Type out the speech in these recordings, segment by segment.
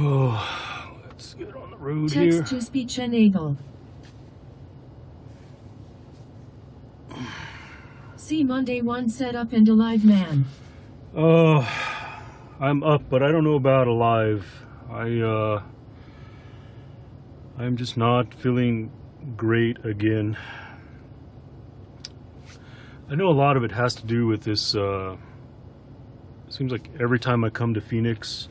Oh, let's get on the road Text here. to speech enable. See Monday 1 set up and alive man. Oh, I'm up, but I don't know about alive. I'm just not feeling great again. I know a lot of it has to do with this, it seems like every time I come to Phoenix,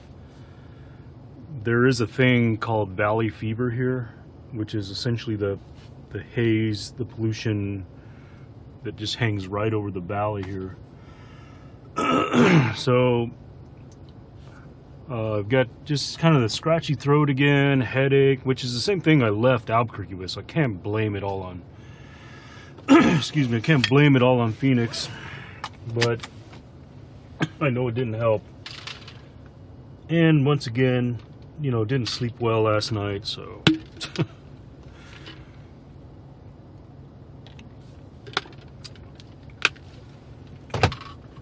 there is a thing called valley fever here, which is essentially the haze, the pollution that just hangs right over the valley here. So I've got just kind of the scratchy throat again, headache, which is the same thing I left Albuquerque with, so I can't blame it all on excuse me, I can't blame it all on Phoenix, but I know it didn't help. And once again, you know, didn't sleep well last night, so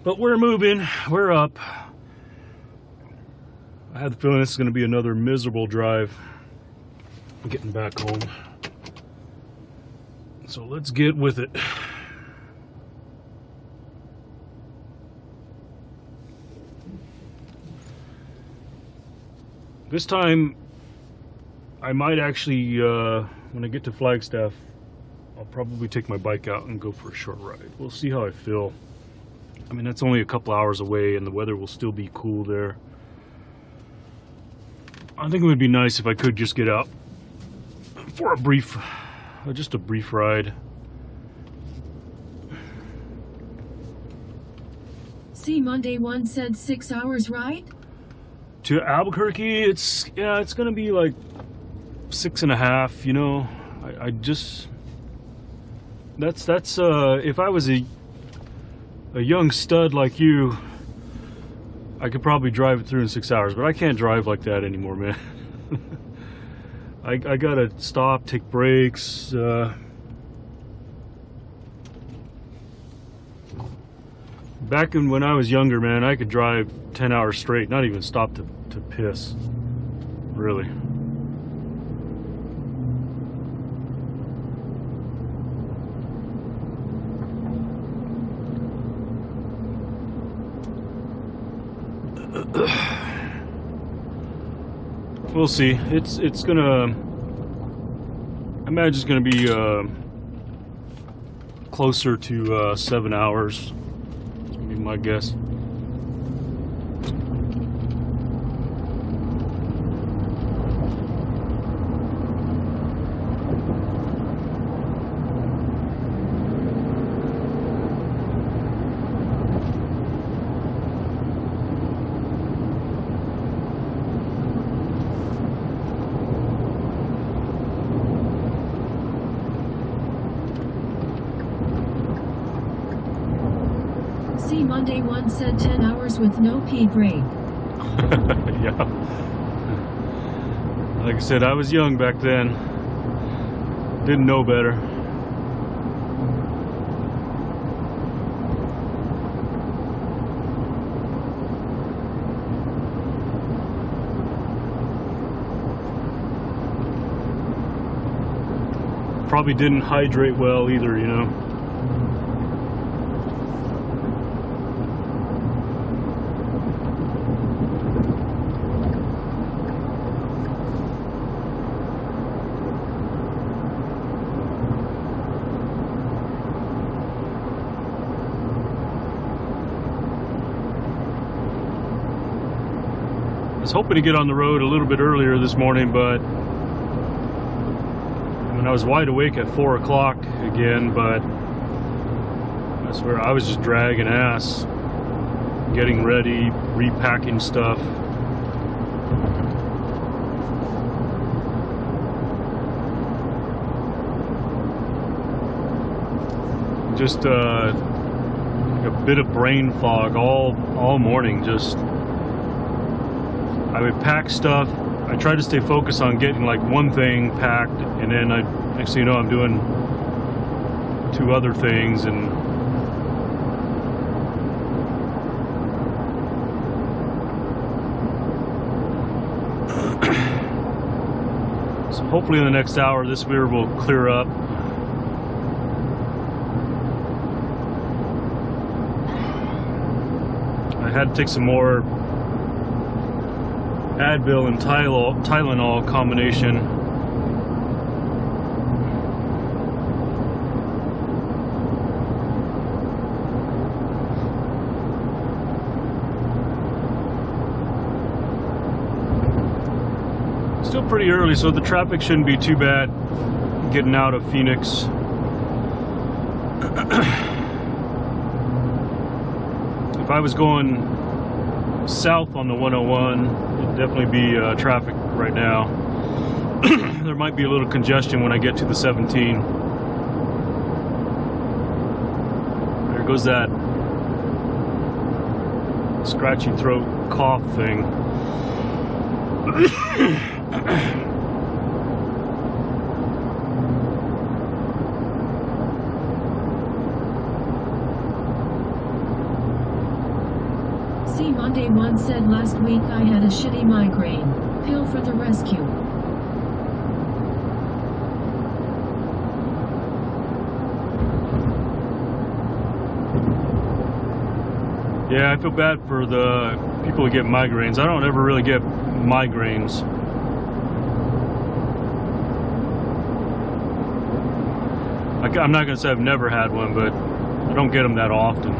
but we're moving, we're up. I had the feeling this is going to be another miserable drive getting back home. So let's get with it. This time, I might actually, when I get to Flagstaff, I'll probably take my bike out and go for a short ride. We'll see how I feel. I mean, that's only a couple hours away and the weather will still be cool there. I think it would be nice if I could just get out for a brief, just a brief ride. See Monday 1 said 6 hours ride? To Albuquerque, it's gonna be like 6.5, you know. I just, that's if I was a young stud like you, I could probably drive it through in 6 hours, but I can't drive like that anymore, man. I gotta stop, take breaks. Back when I was younger, man, I could drive 10 hours straight, not even stop to piss. Really. We'll see. It's gonna, I imagine it's gonna be closer to 7 hours. That's gonna be my guess. See Monday 1 said 10 hours with no pee break. Yeah. Like I said, I was young back then. Didn't know better. Probably didn't hydrate well either, you know. I was hoping to get on the road a little bit earlier this morning, but I was wide awake at 4 o'clock again, but I swear I was just dragging ass, getting ready, repacking stuff. Just a bit of brain fog all morning. Just, I would pack stuff. I try to stay focused on getting like one thing packed, and then next thing you know, I'm doing 2 other things, and hopefully in the next hour this river will clear up. I had to take some more Advil and Tylenol combination. Still pretty early, so the traffic shouldn't be too bad getting out of Phoenix. If I was going south on the 101, it'd definitely be traffic right now. There might be a little congestion when I get to the 17. There goes that scratchy throat cough thing. See Monday One said last week I had a shitty migraine. Pill for the rescue. Yeah, I feel bad for the people who get migraines. I don't ever really get migraines. I'm not going to say I've never had one, but I don't get them that often.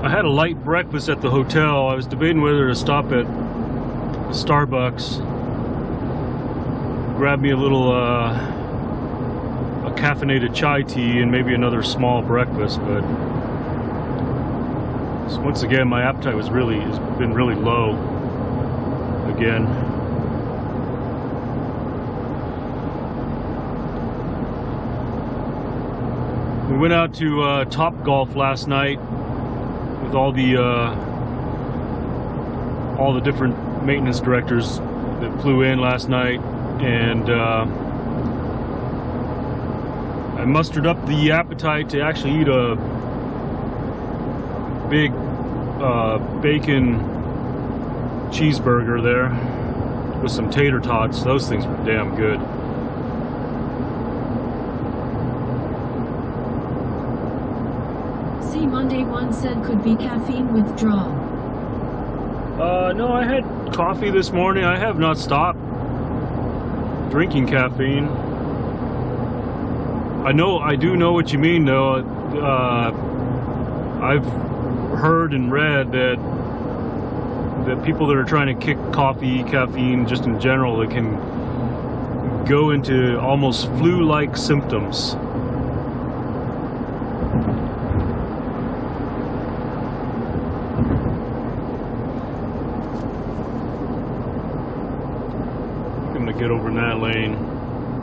I had a light breakfast at the hotel. I was debating whether to stop at Starbucks, grab me a little a caffeinated chai tea and maybe another small breakfast, but once again my appetite has been really low again. We went out to Top Golf last night with all the different maintenance directors that flew in last night, and I mustered up the appetite to actually eat a big bacon cheeseburger there with some tater tots. Those things were damn good. See Monday One said could be caffeine withdrawal. No, I had coffee this morning. I have not stopped drinking caffeine. I do know what you mean, though. I've heard and read that people that are trying to kick caffeine, just in general, that can go into almost flu-like symptoms. Get over in that lane.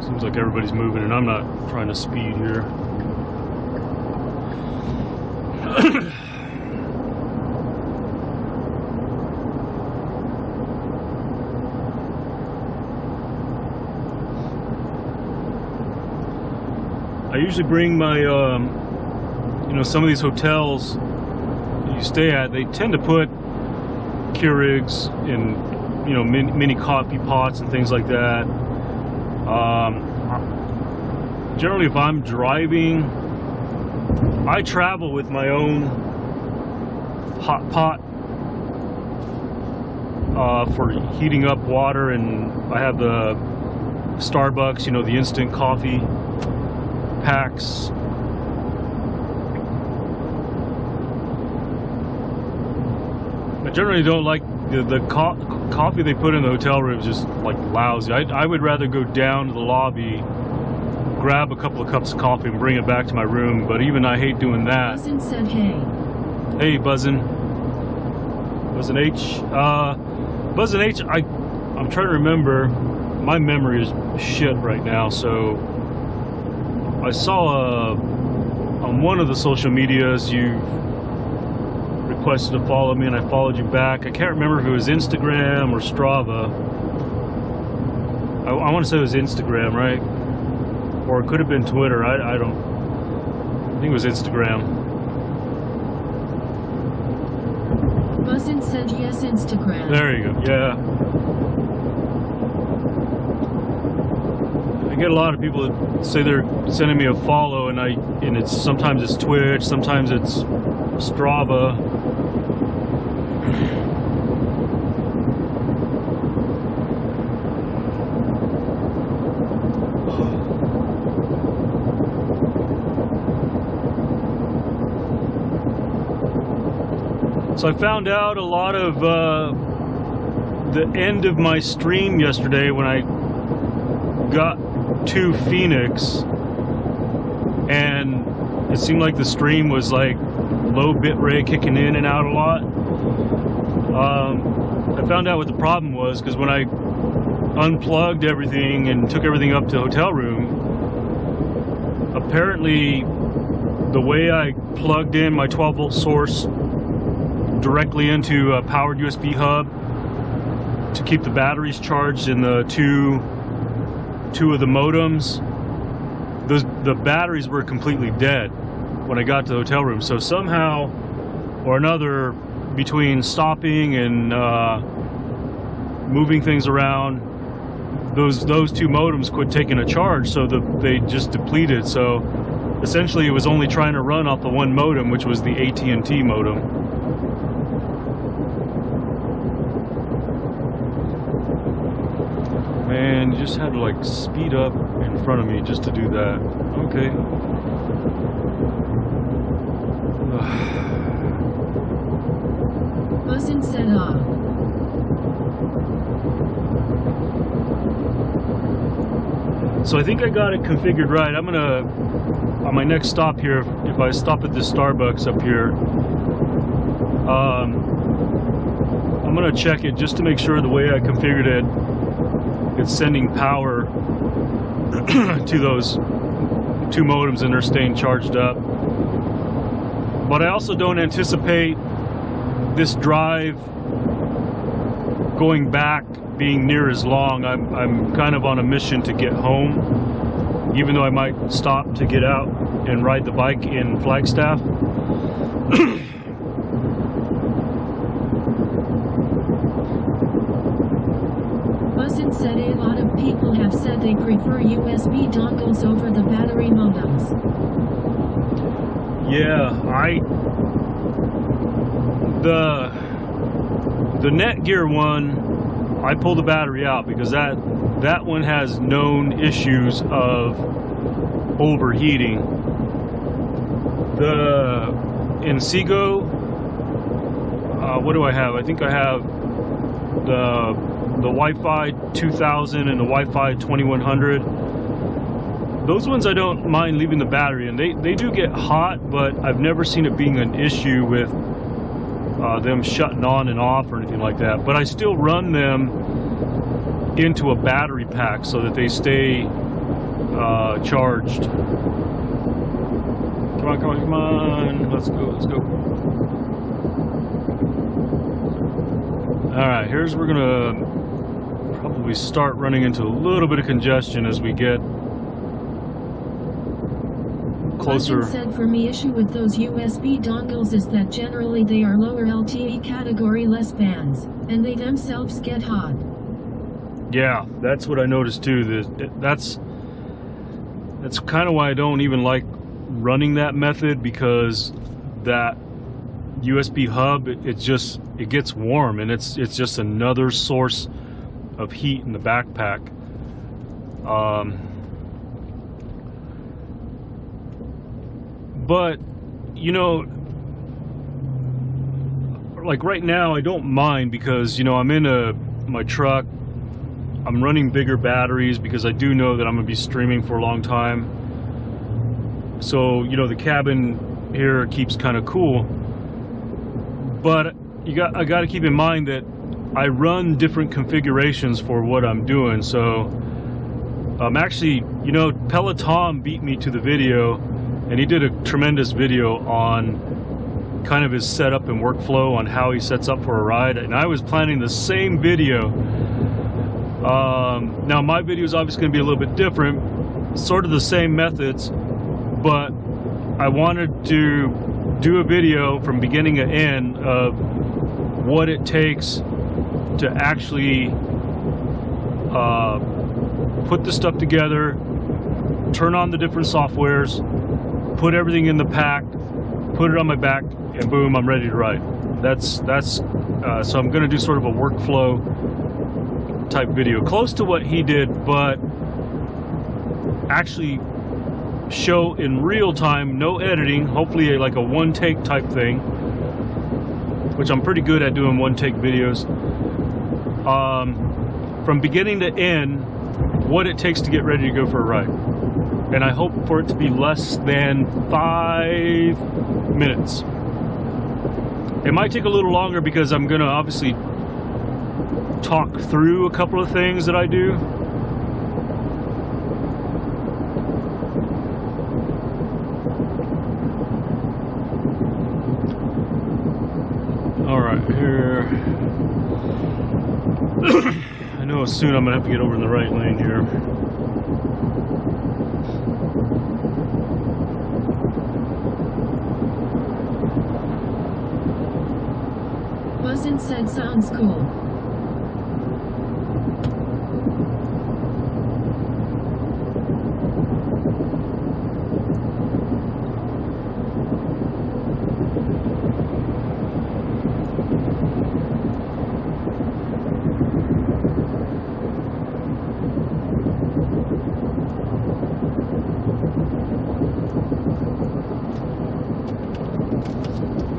Seems like everybody's moving and I'm not trying to speed here. I usually bring my some of these hotels you stay at, they tend to put Keurigs in mini coffee pots and things like that. Generally, if I'm driving, I travel with my own hot pot for heating up water, and I have the Starbucks, the instant coffee packs. I generally don't like the coffee they put in the hotel room is just like lousy. I would rather go down to the lobby, grab a couple of cups of coffee and bring it back to my room, but even I hate doing that. Buzzin said hey. Hey, Buzzin. Buzzin H. Buzzin H, I'm trying to remember. My memory is shit right now, so I saw on one of the social medias you requested to follow me, and I followed you back. I can't remember if it was Instagram or Strava. I want to say it was Instagram, right? Or it could have been Twitter. I think it was Instagram. Buzzin said yes, Instagram. There you go. Yeah. I get a lot of people that say they're sending me a follow, and it's sometimes it's Twitch, sometimes it's Strava. So I found out a lot of the end of my stream yesterday when I got to Phoenix, and it seemed like the stream was like low bit rate, kicking in and out a lot. I found out what the problem was because when I unplugged everything and took everything up to the hotel room, apparently the way I plugged in my 12-volt source directly into a powered USB hub to keep the batteries charged in the two of the modems, the batteries were completely dead when I got to the hotel room. So somehow or another, between stopping and moving things around, those two modems quit taking a charge, so they just depleted. So essentially it was only trying to run off the one modem, which was the AT&T modem. Man, you just had to like speed up in front of me just to do that. Okay. Buzzin said So I think I got it configured right. I'm gonna, on my next stop here, if I stop at this Starbucks up here, I'm gonna check it just to make sure the way I configured it, it's sending power to those two modems and they're staying charged up. But I also don't anticipate this drive going back being near as long. I'm kind of on a mission to get home, even though I might stop to get out and ride the bike in Flagstaff. Buzzin said a lot of people have said they prefer USB dongles over the battery modems. Yeah, the Netgear one, I pulled the battery out because that one has known issues of overheating. The Inseego, what do I have? I think I have the Wi-Fi 2000 and the Wi-Fi 2100. Those ones I don't mind leaving the battery in. They do get hot, but I've never seen it being an issue with them shutting on and off or anything like that. But I still run them into a battery pack so that they stay charged. Come on, come on, come on. Let's go, let's go. All right, here's where we're gonna probably start running into a little bit of congestion as we get closer. Buzzin said for me, issue with those USB dongles is that generally they are lower LTE category, less bands, and they themselves get hot. Yeah, that's what I noticed too. That's kind of why I don't even like running that method, because that USB hub, it gets warm, and it's just another source of heat in the backpack. But you know, like right now I don't mind, because you know, I'm in my truck, I'm running bigger batteries because I do know that I'm gonna be streaming for a long time. So you know, the cabin here keeps kind of cool. But I got to keep in mind that I run different configurations for what I'm doing. So actually, you know, Peloton beat me to the video, and he did a tremendous video on kind of his setup and workflow on how he sets up for a ride. And I was planning the same video. Now my video is obviously going to be a little bit different, sort of the same methods, but I wanted to do a video from beginning to end of what it takes to actually put the stuff together, turn on the different softwares, put everything in the pack, put it on my back, and boom, I'm ready to ride. So I'm going to do sort of a workflow type video, close to what he did, but actually show in real time, no editing, hopefully like a one take type thing, which I'm pretty good at doing one take videos. From beginning to end, what it takes to get ready to go for a ride. And I hope for it to be less than 5 minutes. It might take a little longer because I'm going to obviously talk through a couple of things that I do. All right, here. I know soon I'm gonna have to get over in the right lane here. Buzzin said sounds cool.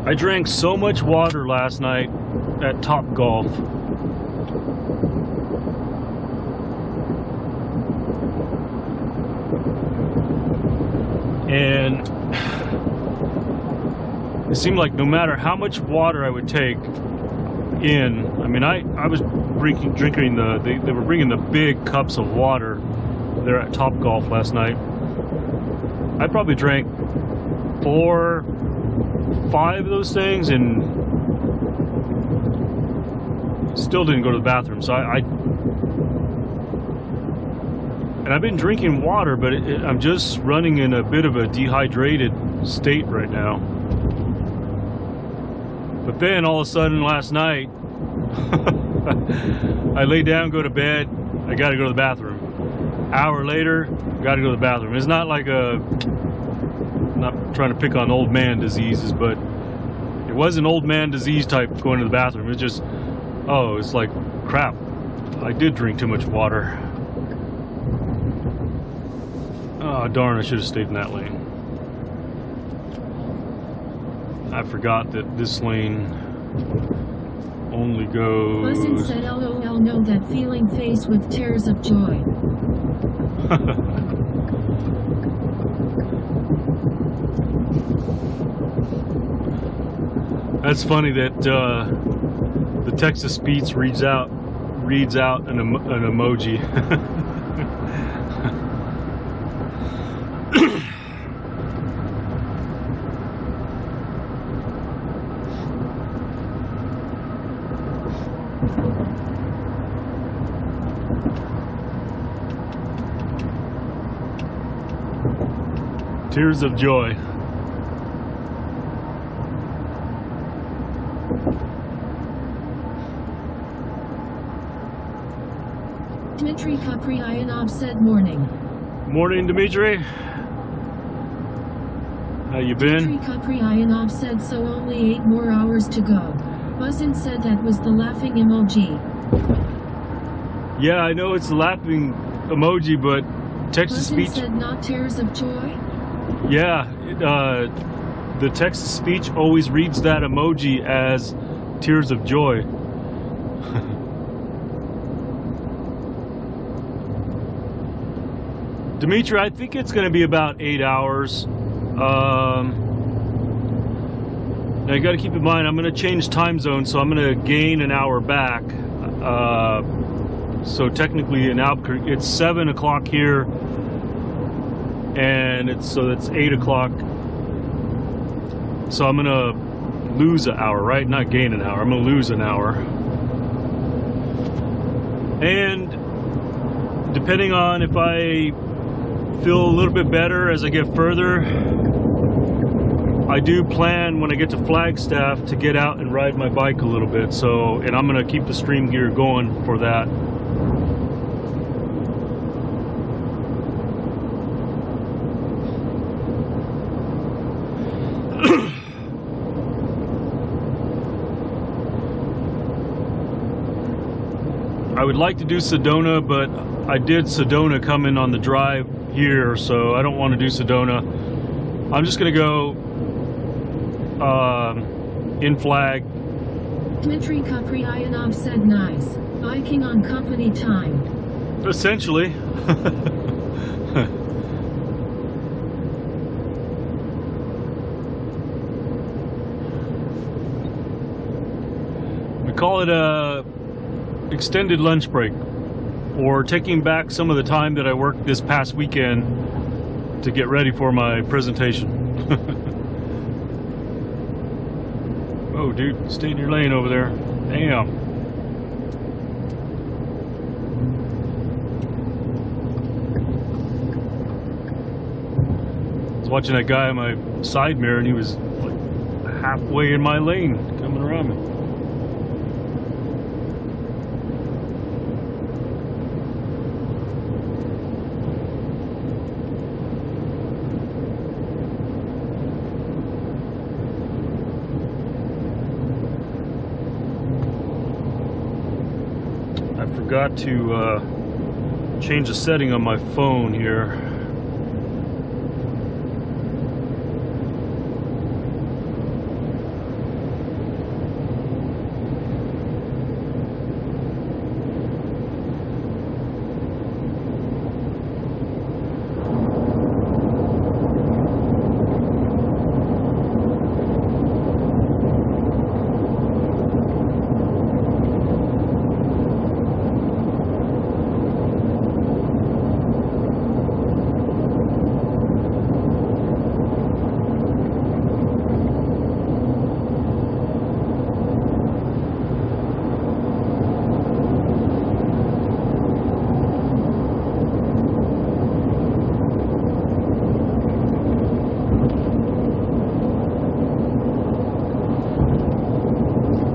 I drank so much water last night at Top Golf. And it seemed like no matter how much water I would take in, I mean, I was drinking they were bringing the big cups of water there at Top Golf last night. I probably drank 4, 5 of those things and still didn't go to the bathroom. So and I've been drinking water, but I'm just running in a bit of a dehydrated state right now. But then all of a sudden last night, I lay down, go to bed, I got to go to the bathroom. Hour later, got to go to the bathroom. It's not like not trying to pick on old man diseases, but it was an old man disease type going to the bathroom. It's just, oh, it's like, crap, I did drink too much water. Oh, darn, I should have stayed in that lane. I forgot that this lane only goes... Buzzin said LOL, know that feeling, face with tears of joy. That's funny that the Texas Speech reads out an emoji. Tears of joy. Dmitry Kapryanov said morning. Morning, Dmitry. How you been? Dmitry Kapryanov said so, only 8 more hours to go. Buzzin said that was the laughing emoji. Yeah, I know it's the laughing emoji, but Texas Buzzin Speech said not tears of joy? Yeah, the Texas Speech always reads that emoji as tears of joy. Dimitri, I think it's going to be about 8 hours. Now you got to keep in mind, I'm going to change time zone, so I'm going to gain an hour back. So technically in Albuquerque, it's 7 o'clock here, and that's 8 o'clock. So I'm going to lose an hour, right? Not gain an hour. I'm gonna lose an hour. And depending on if I feel a little bit better as I get further, I do plan when I get to Flagstaff to get out and ride my bike a little bit. So, and I'm gonna keep the stream gear going for that. I would like to do Sedona, but I did Sedona coming on the drive here, so I don't want to do Sedona. I'm just gonna go in Flag. Dmitry Kapryanov said nice. Biking on company time. Essentially. We call it a extended lunch break, or taking back some of the time that I worked this past weekend to get ready for my presentation. Oh, dude, stay in your lane over there. Damn. I was watching that guy in my side mirror, and he was like halfway in my lane coming around me. I forgot to change the setting on my phone here.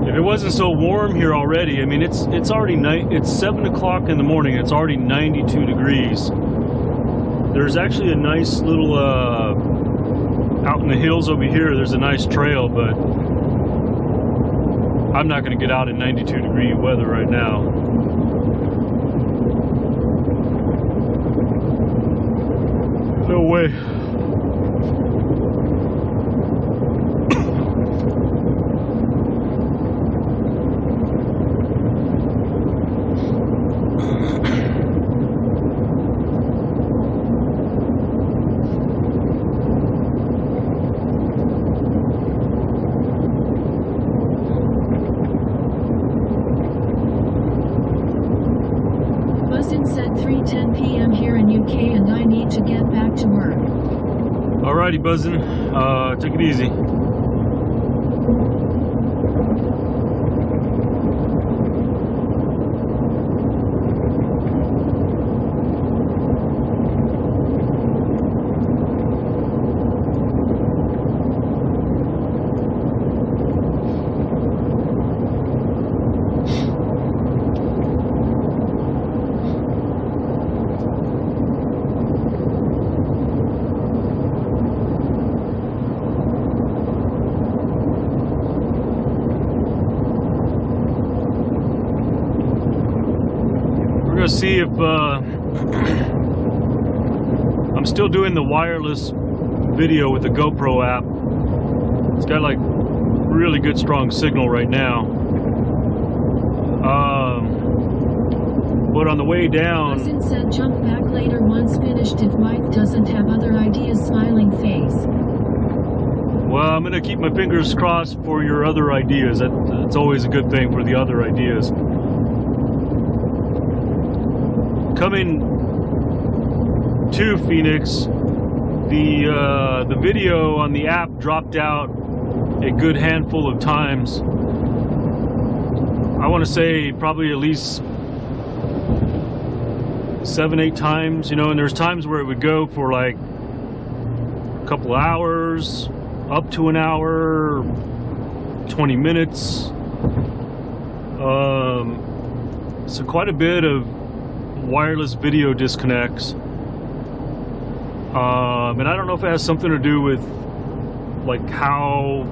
If it wasn't so warm here already, I mean, it's already night. It's 7 o'clock in the morning. It's already 92 degrees. There's actually a nice little out in the hills over here. There's a nice trail, but I'm not going to get out in 92 degree weather right now. No way. Said 3:10 p.m. here in UK, and I need to get back to work. Alrighty, buzzin'. Take it easy. See if I'm still doing the wireless video with the GoPro app. It's got like really good strong signal right now, but on the way down, Cousin said jump back later once finished if wife doesn't have other ideas. Smiling face. well, I'm gonna keep my fingers crossed for your other ideas. That's always a good thing for the other ideas. Coming to Phoenix, the video on the app dropped out a good handful of times. I want to say probably at least 7-8 times, you know, and there's times where it would go for like a couple hours, up to an hour, 20 minutes. So quite a bit of wireless video disconnects. And I don't know if it has something to do with like how,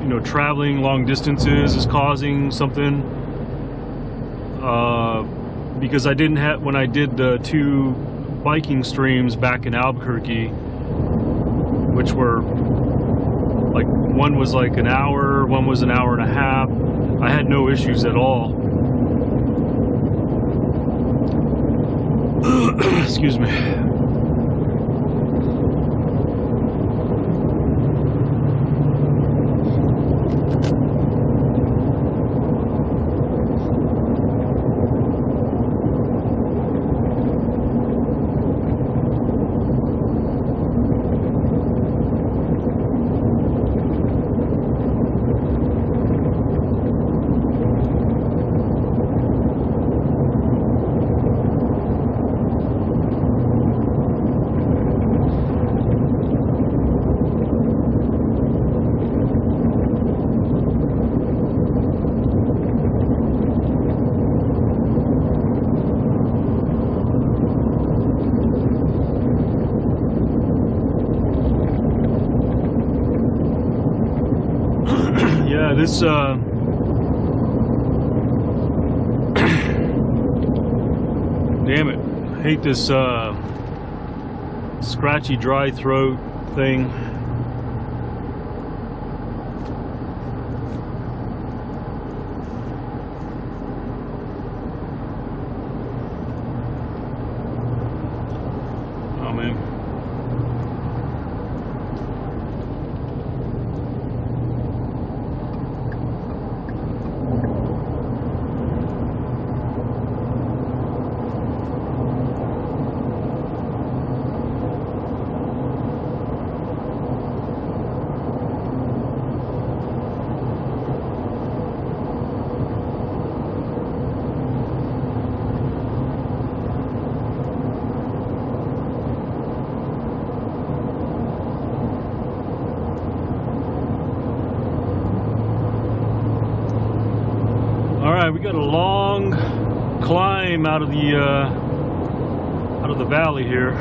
you know, traveling long distances is causing something. Because I didn't have, when I did the 2 biking streams back in Albuquerque, which were like, one was like an hour, one was an hour and a half, I had no issues at all. Excuse me. Yeah, this damn it, I hate this scratchy dry throat thing. Oh man. Alright, we got a long climb out of the valley here.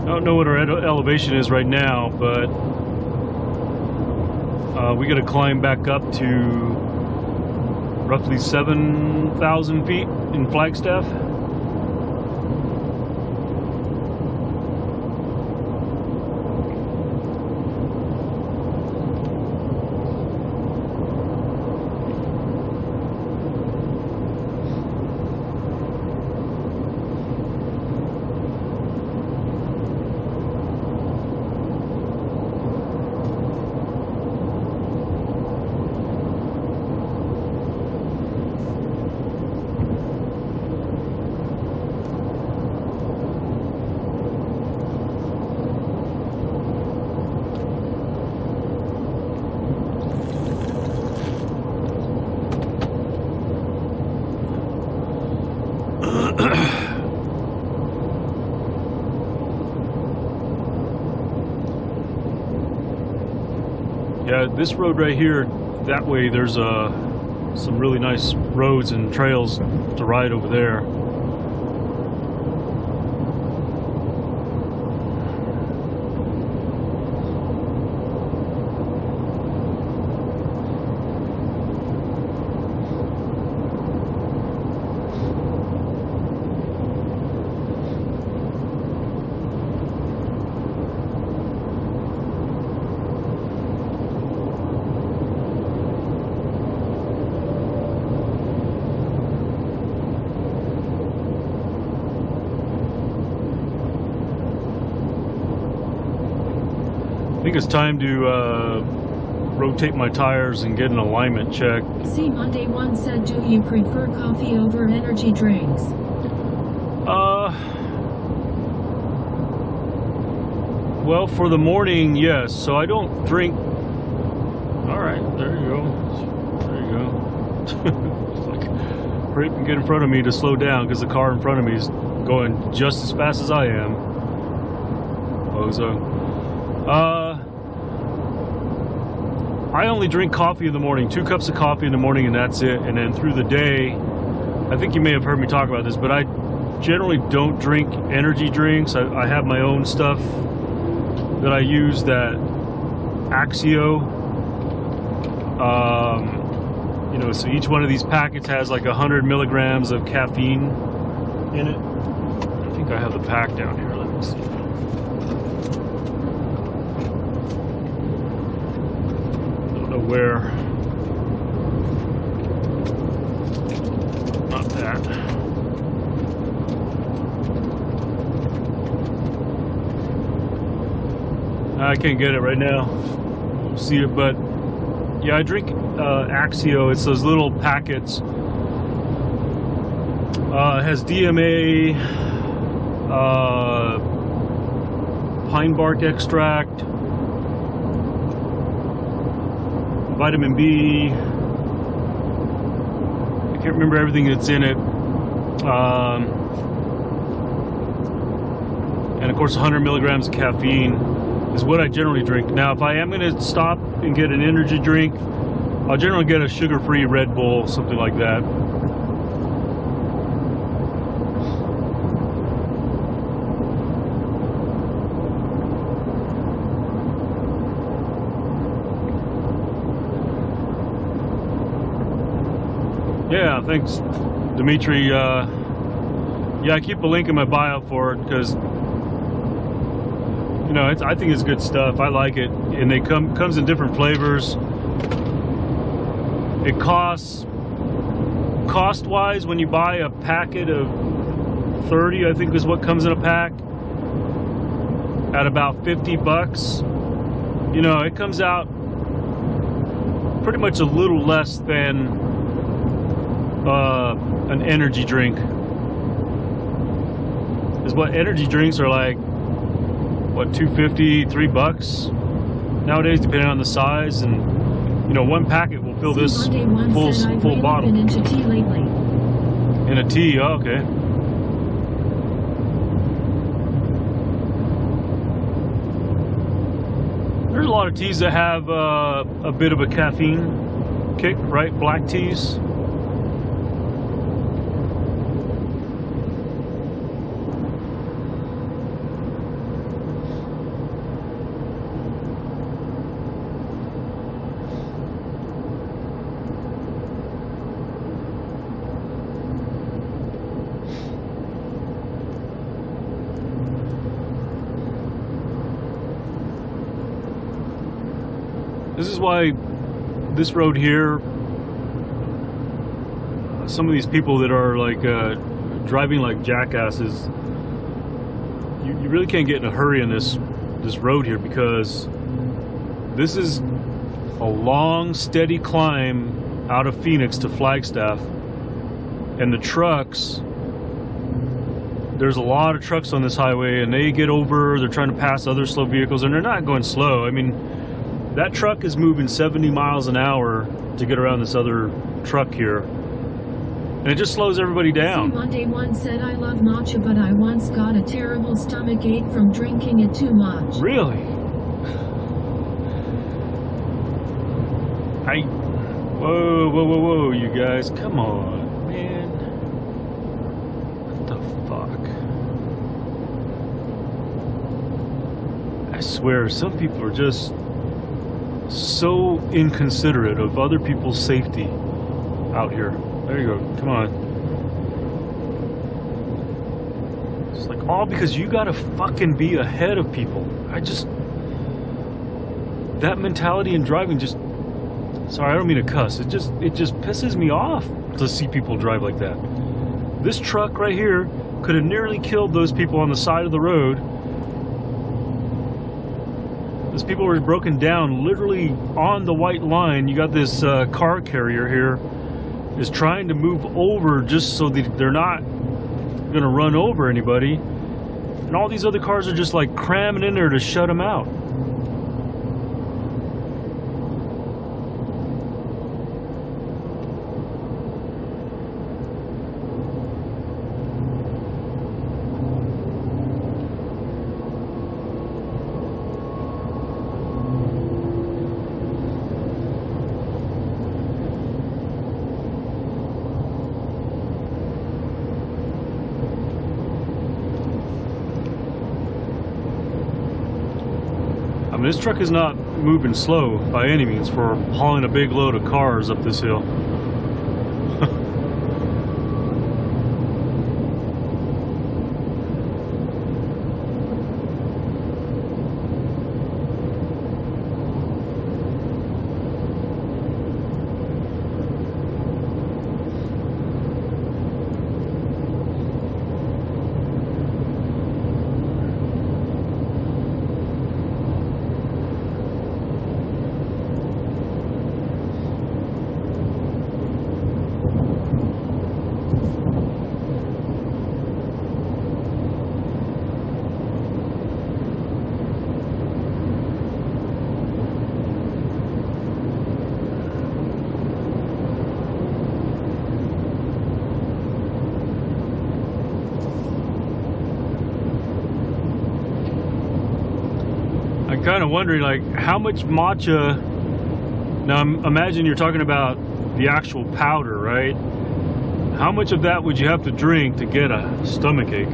I don't know what our elevation is right now, but we got to climb back up to roughly 7,000 feet in Flagstaff. Yeah, this road right here, that way there's some really nice roads and trails to ride over there. I think it's time to rotate my tires and get an alignment check. See, Monday One said, do you prefer coffee over energy drinks? Well, for the morning, yes. So I don't drink. All right, there you go. There you go. Like, hurry up and get in front of me to slow down because the car in front of me is going just as fast as I am. Bozo. I only drink coffee in the morning, 2 cups of coffee in the morning, and that's it. And then through the day, I think you may have heard me talk about this, but I generally don't drink energy drinks. I have my own stuff that I use, that Axio. You know, so each one of these packets has like 100 milligrams of caffeine in it. I think I have the pack down here. Let me see. Where? Not that. I can't get it right now. See it, but yeah, I drink Axio. It's those little packets. It has DMA, pine bark extract, vitamin B. I can't remember everything that's in it. And of course 100 milligrams of caffeine is what I generally drink. Now if I am going to stop and get an energy drink, I'll generally get a sugar-free Red Bull, something like that. Yeah, thanks, Dimitri. Yeah, I keep a link in my bio for it because, you know, I think it's good stuff. I like it, and they comes in different flavors. It cost-wise, when you buy a packet of 30, I think is what comes in a pack, at about 50 bucks. You know, it comes out pretty much a little less than an energy drink. Is what energy drinks are like, what, $2.50, $3 nowadays, depending on the size. And you know, one packet will fill this full bottle. Into tea lately. In a tea, oh, okay. There's a lot of teas that have a bit of a caffeine kick, right? Black teas. This is why this road here, some of these people that are like driving like jackasses, you really can't get in a hurry on this road here, because this is a long, steady climb out of Phoenix to Flagstaff. And the trucks, there's a lot of trucks on this highway, and they get over, they're trying to pass other slow vehicles, and they're not going slow. I mean, that truck is moving 70 miles an hour to get around this other truck here. And it just slows everybody down. See, Monday One said, I love matcha, but I once got a terrible stomach ache from drinking it too much. Really? Whoa, you guys. Come on, man. What the fuck? I swear, some people are just so inconsiderate of other people's safety out here. There you go. Come on. It's like all because you gotta fucking be ahead of people. That mentality in driving just, sorry, I don't mean to cuss. It just pisses me off to see people drive like that. This truck right here could have nearly killed those people on the side of the road. These people were broken down literally on the white line. You got this car carrier here is trying to move over just so that they're not gonna run over anybody, and all these other cars are just like cramming in there to shut them out. I mean, this truck is not moving slow by any means for hauling a big load of cars up this hill. I'm kind of wondering, like, how much matcha. Now, imagine you're talking about the actual powder, right? How much of that would you have to drink to get a stomachache?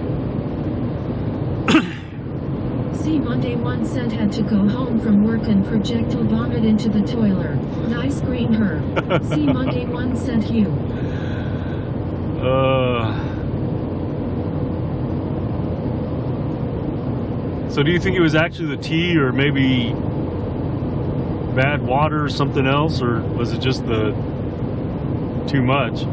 See, Monday one said had to go home from work and projectile vomit into the toilet. Nice green her. See, Monday one said Hugh. So do you think it was actually the tea, or maybe bad water or something else, or was it just the too much?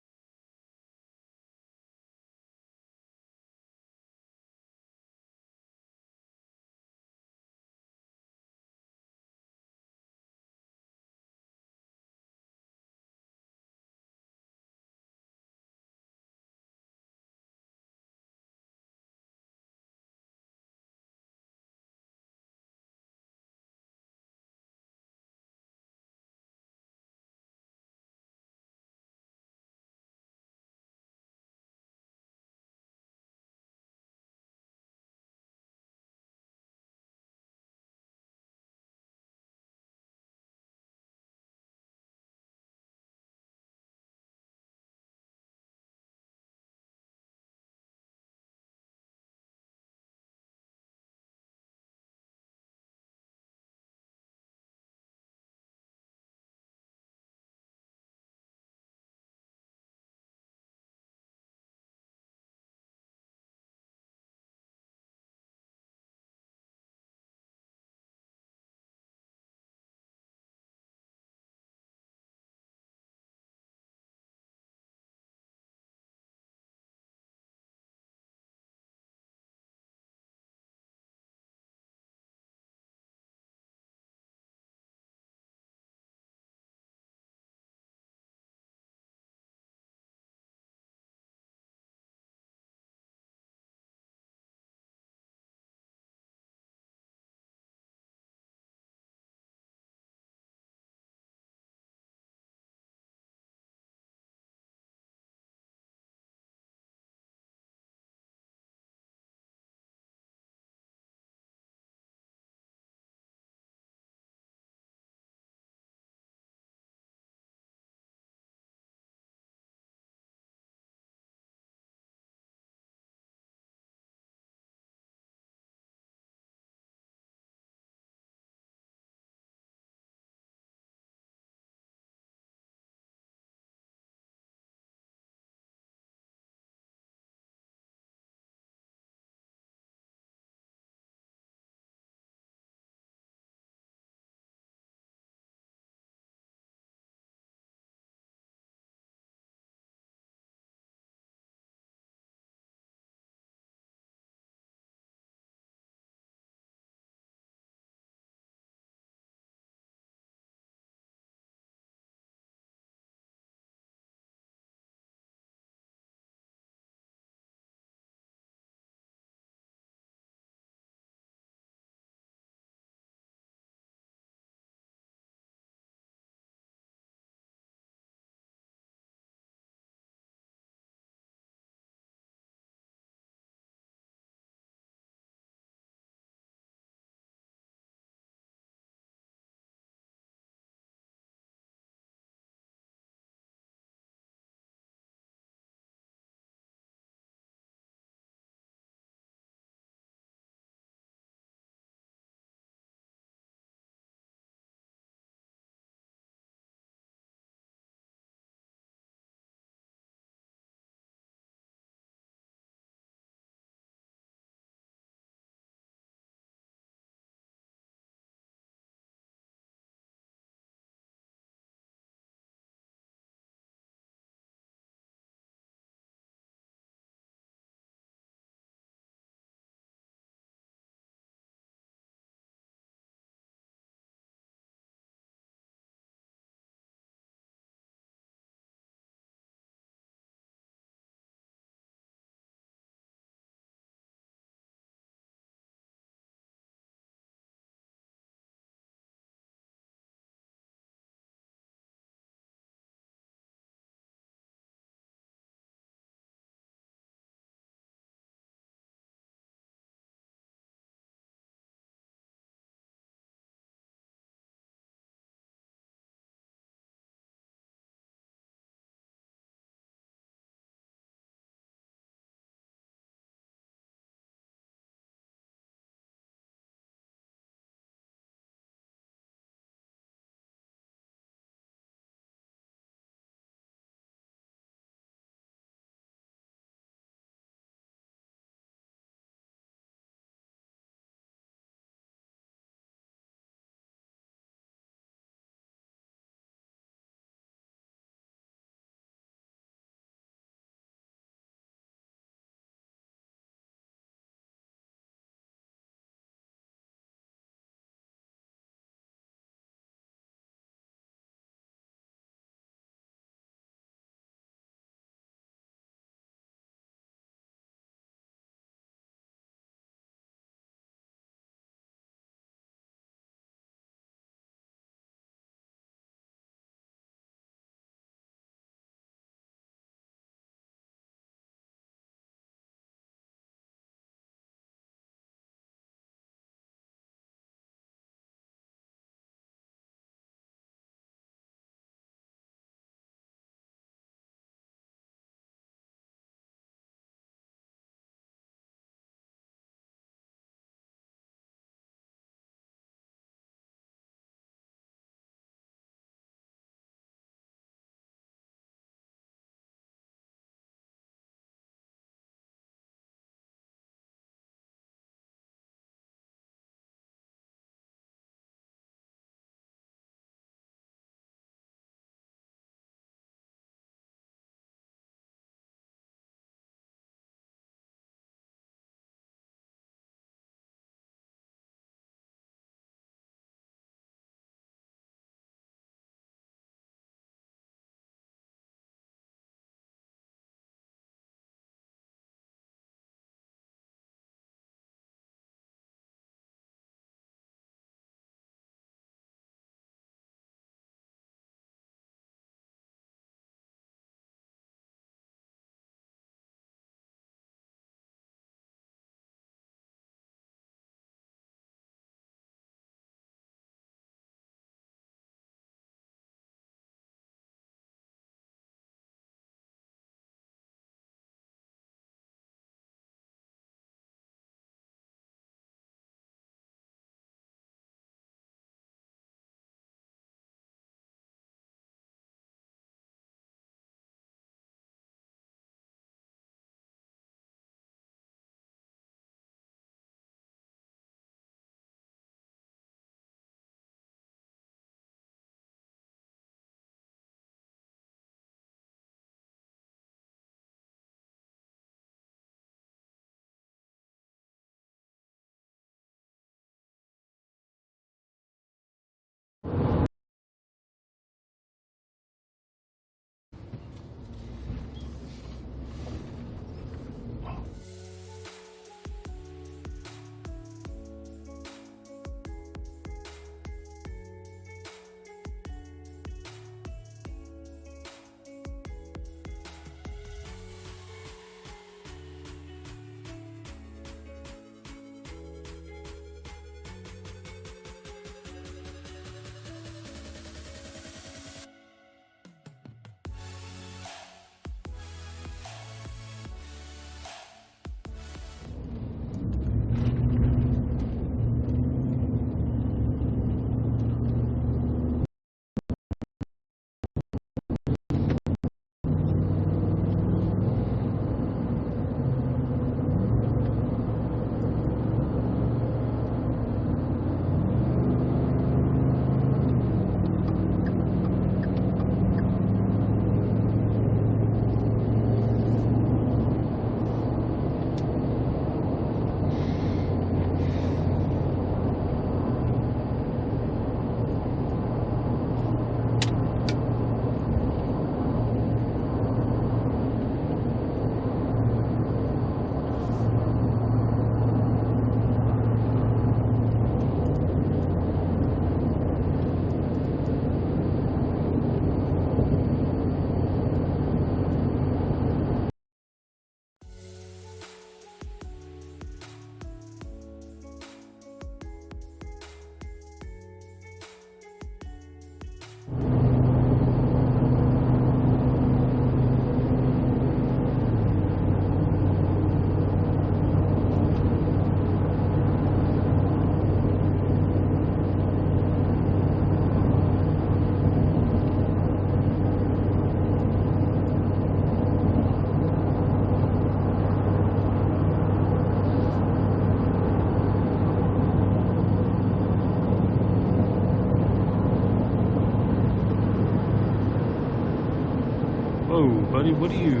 Whoa, buddy, what are you?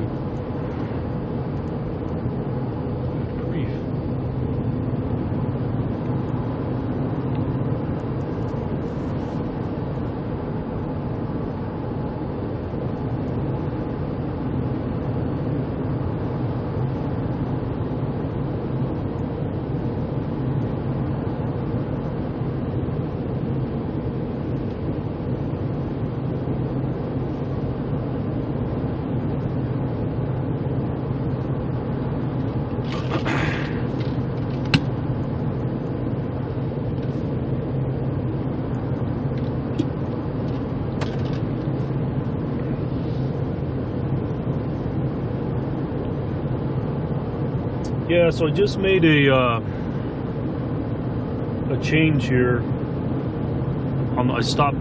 Good grief. Yeah, so I just made a change here. I stopped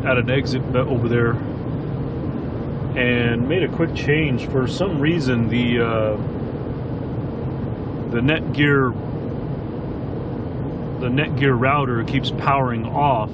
at an exit over there and made a quick change. For some reason, the Netgear router keeps powering off.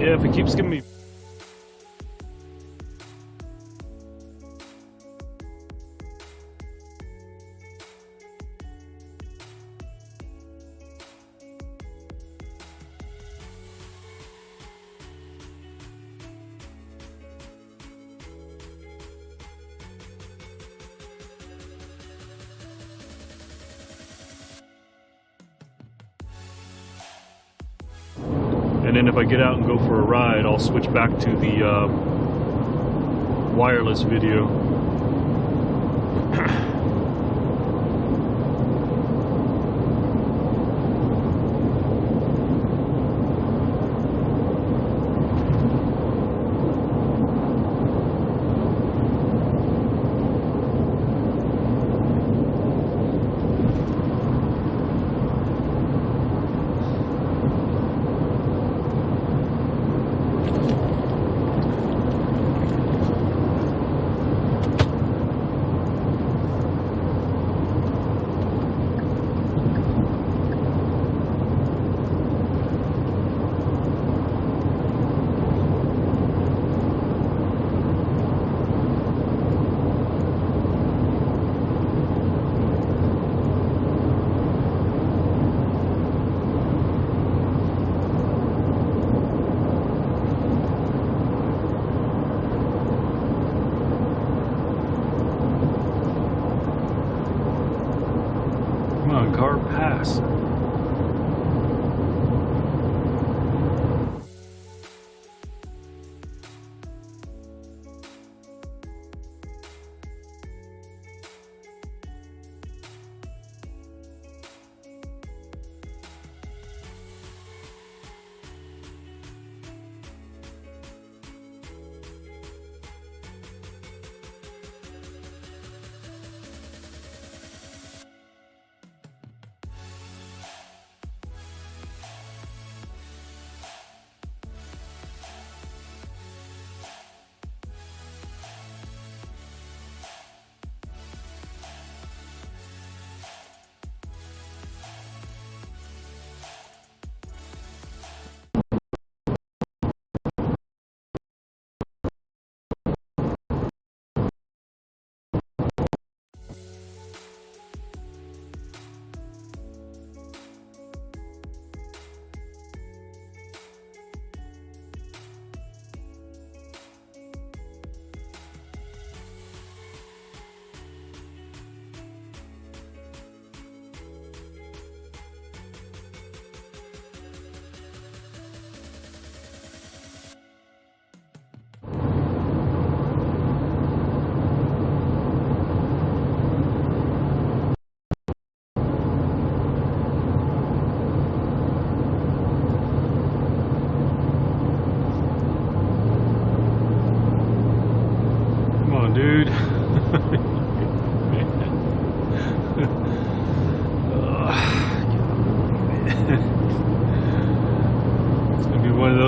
Yeah, if it keeps giving me... And then if I get out and go for a ride, I'll switch back to the wireless video.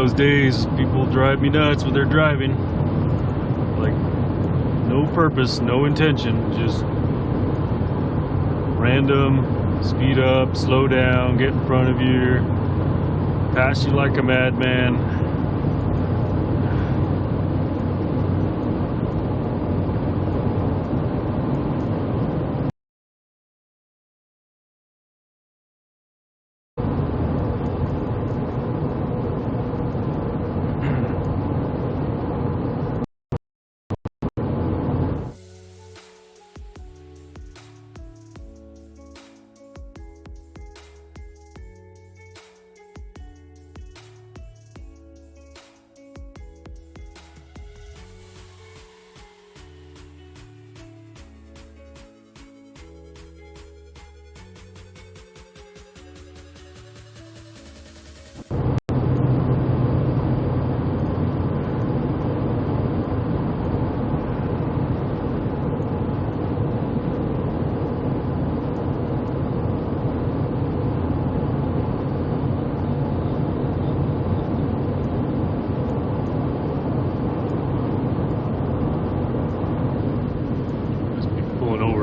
those days people drive me nuts when they're driving. Like, no purpose, no intention, just random, speed up, slow down, get in front of you, pass you like a madman.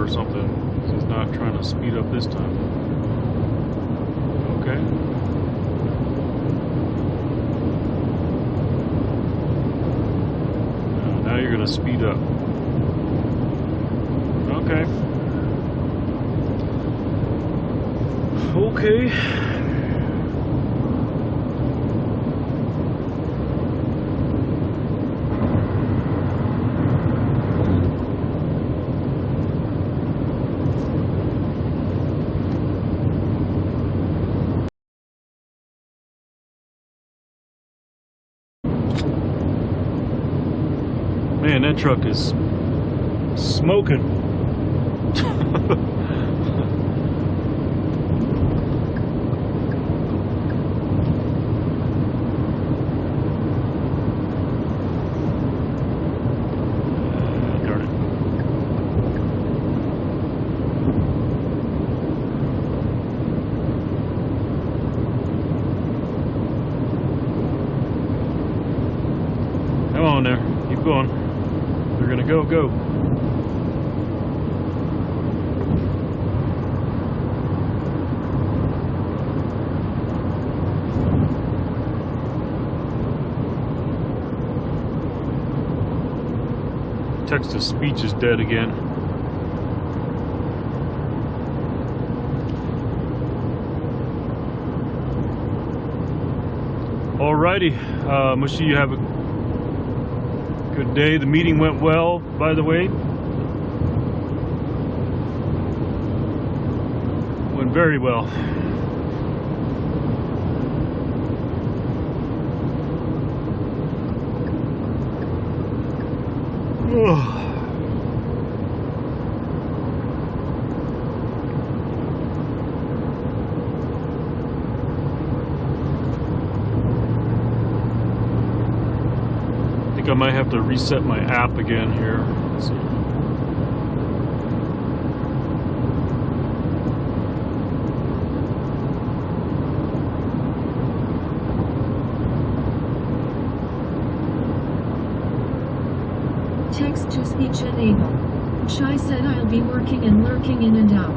Something. He's not trying to speed up this time. Okay. Now you're gonna speed up. Okay. Okay. Man, that truck is smoking. Darn it. Come on there, keep going. We're gonna go. Text to speech is dead again. Alrighty, make sure you have a good day. The meeting went well, by the way. Went very well. I think I might have to reset my app again here. Let's see. Text to speech enable. Shai said I'll be working and lurking in and out.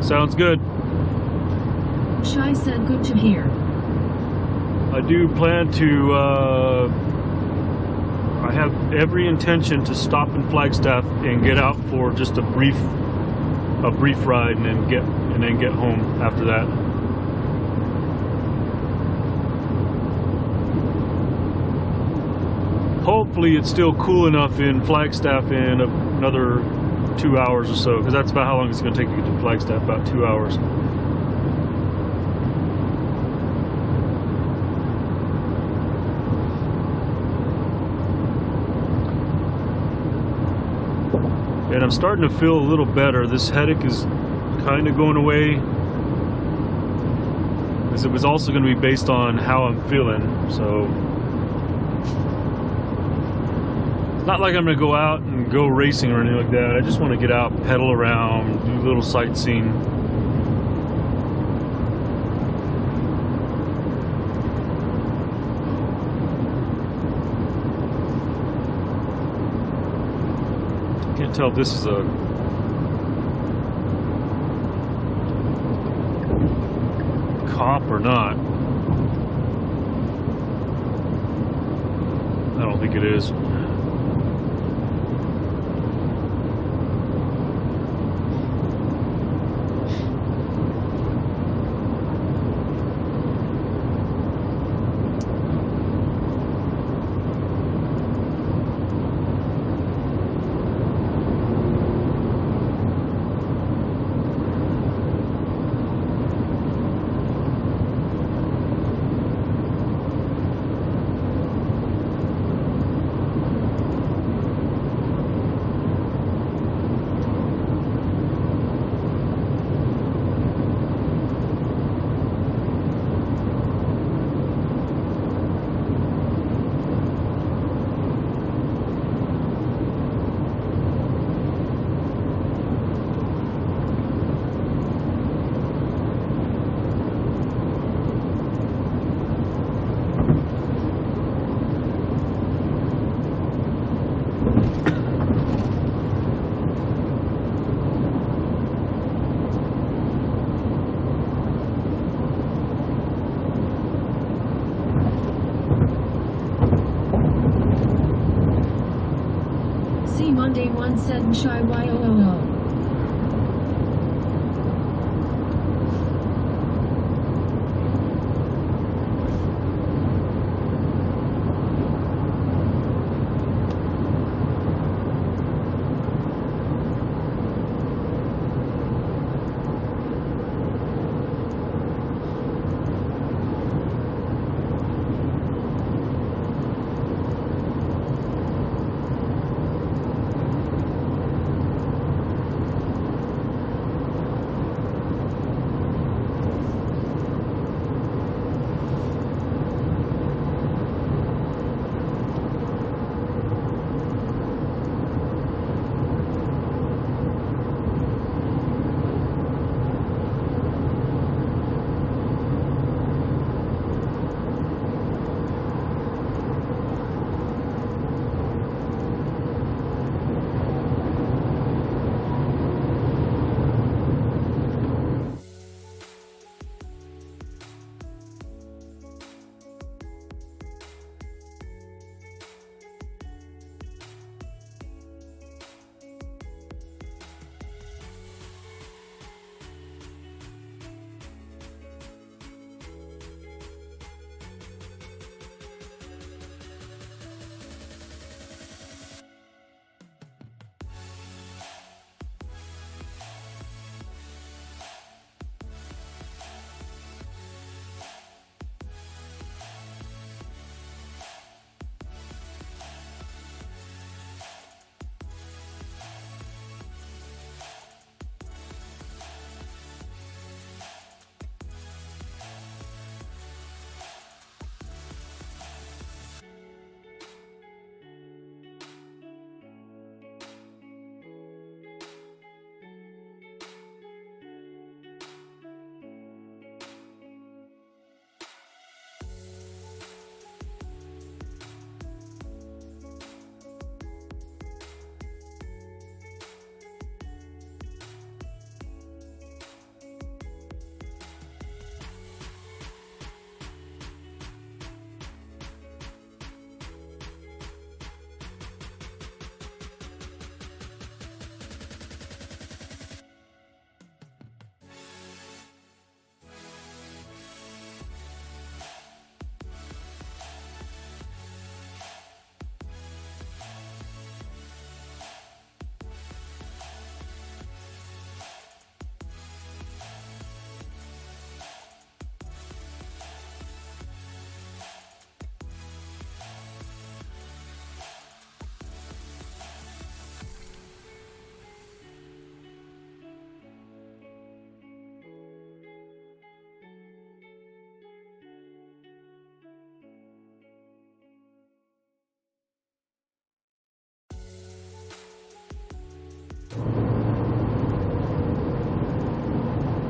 Sounds good. Shai said good to hear. I do plan to, I have every intention to stop in Flagstaff and get out for just a brief ride and then get home after that. Hopefully it's still cool enough in Flagstaff in another 2 hours or so, because that's about how long it's going to take to get to Flagstaff, about 2 hours. And I'm starting to feel a little better. This headache is kind of going away, because it was also going to be based on how I'm feeling. So not like I'm gonna go out and go racing or anything like that. I just want to get out, pedal around, do a little sightseeing. tell if this is a cop or not. I don't think it is. See Monday 1 7 Shy YOOO.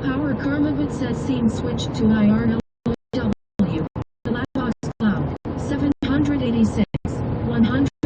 Power Karmavit says scene switched to IRL. Lapos Cloud. 786. 134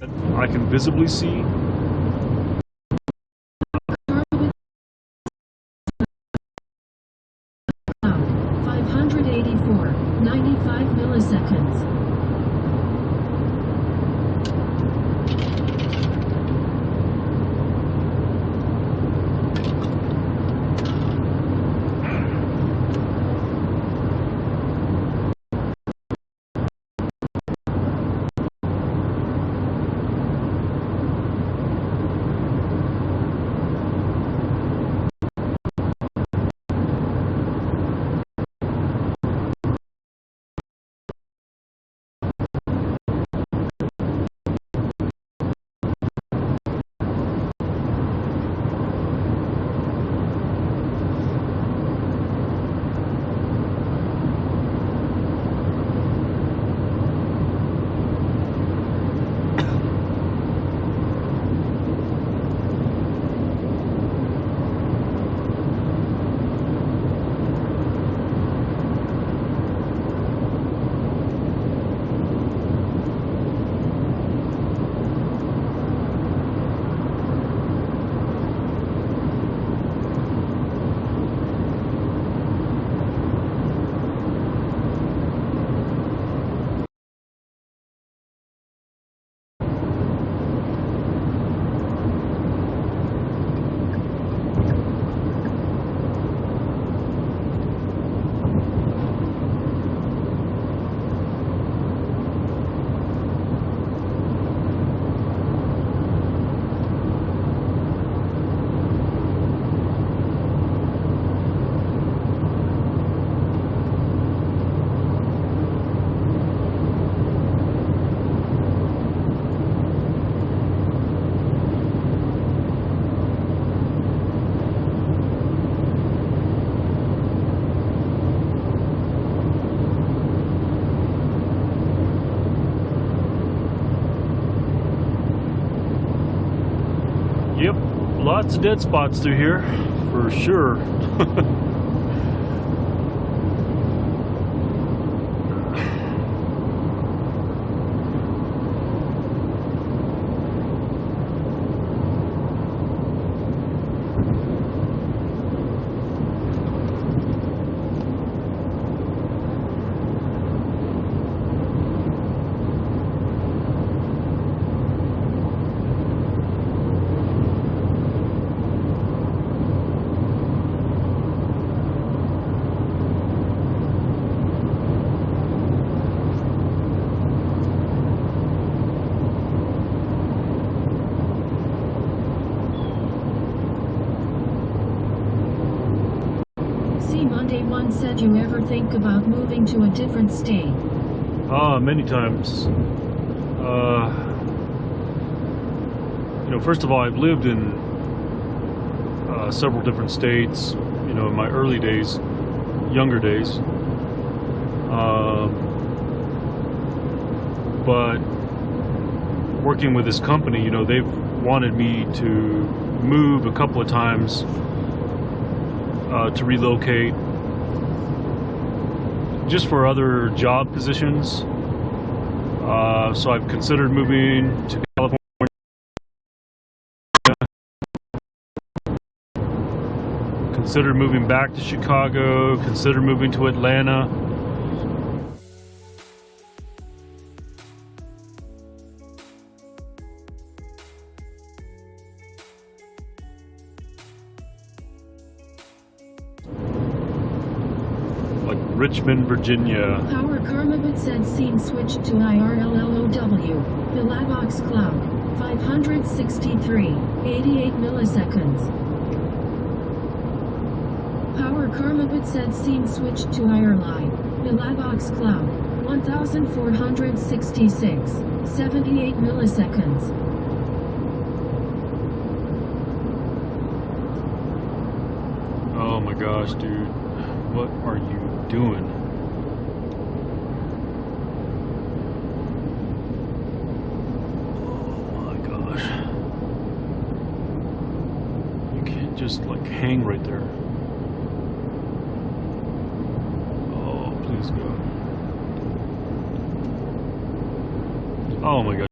I can visibly see. Car with 584, 95 milliseconds. Yep, lots of dead spots through here, for sure. See Monday 1 said you ever think about moving to a different state? Many times. First of all, I've lived in several different states, in my early days, younger days. But working with this company, they've wanted me to move a couple of times to relocate just for other job positions. So I've considered moving to California, considered moving back to Chicago, considered moving to Atlanta. Like Richmond, Virginia. Power Karmabit said scene switched to IRLLOW. Bilavox cloud. 563. 88 milliseconds. Power Karmabit said scene switched to IRLI. Bilavox cloud. 1466. 78 milliseconds. Oh my gosh, dude. What are you doing? Oh my gosh. You can't just hang right there. Oh, please go. Oh my gosh.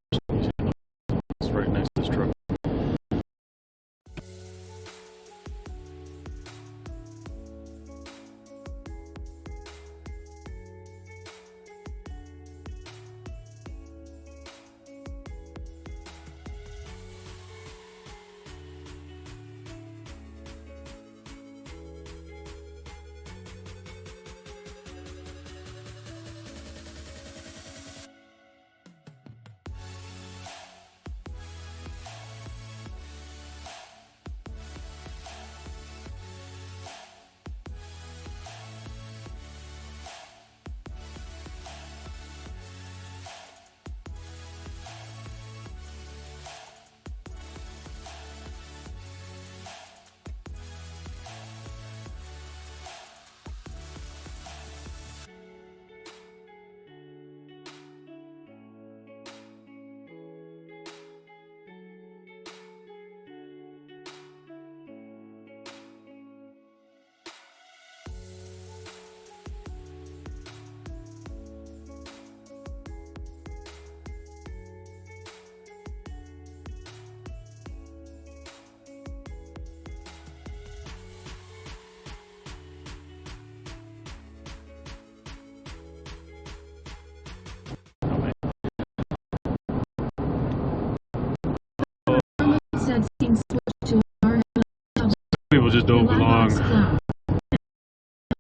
people just don't Your belong. lightbox clock.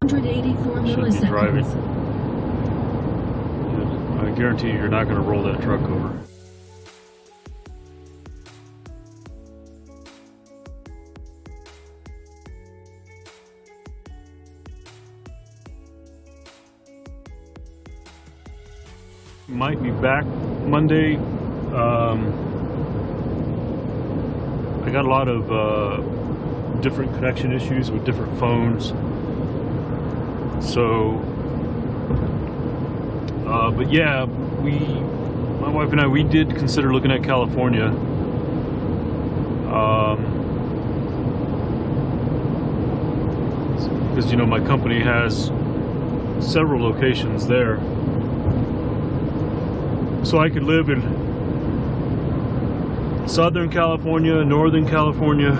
184 Shouldn't be driving. milliseconds. I guarantee you're not going to roll that truck over. Might be back Monday. I got a lot of different connection issues with different phones. So, but yeah, my wife and I, we did consider looking at California. Because, you know, my company has several locations there. So I could live in Southern California, Northern California.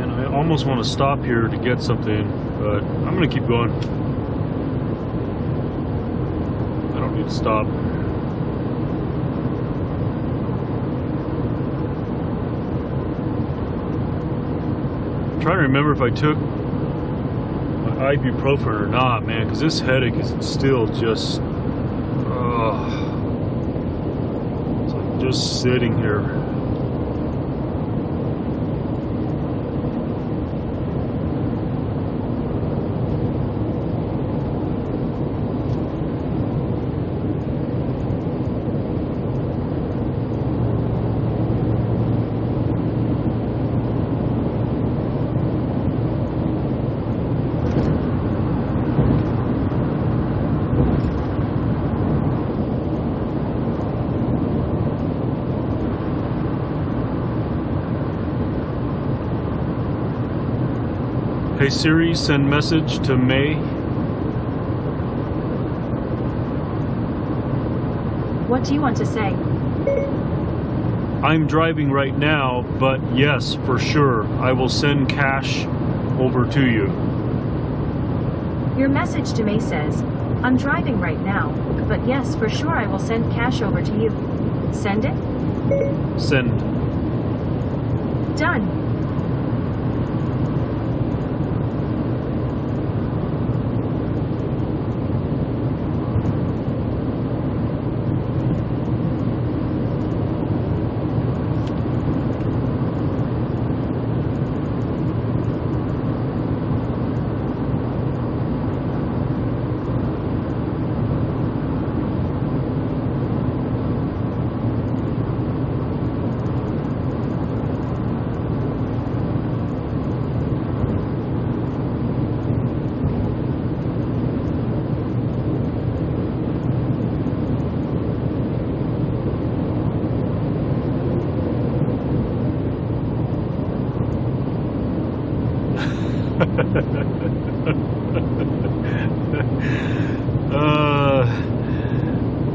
I almost want to stop here to get something, but I'm going to keep going. I don't need to stop. I'm trying to remember if I took my ibuprofen or not, man, because this headache is still just, it's like just sitting here. Hey Siri, send message to May. What do you want to say? I'm driving right now, but yes, for sure, I will send cash over to you. Your message to May says, I'm driving right now, but yes, for sure I will send cash over to you. Send it? Send. Done.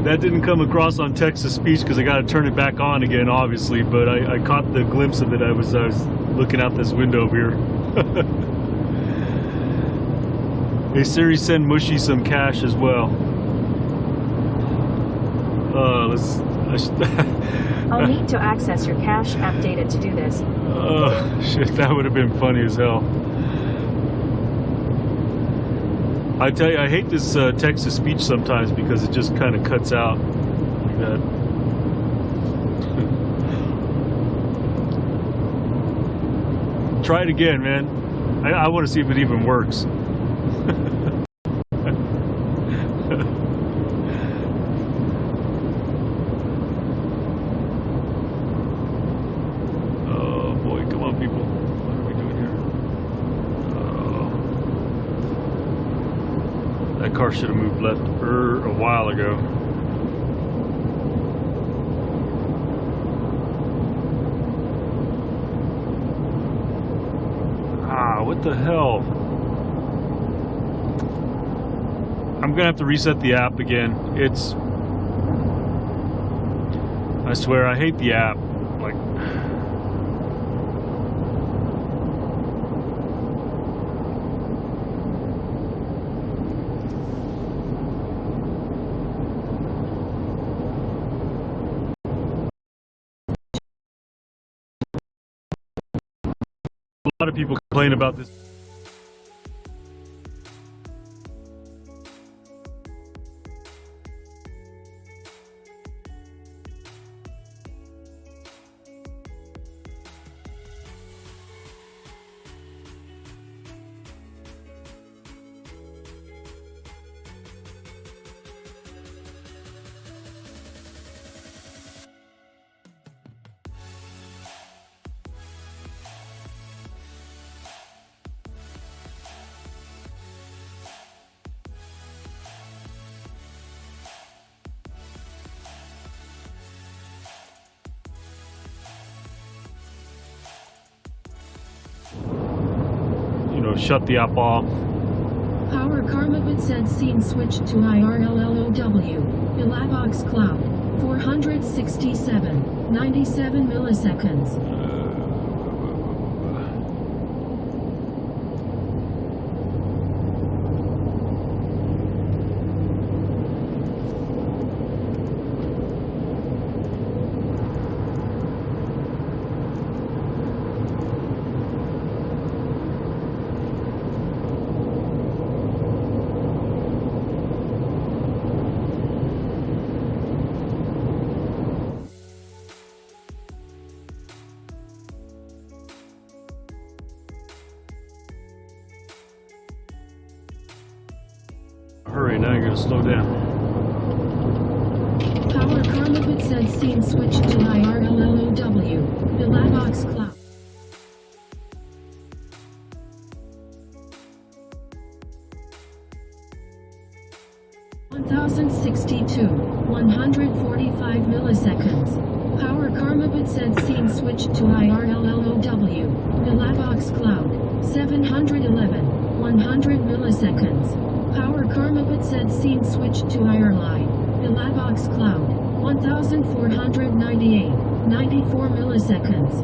That didn't come across on text-to-speech because I got to turn it back on again, obviously. But I caught the glimpse of it. I was looking out this window over here. Hey Siri, send Mushy some cash as well. I'll need to access your cash app data to do this. Oh shit, that would have been funny as hell. I tell you, I hate this text-to-speech sometimes because it just kind of cuts out like that. Try it again, man. I want to see if it even works. Oh boy, come on, people. What are we doing here? That car should have moved left a while ago. What the hell? I'm gonna have to reset the app again. I swear, I hate the app. Like, a lot of people complain about this. Shut the app off. Power Karmabit said scene switched to IRLLOW. Ilabox cloud. 467. 97 milliseconds. Hurry, now you're gonna slow down. Power Karmabit said scene switched to IRLLOW. Ilabox cloud. (1062, 145 milliseconds). Power Karmabit said scene switched to IRLLOW. Ilabox cloud. 711, 100 milliseconds. Power Karmabit said scene switched to IRLI. Ilabox cloud. 1498, 94 milliseconds.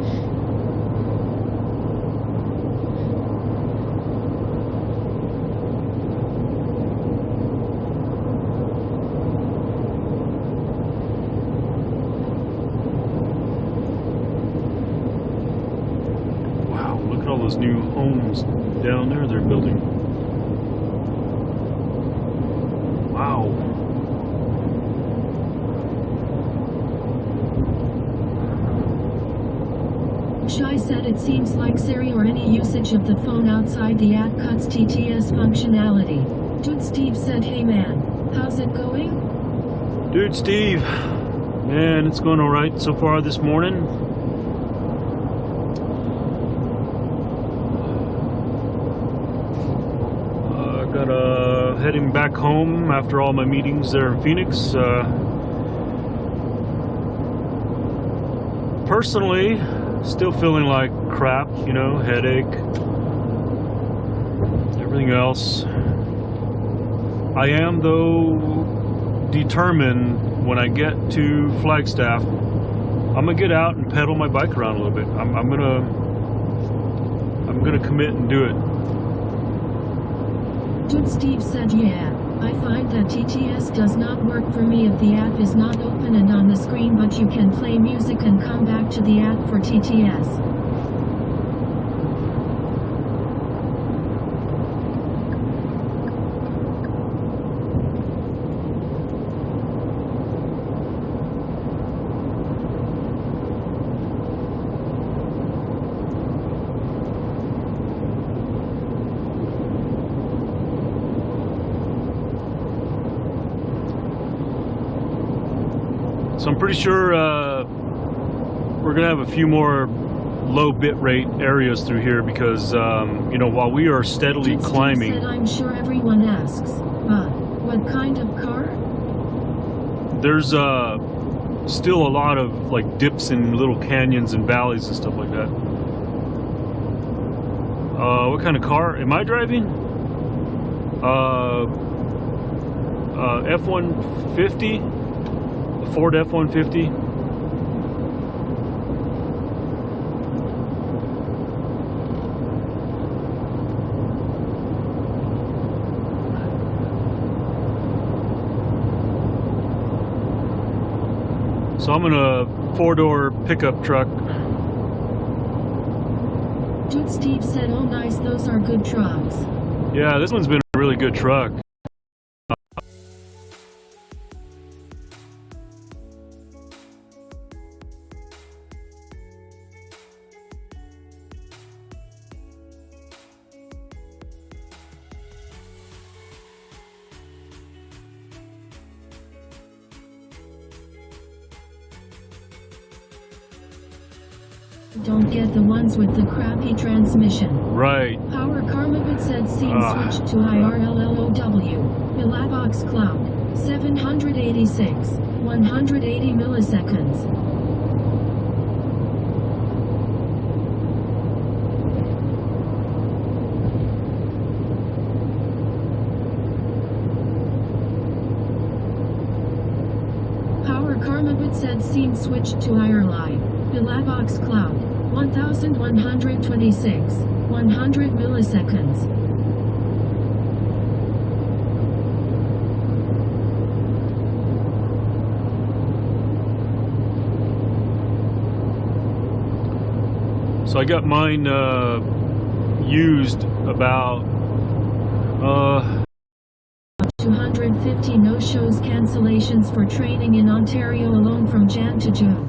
Wow, look at all those new homes down there they're building. Wow. Shai said it seems like Siri or any usage of the phone outside the app cuts TTS functionality. Dude Steve said, hey man, how's it going? Dude Steve, man, it's going alright so far this morning. Heading back home after all my meetings there in Phoenix. Personally, still feeling like crap, headache, everything else. I am, though, determined when I get to Flagstaff, I'm gonna get out and pedal my bike around a little bit. I'm gonna commit and do it. Dude Steve said, yeah, I find that TTS does not work for me if the app is not open and on the screen, but you can play music and come back to the app for TTS. So I'm pretty sure we're gonna have a few more low bit rate areas through here because while we are steadily Dude Steve climbing. said, I'm sure everyone asks, but what kind of car? There's still a lot of like dips and little canyons and valleys and stuff like that. What kind of car am I driving? F-150, a Ford F-150. So I'm in a 4-door pickup truck. Dude Steve said, oh nice, those are good trucks. Yeah, this one's been a really good truck. Don't get the ones with the crappy transmission. Right. Power Karmavit said scene switch to IRLLOW. Millavox cloud. 786. 180 milliseconds. Power Karmavit said scene switch to IRLI. Millavox cloud. 1126. 100 milliseconds. So I got mine used about 250 no-shows cancellations for training in Ontario alone from Jan to June.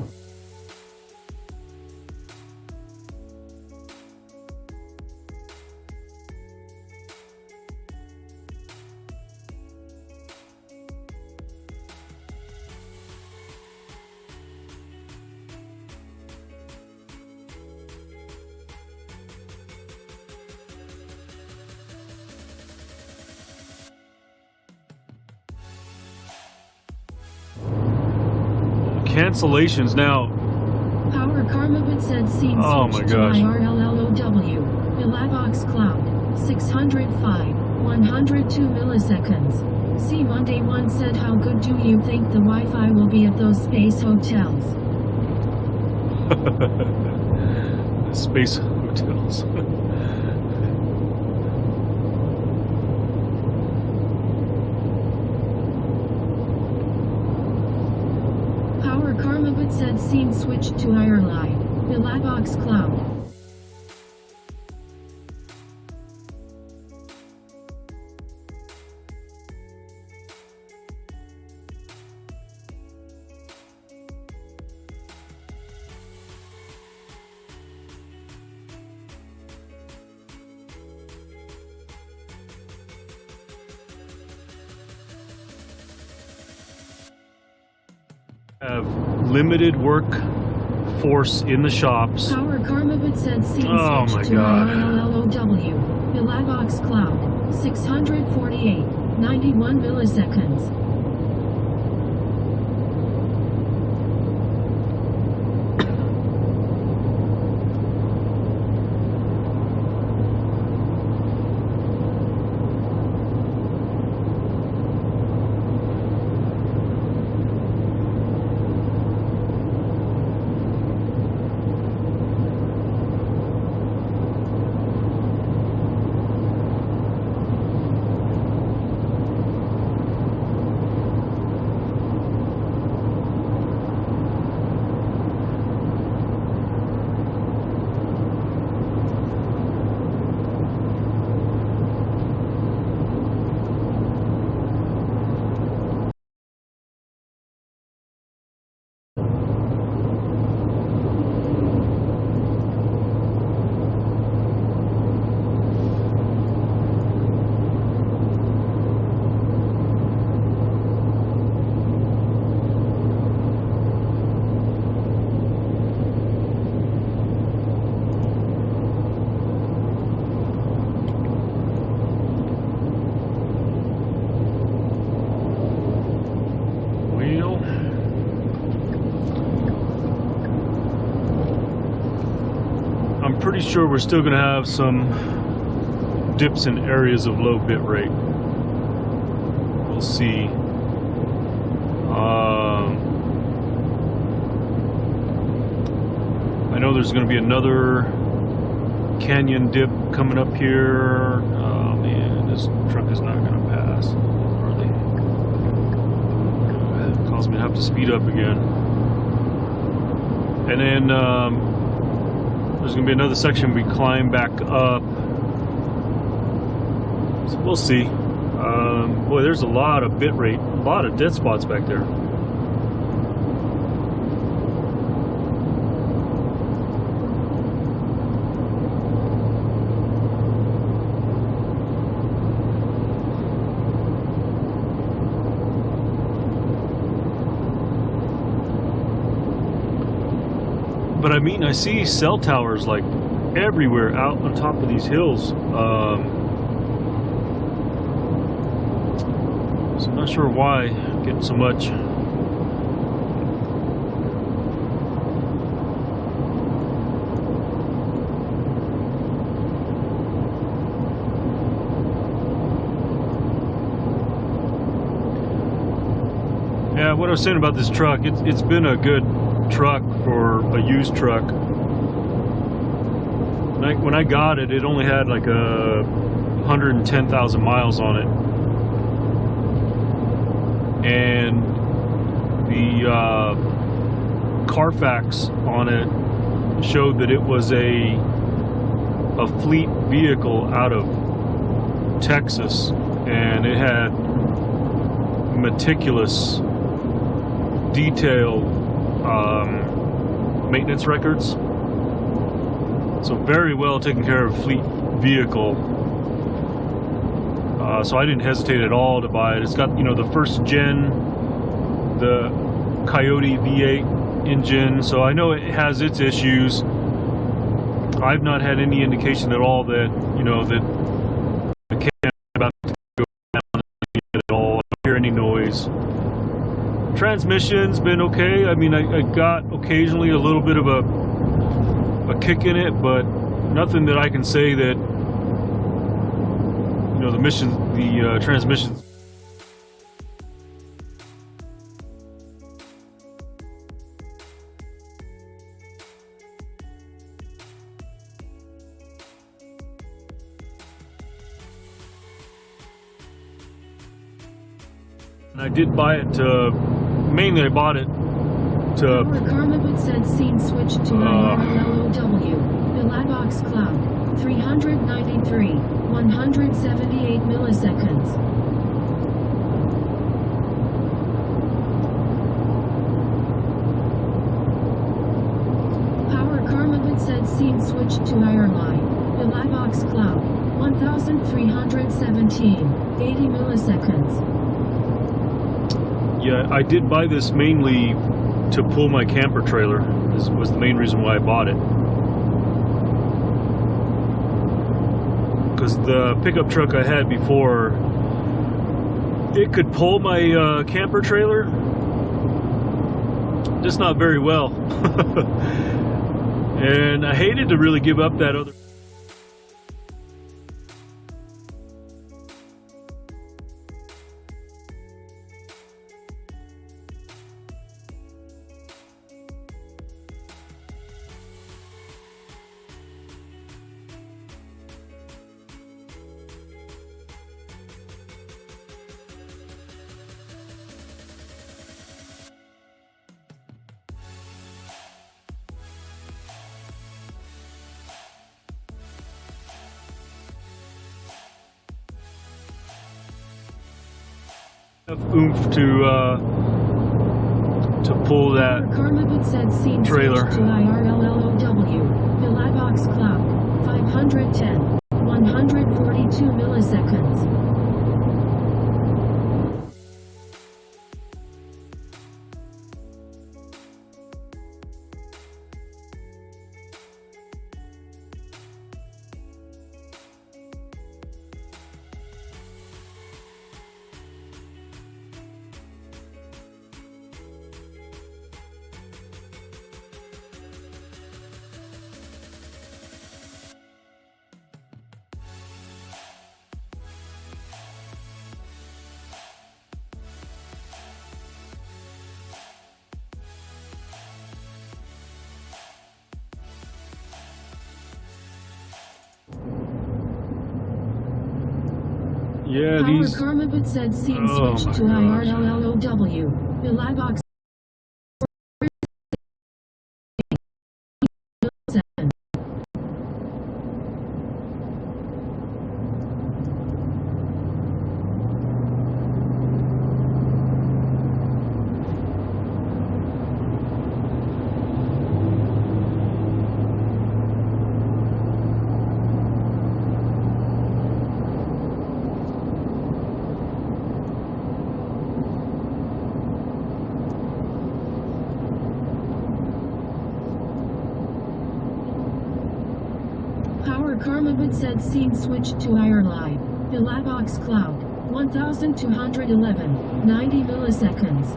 cancellations now. Power Karmavit said scene Oh my switch to gosh. IRLLOW. Millavox cloud. 605. 102 milliseconds. C Monday 1 said, how good do you think the Wi-Fi will be at those space hotels? Space hotels. Power Karmavit said scene switch to IRLI. Millavox cloud. Have limited work force in the shops. Power Karmavit said scene Oh switch my to God. IRLLOW. Millavox cloud. 648. 91 milliseconds. pretty sure we're still going to have some dips in areas of low bit rate. We'll see. I know there's going to be another canyon dip coming up here. Oh man, this truck is not going to pass. Hardly. It caused me to have to speed up again. And then there's going to be another section we climb back up. So we'll see. Boy, there's a lot of bit rate, a lot of dead spots back there. But I mean, I see cell towers like everywhere out on top of these hills. So I'm not sure why I'm getting so much. Yeah, what I was saying about this truck, it's been a good truck for a used truck. When I got it, it only had like 110,000 miles on it. And the Carfax on it showed that it was a fleet vehicle out of Texas, and it had meticulous, detailed maintenance records. So very well taken care of fleet vehicle. So I didn't hesitate at all to buy it. It's got, you know, the first gen, the Coyote V8 engine, so I know it has its issues. I've not had any indication at all that, you know, that the can is about to go down at all. I don't hear any noise. Transmission's been okay. I mean, I got occasionally a little bit of a kick in it, but nothing that I can say that, you know, the transmission. And I did buy it to, mainly I bought it to... Karmabut said scene switched to IRLOW. Bilabox cloud. 393. 178 milliseconds. Power Karmabut said scene switched to IRLOW. Bilabox cloud. 1317. 80 milliseconds. Yeah, I did buy this mainly to pull my camper trailer. This was the main reason why I bought it. Because the pickup truck I had before, it could pull my camper trailer, just not very well. And I hated to really give up that other. Oomph to pull that trailer. To IRLLOW. Bilabox cloud. 510. 142 milliseconds. Yeah, Power these. Karma but said scene Oh switch my to gosh. IRLLOW. Bilabox Power Karma but said scene switch to IRL. Bilabox cloud. 1211. 90 milliseconds.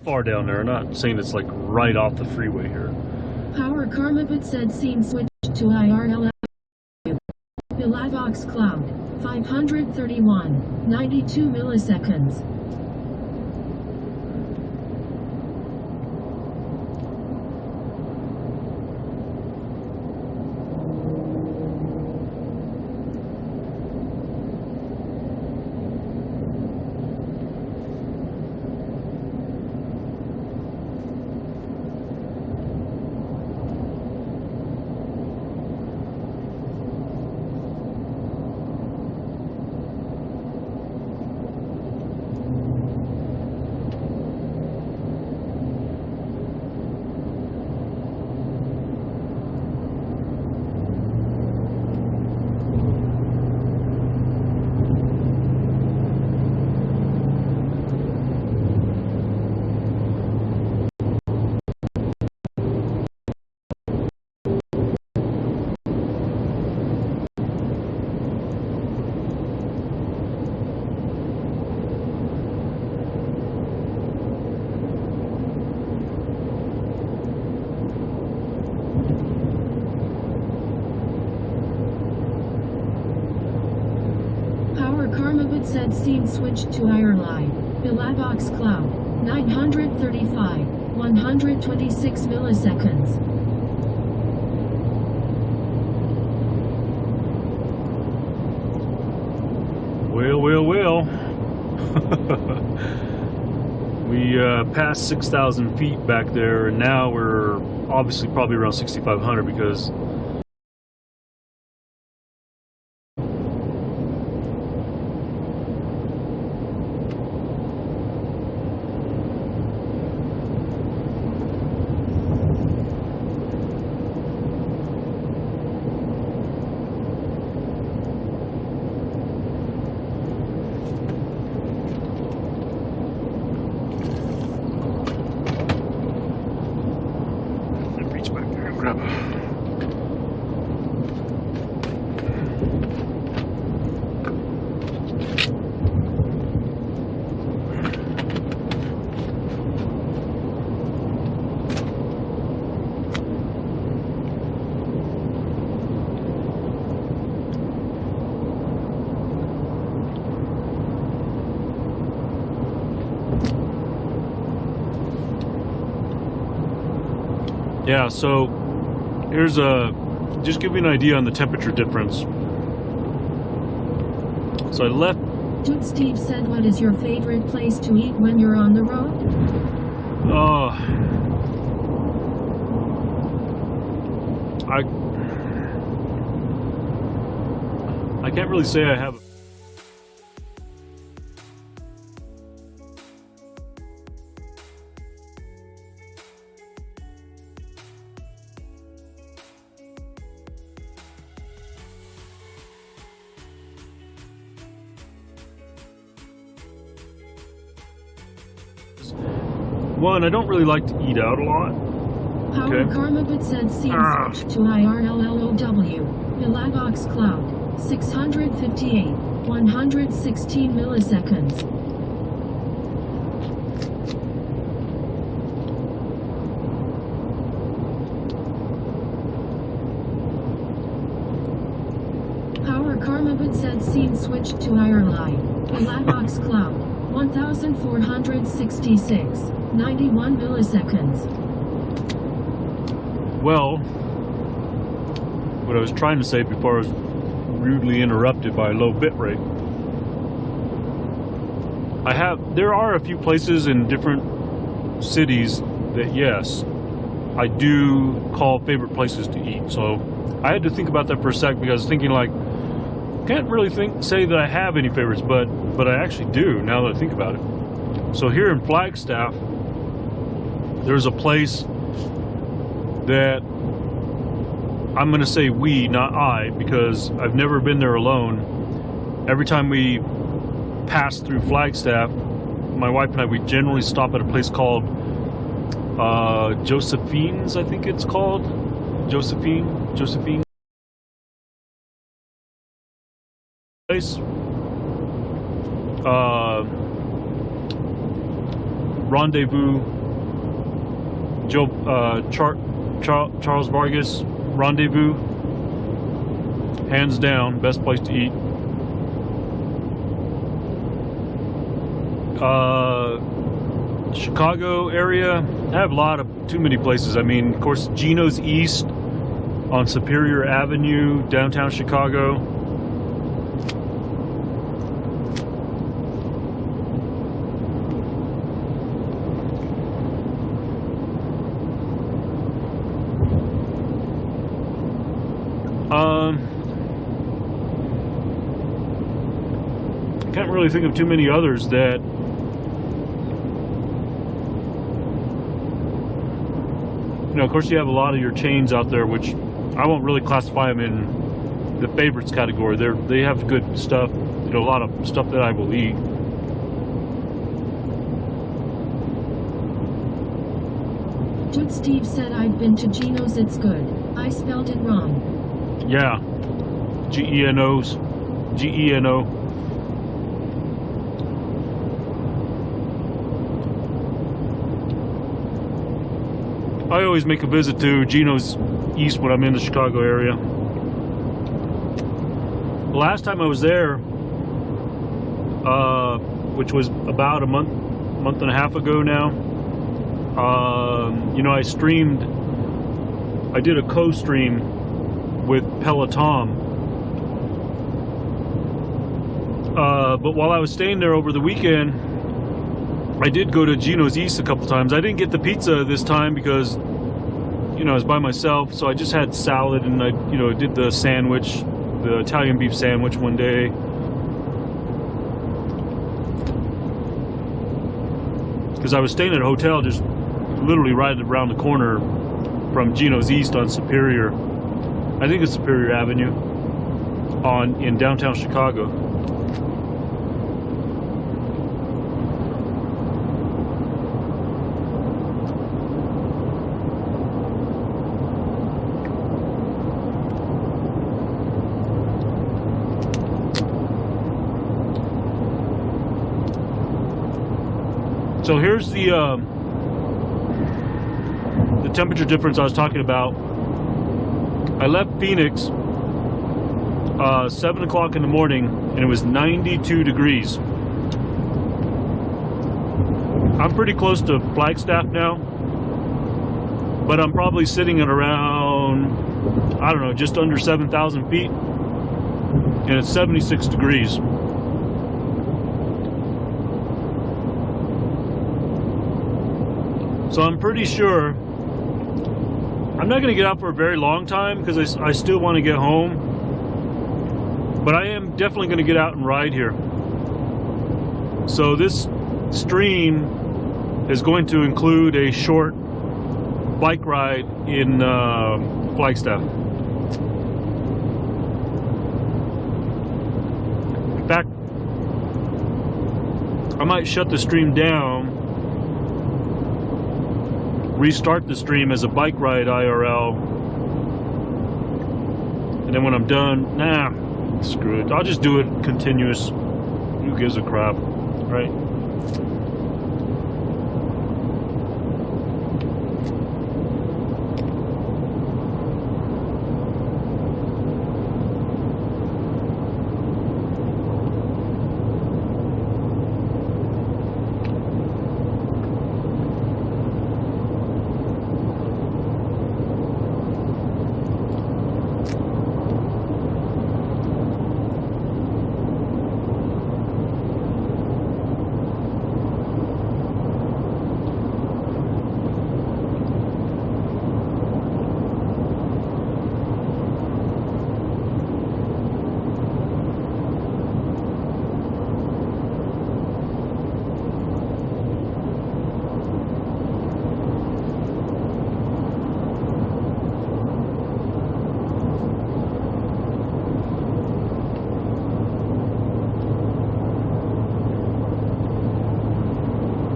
Far down there. I'm not saying it's like right off the freeway here. Power Karma but said scene switch to IRL. Bilabox cloud. 531. 92 milliseconds. Karmavit said scene switched to IRL. Bilabox cloud. 935. 126 milliseconds. Well. We passed 6,000 feet back there, and now we're obviously probably around 6,500 because grab a Yeah, so here's just give you an idea on the temperature difference. So I left. Dude Steve said, what is your favorite place to eat when you're on the road? I can't really say I have. One, I don't really like to eat out a lot. Power Okay. Karmabit said scene switch to IRLLOW. Ilabox cloud. 658. 116 milliseconds. Power Karmabit said scene switch to IRLI. Ilabox cloud. 1466. 91 milliseconds. Well, what I was trying to say before I was rudely interrupted by a low bit rate. There are a few places in different cities that, yes, I do call favorite places to eat. So I had to think about that for a sec, because I was thinking, like, can't really say that I have any favorites, but I actually do now that I think about it. So here in Flagstaff, there's a place that I'm going to say we, not I, because I've never been there alone. Every time we pass through Flagstaff, my wife and I, we generally stop at a place called Josephine's, I think it's called. Josephine. Place. Rendezvous. Charles Vargas. Rendezvous. Hands down, best place to eat. Chicago area, I have a lot of too many places. I mean, of course, Gino's East on Superior Avenue, downtown Chicago. Can't really think of too many others that of course you have a lot of your chains out there, which I won't really classify them in the favorites category. They have good stuff, a lot of stuff that I will eat. Dude Steve said, I've been to Gino's, it's good. I spelled it wrong. Yeah, Geno. I always make a visit to Gino's East when I'm in the Chicago area. The last time I was there, which was about a month and a half ago now, I did a co-stream with Peloton. But while I was staying there over the weekend, I did go to Gino's East a couple times. I didn't get the pizza this time because, I was by myself, so I just had salad, and I, did the sandwich, the Italian beef sandwich one day. Because I was staying at a hotel just literally right around the corner from Gino's East on Superior. I think it's Superior Avenue in downtown Chicago. So here's the temperature difference I was talking about. I left Phoenix 7 o'clock in the morning, and it was 92 degrees. I'm pretty close to Flagstaff now, but I'm probably sitting at around, I don't know, just under 7,000 feet, and it's 76 degrees. So I'm pretty sure I'm not going to get out for a very long time because I still want to get home, but I am definitely going to get out and ride here. So this stream is going to include a short bike ride in Flagstaff. In fact, I might shut the stream down, restart the stream as a bike ride IRL, and then when I'm done, nah, screw it, I'll just do it continuous. Who gives a crap, right?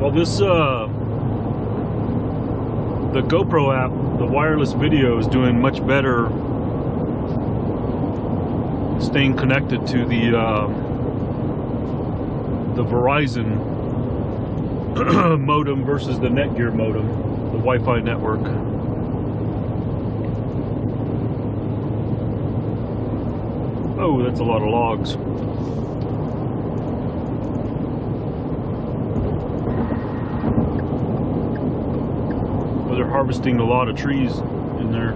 Well, this, the GoPro app, the wireless video, is doing much better staying connected to the Verizon modem versus the Netgear modem, the Wi-Fi network. Oh, that's a lot of logs. They're harvesting a lot of trees in there.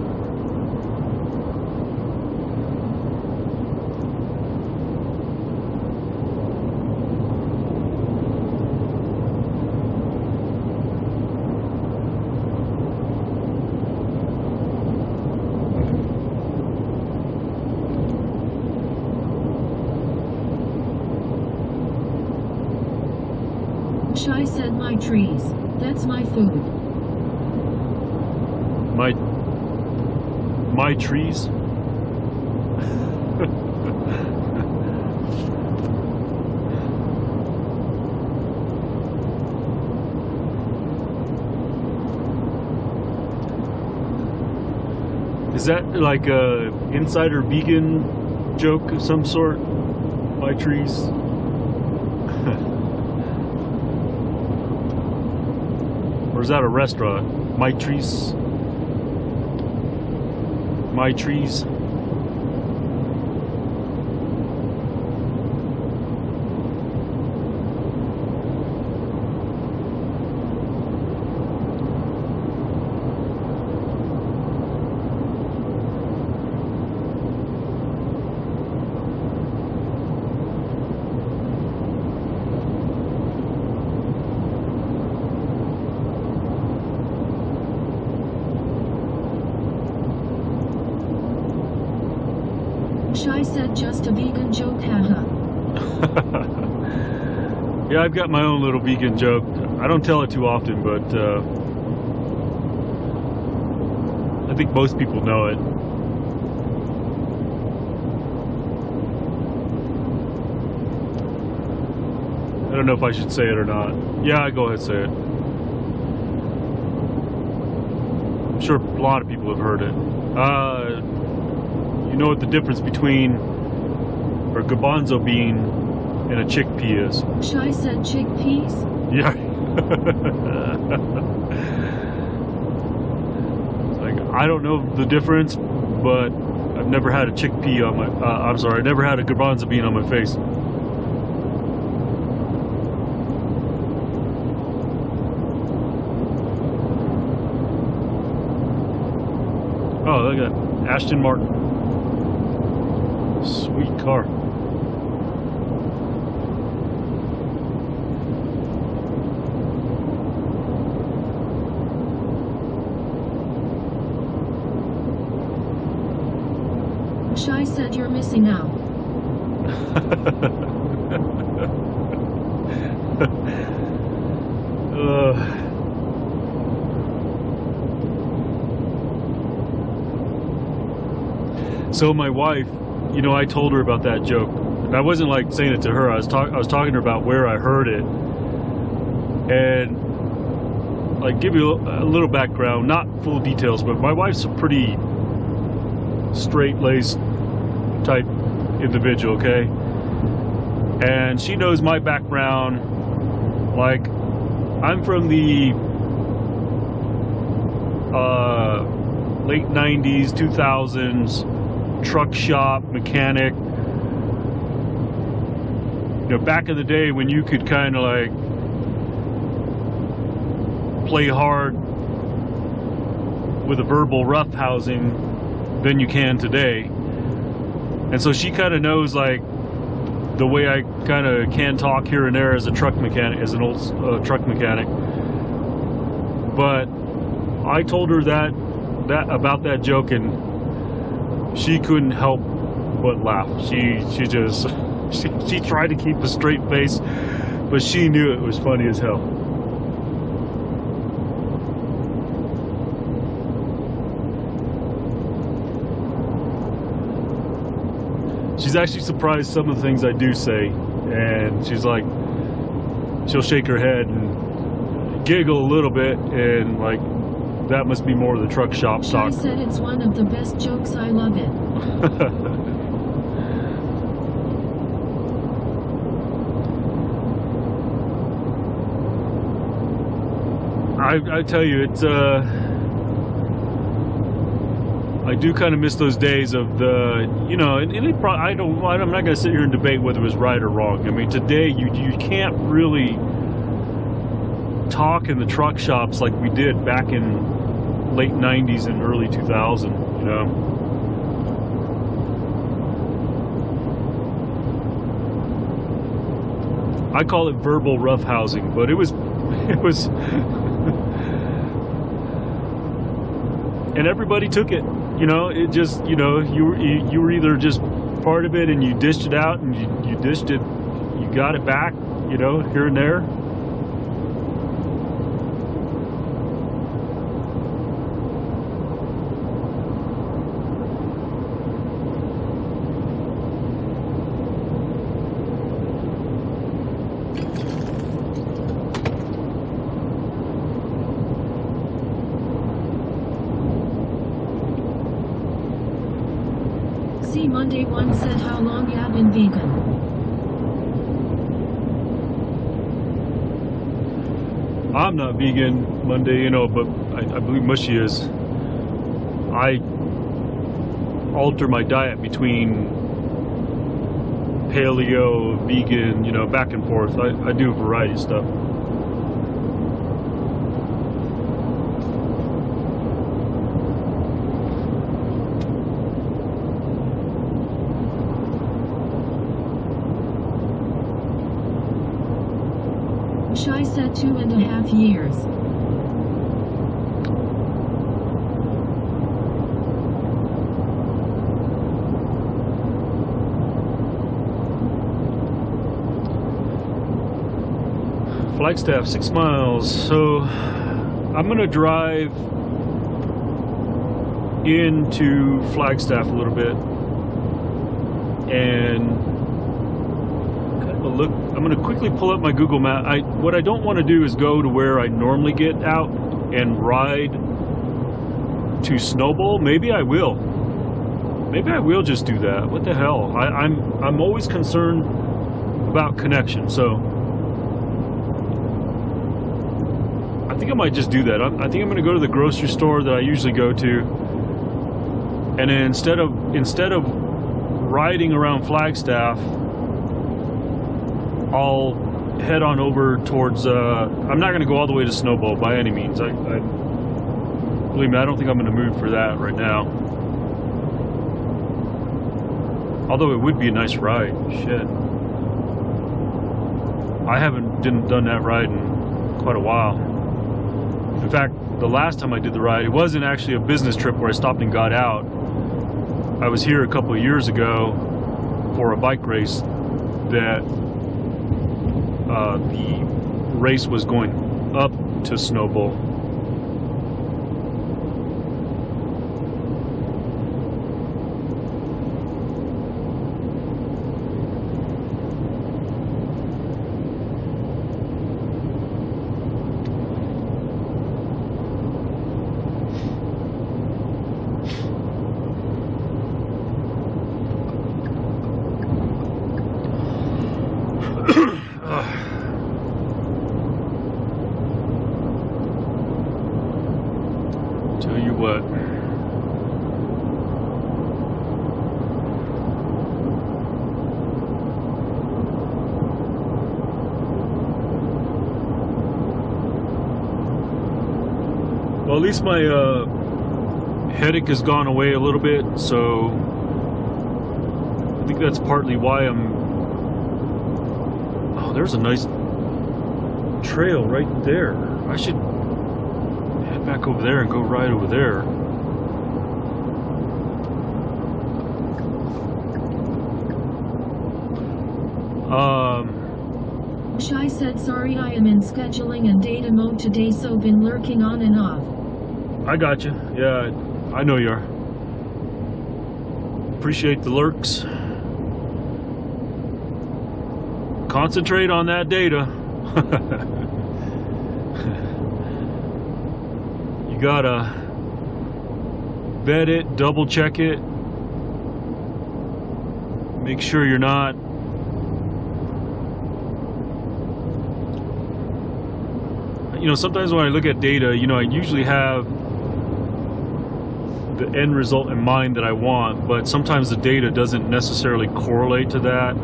Shai said my trees. That's my food. My trees. Is that like a insider vegan joke of some sort? My trees. Or is that a restaurant? My trees. My trees. Shai said just a vegan joke, haha. Yeah, I've got my own little vegan joke. I don't tell it too often, but I think most people know it. I don't know if I should say it or not. Yeah, go ahead, say it. I'm sure a lot of people have heard it. You know what the difference between a garbanzo bean and a chickpea is? Shai said chickpeas? Yeah. Like, I don't know the difference, but I've never had a chickpea on my, I'm sorry, I never had a garbanzo bean on my face. Oh, look at that. Aston Martin. Sweet car. Shai said you're missing out. So my wife, you know, I told her about that joke. And I wasn't like saying it to her. I was talking to her about where I heard it, and like give you a little background, not full details, but my wife's a pretty straight-laced type individual, okay? And she knows my background. Like, I'm from the late 90s, 2000s, truck shop, mechanic. You know, back in the day when you could kind of like play hard with a verbal roughhousing than you can today. And so she kind of knows like the way I kind of can talk here and there as a truck mechanic, as an old truck mechanic. But I told her that about that joke, and she couldn't help but laugh. She just she tried to keep a straight face, but she knew it was funny as hell. She's actually surprised some of the things I do say, and she's like, she'll shake her head and giggle a little bit, and like, that must be more of the truck shop Shai talk. said it's one of the best jokes. I love it. I tell you, it's I do kind of miss those days of the, you know, and it I'm not going to sit here and debate whether it was right or wrong. I mean, today you can't really talk in the truck shops like we did back in late 90s and early 2000, you know. I call it verbal roughhousing, but it was and everybody took it, you know. It just, you know, you were either just part of it and you dished it out, and you dished it, you got it back, you know, here and there. See, Monday one said how long ya been vegan. I'm not vegan, Monday, you know, but I believe Mushy is. I alter my diet between paleo, vegan, you know, back and forth. I do a variety of stuff. Shai said 2.5 years. Flagstaff, 6 miles. So I'm gonna drive into Flagstaff a little bit and kind of look. I'm gonna quickly pull up my Google map. What I don't want to do is go to where I normally get out and ride to Snowball. Maybe I will. Maybe I will just do that. What the hell? I'm always concerned about connection, so I think I might just do that. I think I'm going to go to the grocery store that I usually go to, and then instead of riding around Flagstaff, I'll head on over towards. I'm not going to go all the way to Snowball by any means. Believe me, I don't think I'm going to move for that right now. Although it would be a nice ride. Shit. I haven't done that ride in quite a while. In fact, the last time I did the ride, it wasn't actually a business trip where I stopped and got out. I was here a couple of years ago for a bike race that the race was going up to Snowball. Tell you what. Well, at least my headache has gone away a little bit, so I think that's partly why I'm... Oh, there's a nice trail right there. I should head back over there and go right over there. Shy said, sorry, I am in scheduling and data mode today, so been lurking on and off. I got you. Yeah, I know you are. Appreciate the lurks. Concentrate on that data. You gotta vet it, double check it, make sure you're not sometimes when I look at data, I usually have the end result in mind that I want, but sometimes the data doesn't necessarily correlate to that.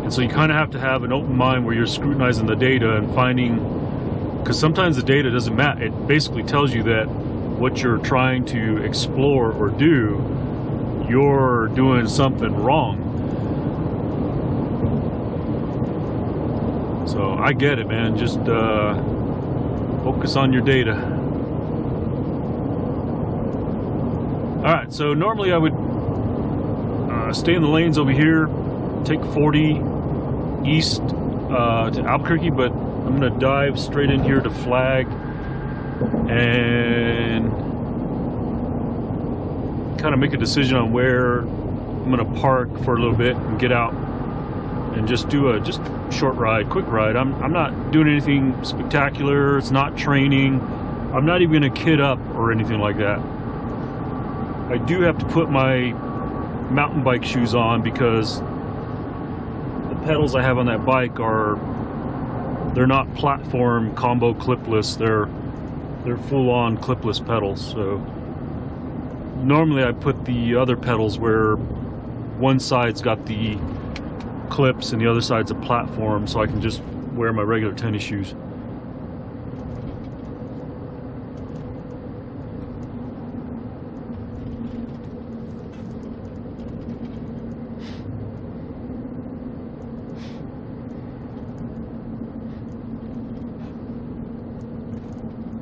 And so you kind of have to have an open mind where you're scrutinizing the data and finding, because sometimes the data doesn't matter. It basically tells you that what you're trying to explore or do, you're doing something wrong. So I get it, man. Just focus on your data. Alright, so normally I would stay in the lanes over here, take 40 east to Albuquerque, but I'm going to dive straight in here to Flag and kind of make a decision on where I'm going to park for a little bit and get out and just do a short ride, quick ride. I'm not doing anything spectacular. It's not training. I'm not even going to kit up or anything like that. I do have to put my mountain bike shoes on because the pedals I have on that bike they're not platform combo clipless. They're full-on clipless pedals. So normally I put the other pedals where one side's got the clips and the other side's a platform, so I can just wear my regular tennis shoes.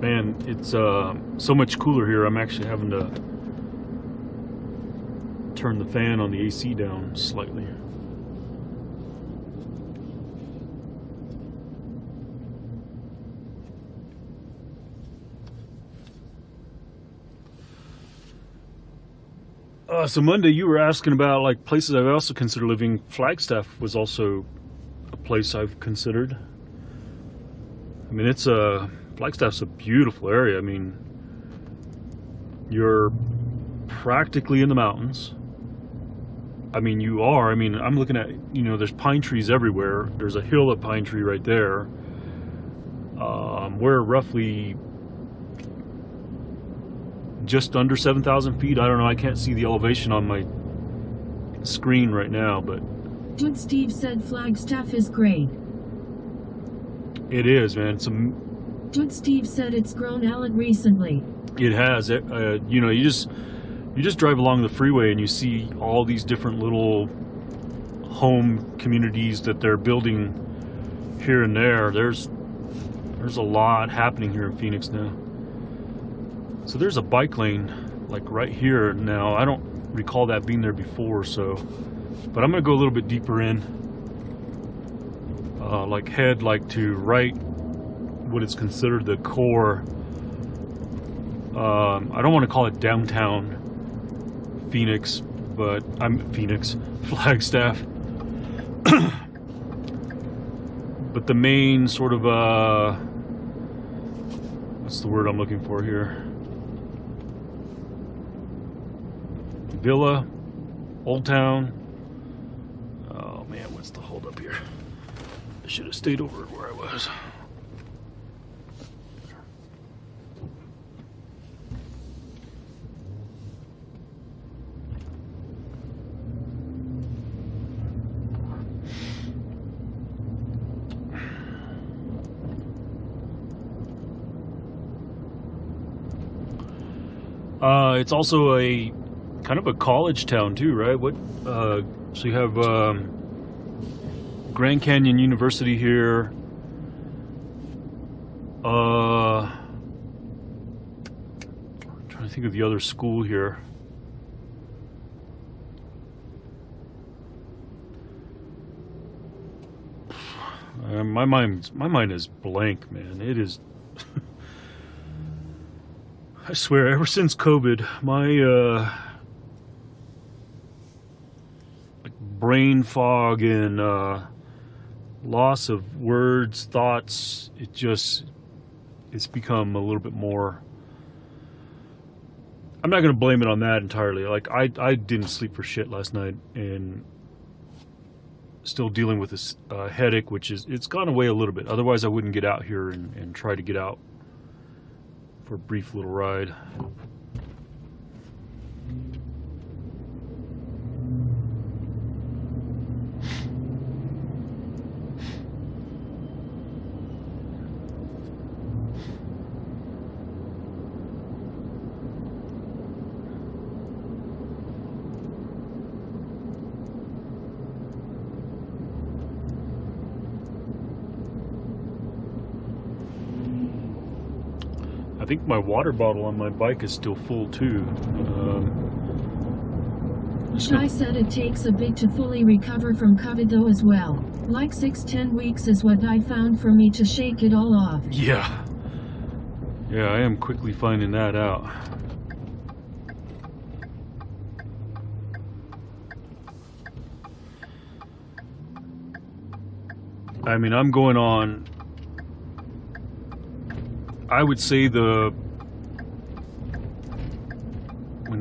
Man, it's so much cooler here. I'm actually having to turn the fan on the AC down slightly. So Monday, you were asking about like places I've also considered living. Flagstaff was also a place I've considered. I mean, Flagstaff's a beautiful area. I mean, you're practically in the mountains. I mean, you are. I mean, I'm looking at, there's pine trees everywhere. There's a hill of pine tree right there. We're roughly just under 7,000 feet. I don't know. I can't see the elevation on my screen right now, but Dude, Steve said Flagstaff is great. it is, man. Dude, Steve said it's grown a lot recently. It has. You know, you just drive along the freeway and you see all these different little home communities that they're building here and there. There's a lot happening here in Phoenix now. So there's a bike lane like right here now. I don't recall that being there before, so, but I'm gonna go a little bit deeper in, like head like to right what is considered the core. I don't want to call it downtown Phoenix, but I'm Phoenix, Flagstaff. But the main sort of, what's the word I'm looking for here? Villa, Old Town. Oh man, what's the hold up here? I should have stayed over where I was. It's also a kind of a college town too, right? So you have Grand Canyon University here. I'm trying to think of the other school here. My mind is blank, man. It is. I swear, ever since COVID, my like brain fog and loss of words, thoughts, it's become a little bit more. I'm not going to blame it on that entirely. Like I didn't sleep for shit last night and still dealing with this headache, which it's gone away a little bit. Otherwise, I wouldn't get out here and try to get out for a brief little ride. I think my water bottle on my bike is still full too. Shai said it takes a bit to fully recover from COVID though as well. Like 6-10 weeks is what I found for me to shake it all off. Yeah, I am quickly finding that out. I mean, I'm going on, I would say when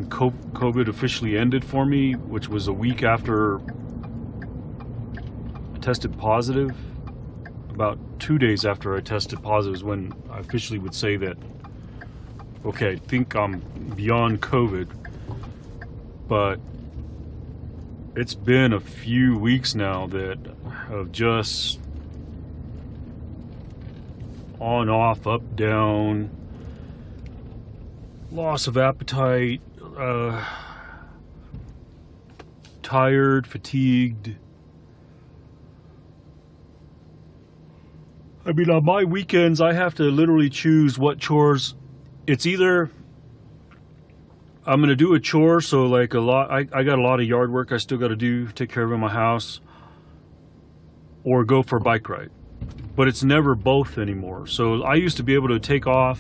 COVID officially ended for me, which was a week after I tested positive, about 2 days after I tested positive is when I officially would say that, okay, I think I'm beyond COVID. But it's been a few weeks now that of just on, off, up, down, loss of appetite, tired, fatigued. I mean, on my weekends, I have to literally choose what chores. It's either I'm going to do a chore, so like a lot, I got a lot of yard work I still got to do, take care of in my house, or go for a bike ride. But it's never both anymore. So I used to be able to take off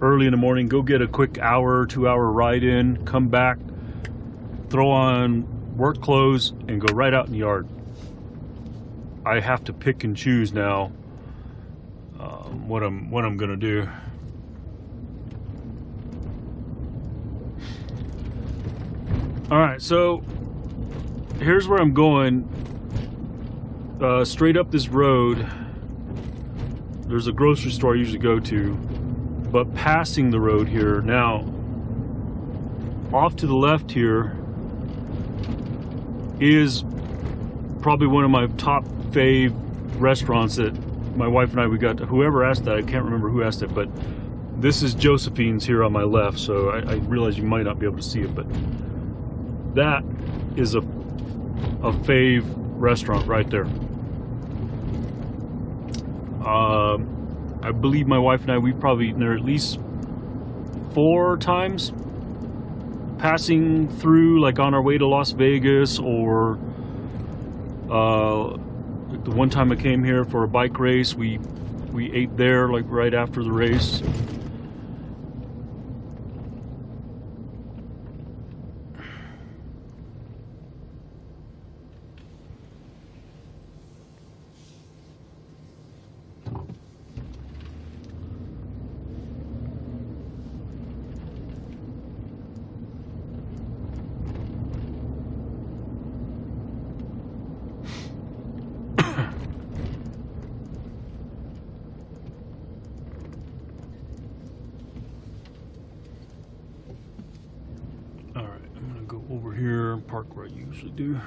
early in the morning, go get a quick hour, 2-hour ride in, come back, throw on work clothes, and go right out in the yard. I have to pick and choose now what I'm gonna do. All right, so here's where I'm going. Straight up this road, there's a grocery store I usually go to, but passing the road here now, off to the left here is probably one of my top fave restaurants that my wife and I, we got, whoever asked that, I can't remember who asked it, but this is Josephine's here on my left, so I realize you might not be able to see it, but that is a fave restaurant right there. I believe my wife and I, we've probably eaten there at least 4 times, passing through, like on our way to Las Vegas, or the one time I came here for a bike race, we ate there like right after the race. Over here, park where I usually do.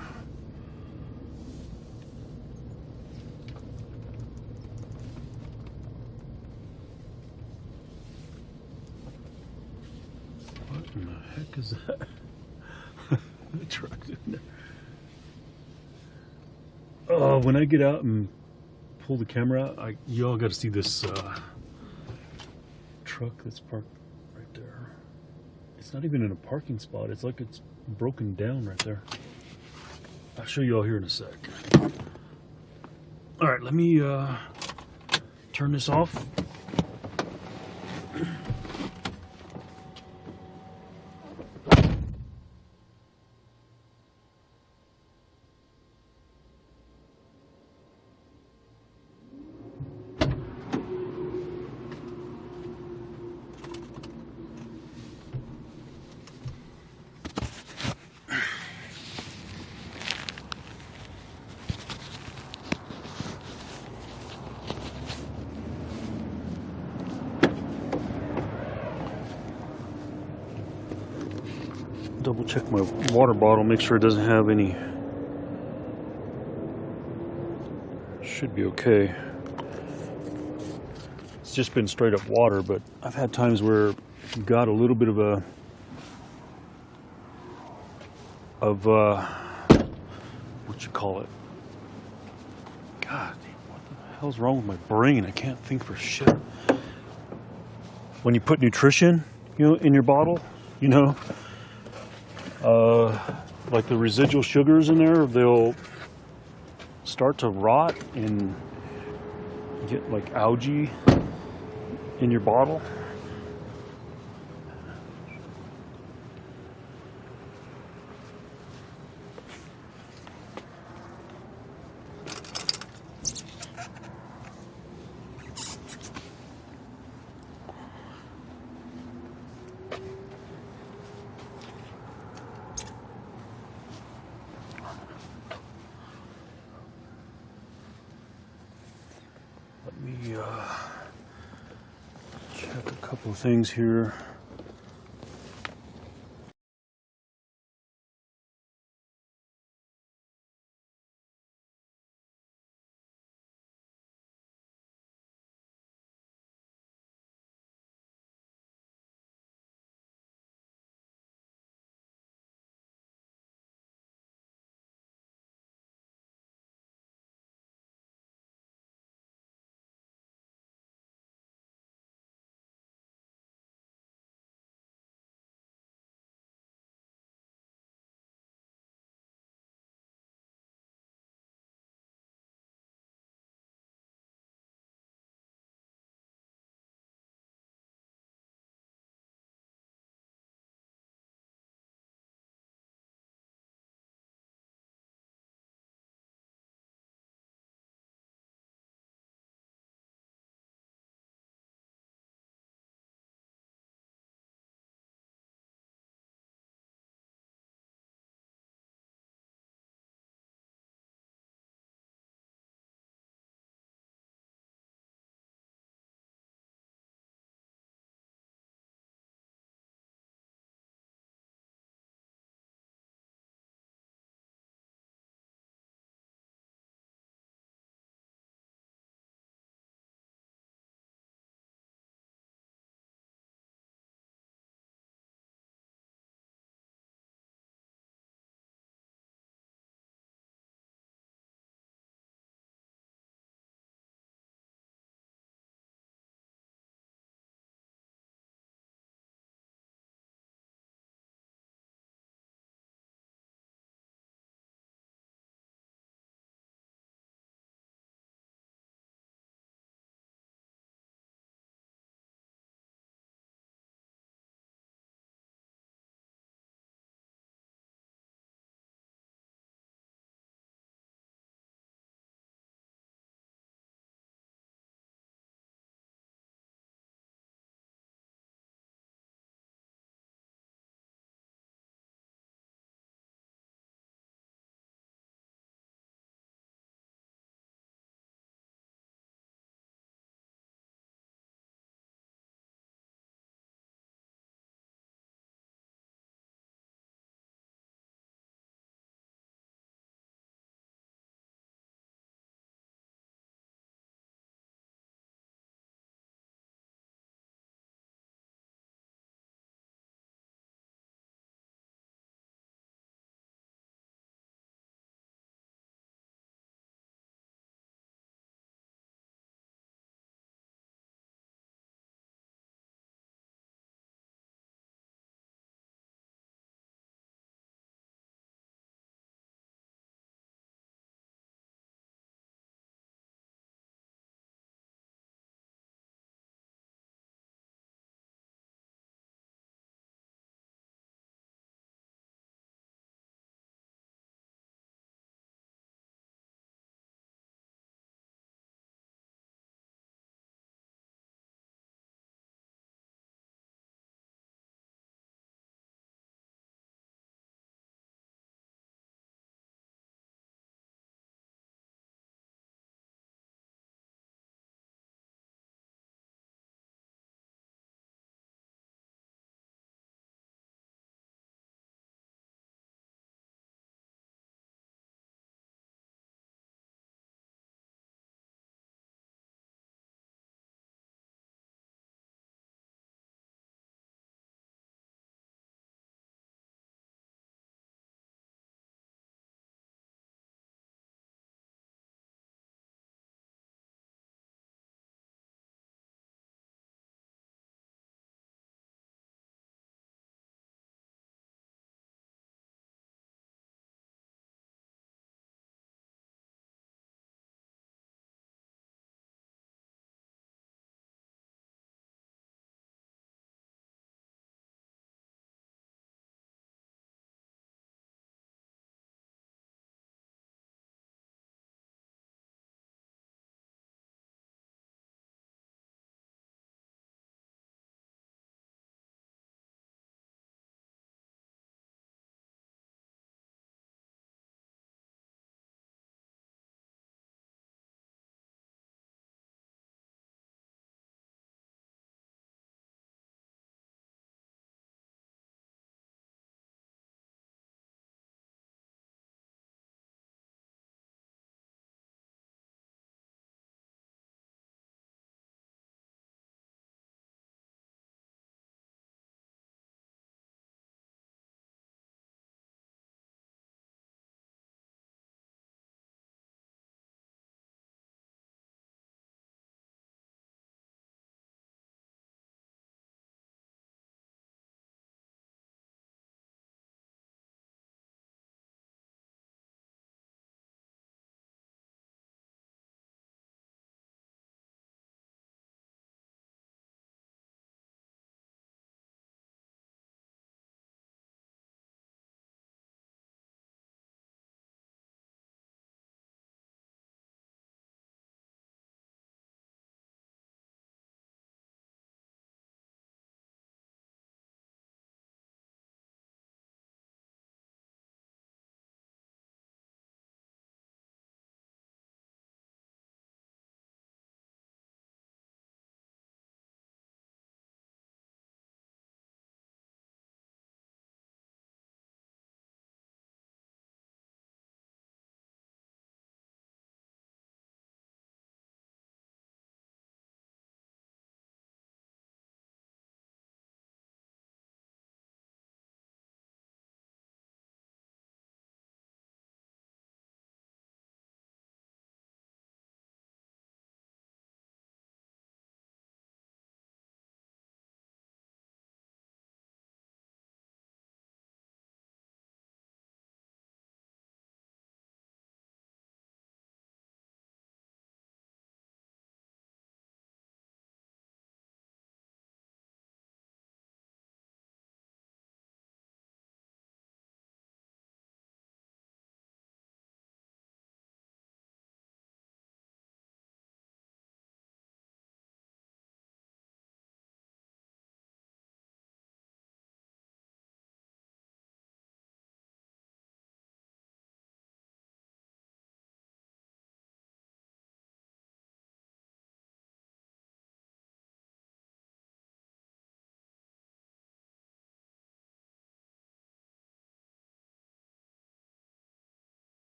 What in the heck is that? The truck in there. Oh, when I get out and pull the camera out, y'all got to see this truck that's parked right there. It's not even in a parking spot. It's like it's broken down right there. I'll show you all here in a sec. All right, let me turn this off. Double check my water bottle, make sure it doesn't have any. Should be okay. It's just been straight up water, but I've had times where it got a little bit of what you call it? God, what the hell's wrong with my brain? I can't think for shit. When you put nutrition, in your bottle, like the residual sugars in there, they'll start to rot and get like algae in your bottle. Let me check a couple of things here.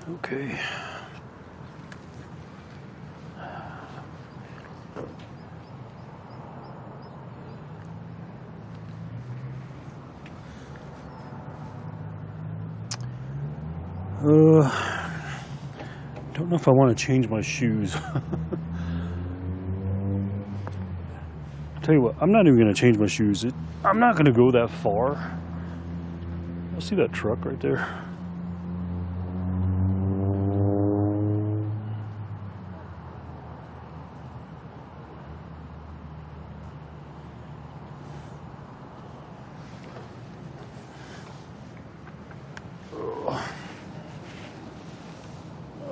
Okay. Don't know if I want to change my shoes. Tell you what, I'm not even going to change my shoes. I'm not going to go that far. I see that truck right there.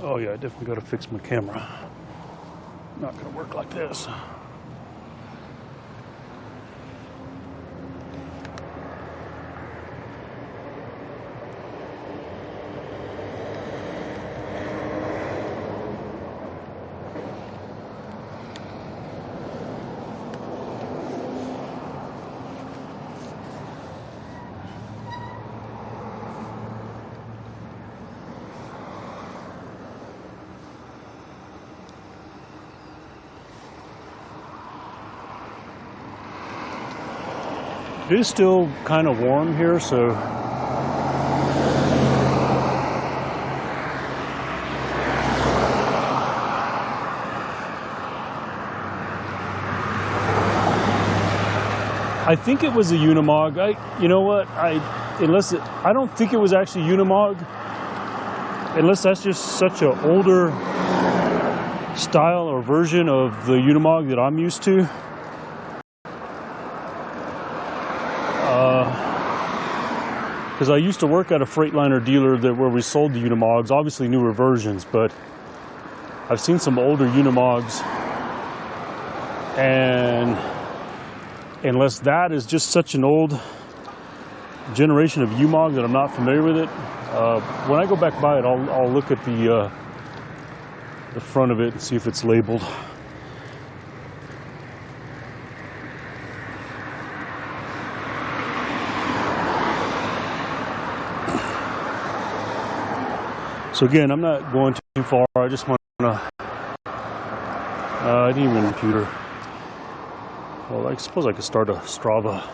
Oh yeah, I definitely got to fix my camera. Not going to work like this. It is still kind of warm here, so I think it was a Unimog. You know what? I don't think it was actually Unimog, unless that's just such an older style or version of the Unimog that I'm used to. Because I used to work at a Freightliner dealer where we sold the Unimogs, obviously newer versions, but I've seen some older Unimogs, and unless that is just such an old generation of Umog that I'm not familiar with it, when I go back by it, I'll look at the front of it and see if it's labeled. So again, I'm not going too far. I just want to. I didn't even computer. Well, I suppose I could start a Strava.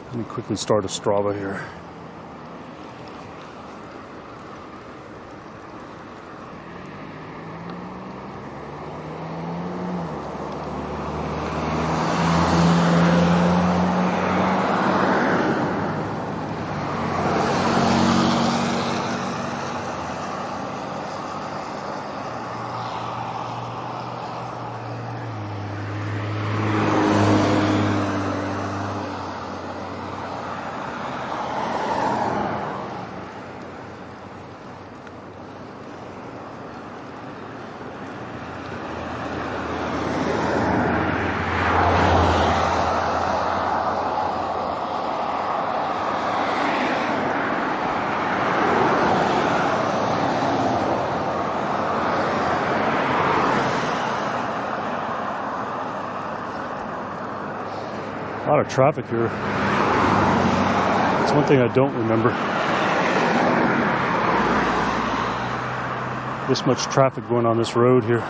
Let me quickly start a Strava here. A lot of traffic here. That's one thing I don't remember. This much traffic going on this road here.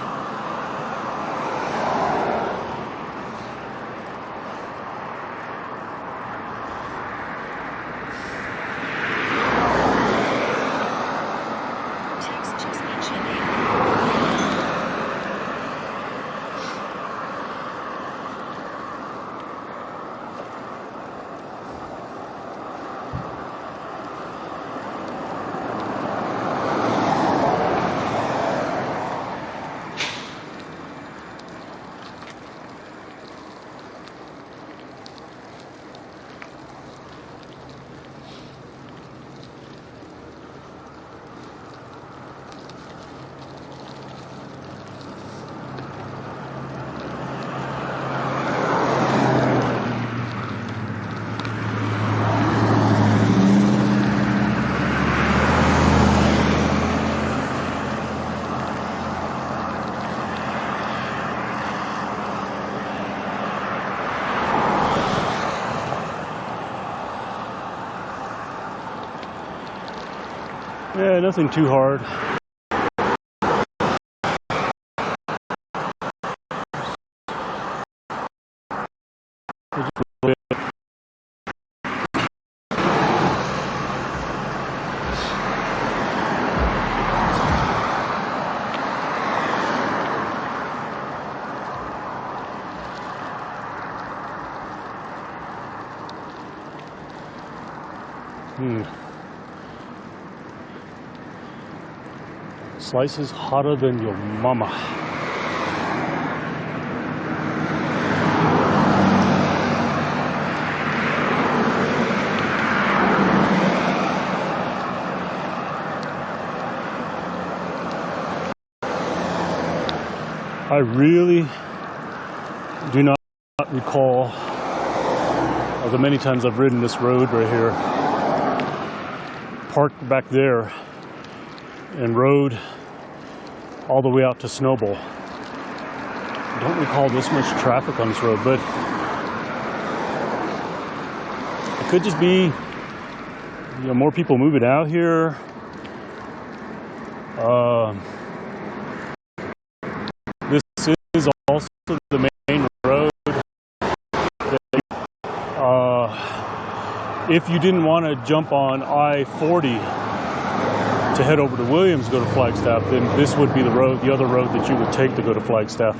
Yeah, nothing too hard. Slices hotter than your mama. I really do not recall of the many times I've ridden this road right here, parked back there and rode all the way out to Snowball. I don't recall this much traffic on this road, but it could just be, you know, more people moving out here. This is also the main road. If you didn't want to jump on I-40 to head over to Williams to go to Flagstaff, then this would be the road, the other road that you would take to go to Flagstaff.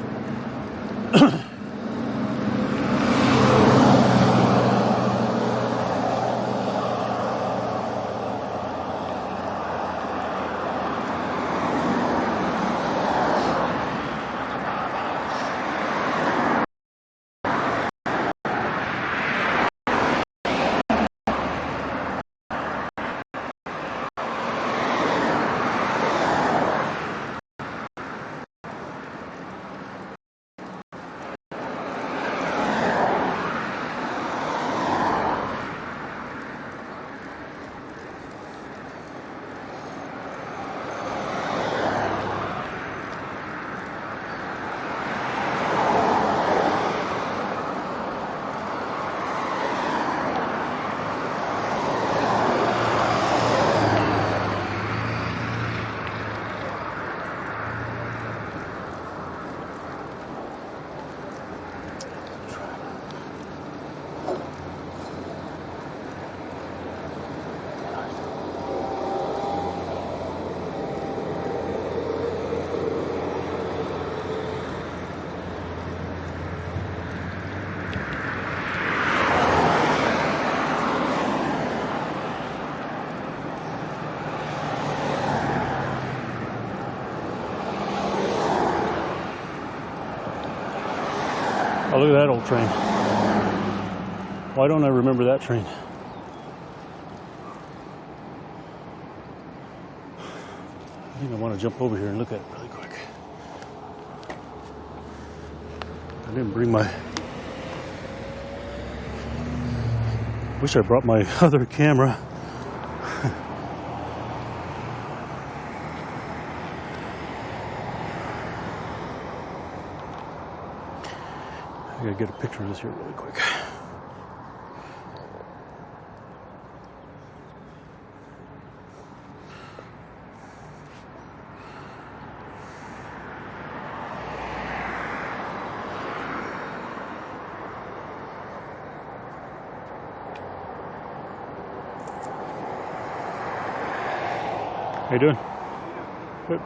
Oh, look at that old train. Why don't I remember that train? I think I want to jump over here and look at it really quick. I didn't bring my... Wish I brought my other camera. I gotta get a picture of this here really quick. How you doing? Good.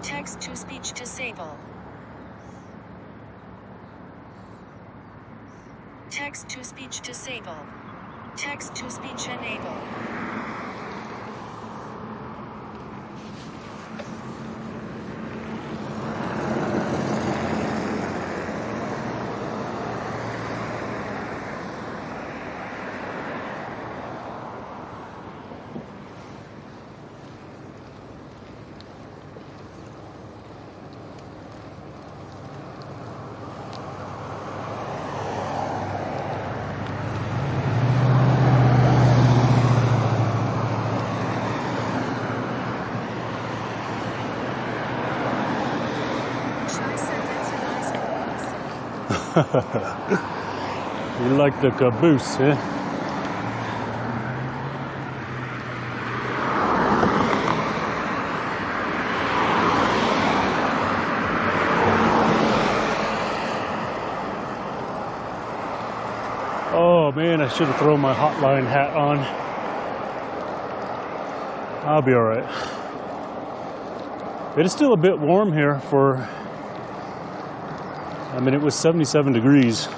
Text-to-speech disable. Text-to-speech disable. Text-to-speech enable. You like the caboose, eh? Oh man, I should have thrown my hotline hat on. I'll be all right. It is still a bit warm here for, I mean, it was 77 degrees.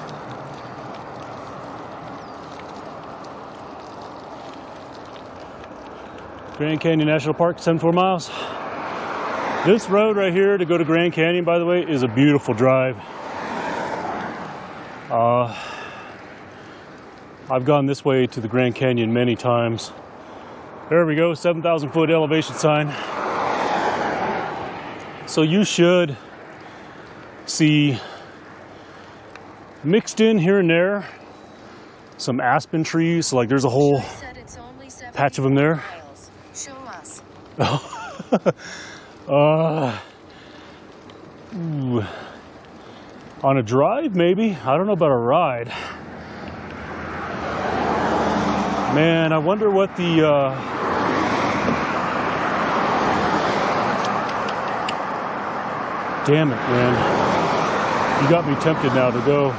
Grand Canyon National Park, 74 miles. This road right here to go to Grand Canyon, by the way, is a beautiful drive. I've gone this way to the Grand Canyon many times. There we go, 7,000 foot elevation sign. So you should see mixed in here and there some aspen trees. Like there's a whole patch of them there. Show us. Ooh. On a drive, maybe. I don't know about a ride. Man, I wonder what the damn it, man. You got me tempted now to go.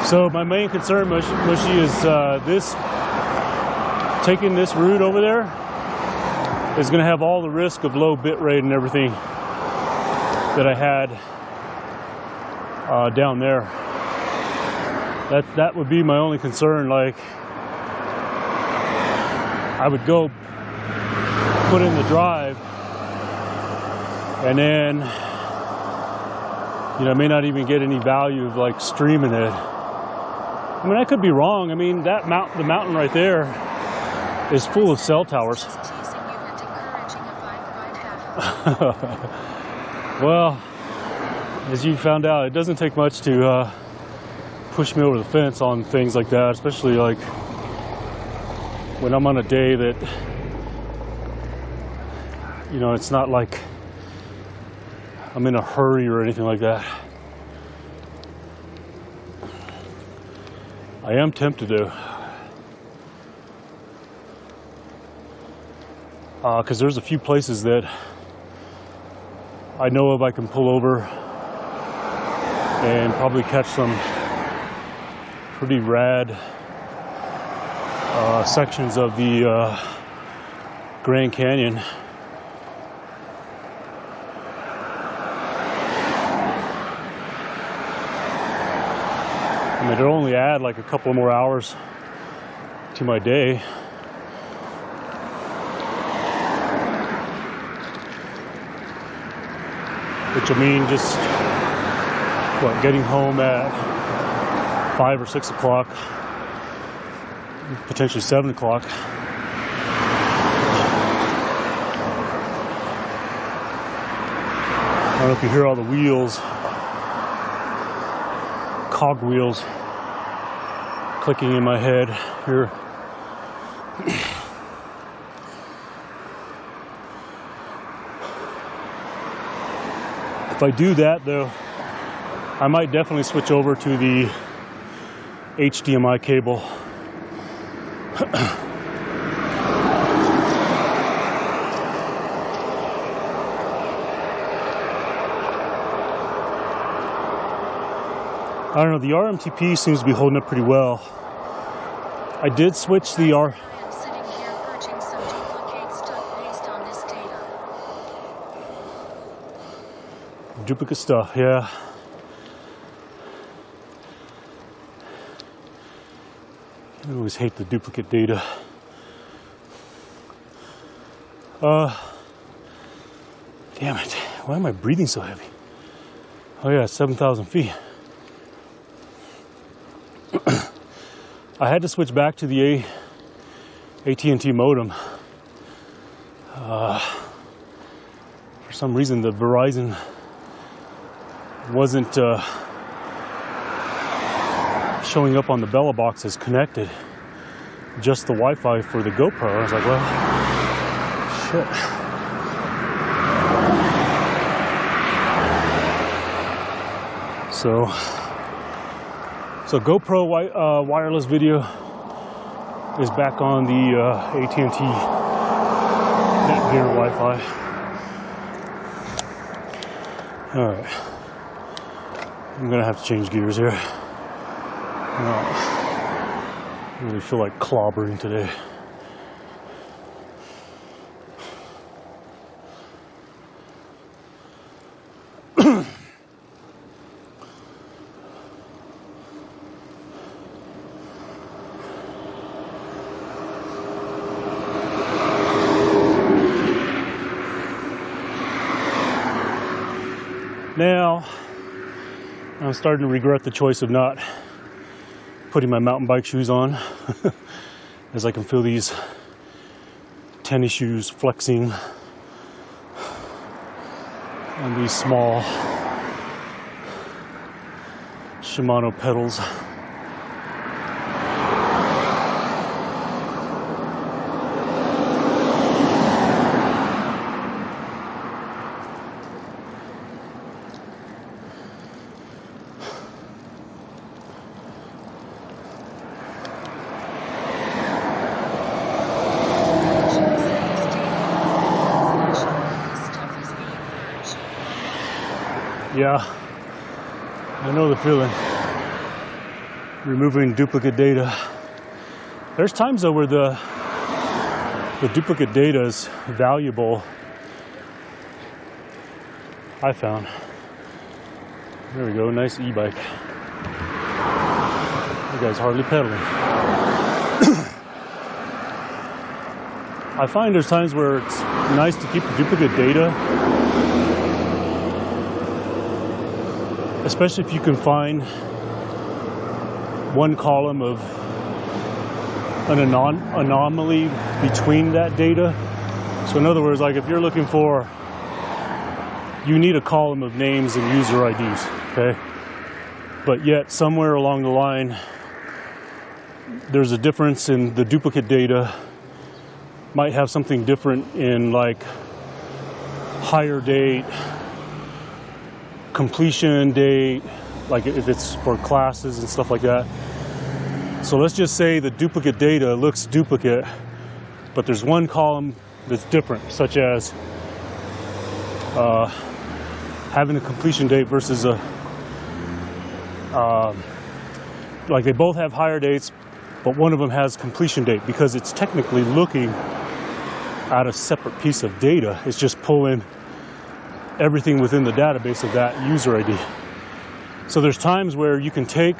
So my main concern, Mushy, is taking this route over there is going to have all the risk of low bit rate and everything that I had down there. That would be my only concern. Like, I would go put in the drive, and then, you know, I may not even get any value of like streaming it. I mean, I could be wrong. I mean, the mountain right there is full of cell towers. Well, as you found out, it doesn't take much to push me over the fence on things like that, especially like when I'm on a day that, you know, it's not like I'm in a hurry or anything like that. I am tempted to, because there's a few places that I know of I can pull over and probably catch some pretty rad sections of the Grand Canyon. I mean, it'll only add like a couple more hours to my day. Which will mean just, what, getting home at 5 or 6 o'clock, potentially 7 o'clock. I don't know if you hear all the wheels, cog wheels, clicking in my head here. If I do that, though, I might definitely switch over to the HDMI cable. I don't know, the RMTP seems to be holding up pretty well. I did switch the I am sitting here purging some duplicate stuff based on this data. duplicate stuff, yeah. I always hate the duplicate data. Damn it, why am I breathing so heavy? Oh yeah, 7,000 feet. I had to switch back to the AT&T modem. For some reason, the Verizon wasn't showing up on the Bella box as connected. Just the Wi-Fi for the GoPro. I was like, well, shit. So So GoPro wireless video is back on the AT&T Netgear Wi-Fi. All right, I'm gonna have to change gears here. I really feel like clobbering today. Now, I'm starting to regret the choice of not putting my mountain bike shoes on, as I can feel these tennis shoes flexing on these small Shimano pedals. Yeah, I know the feeling. Removing duplicate data. There's times though where the duplicate data is valuable, I found. There we go, nice e-bike. You guys hardly pedaling. I find there's times where it's nice to keep the duplicate data, especially if you can find one column of an anomaly between that data. So in other words, like if you're looking for, you need a column of names and user IDs, okay? But yet somewhere along the line, there's a difference in the duplicate data. Might have something different in like hire date, completion date, like if it's for classes and stuff like that. So let's just say the duplicate data looks duplicate, but there's one column that's different, such as having a completion date versus a, like they both have hire dates, but one of them has completion date because it's technically looking at a separate piece of data. It's just pulling everything within the database of that user ID. So there's times where you can take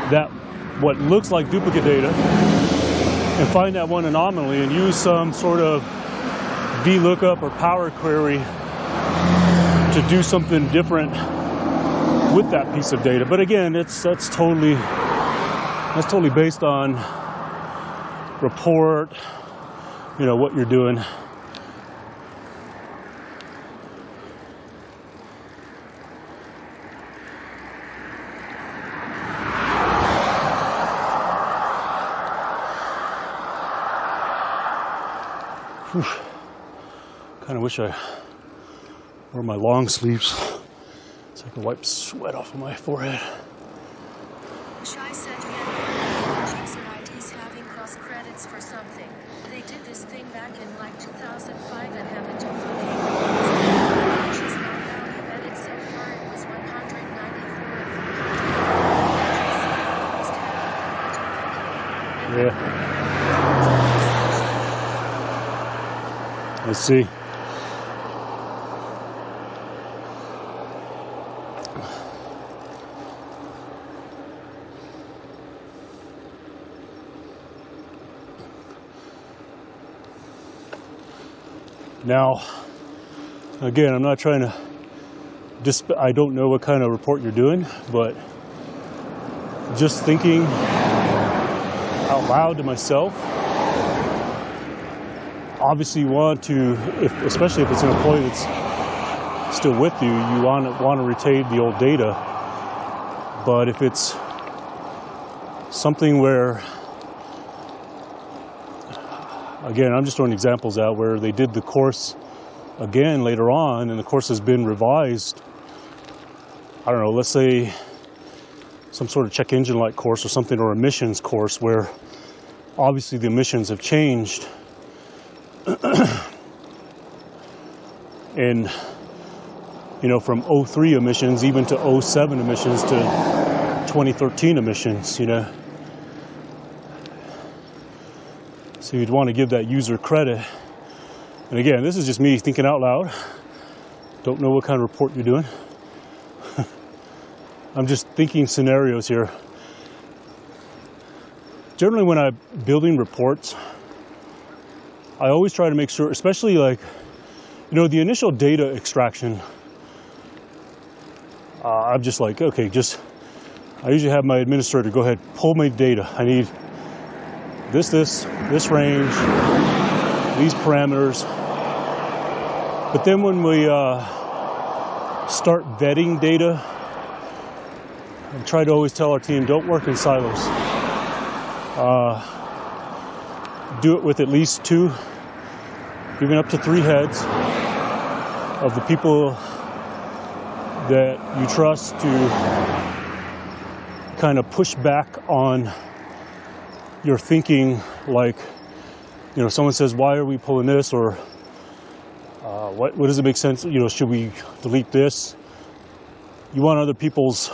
that, what looks like duplicate data, and find that one anomaly and use some sort of VLOOKUP or power query to do something different with that piece of data. But again, that's totally based on report, you know, what you're doing. Kind of wish I wore my long sleeves so I could wipe sweat off of my forehead. Shai said we had user IDs having cross credits for something. They did this thing back in like 2005 and haven't duplicated. Which is not value added so far. It was 194. Yeah. Let's see. Now, again, I'm not trying to I don't know what kind of report you're doing, but just thinking out loud to myself, obviously you want to, especially if it's an employee that's still with you, you want to retain the old data. But if it's something where, again, I'm just throwing examples out where they did the course again later on and the course has been revised. I don't know, let's say some sort of check engine light course or something, or emissions course, where obviously the emissions have changed. And, you know, from 03 emissions even to 07 emissions to 2013 emissions, you know. So you'd want to give that user credit. And again, this is just me thinking out loud. Don't know what kind of report you're doing. I'm just thinking scenarios here. Generally, when I'm building reports, I always try to make sure, especially like, you know, the initial data extraction, I'm just like, okay, I usually have my administrator go ahead, pull my data. I need this range, these parameters. But then when we start vetting data, I try to always tell our team, don't work in silos. Do it with at least 2, even up to 3 heads of the people that you trust to kind of push back on your thinking. Like, you know, someone says, why are we pulling this? Or what does it make sense? You know, should we delete this? You want other people's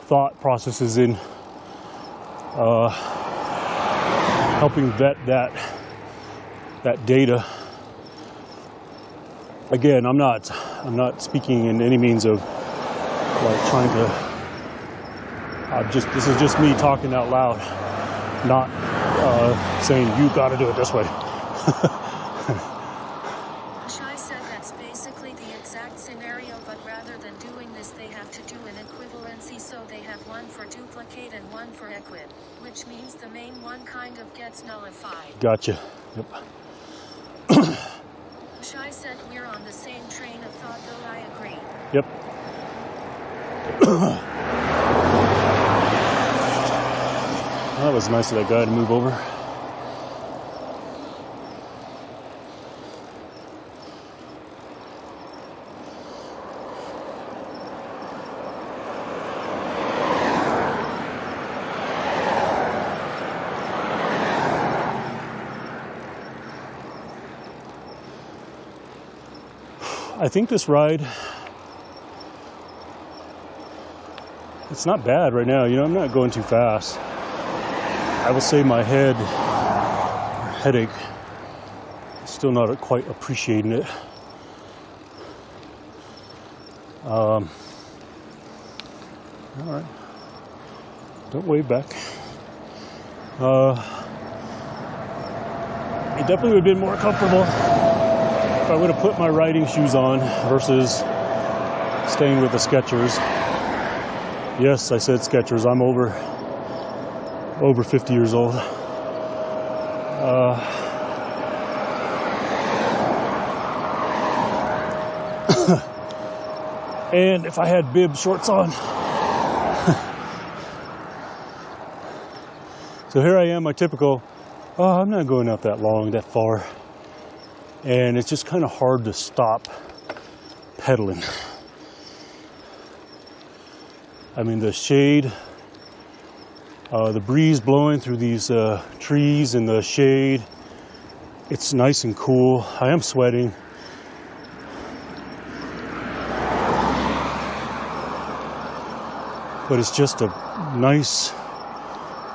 thought processes in helping vet that data. Again, I'm not speaking in any means of like trying to. This is just me talking out loud, not saying you got to do it this way. Shai said that's basically the exact scenario, but rather than doing this, they have to do an equivalency, so they have one for duplicate and one for equid, which means the main one kind of gets nullified. Gotcha. Yep. Shai said we're on the same train of thought, though I agree. Yep. That was nice of that guy to move over. I think this ride, it's not bad right now. You know, I'm not going too fast. I will say my headache, still not quite appreciating it. All right. Don't wave back. It definitely would have been more comfortable if I would have put my riding shoes on versus staying with the Skechers. Yes, I said Skechers. I'm over 50 years old. And if I had bib shorts on. So here I am, my typical, I'm not going out that far. And it's just kind of hard to stop pedaling. I mean, the shade, the breeze blowing through these trees in the shade, it's nice and cool. I am sweating. But it's just a nice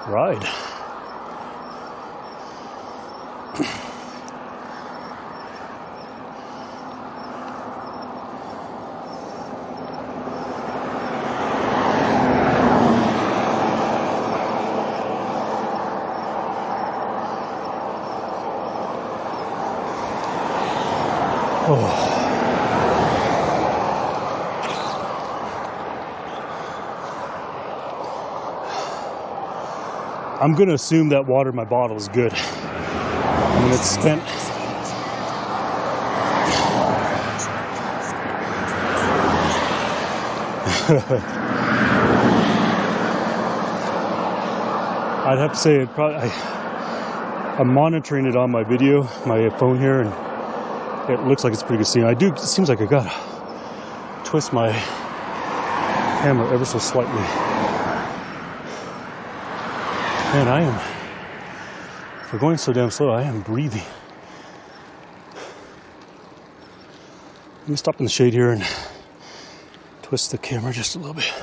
ride. I'm going to assume that water in my bottle is good. I mean, it's spent. I'd have to say I'm monitoring it on my video, my phone here, and it looks like it's pretty good steam. It seems like I gotta twist my camera ever so slightly. Man, if we're going so damn slow, I am breathing. Let me stop in the shade here and twist the camera just a little bit.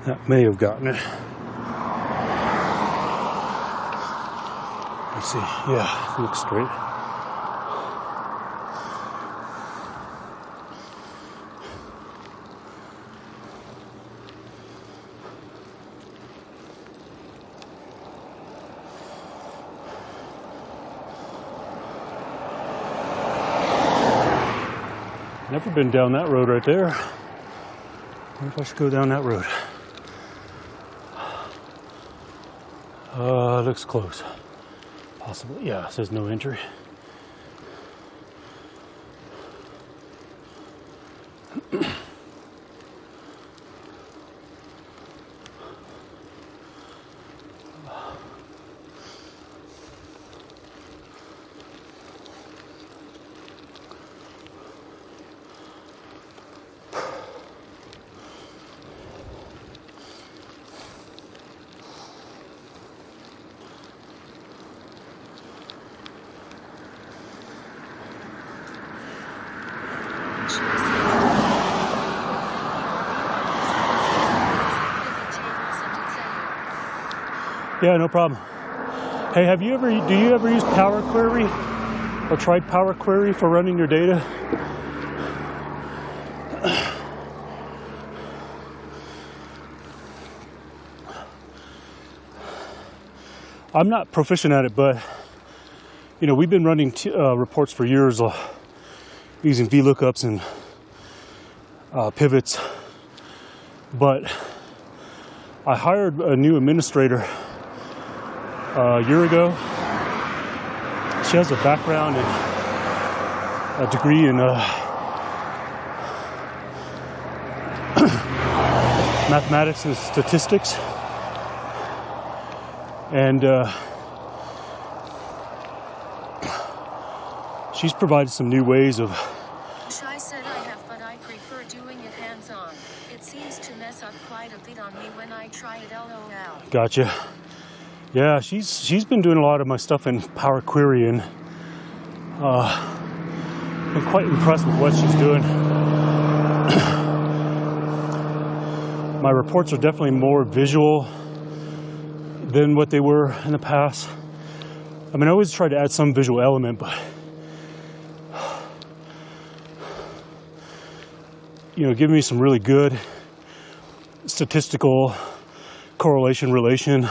That may have gotten it. Let's see. Yeah, it looks straight. Never been down that road right there. I wonder if I should go down that road. Looks close. Possibly, yeah, it says no entry. Yeah, no problem. Hey, do you ever use Power Query or tried Power Query for running your data? I'm not proficient at it, but you know, we've been running reports for years using VLOOKUPs and pivots, but I hired a new administrator a year ago. She has a background and a degree in mathematics and statistics, and she's provided some new ways of. I said I have, but I prefer doing it hands-on. It seems to mess up quite a bit on me when I try it. LOL. Gotcha. Yeah, she's been doing a lot of my stuff in Power Query, and I'm quite impressed with what she's doing. My reports are definitely more visual than what they were in the past. I mean, I always try to add some visual element, but you know, giving me some really good statistical correlation relation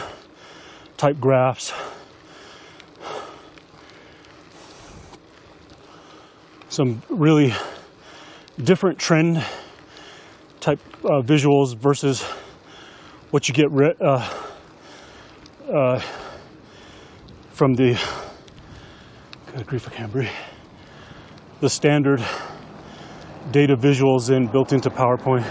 type graphs. Some really different trend type visuals versus what you get from the, good grief, I can't breathe, the standard data visuals built into PowerPoint.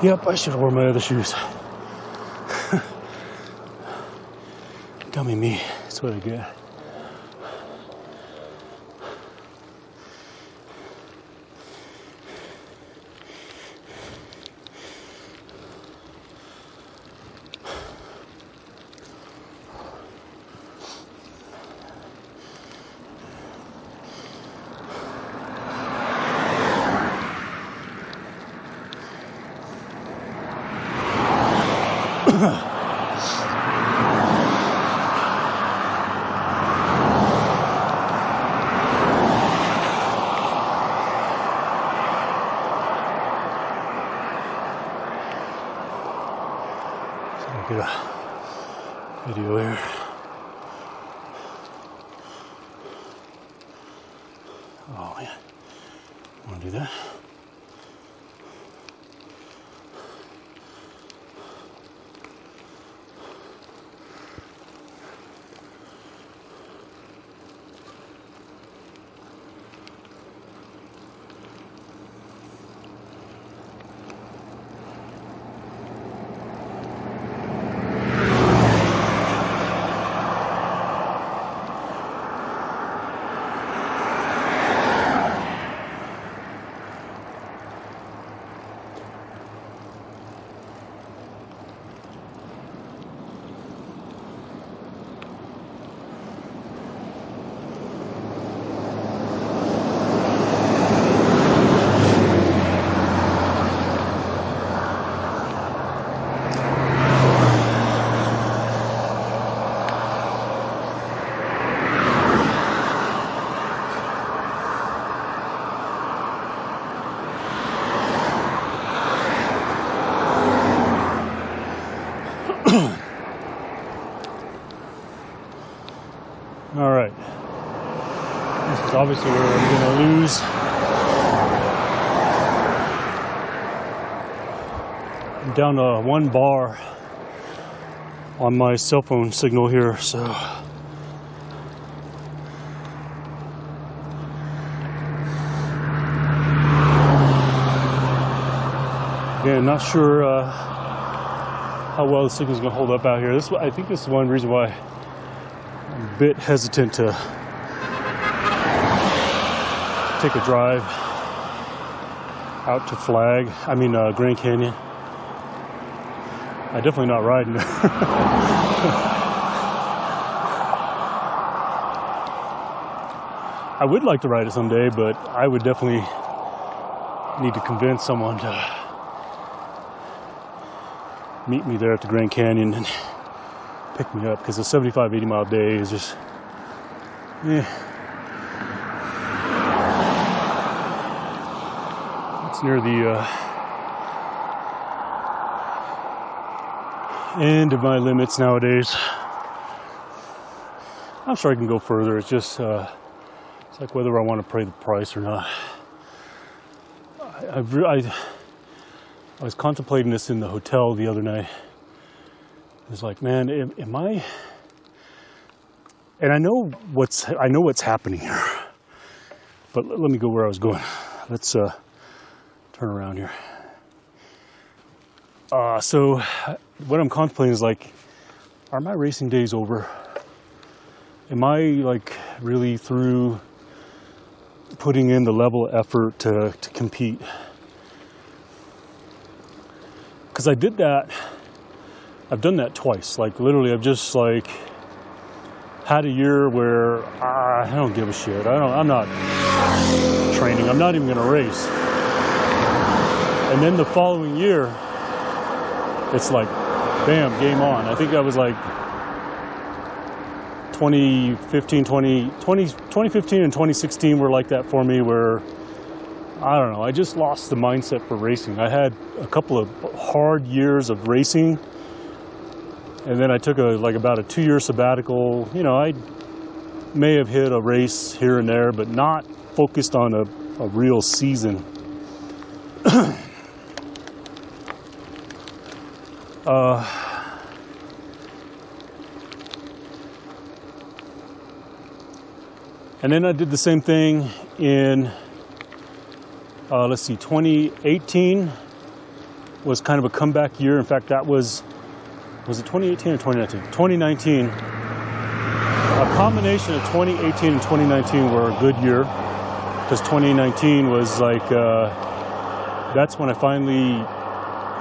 Yep, I should have worn my other shoes. Dummy me, that's what I get. I'll get a video here. Oh man, I want to do that. All right, this is obviously where I'm gonna lose. I'm down to 1 bar on my cell phone signal here, so again, not sure how well the signal's gonna hold up out here. I think this is one reason why I'm a bit hesitant to take a drive out to Grand Canyon. I'm definitely not riding. I would like to ride it someday, but I would definitely need to convince someone to meet me there at the Grand Canyon and pick me up, because a 75, 80 mile day is just, It's near the end of my limits nowadays. I'm sure I can go further. It's just, it's like whether I want to pay the price or not. I was contemplating this in the hotel the other night. It was like, man, am I? And I know what's happening here. But let me go where I was going. Let's turn around here. So what I'm contemplating is like, are my racing days over? Am I like really through putting in the level of effort to compete? Because I did that. I've done that twice. Like literally, I've just like had a year where I don't give a shit. I'm not training. I'm not even going to race. And then the following year, it's like, bam, game on. I think I was like 2015 and 2016 were like that for me, where I don't know, I just lost the mindset for racing. I had a couple of hard years of racing, and then I took about a 2-year sabbatical. You know, I may have hit a race here and there, but not focused on a real season. And then I did the same thing in, 2018 was kind of a comeback year. In fact, that was it 2018 or 2019? 2019. A combination of 2018 and 2019 were a good year, because 2019 was like, that's when I finally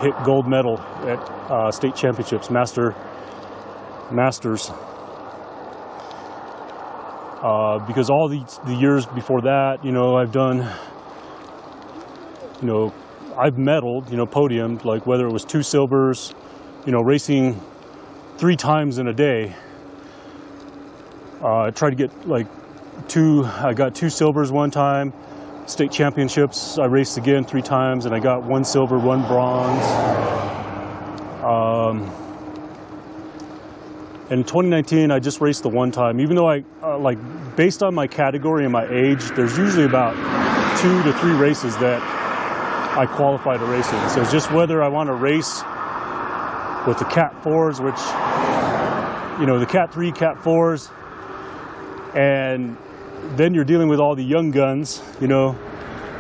hit gold medal at state championships, Masters. Because all the years before that, you know, I've done, you know, I've medaled, you know, podiumed, like whether it was 2 silvers, you know, racing 3 times in a day. I tried to get like I got 2 silvers one time. State championships, I raced again 3 times, and I got 1 silver, 1 bronze. And in 2019, I just raced the one time. Even though I, like, based on my category and my age, there's usually about 2 to 3 races that I qualify to race in. So it's just whether I want to race with the Cat 4s, which, you know, the Cat 3, Cat 4s, and then you're dealing with all the young guns, you know,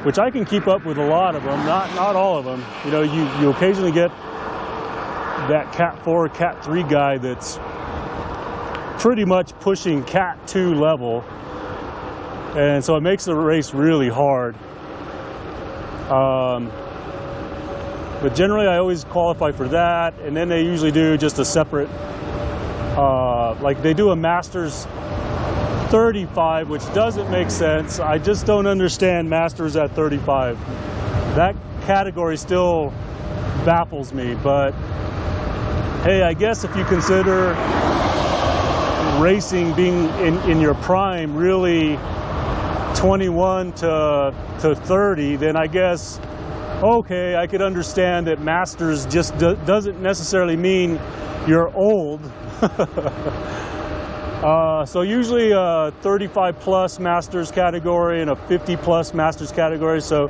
which I can keep up with a lot of them, not all of them. You know, you occasionally get that Cat 4, Cat 3 guy that's pretty much pushing Cat 2 level, and so it makes the race really hard. But generally I always qualify for that, and then they usually do just a separate, like they do a Masters 35, which doesn't make sense. I just don't understand Masters at 35. That category still baffles me, but hey, I guess if you consider racing being in your prime really 21 to 30, then I guess, okay, I could understand that Masters just doesn't necessarily mean you're old. So usually a 35 plus Masters category and a 50 plus Masters category. So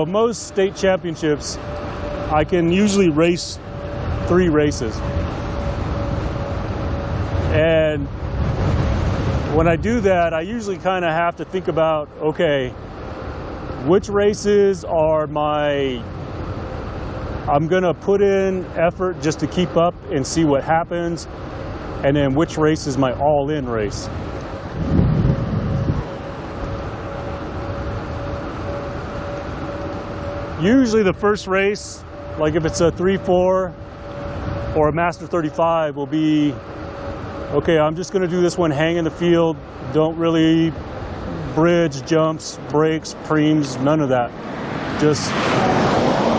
most state championships, I can usually race 3 races. And when I do that, I usually kind of have to think about, okay, which races are I'm gonna put in effort just to keep up and see what happens, and then which race is my all-in race. Usually the first race, like if it's a 3-4 or a Master 35, will be, okay, I'm just going to do this one, hang in the field, don't really bridge, jumps, brakes, preems, none of that. Just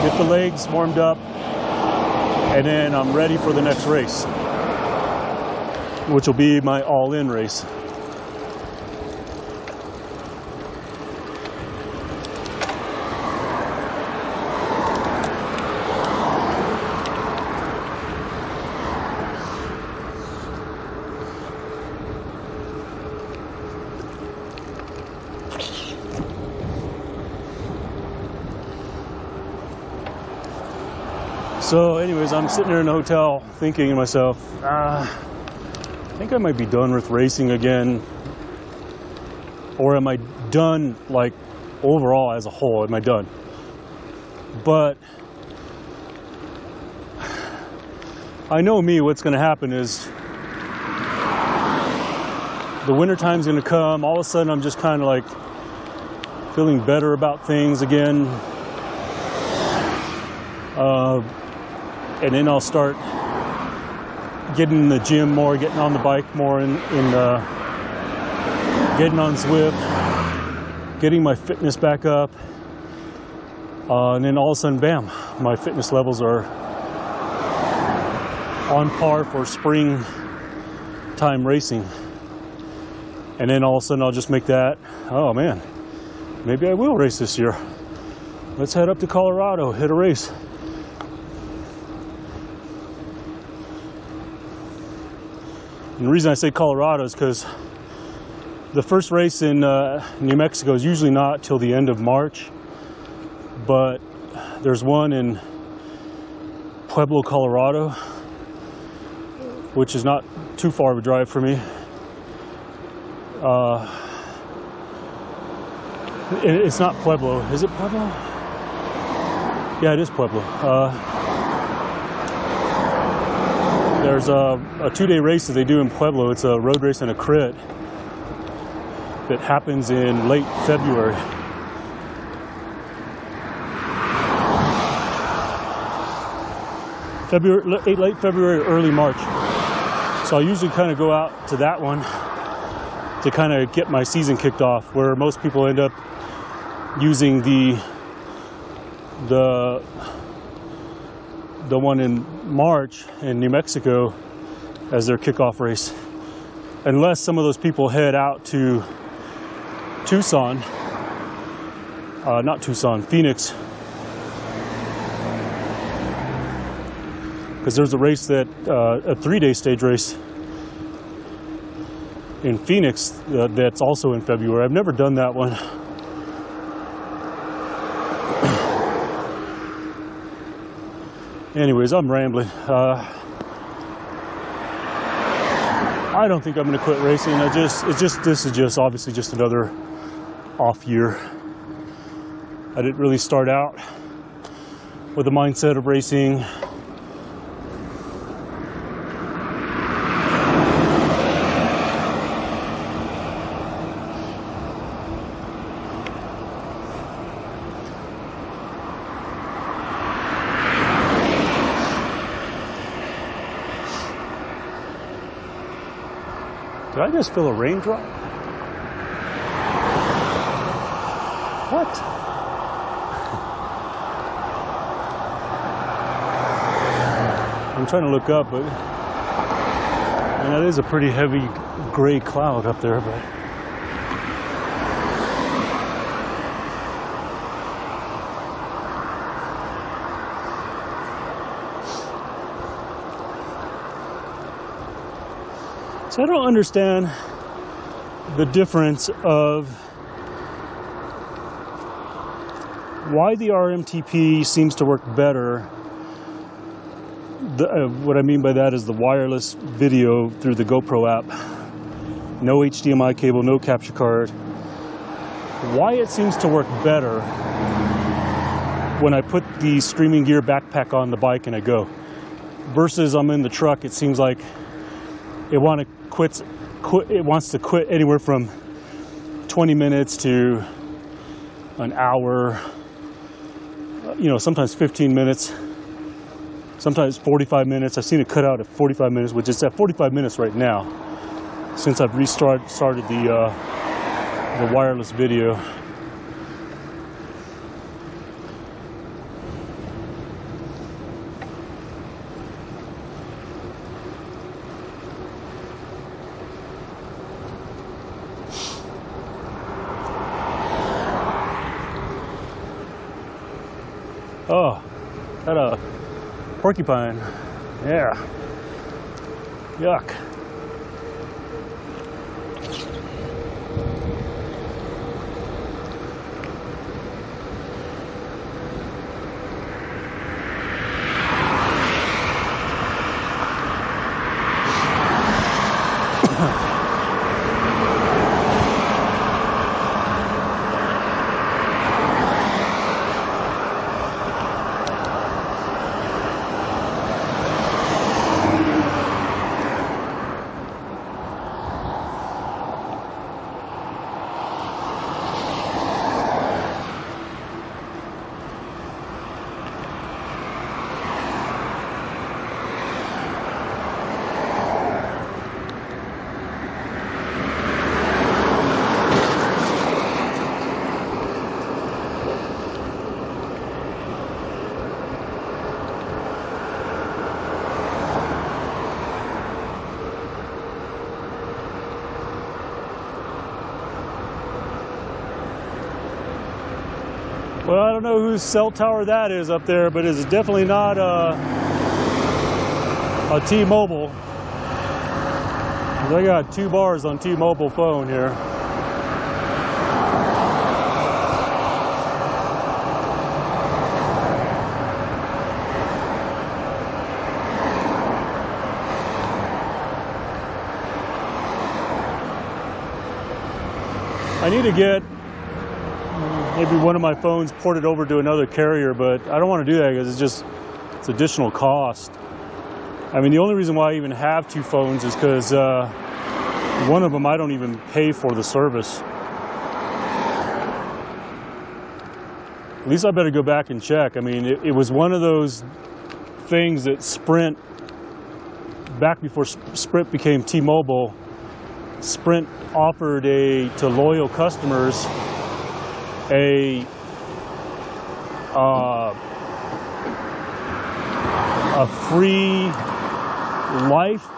get the legs warmed up, and then I'm ready for the next race, which will be my all-in race. So anyways, I'm sitting there in the hotel thinking to myself, I think I might be done with racing again. Or am I done, like, overall as a whole? Am I done? But I know me, what's going to happen is the winter time's going to come. All of a sudden, I'm just kind of like feeling better about things again. And then I'll start getting in the gym more, getting on the bike more, getting on Zwift, getting my fitness back up. And then all of a sudden, bam, my fitness levels are on par for spring time racing. And then all of a sudden I'll just make that, oh man, maybe I will race this year. Let's head up to Colorado, hit a race. And the reason I say Colorado is because the first race in New Mexico is usually not till the end of March, but there's one in Pueblo, Colorado, which is not too far of a drive for me. It's not Pueblo. Is it Pueblo? Yeah, it is Pueblo. There's a 2-day race that they do in Pueblo. It's a road race and a crit that happens in late February. Late February, early March. So I usually kind of go out to that one to kind of get my season kicked off, where most people end up using the one in March in New Mexico as their kickoff race, unless some of those people head out to Phoenix, because there's a race that a 3-day stage race in Phoenix that's also in February. I've never done that one. Anyways, I'm rambling. I don't think I'm going to quit racing. This is just obviously just another off year. I didn't really start out with the mindset of racing. Did I just feel a raindrop? What? I'm trying to look up, but and that is a pretty heavy gray cloud up there, but so I don't understand the difference of why the RMTP seems to work better. What I mean by that is the wireless video through the GoPro app. No HDMI cable, no capture card. Why it seems to work better when I put the streaming gear backpack on the bike and I go. Versus I'm in the truck, it seems like it wants to quit anywhere from 20 minutes to an hour, sometimes 15 minutes, sometimes 45 minutes. I've seen it cut out at 45 minutes, which is at 45 minutes right now, since I've started the wireless video. Oh, got a porcupine. Yeah. Yuck. Well, I don't know whose cell tower that is up there, but it's definitely not a T-Mobile. I got 2 bars on T-Mobile phone here. I need to get maybe one of my phones ported over to another carrier, but I don't want to do that because it's additional cost. I mean, the only reason why I even have 2 phones is because one of them I don't even pay for the service. At least I better go back and check. I mean, it was one of those things that Sprint, back before Sprint became T-Mobile, Sprint offered to loyal customers a free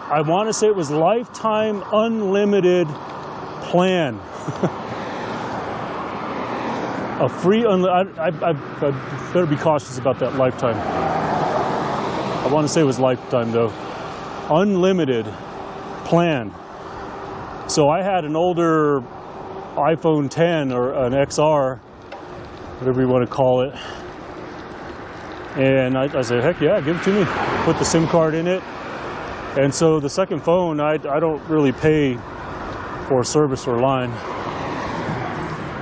I want to say it was lifetime unlimited plan. A free I better be cautious about that lifetime. I want to say it was lifetime though. Unlimited plan. So I had an older iPhone 10 or an XR, whatever you want to call it. And I said, heck yeah, give it to me. Put the SIM card in it. And so the second phone, I don't really pay for service or line.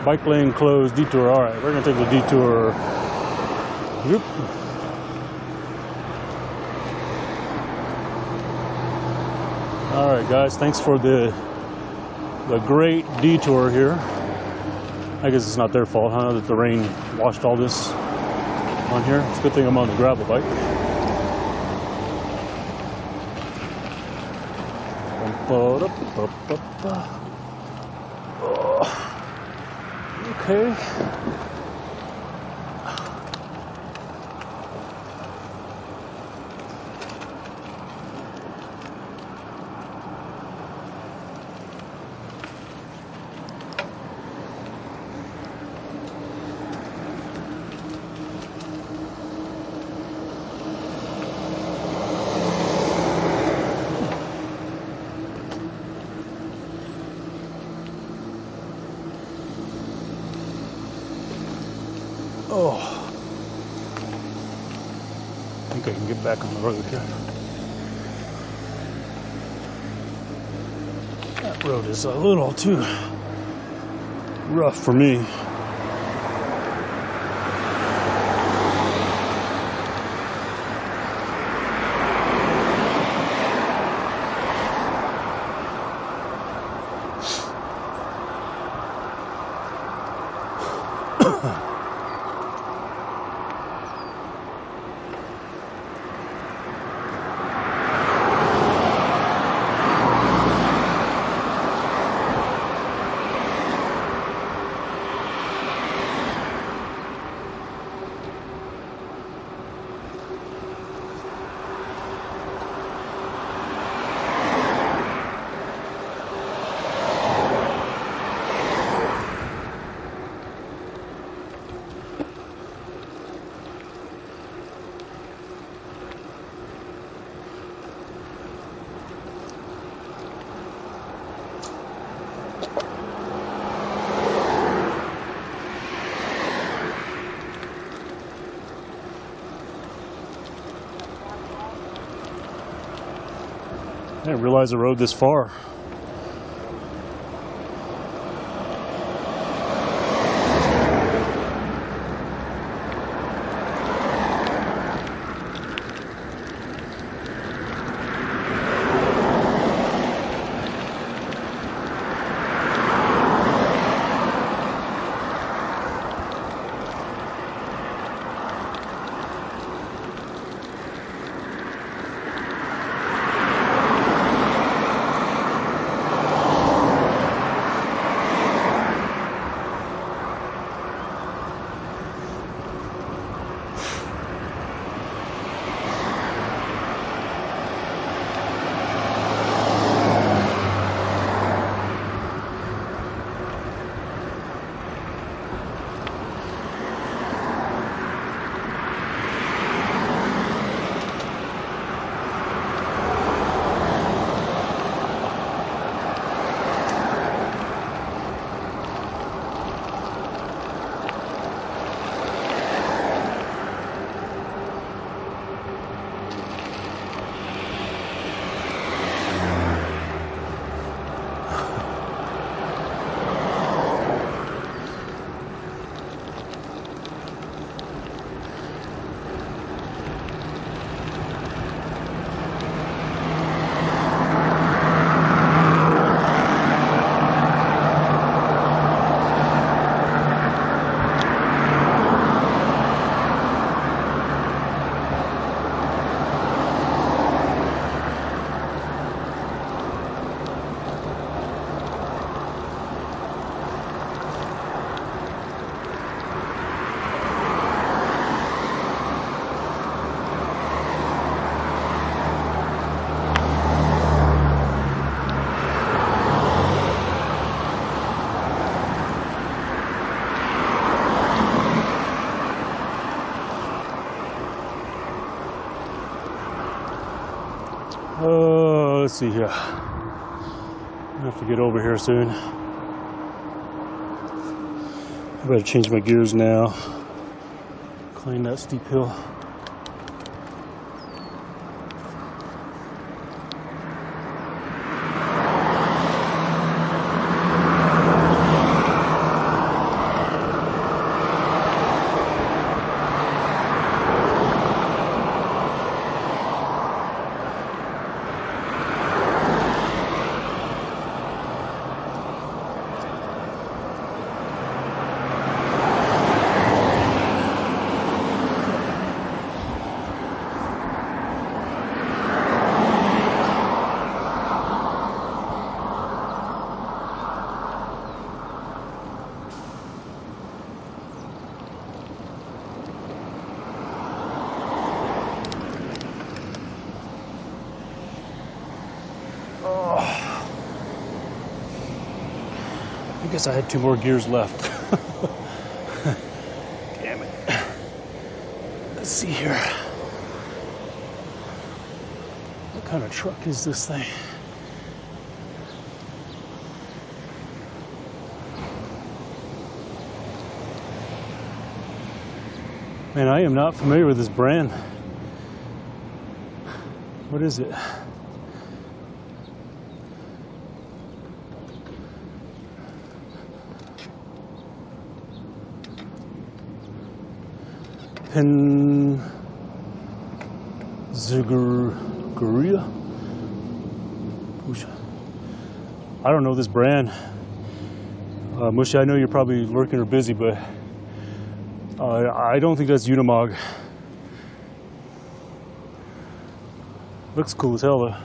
Bike lane closed, detour. All right, we're gonna take the detour. Yep. All right, guys, thanks for the great detour here. I guess it's not their fault, huh, that the rain washed all this on here. It's a good thing I'm on the gravel bike. Okay. Oh, I think I can get back on the road here. That road is a little too rough for me. I didn't realize I rode this far. Let's see here. I have to get over here soon. I better change my gears now. Climb that steep hill. I guess I had 2 more gears left. Damn it. Let's see here. What kind of truck is this thing? Man, I am not familiar with this brand. What is it? Albuqueruqe? I don't know this brand. Mushy, I know you're probably lurking or busy, but I don't think that's Unimog. Looks cool as hell though.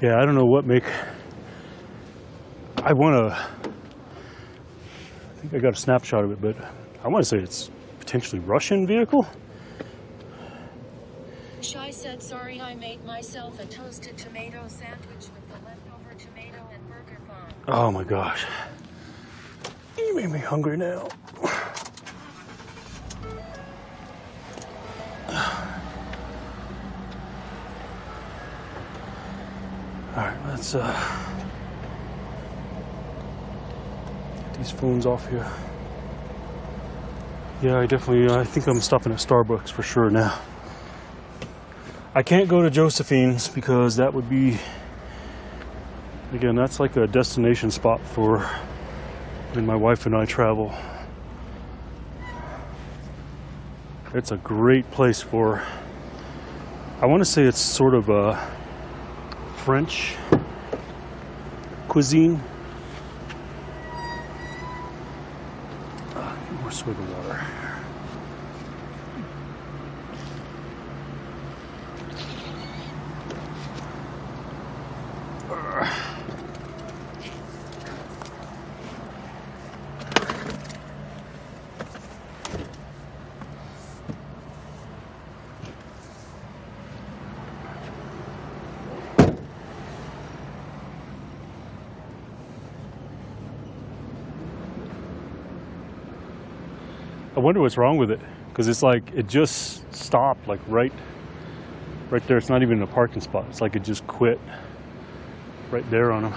Yeah, I don't know what make. I think I got a snapshot of it, but I want to say it's potentially Russian vehicle. Shai said, sorry, I made myself a toasted tomato sandwich with the leftover tomato and burger bun. Oh my gosh. You made me hungry now. Alright, let's get these phones off here. Yeah, I think I'm stopping at Starbucks for sure now. I can't go to Josephine's because that would be, again, that's like a destination spot for when my wife and I travel. It's a great place for, I want to say it's sort of a French cuisine. More swig of water. I wonder what's wrong with it, because it's like it just stopped like right there. It's not even a parking spot. It's like it just quit right there on them.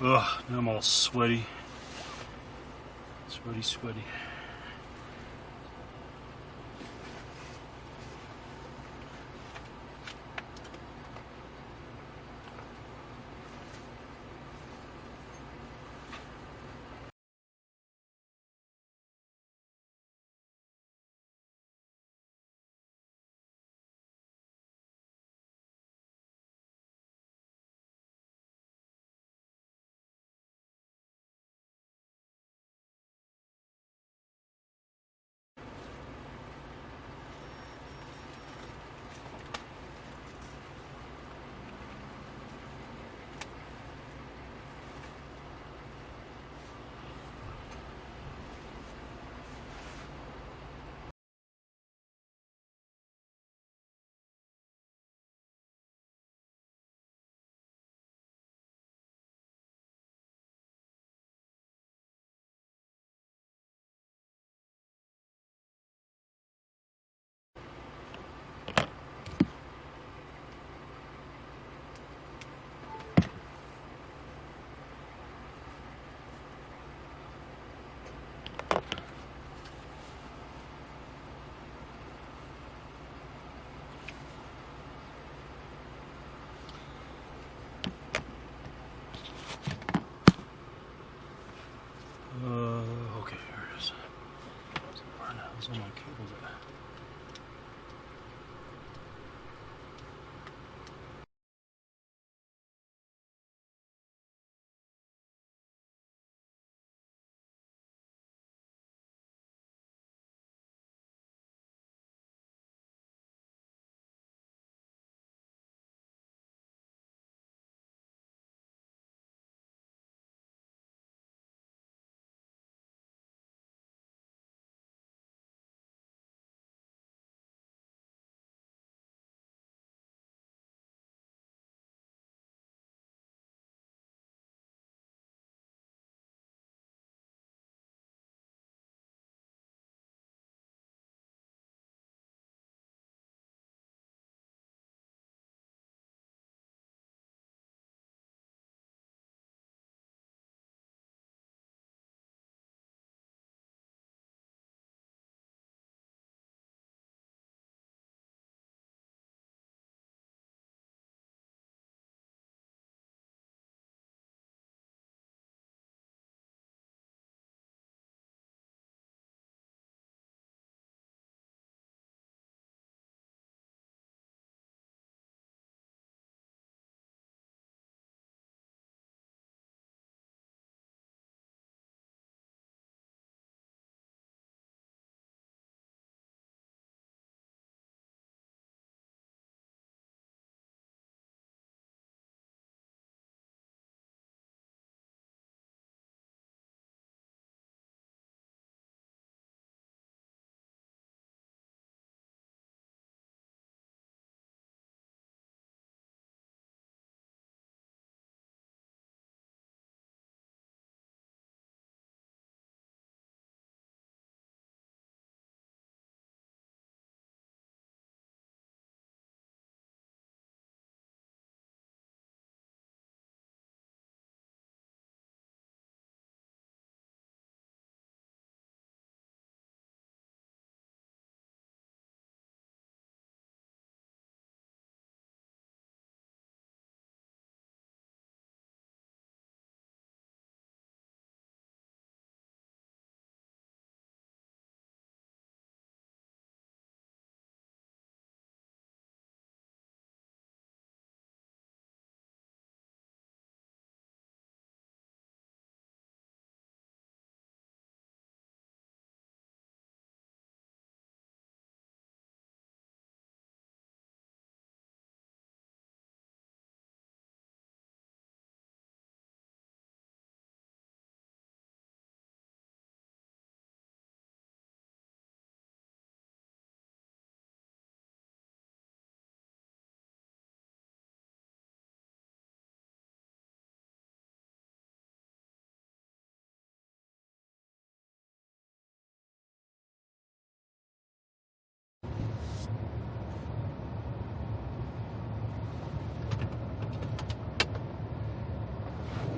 Ugh, now I'm all sweaty. Sweaty.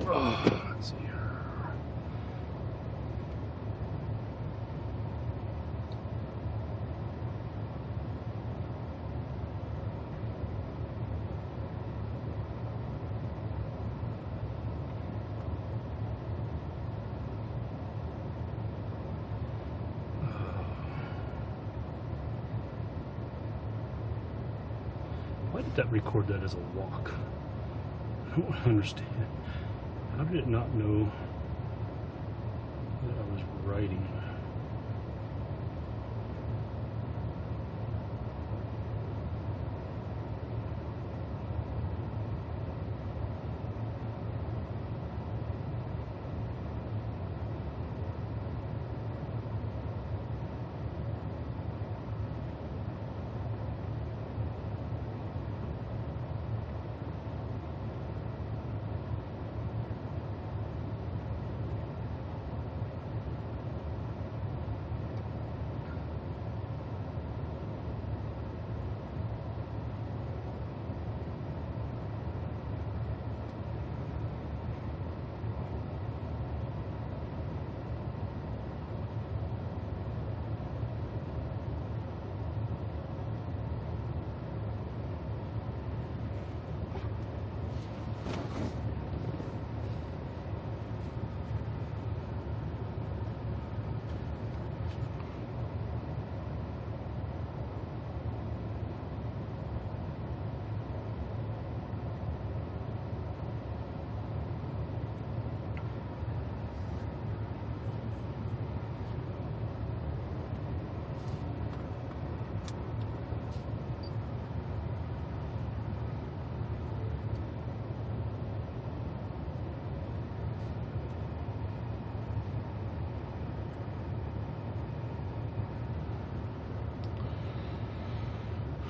Oh, let's see here. Why did that record that as a walk? I don't understand. How did it not know that I was writing?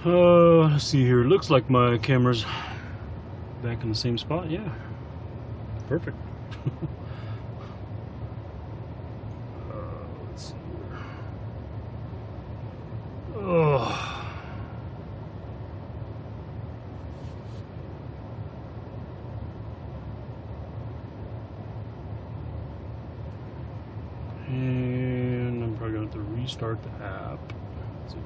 Let's see here. Looks like my camera's back in the same spot. Yeah, perfect. Let's see here. Oh. And I'm probably going to have to restart the app. Let's see.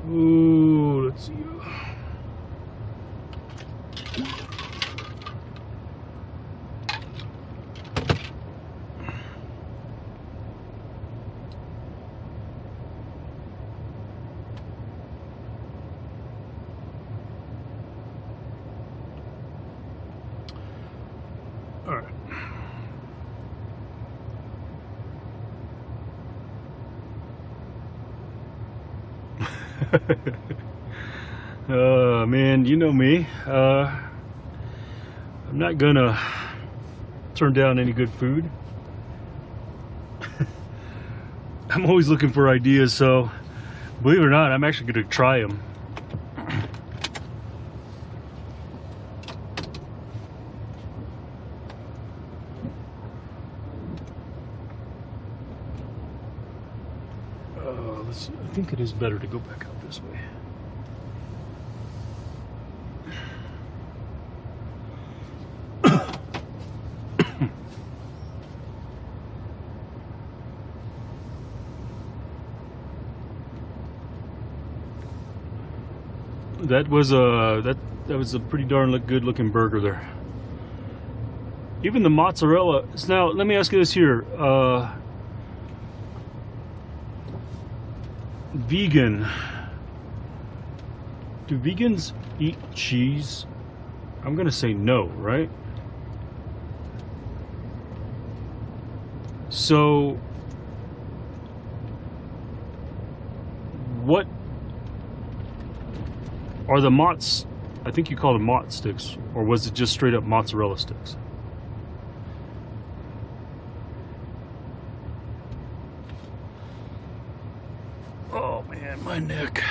Ooh, let's see. All right. Man, you know me. I'm not gonna turn down any good food. I'm always looking for ideas, so believe it or not, I'm actually gonna try them. I think it is better to go back out this way. That was a pretty darn good looking burger there. Even the mozzarella. Now let me ask you this here. Vegan. Do vegans eat cheese? I'm gonna say no, right? So what are the mozz? I think you call them mozz sticks, or was it just straight up mozzarella sticks? Oh man, my neck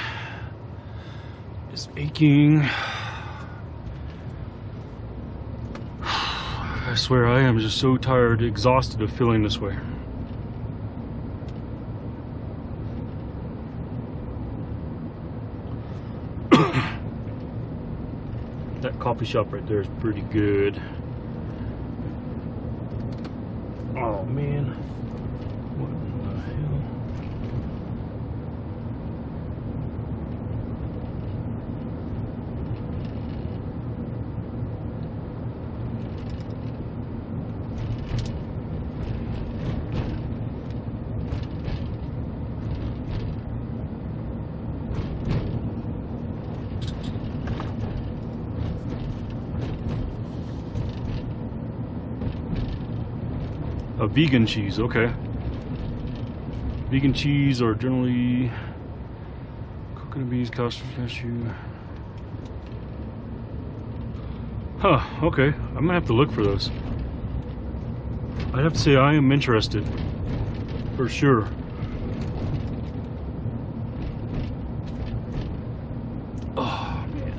is aching. I swear I am just so tired, exhausted of feeling this way. That coffee shop right there is pretty good. Oh man, what in the hell? A vegan cheese, okay. Vegan cheese are generally coconut beans, cashew. Huh, okay. I'm gonna have to look for those. I'd have to say I am interested, for sure. Oh, man.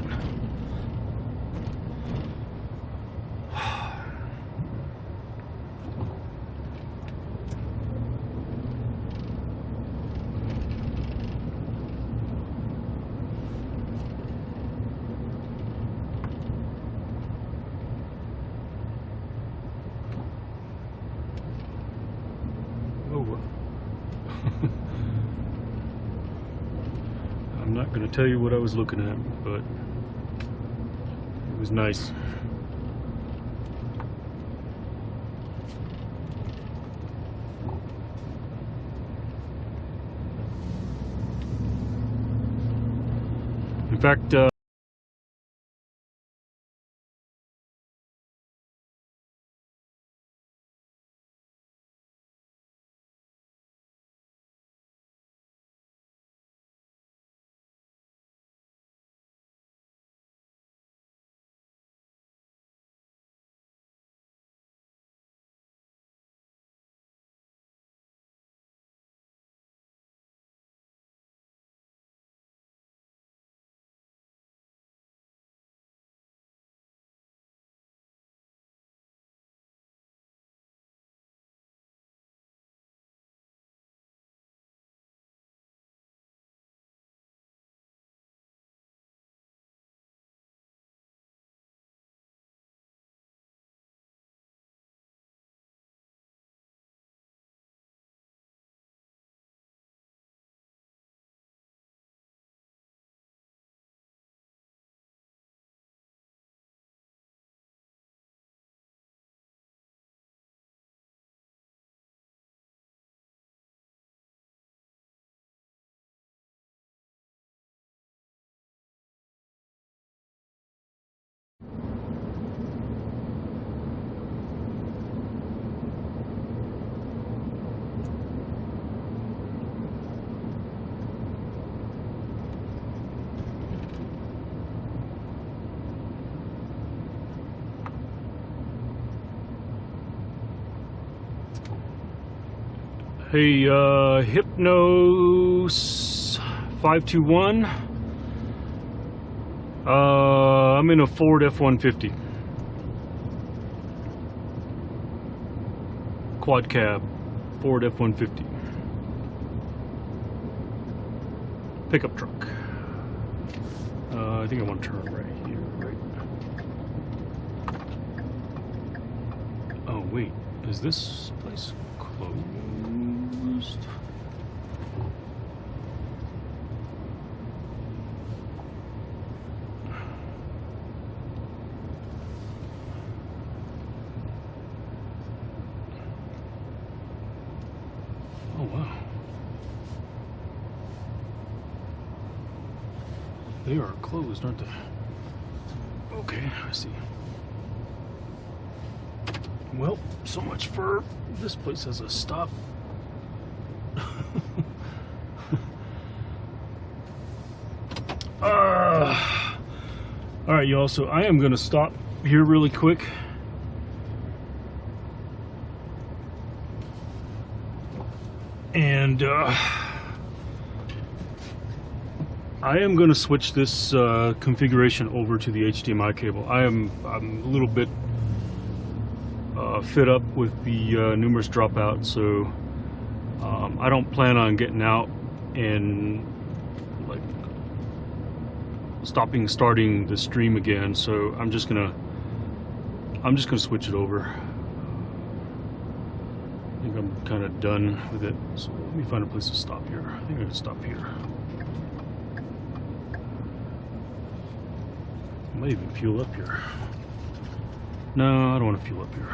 I'm not going to tell you what I was looking at, but it was nice. In fact, hey, Hypnos 521. I'm in a Ford F-150. Quad cab, Ford F-150. pickup truck. I think I want to turn right here, right? Oh wait, is this place closed? Oh wow. They are closed, aren't they? Okay, I see. Well, so much for this place as a stop. All right, y'all. So I am gonna stop here really quick. And I am going to switch this configuration over to the HDMI cable. I'm a little bit fed up with the numerous dropouts, so I don't plan on getting out and like starting the stream again. So I'm just gonna switch it over. I think I'm kind of done with it. So let me find a place to stop here. I think I can stop here. I might even fuel up here. No, I don't want to fuel up here.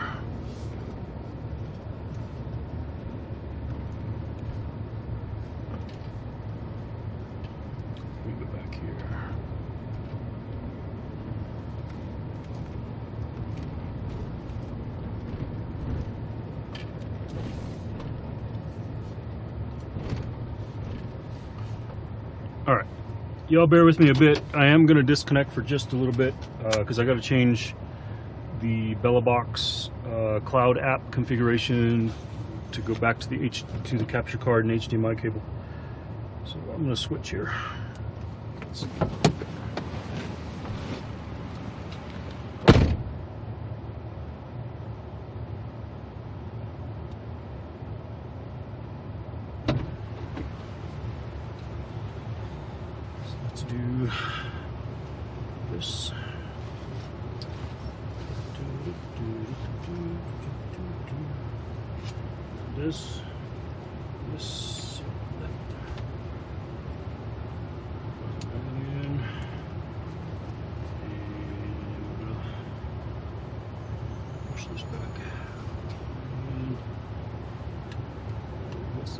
Let me go back here. All right. Y'all bear with me a bit. I am going to disconnect for just a little bit because I got to change the BellaBox cloud app configuration to go back to the capture card and HDMI cable. So I'm going to switch here. Let's do this. This. And push this back. And this.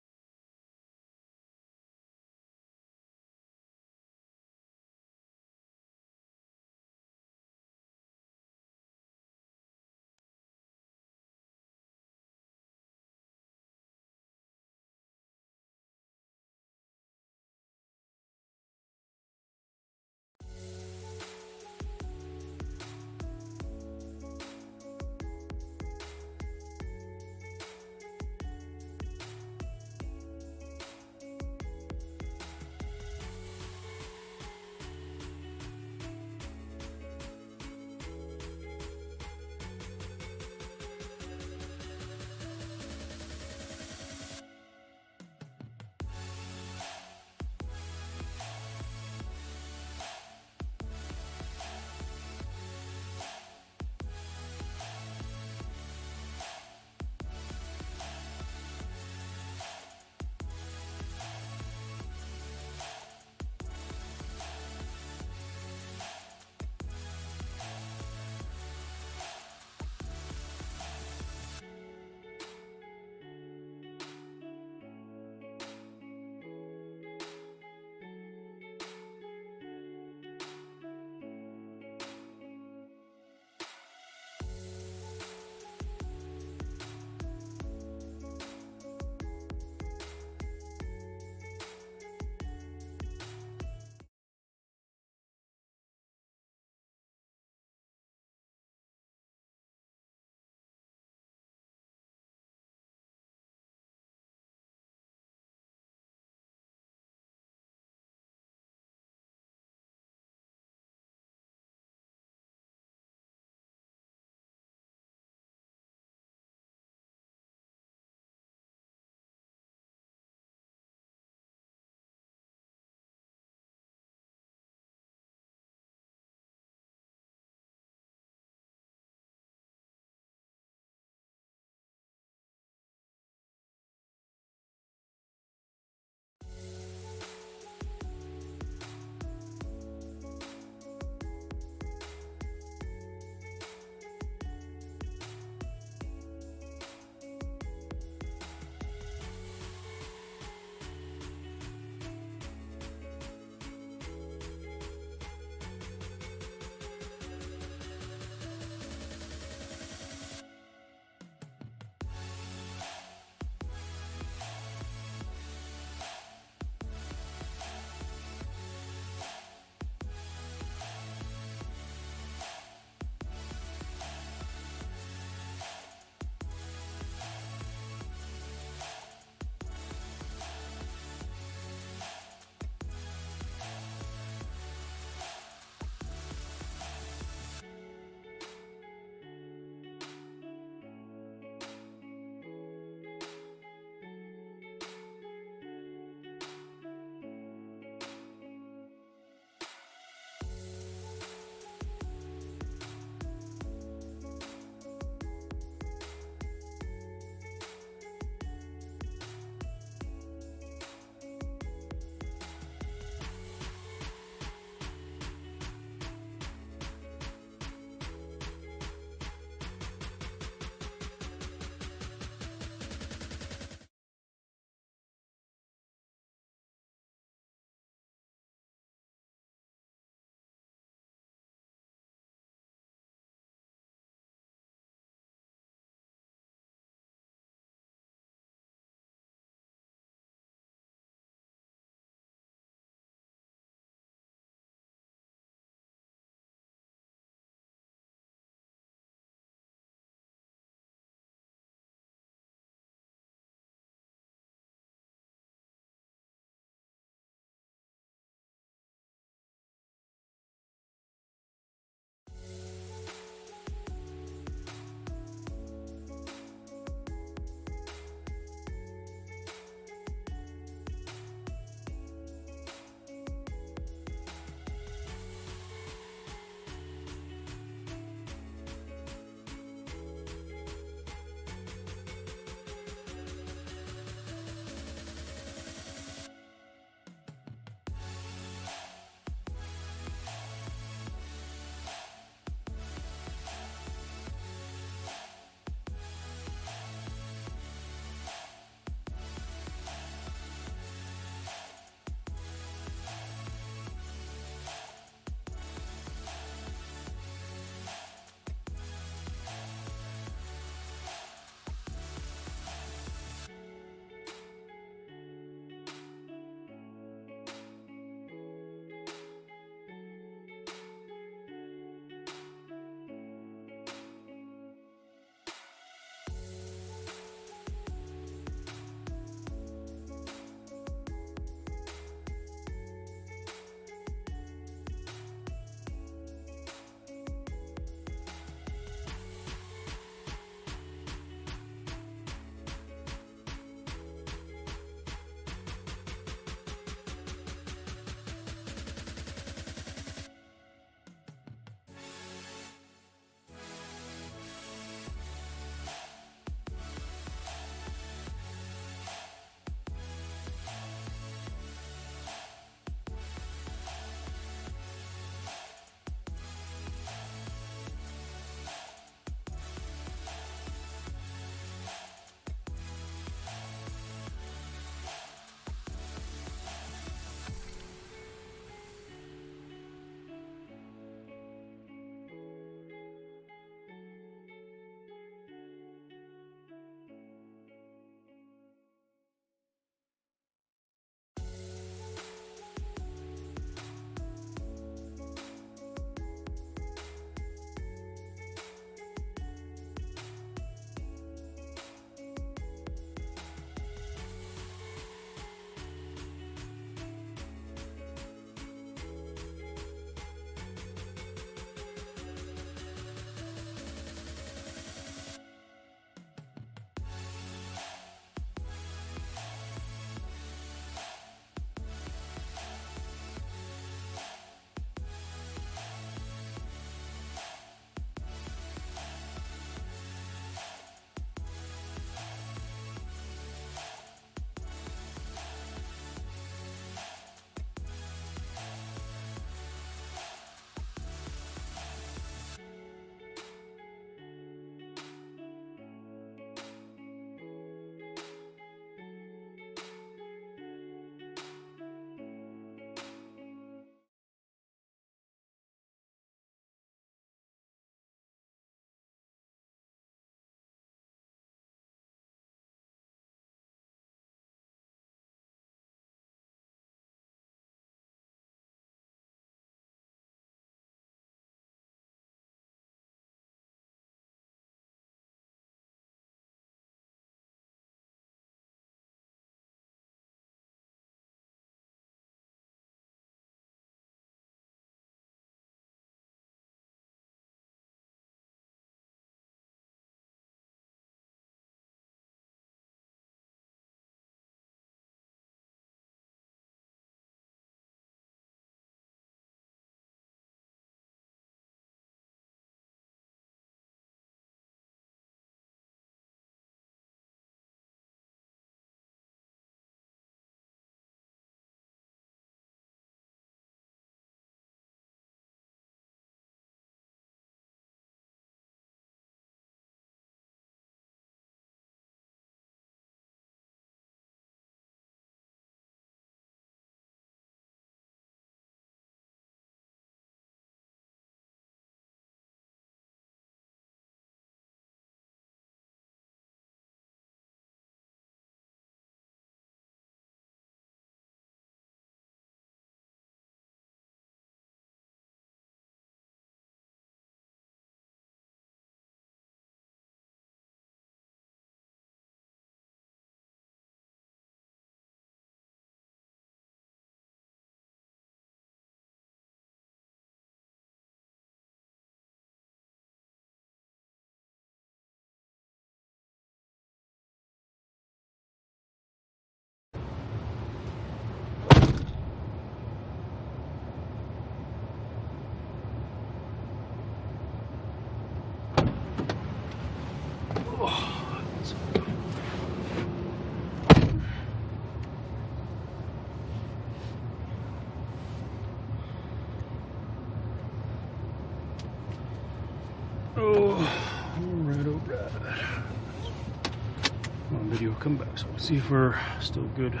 Come on, video, come back. So let's see if we're still good. Yeah,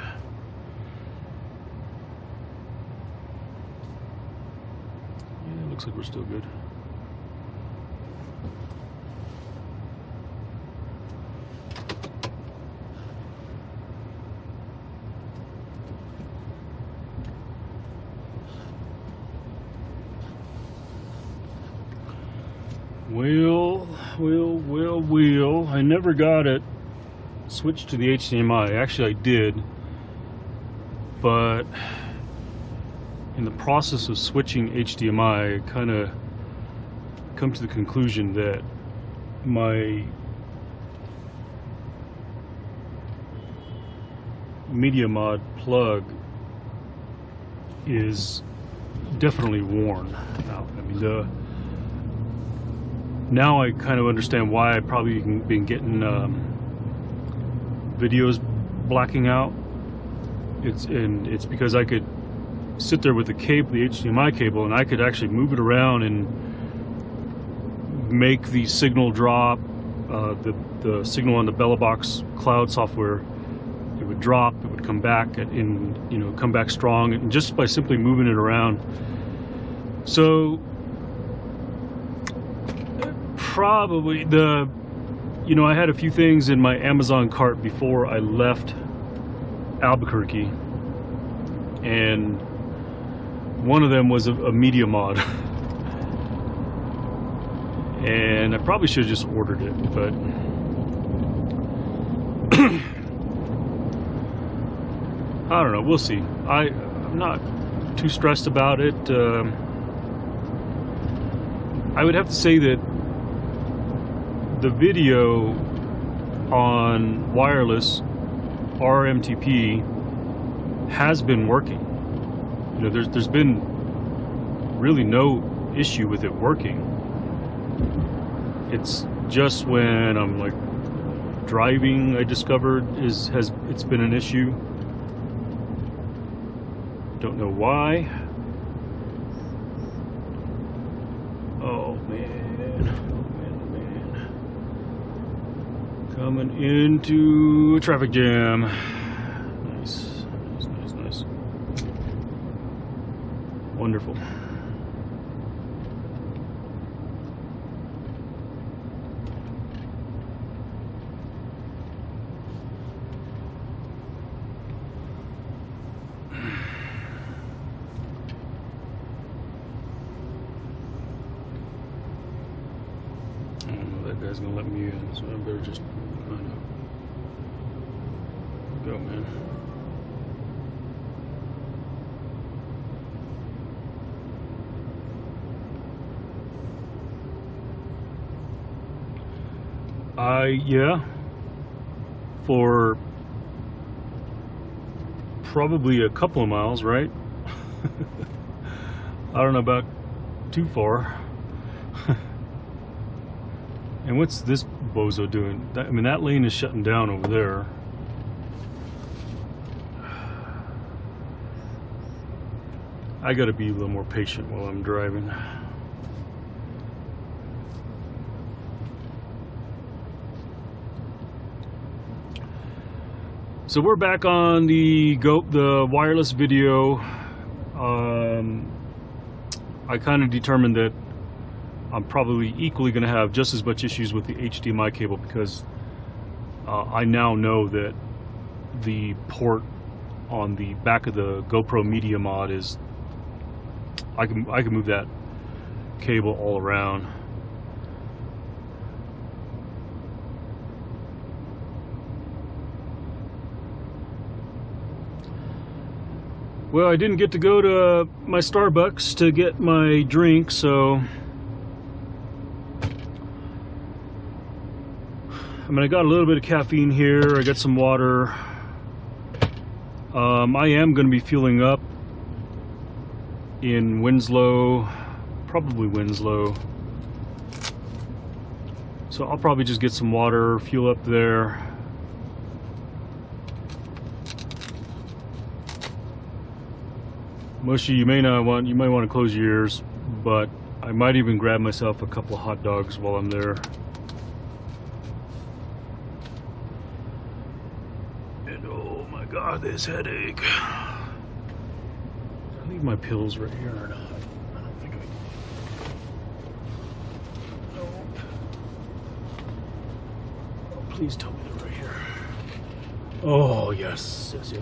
looks like we're still good. Well, I never got it switched to the HDMI. Actually, I did, but in the process of switching HDMI, I kind of come to the conclusion that my media mod plug is definitely worn out. I mean, now I kind of understand why I probably been getting videos blacking out. It's because I could sit there with the cable, the HDMI cable, and I could actually move it around and make the signal drop. The signal on the BellaBox cloud software, it would drop, it would come back come back strong, and just by simply moving it around. So probably I had a few things in my Amazon cart before I left Albuquerque, and one of them was a media mod. And I probably should have just ordered it, but I don't know, we'll see. I'm not too stressed about it. I would have to say that the video on wireless RMTP has been working. There's been really no issue with it working. It's just when I'm like driving, I discovered it's been an issue. Don't know why. Oh man. Coming into a traffic jam. Nice. Wonderful. That guy's gonna let me in, so I better just go, man. Yeah, for probably a couple of miles, right? I don't know about too far. And what's this bozo doing? I mean, that lane is shutting down over there. I gotta be a little more patient while I'm driving. So we're back on the wireless video. I kind of determined that I'm probably equally going to have just as much issues with the HDMI cable, because I now know that the port on the back of the GoPro Media Mod is, I can move that cable all around. Well, I didn't get to go to my Starbucks to get my drink, so I mean, I got a little bit of caffeine here, I got some water. I am going to be fueling up in Winslow, probably Winslow. So I'll probably just get some water, fuel up there. Most of you might want to close your ears, but I might even grab myself a couple of hot dogs while I'm there. got this headache. Did I leave my pills right here or not? I don't think I. Nope. Oh, please tell me they're right here. Oh, yes. Yes.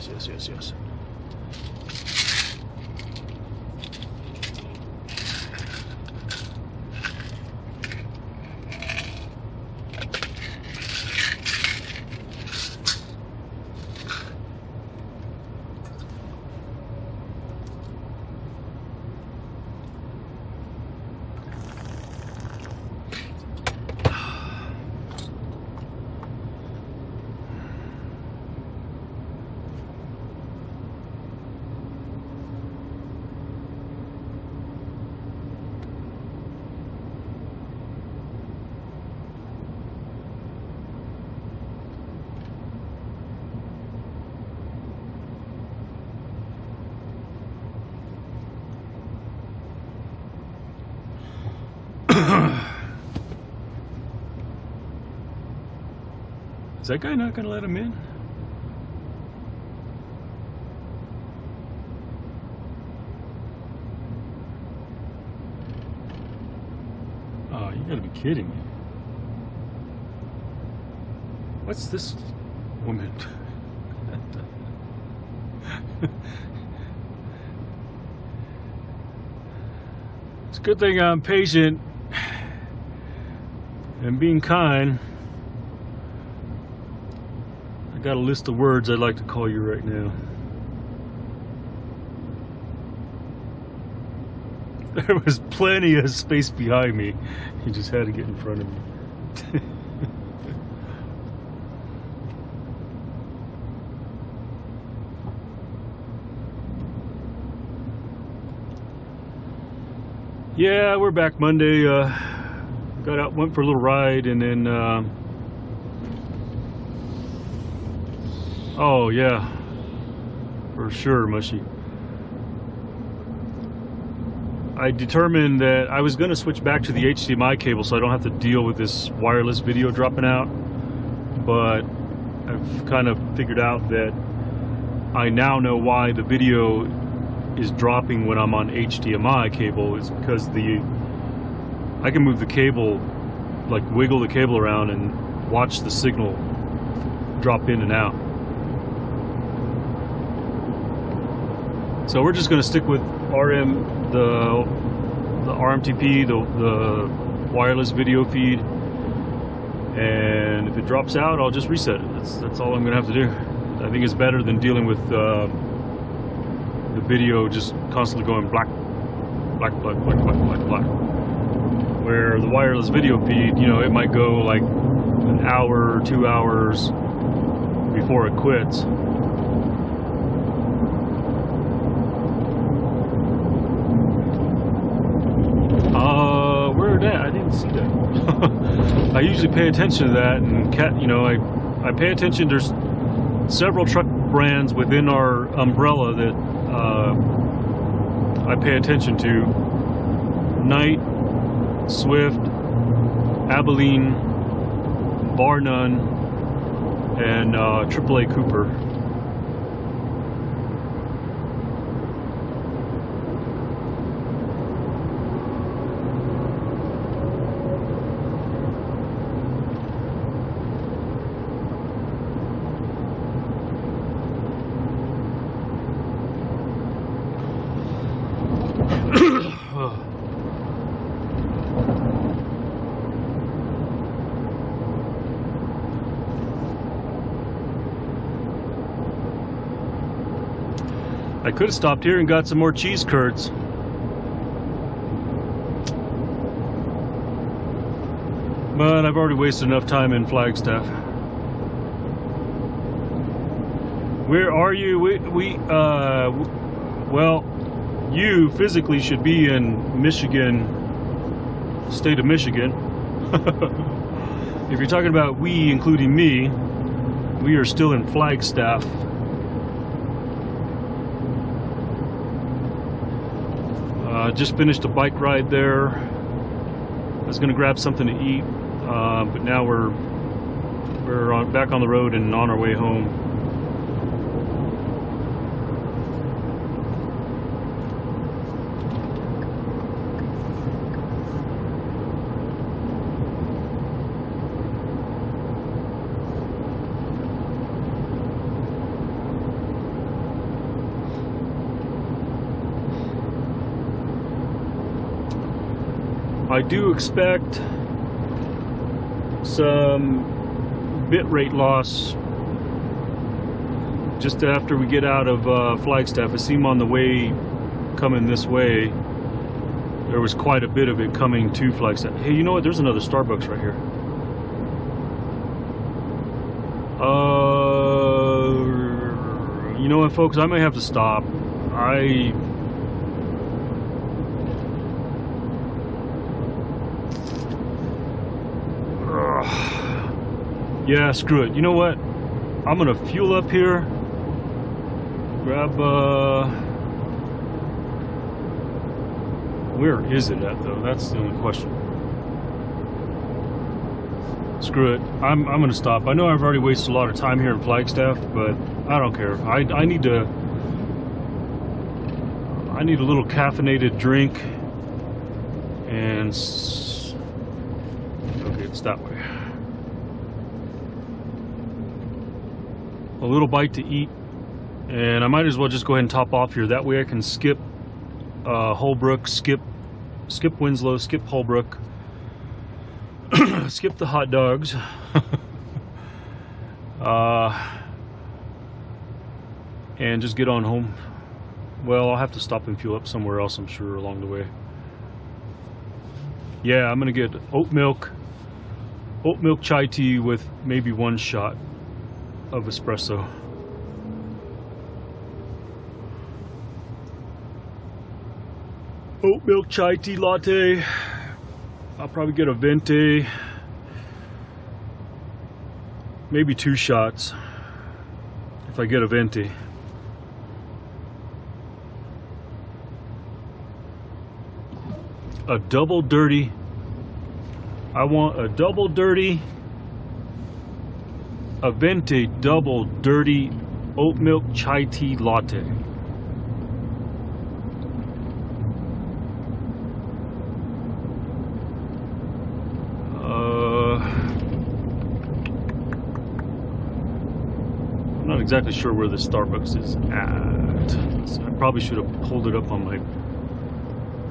Is that guy not gonna let him in? Oh, you gotta be kidding me. What's this woman? It's a good thing I'm patient and being kind. I got a list of words I'd like to call you right now. There was plenty of space behind me. You just had to get in front of me. Yeah, we're back Monday. Got out, went for a little ride, and then oh yeah, for sure, Mushy. I determined that I was going to switch back to the HDMI cable so I don't have to deal with this wireless video dropping out, but I've kind of figured out that I now know why the video is dropping when I'm on HDMI cable. Is because I can move the cable, like wiggle the cable around and watch the signal drop in and out. So we're just going to stick with the RMTP, the wireless video feed, and if it drops out, I'll just reset it. That's all I'm going to have to do. I think it's better than dealing with the video just constantly going black. Where the wireless video feed, you know, it might go like an hour, 2 hours before it quits. Where that? I didn't see that. I usually pay attention to that, and you know, I pay attention. There's several truck brands within our umbrella that I pay attention to: Knight, Swift, Abilene, Bar None, and AAA Cooper. I could have stopped here and got some more cheese curds. But I've already wasted enough time in Flagstaff. Where are you? Well, you physically should be in Michigan, state of Michigan. If you're talking about we, including me, we are still in Flagstaff. Just finished a bike ride there. I was going to grab something to eat, but now we're back on the road and on our way home. I do expect some bit rate loss just after we get out of Flagstaff. I see them on the way coming this way. There was quite a bit of it coming to Flagstaff. Hey, you know what? There's another Starbucks right here. You know what, folks? I may have to stop. Yeah, screw it. You know what? I'm gonna fuel up here. Grab where is it at though? That's the only question. Screw it. I'm gonna stop. I know I've already wasted a lot of time here in Flagstaff, but I don't care. I need a little caffeinated drink, and okay, it's that way. A little bite to eat, and I might as well just go ahead and top off here. That way I can skip Holbrook, skip Winslow, skip Holbrook, skip the hot dogs, and just get on home. Well, I'll have to stop and fuel up somewhere else, I'm sure, along the way. Yeah, I'm gonna get oat milk chai tea with maybe 1 shot of espresso. Oat milk chai tea latte. I'll probably get a venti. Maybe 2 shots if I get a venti. A double dirty. I want a double dirty, a venti double dirty oat milk chai tea latte. I'm not exactly sure where this Starbucks is at. I probably should have pulled it up on my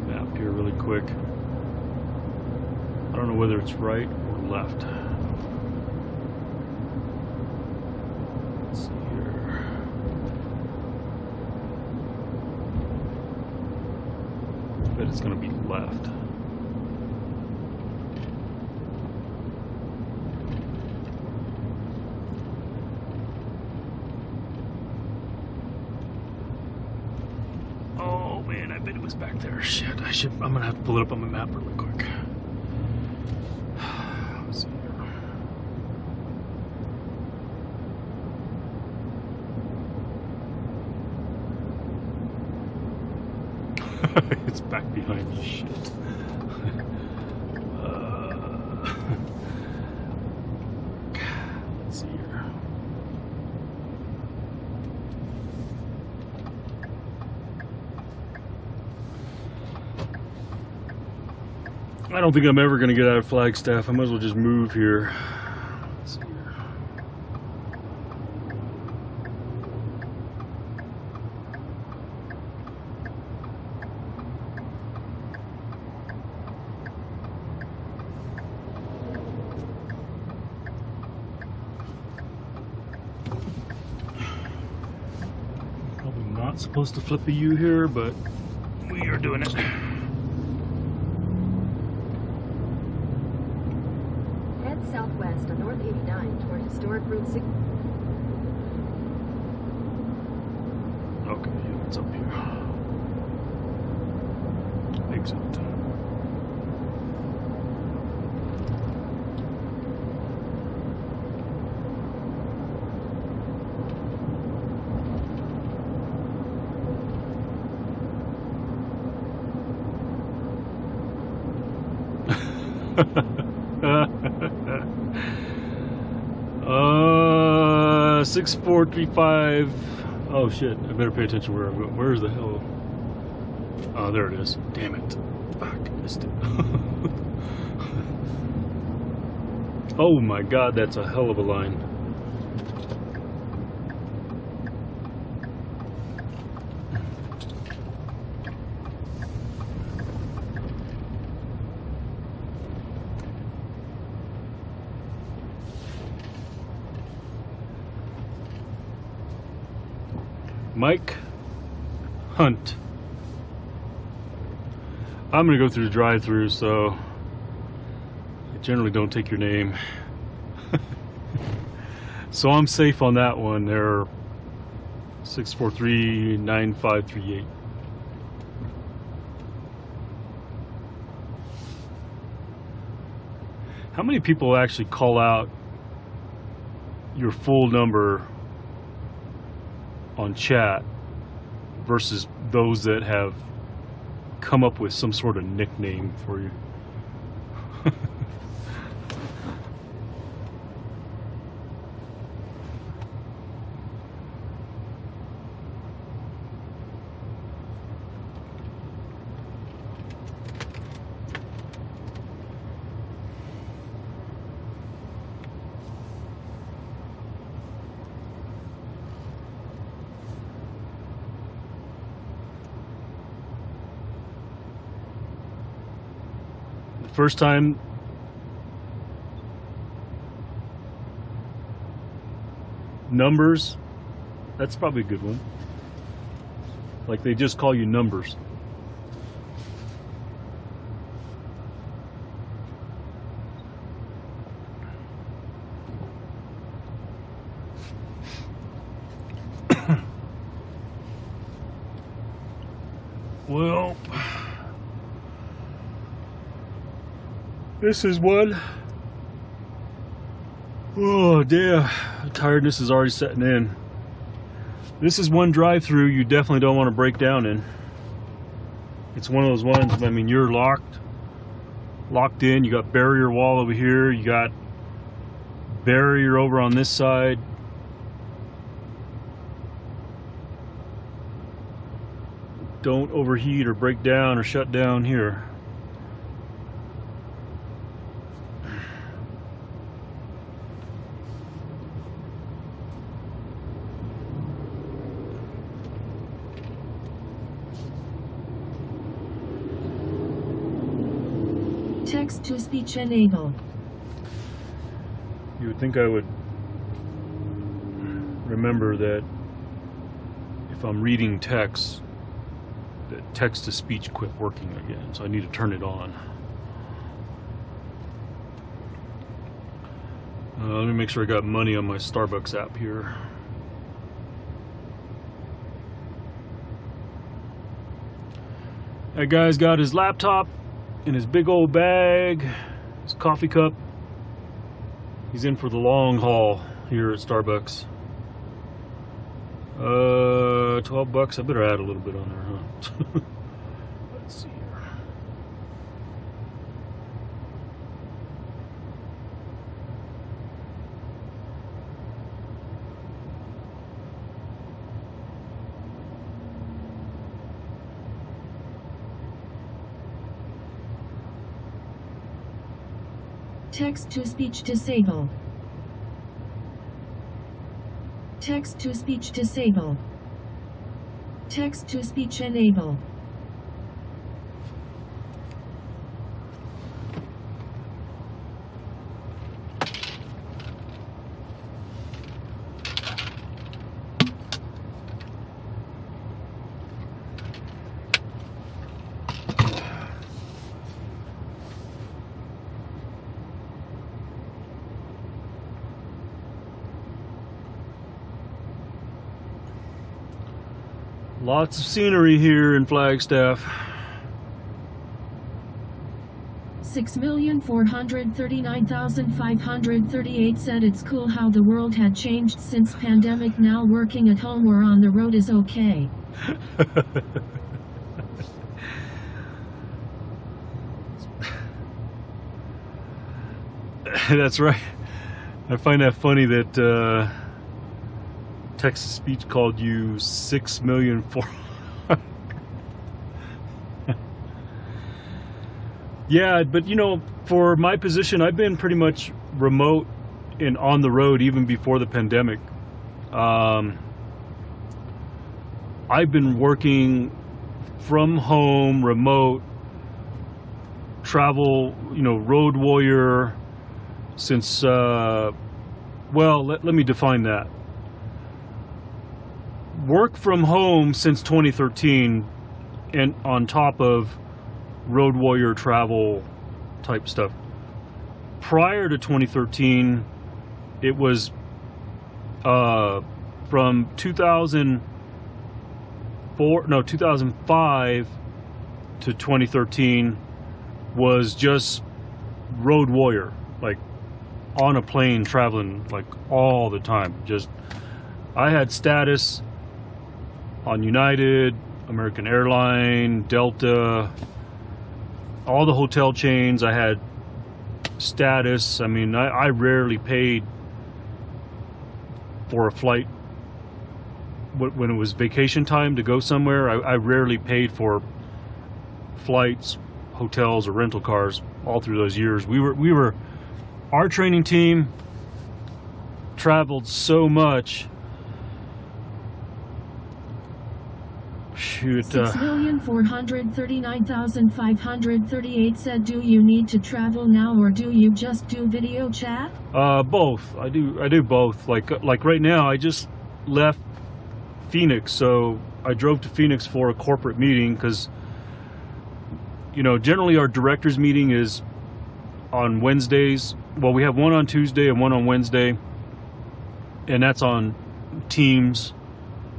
map here really quick. I don't know whether it's right or left. Let's see here. I bet it's going to be left. Oh man, I bet it was back there. Shit, I'm gonna have to pull it up on my map really quick. Let's see here. It's back behind me. Shit. Let's see here. I don't think I'm ever going to get out of Flagstaff. I might as well just move here. Let's see here. Probably not supposed to flip a U here, but we are doing it. Southwest on North 89 toward historic Route 6. Okay, yeah, it's up here. Exit. Uh, 6435. Oh shit, I better pay attention where I'm going. Where's the hell? Oh, there it is. Damn it. Fuck, missed it. Oh my god, that's a hell of a line. Mike Hunt. I'm gonna go through the drive-through, so I generally don't take your name. So I'm safe on that one. They're 643-9538. How many people actually call out your full number on chat versus those that have come up with some sort of nickname for you? First time numbers, that's probably a good one. Like they just call you numbers. Well, this is one. Oh, damn. Tiredness is already setting in. This is one drive-through you definitely don't want to break down in. It's one of those ones, I mean, you're locked in. You got barrier wall over here. You got barrier over on this side. Don't overheat or break down or shut down here. Text-to-speech enable. You would think I would remember that if I'm reading text, that text-to-speech quit working again, so I need to turn it on. Let me make sure I got money on my Starbucks app here. That guy's got his laptop in his big old bag, his coffee cup. He's in for the long haul here at Starbucks. $12. I better add a little bit on there, huh? Let's see here. Text-to-speech disable. Text-to-speech disable. Text-to-speech enable. Lots of scenery here in Flagstaff. 6,439,538 said it's cool how the world had changed since pandemic. Now working at home or on the road is okay. That's right. I find that funny that text-to-speech called you 6,000,004. Yeah, but you know, for my position, I've been pretty much remote and on the road even before the pandemic. I've been working from home, remote, travel, you know, road warrior since, well, let me define that. work from home since 2013, and on top of road warrior travel type stuff. Prior to 2013, it was from 2005 to 2013 was just road warrior, like on a plane traveling like all the time. Just I had status on United, American Airline, Delta, all the hotel chains. I had status. I mean, I rarely paid for a flight when it was vacation time to go somewhere. I rarely paid for flights, hotels, or rental cars all through those years. Our training team traveled so much. Shoot. 6,439,538 said, do you need to travel now or do you just do video chat? Both. I do both. Like right now, I just left Phoenix, so I drove to Phoenix for a corporate meeting because, you know, generally our directors meeting is on Wednesdays. Well, we have one on Tuesday and one on Wednesday, and that's on Teams.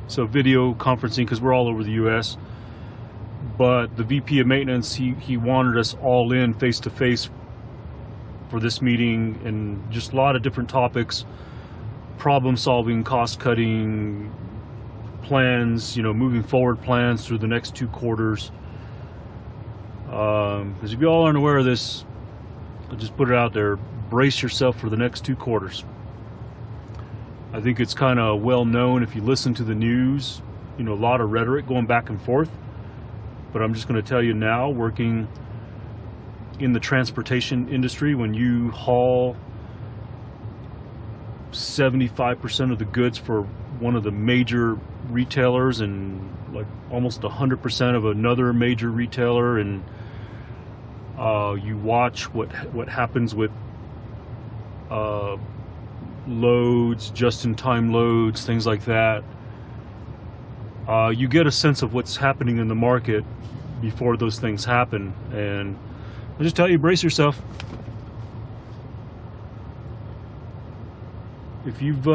So video conferencing, because we're all over the U.S. But the VP of maintenance, he wanted us all in face to face for this meeting, and just a lot of different topics: problem solving, cost cutting, plans. You know, moving forward plans through the next 2 quarters. Because if you all aren't aware of this, I'll just put it out there: brace yourself for the next 2 quarters. I think it's kind of well known if you listen to the news, you know, a lot of rhetoric going back and forth. But I'm just going to tell you now, working in the transportation industry, when you haul 75% of the goods for one of the major retailers and like almost 100% of another major retailer, and you watch what happens with loads, just-in-time loads, things like that, you get a sense of what's happening in the market before those things happen. And I'll just tell you, brace yourself. If you've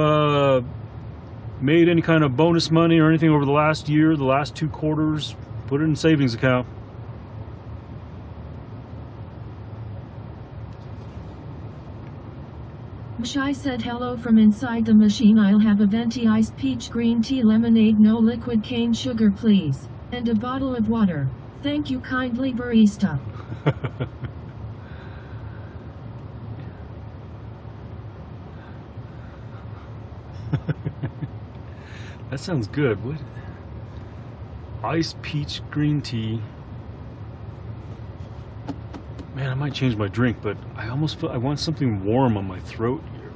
made any kind of bonus money or anything over the last year, the last 2 quarters, put it in a savings account. Shai said, hello from inside the machine. I'll have a venti iced peach green tea lemonade, no liquid cane sugar please, and a bottle of water. Thank you kindly, barista. That sounds good. What? Iced peach green tea. Man, I might change my drink, but I almost feel I want something warm on my throat here.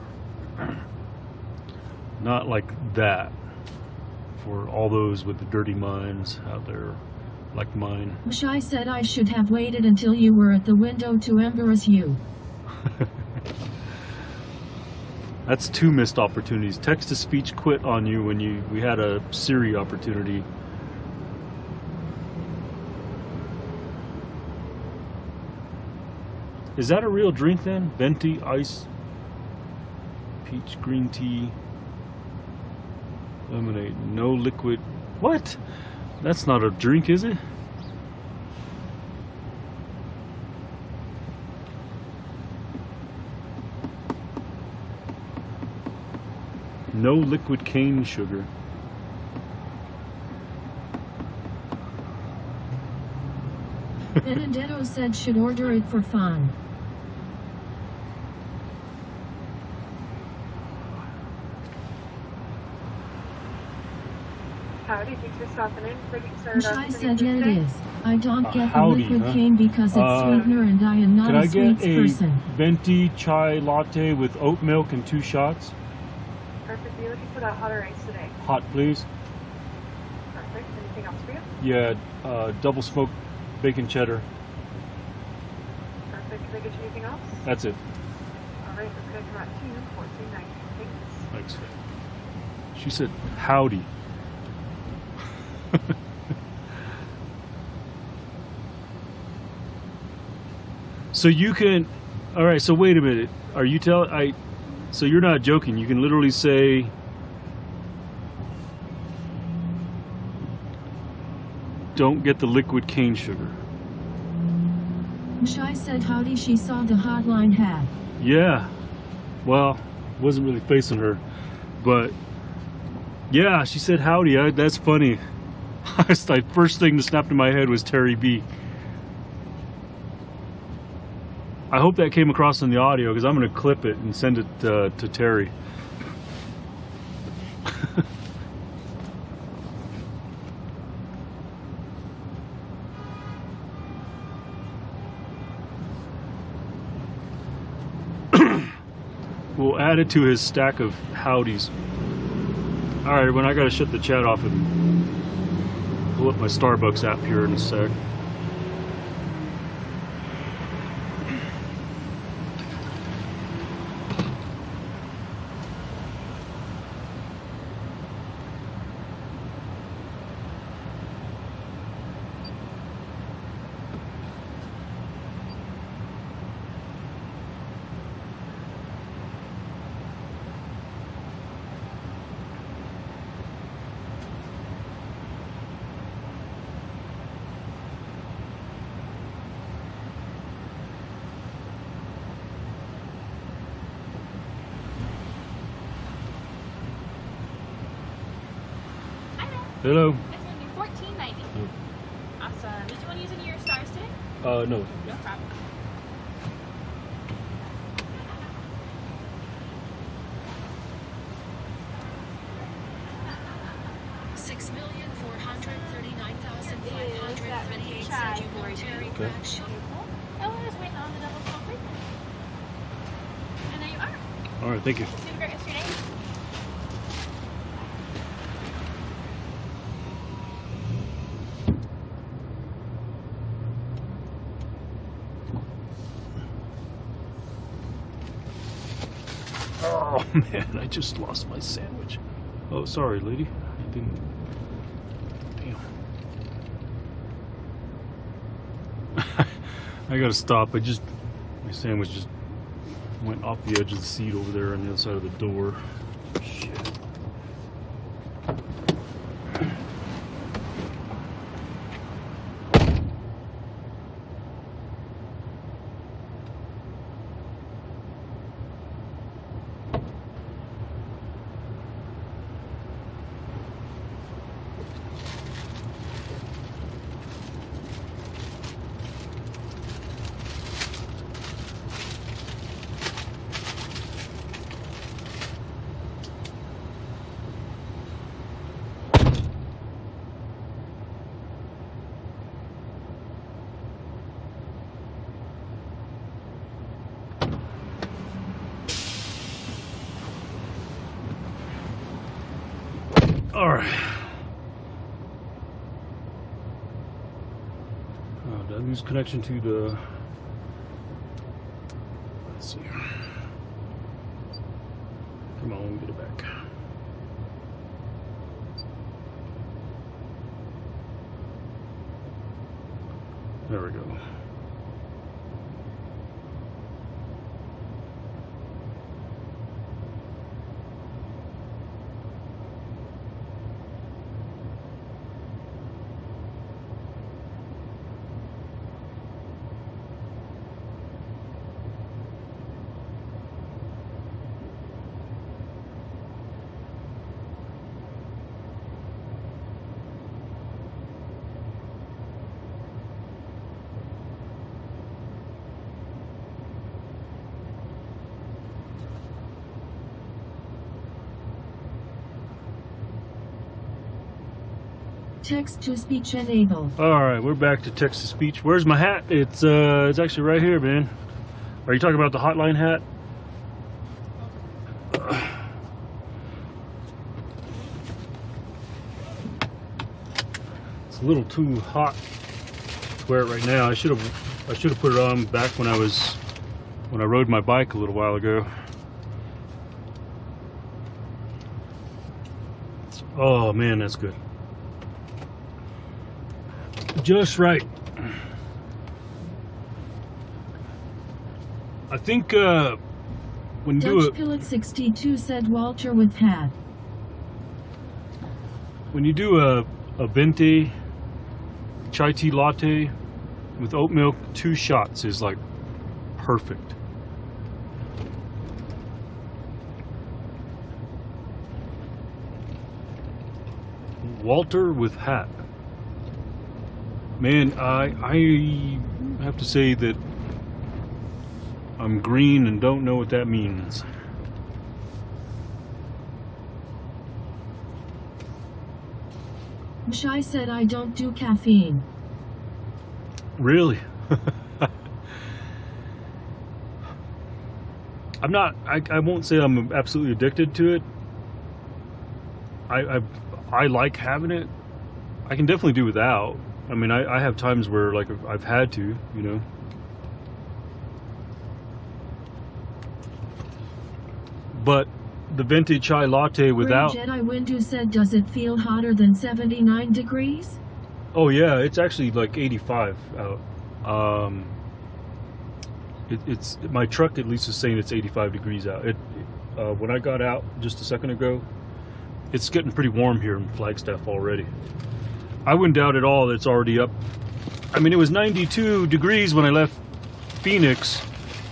Not like that. For all those with the dirty minds out there, like mine. Shai said I should have waited until you were at the window to embarrass you. That's 2 missed opportunities. Text-to-speech quit on you when we had a Siri opportunity. Is that a real drink then? Venti ice peach green tea lemonade, no liquid. What? That's not a drink, is it? No liquid cane sugar. Benedetto said should order it for fun. Howdy, thanks for stopping in. Shai said yeah, it is. I don't get the Howdy, liquid huh? cane because it's sweetener and I am not Could a I get sweets a person. venti chai latte with oat milk and 2 shots? Perfect. You're looking for that hot or ice today. Hot, please. Perfect. Anything else for you? Yeah, double smoked bacon cheddar. Perfect. Can I get you anything else? That's it. All right. That's going to come out to you. $14.90. Thanks. Thanks. She said howdy. So you can, all right, so wait a minute. Are you so you're not joking. You can literally say, don't get the liquid cane sugar. Shai said howdy, she saw the hotline hat. Yeah. Well, wasn't really facing her, but yeah, she said howdy. That's funny. The first thing that snapped in my head was Terry B. I hope that came across in the audio because I'm going to clip it and send it to Terry. We'll add it to his stack of howdies. Alright, when I got to shut the chat off and pull up my Starbucks app here in a sec. Hello. It's going to be $14.90. Awesome. Did you want to use any of your stars today? No. No problem. $6,439,538 said you were Terry Okay. Crash. Oh, I was waiting on the double coffee. And there you are. All right, thank you. You have a great rest of your day. Oh man, I just lost my sandwich. Oh, sorry, lady. I didn't. Damn. I gotta stop. My sandwich just went off the edge of the seat over there on the other side of the door. Shit. All right. Oh, did I lose connection to the? Let's see. Come on, let me get it back. There we go. Text to speech enabled. All right, we're back to text to speech. Where's my hat? It's actually right here, man. Are you talking about the hotline hat? It's a little too hot to wear it right now. I should have put it on back when I rode my bike a little while ago. Oh man, that's good. just right. I think when you do Dutch Pilot 62 said Walter with hat. when you do a venti chai tea latte with oat milk, 2 shots is like perfect. Walter with hat. Man, I have to say that I'm green and don't know what that means. Shai said I don't do caffeine. Really? I'm not, I won't say I'm absolutely addicted to it. I like having it. I can definitely do without. I mean, I have times where like I've had to, you know. But the venti chai latte without... Green Jedi Windu said, does it feel hotter than 79 degrees? Oh yeah, it's actually like 85 out. It's my truck at least is saying it's 85 degrees out. When I got out just a second ago, it's getting pretty warm here in Flagstaff already. I wouldn't doubt at all that it's already up. I mean, it was 92 degrees when I left Phoenix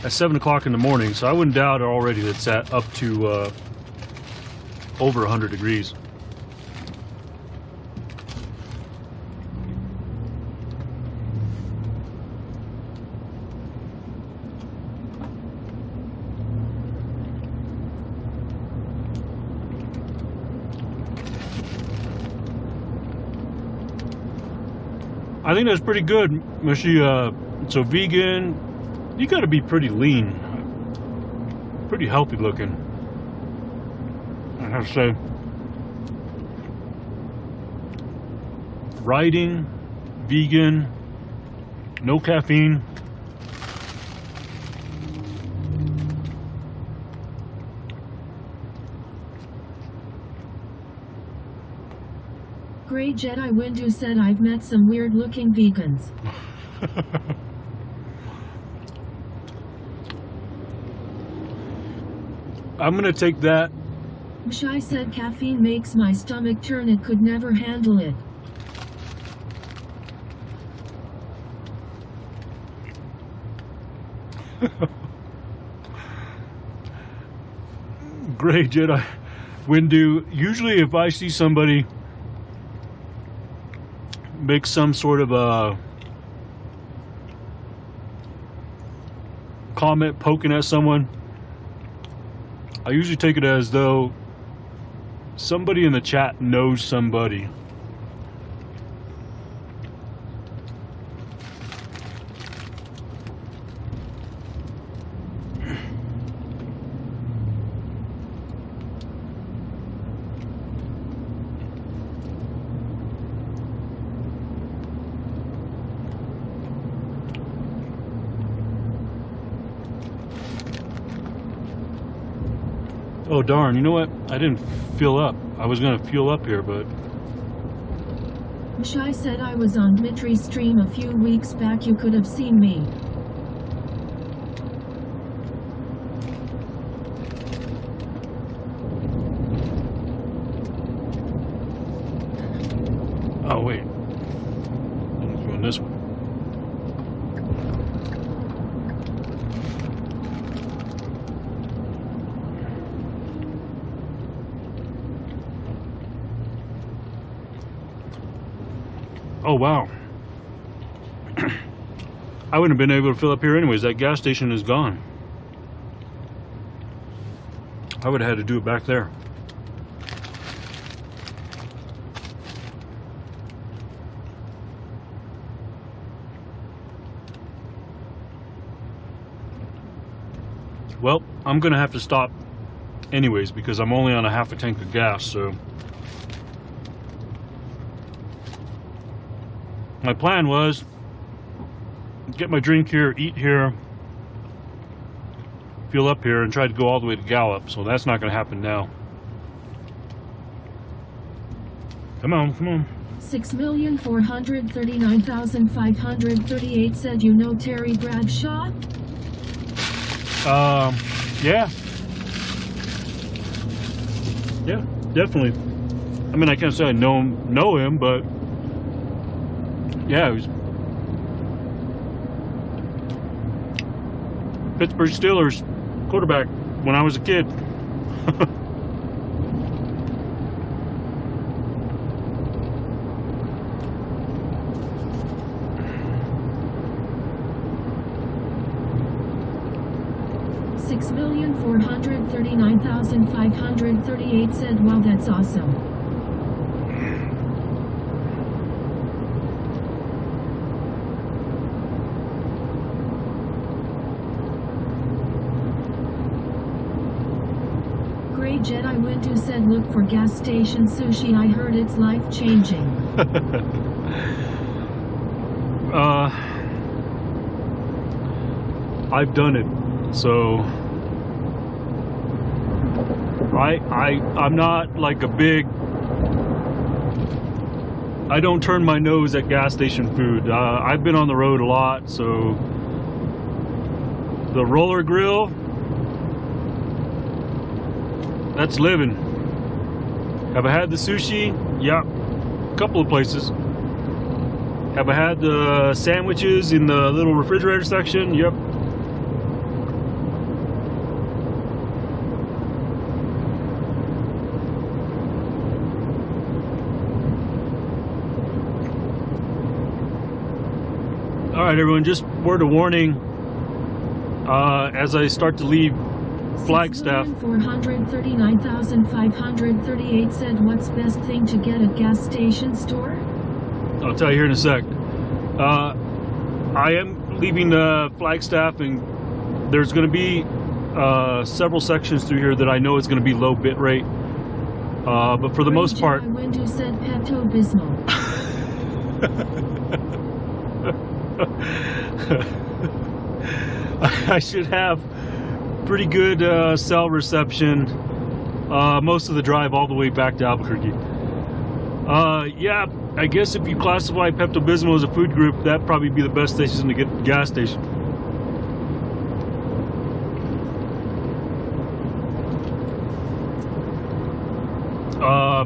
at 7 o'clock in the morning, so I wouldn't doubt already that it's up to over 100 degrees. I think that's pretty good, Mushy. So vegan, you gotta be pretty lean, pretty healthy looking, I have to say. Riding, vegan, no caffeine. Grey Jedi Windu said I've met some weird looking vegans. I'm gonna take that. Shai said caffeine makes my stomach turn, it could never handle it. Grey Jedi Windu. Usually if I see somebody make some sort of a comment poking at someone, I usually take it as though somebody in the chat knows somebody. Oh darn, you know what? I didn't fill up. I was gonna fuel up here, but... Shai said I was on Dmitri's stream a few weeks back, you could have seen me. Oh wait. I'm doing this one. Oh wow. I wouldn't have been able to fill up here anyways. That gas station is gone. I would have had to do it back there. Well, I'm gonna have to stop anyways because I'm only on a half a tank of gas, so my plan was get my drink here, eat here, fuel up here, and try to go all the way to Gallup. So that's not going to happen now. Come on, come on. 6,439,538 said you know Terry Bradshaw? Yeah. Yeah, definitely. I mean, I can't say I know him, but yeah, he was Pittsburgh Steelers quarterback when I was a kid. 6,439,538 said, wow, that's awesome. Gray Jedi Windu said, look for gas station sushi. I heard it's life-changing. I've done it, so I'm not like a big. I don't turn my nose at gas station food. I've been on the road a lot, so the roller grill, that's living. Have I had the sushi? Yeah, a couple of places. Have I had the sandwiches in the little refrigerator section? Yep. All right, everyone, just word of warning, as I start to leave Flagstaff. 439,538 said, what's best thing to get at gas station store? I'll tell you here in a sec. I am leaving Flagstaff, and there's going to be several sections through here that I know is going to be low bit rate. But for the most part, Windu said Pepto-Bismol. I should have pretty good cell reception most of the drive all the way back to Albuquerque. Yeah, I guess if you classify Pepto-Bismol as a food group, that'd probably be the best station to get the gas station.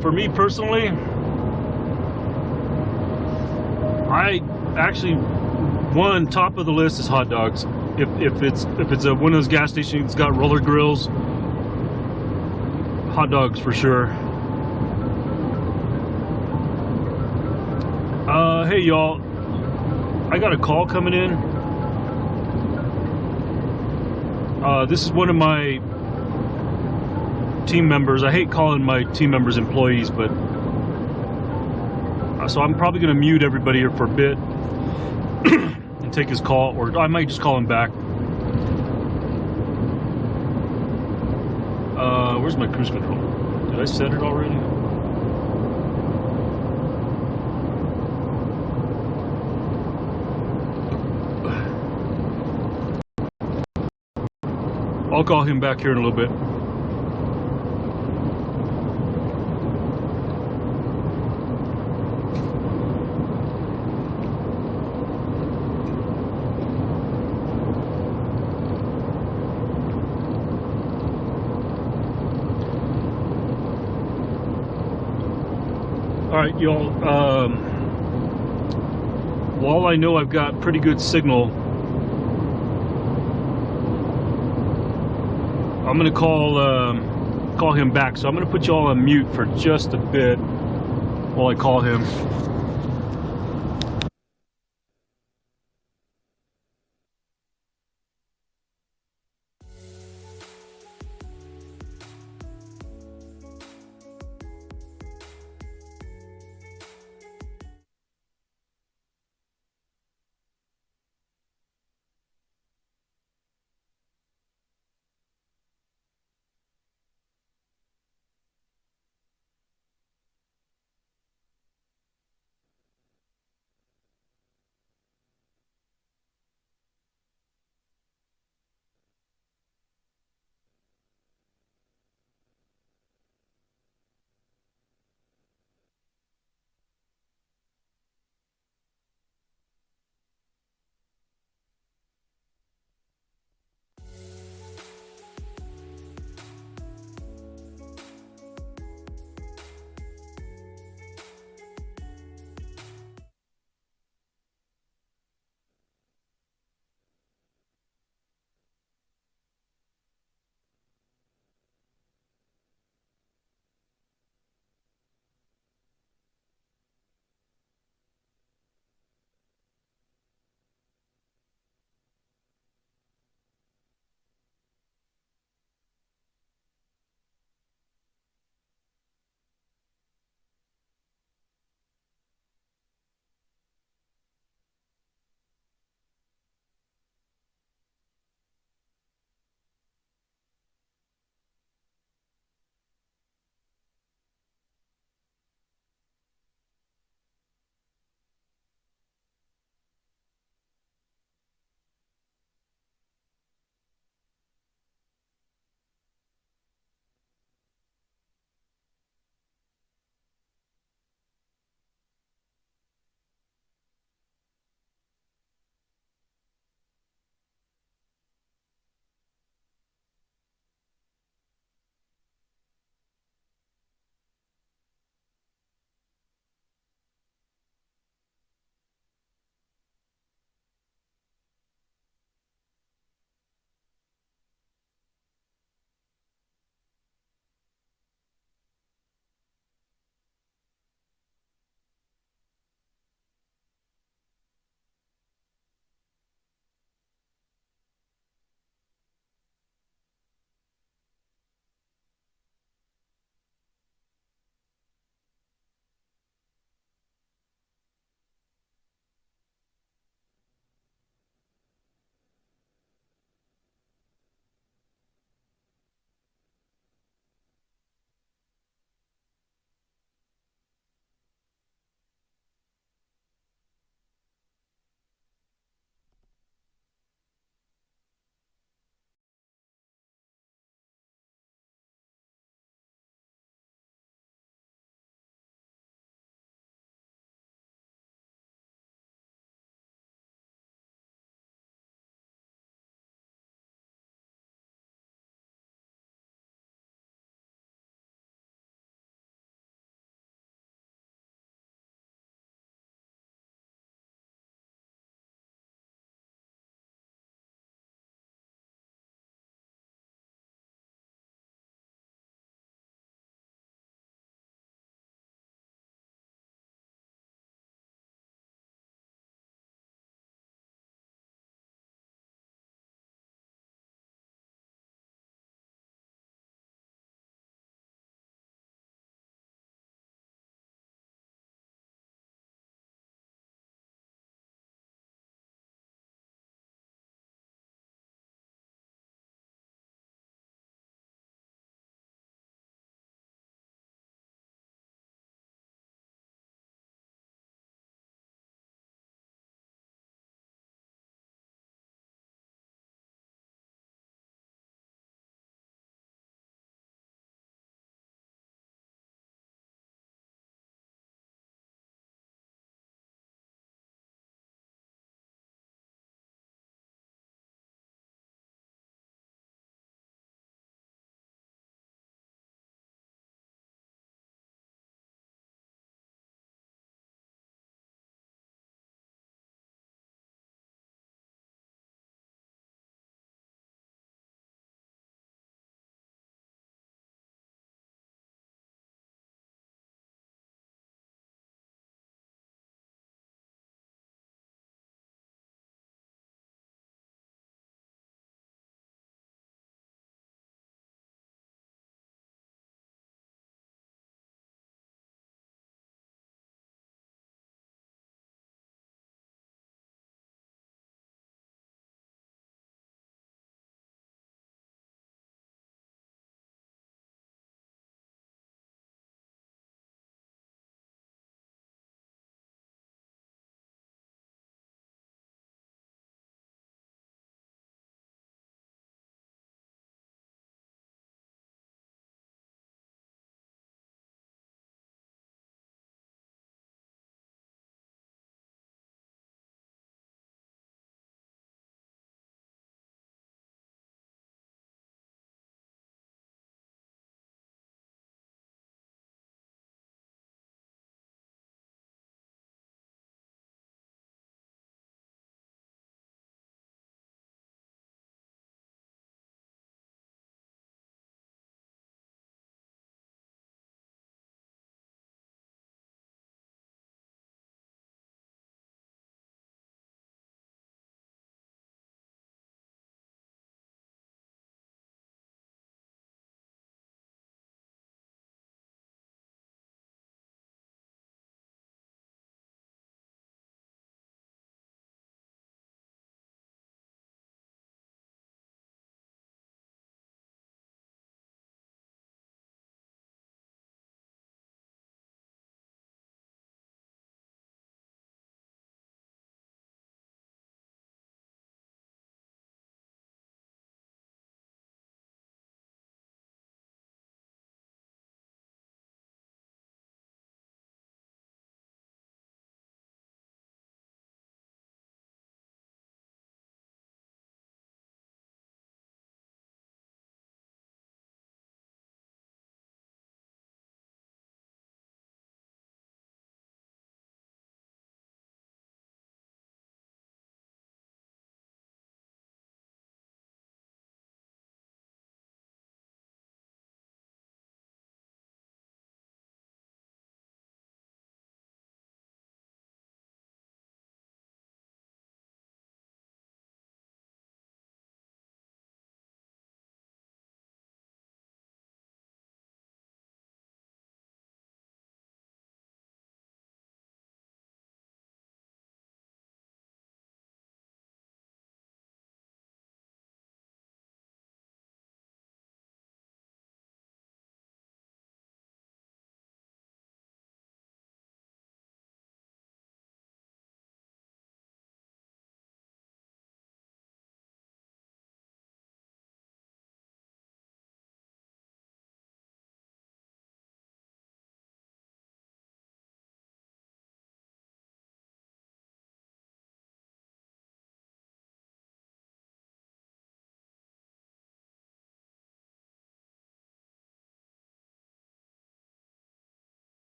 For me personally, I actually, one top of the list is hot dogs. If it's one of those gas stations that's got roller grills, hot dogs for sure. Hey y'all, I got a call coming in. This is one of my team members. I hate calling my team members employees, but so I'm probably going to mute everybody here for a bit and take his call, or I might just call him back. Where's my cruise control? Did I set it already? I'll call him back here in a little bit. All right, y'all. While I know I've got pretty good signal, I'm gonna call him back. So I'm gonna put y'all on mute for just a bit while I call him.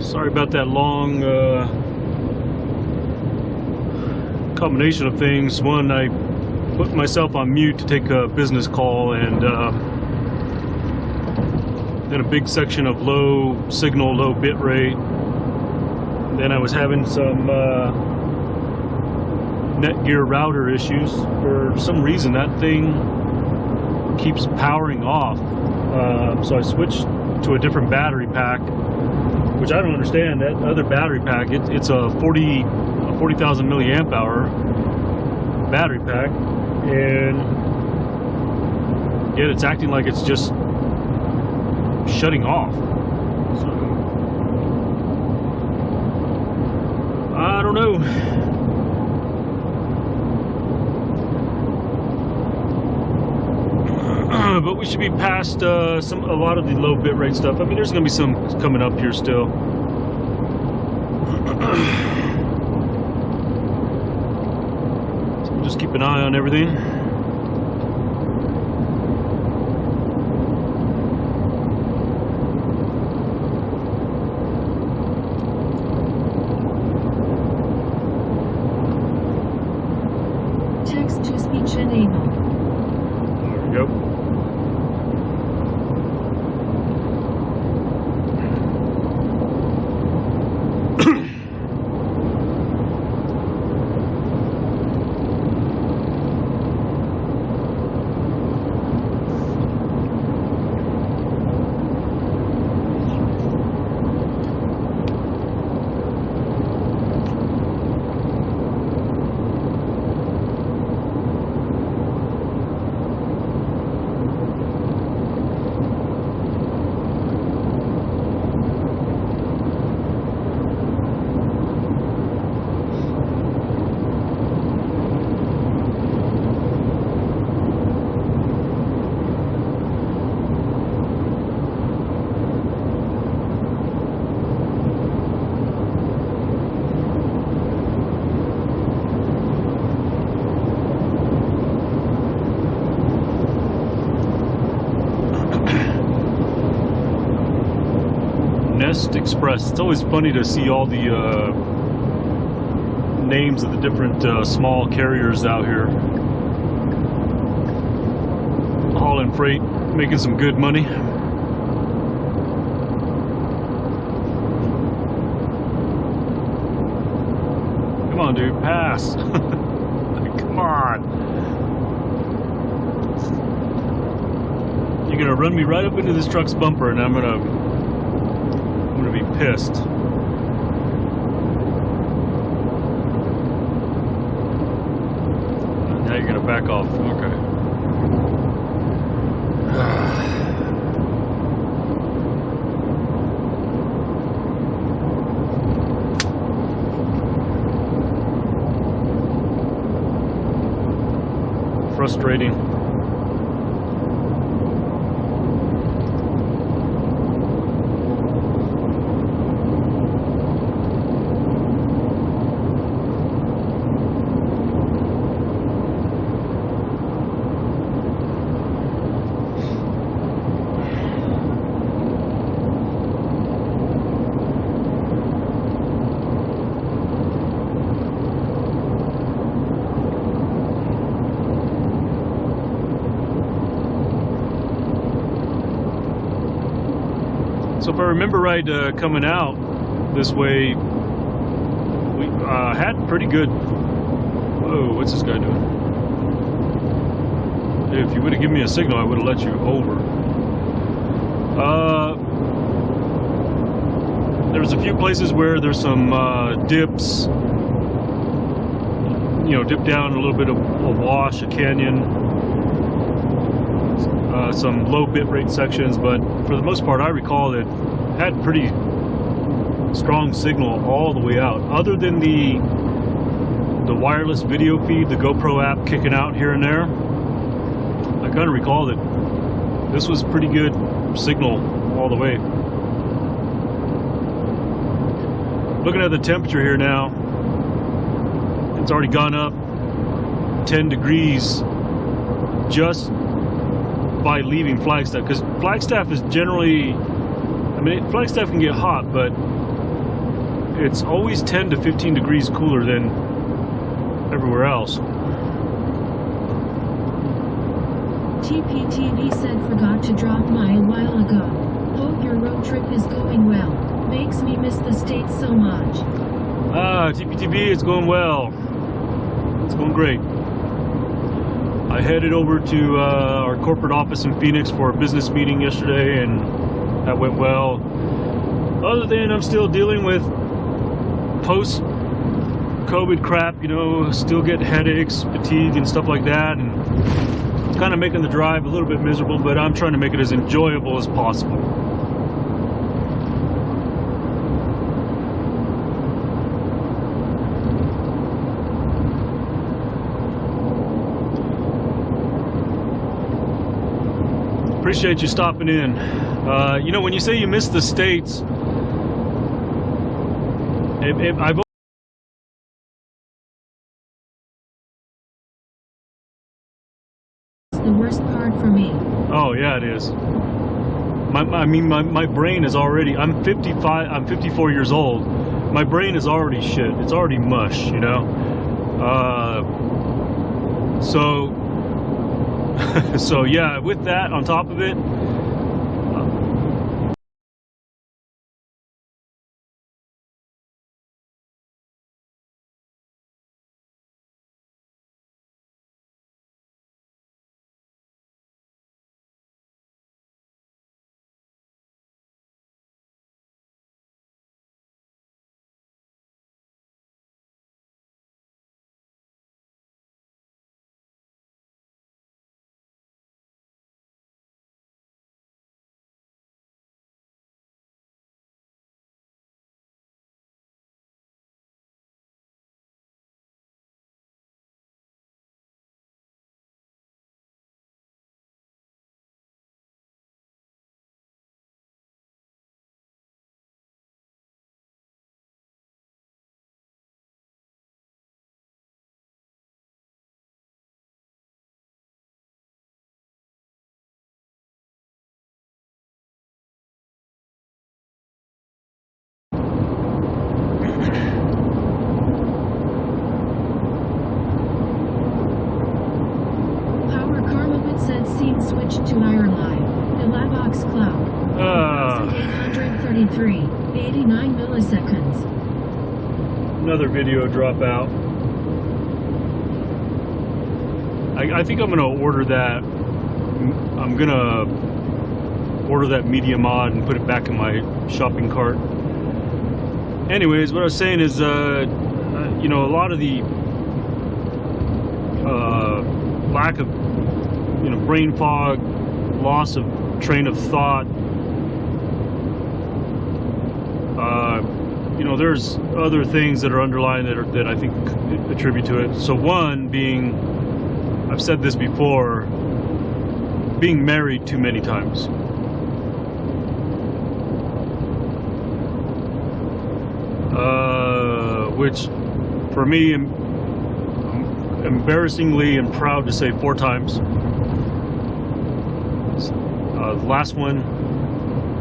Sorry about that long combination of things. One, I put myself on mute to take a business call, and then a big section of low signal, low bit rate. Then I was having some Netgear router issues. For some reason, that thing keeps powering off. So I switched to a different battery pack, which I don't understand. That other battery pack, it's a 40,000 milliamp hour battery pack, and yet it's acting like it's just shutting off. So I don't know. But we should be past a lot of the low bitrate stuff. I mean, there's going to be some coming up here still. So just keep an eye on everything. Text to speech enabled. There we go. Express. It's always funny to see all the names of the different small carriers out here hauling freight, making some good money. Come on, dude, pass. Come on. You're gonna run me right up into this truck's bumper, and I'm gonna be pissed. Now you're gonna back off. Okay. Frustrating. So if I remember right, coming out this way, we had pretty good... Whoa, what's this guy doing? If you would have given me a signal, I would have let you over. There's a few places where there's some dips. You know, dip down a little bit of a wash, a canyon. Some low bit rate sections, but for the most part I recall it had pretty strong signal all the way out, other than the wireless video feed, the GoPro app kicking out here and there. I kind of recall that this was pretty good signal all the way. Looking at the temperature here now, it's already gone up 10 degrees just by leaving Flagstaff, because Flagstaff is generally, I mean, Flagstaff can get hot, but it's always 10 to 15 degrees cooler than everywhere else. TPTV said forgot to drop my a while ago. Hope your road trip is going well. Makes me miss the States so much. TPTV, it's going well. It's going great. I headed over to our corporate office in Phoenix for a business meeting yesterday, and that went well. Other than I'm still dealing with post-COVID crap, you know, still get headaches, fatigue, and stuff like that, and it's kind of making the drive a little bit miserable, but I'm trying to make it as enjoyable as possible. Appreciate you stopping in. You know, when you say you miss the States, I've The worst part for me. Oh yeah, it is. My brain is already. I'm 55. I'm 54 years old. My brain is already shit. It's already mush. You know. So yeah. With that on top of it. Said scene switched to IRL. The Lavox cloud. 1833. 89 milliseconds. Another video drop out. I think I'm gonna order that. I'm gonna order that media mod and put it back in my shopping cart. Anyways, what I was saying is, you know, a lot of the lack of, you know, brain fog, loss of train of thought. You know, there's other things that are underlying that I think attribute to it. So one being, I've said this before, being married too many times. Which, for me, I'm embarrassingly and proud to say 4 times. The last one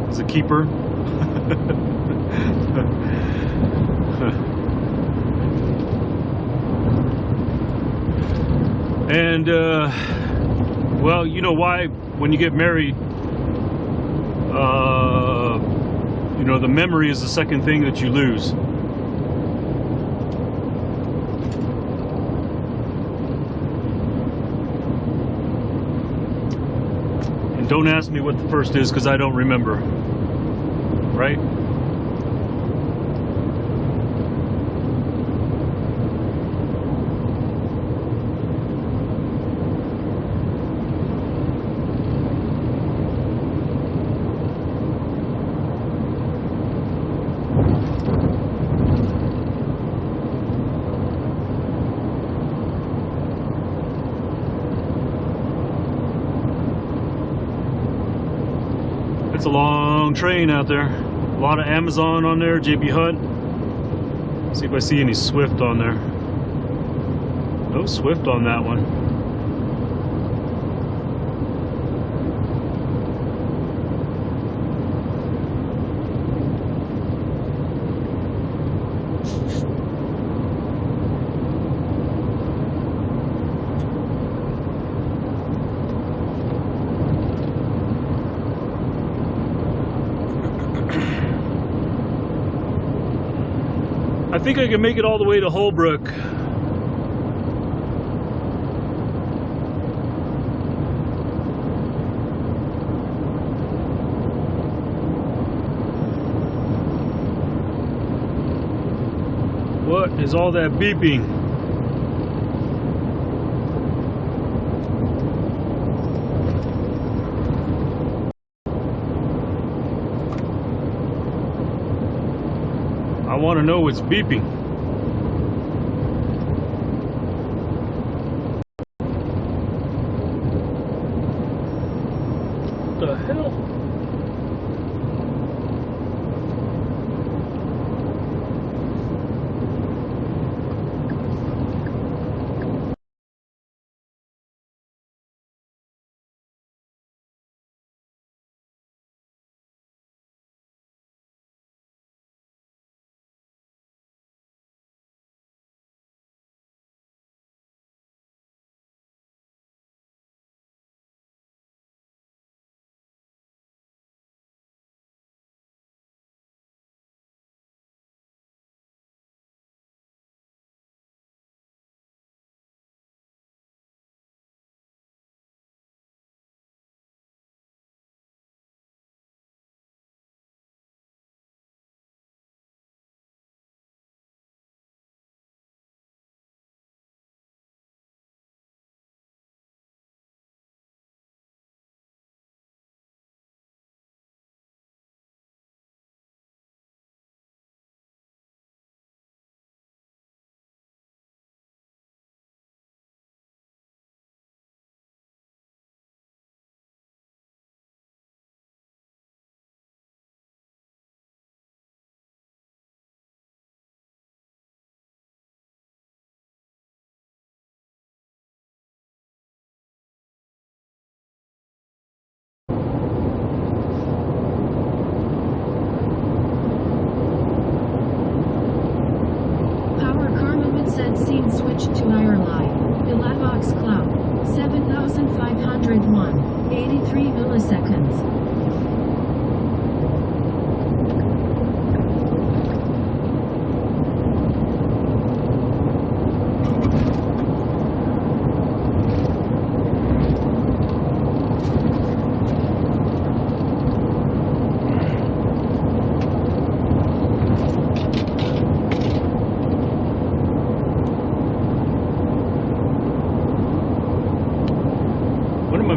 is a keeper. And well, you know why when you get married, you know, the memory is the second thing that you lose. Don't ask me what the first is, because I don't remember. Right? It's a long train out there. A lot of Amazon on there, JB Hunt. See if I see any Swift on there. No Swift on that one. think I can make it all the way to Holbrook. What is all that beeping? I want to know what's beeping. What the hell? Scene switched to IRL. Elavox cloud. 7501. 83 milliseconds.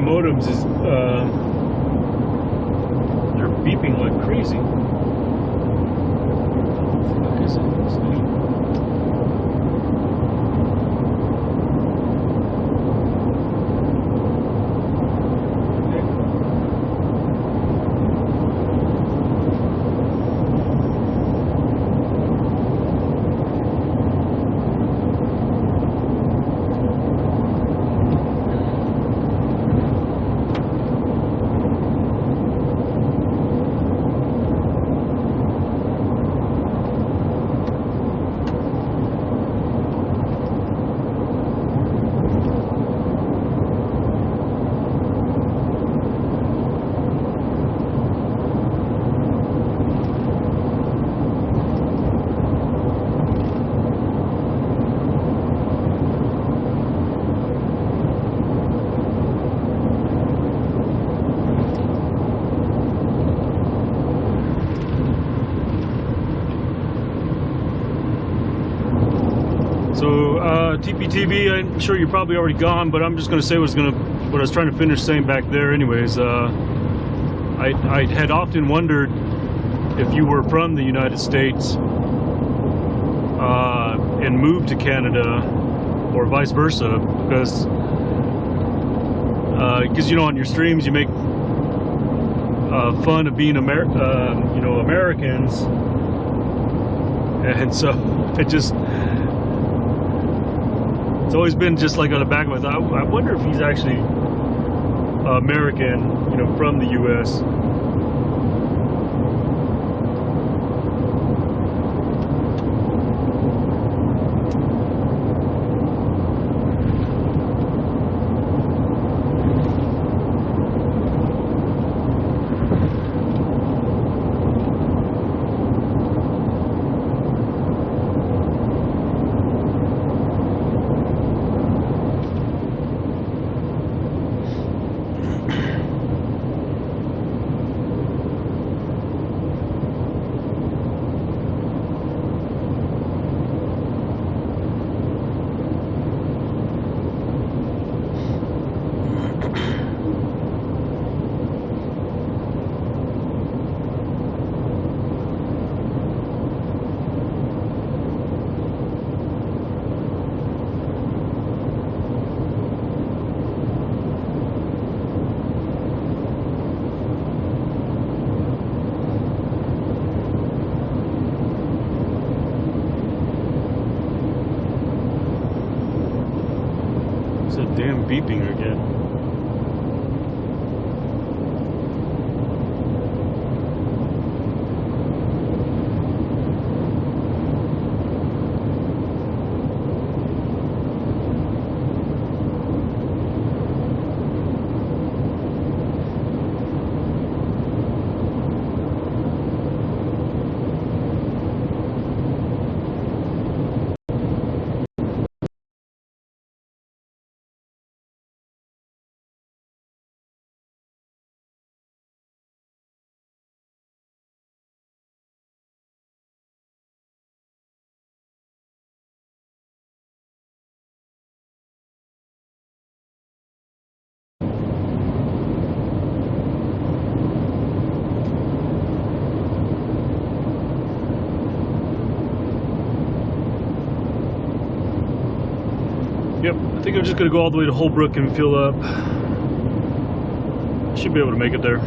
Modems is they're beeping like crazy. What is it? TPTV, I'm sure you're probably already gone, but I'm just going to say what I was trying to finish saying back there anyways. I had often wondered if you were from the United States and moved to Canada or vice versa, because you know, on your streams you make fun of being Americans, and so it's always been just like on the back of my thought. I wonder if he's actually American, you know, from the U.S. It's a damn beeping again. Yep, I think I'm just gonna go all the way to Holbrook and fill up. Should be able to make it there.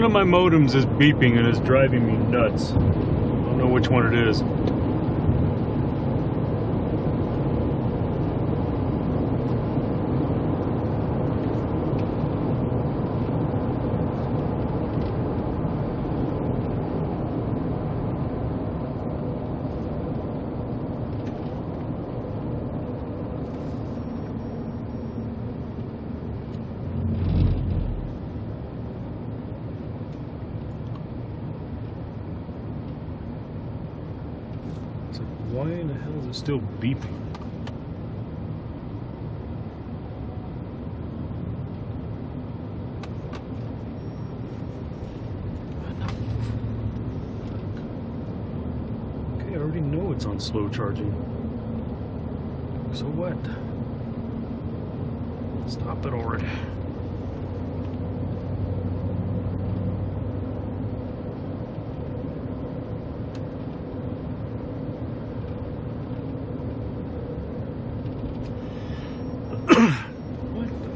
One of my modems is beeping and is driving me nuts. I don't know which one it is. It's like, why in the hell is it still beeping? Okay, I already know it's on slow charging. So what? Stop it already. What the?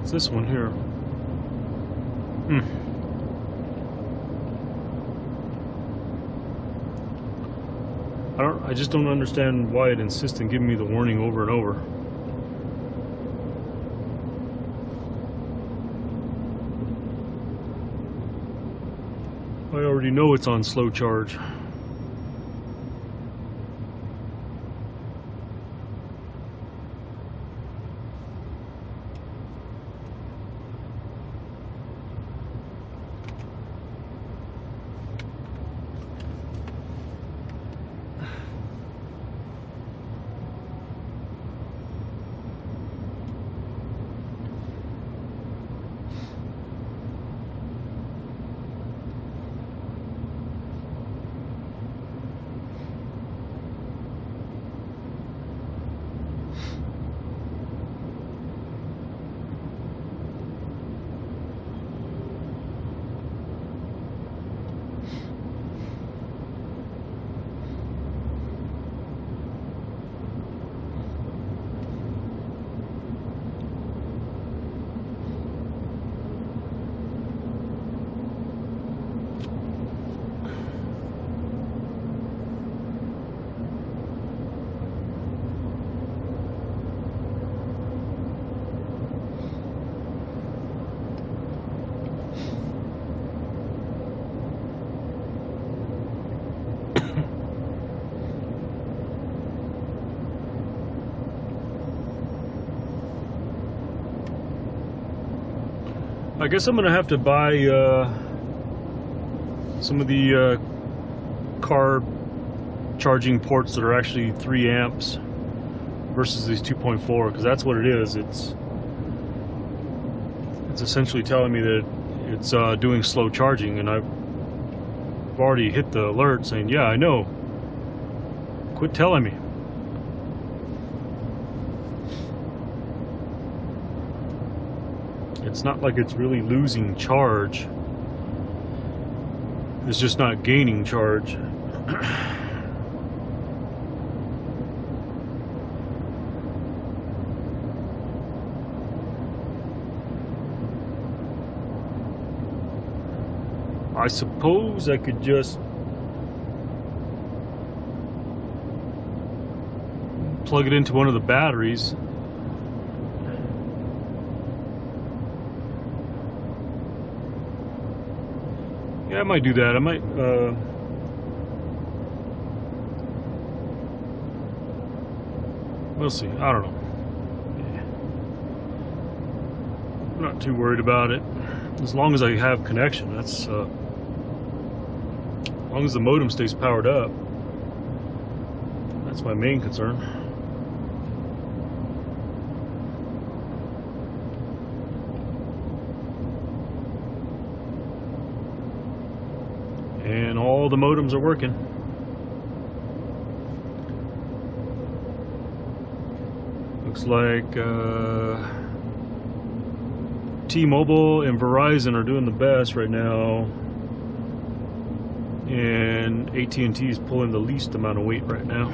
It's this one here. I just don't understand why it insists in giving me the warning over and over. I already know it's on slow charge. I guess I'm gonna have to buy some of the car charging ports that are actually 3 amps versus these 2.4, because that's what it is. It's essentially telling me that it's doing slow charging, and I've already hit the alert saying, yeah, I know. Quit telling me. It's not like it's really losing charge. It's just not gaining charge. I suppose I could just plug it into one of the batteries. Yeah, I might do that. I might we'll see. I don't know. I'm not too worried about it. as long as I have connection. That's as long as the modem stays powered up. That's my main concern. And all the modems are working. Looks like T-Mobile and Verizon are doing the best right now, and AT&T is pulling the least amount of weight right now.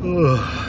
Ugh.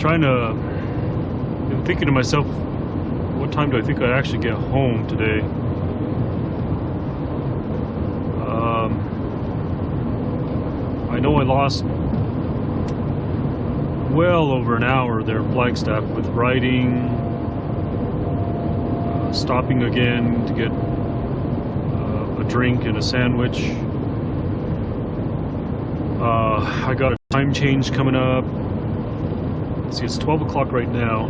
I'm thinking to myself, what time do I think I'd actually get home today? I know I lost well over an hour there in Flagstaff with riding, stopping again to get a drink and a sandwich. I got a time change coming up. See, it's 12 o'clock right now.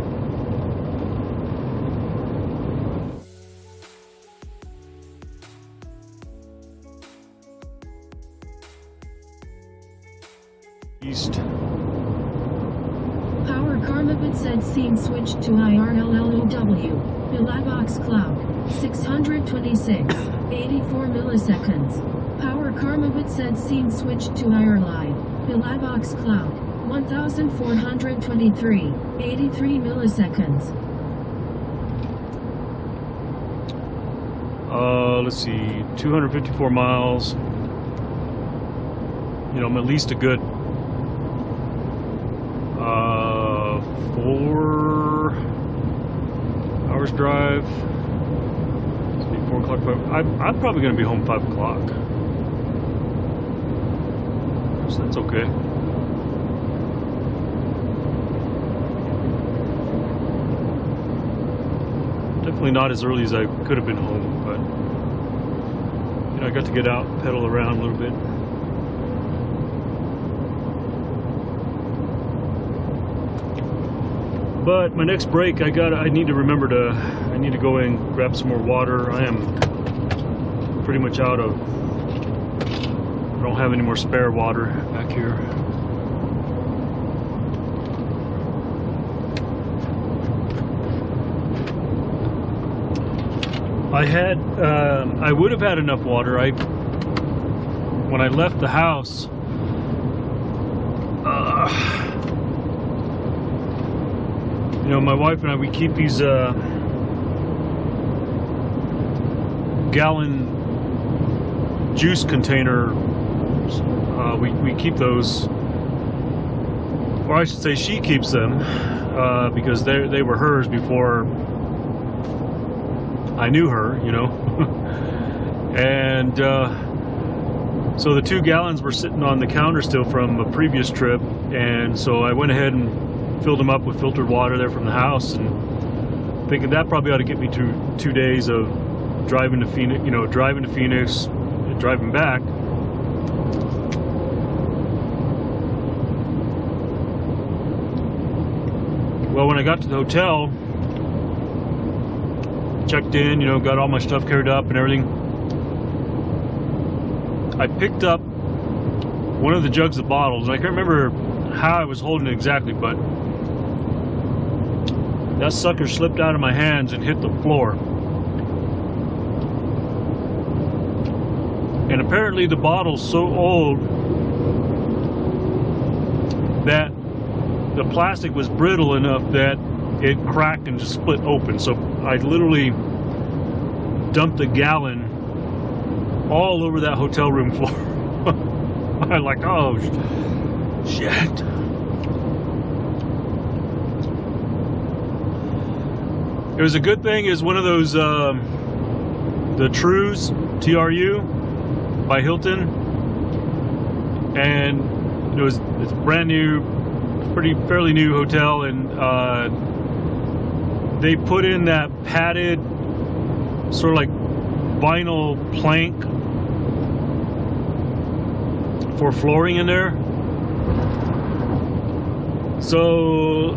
East. Power Karmabit said scene switched to IRL. Blackbox cloud. 626. 84 milliseconds. Power Karmabit said scene switched to IRL. Blackbox cloud. 1423, 83 milliseconds. Let's see, 254 miles. You know, I'm at least a good 4 hours drive. It's be 4 o'clock. I'm probably going to be home 5 o'clock. So that's okay. Definitely not as early as I could have been home, but you know, I got to get out, pedal around a little bit. But my next break, I need to remember I need to go and grab some more water. I am pretty much out of, I don't have any more spare water back here. I would have had enough water. When I left the house, you know, my wife and I, we keep these gallon juice container. We keep those, or I should say she keeps them, because they were hers before I knew her, you know. And so the 2 gallons were sitting on the counter still from a previous trip, and so I went ahead and filled them up with filtered water there from the house, and thinking that probably ought to get me to 2 days of driving to Phoenix, and driving back. Well, when I got to the hotel, checked in, you know, got all my stuff carried up and everything, I picked up one of the jugs of bottles, and I can't remember how I was holding it exactly, but that sucker slipped out of my hands and hit the floor. And apparently the bottle's so old that the plastic was brittle enough that it cracked and just split open. So I literally dumped a gallon all over that hotel room floor. I'm like, oh shit. It was a good thing. Is one of those the Trues, TRU, by Hilton, and it's a brand new, fairly new hotel, and they put in that padded sort of like vinyl plank for flooring in there. So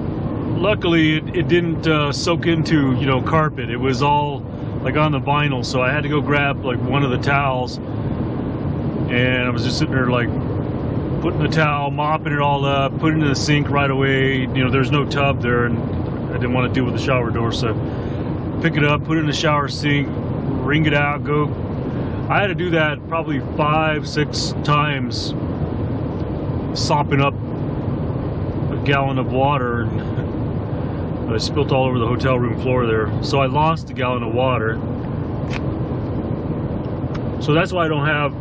luckily it didn't soak into, you know, carpet. It was all like on the vinyl, so I had to go grab like one of the towels, and I was just sitting there like putting the towel, mopping it all up, putting it in the sink right away. You know, there's no tub there, and I didn't want to deal with the shower door, so pick it up, put it in the shower sink, wring it out, go. I had to do that probably 5-6 times, sopping up a gallon of water, and I spilt all over the hotel room floor there. So I lost a gallon of water. So that's why I don't have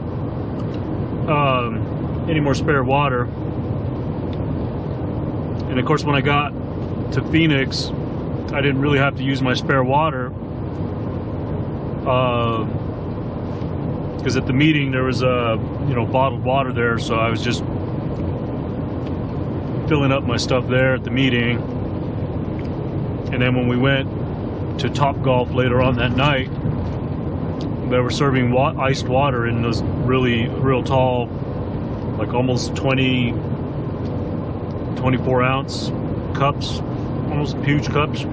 any more spare water. And of course, when I got to Phoenix, I didn't really have to use my spare water, because at the meeting there was bottled water there, so I was just filling up my stuff there at the meeting. And then when we went to Topgolf later on that night, they were serving iced water in those real tall, like almost 24 ounce cups, almost huge cups.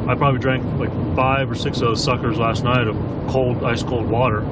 I probably drank like 5 or 6 of those suckers last night of ice cold water.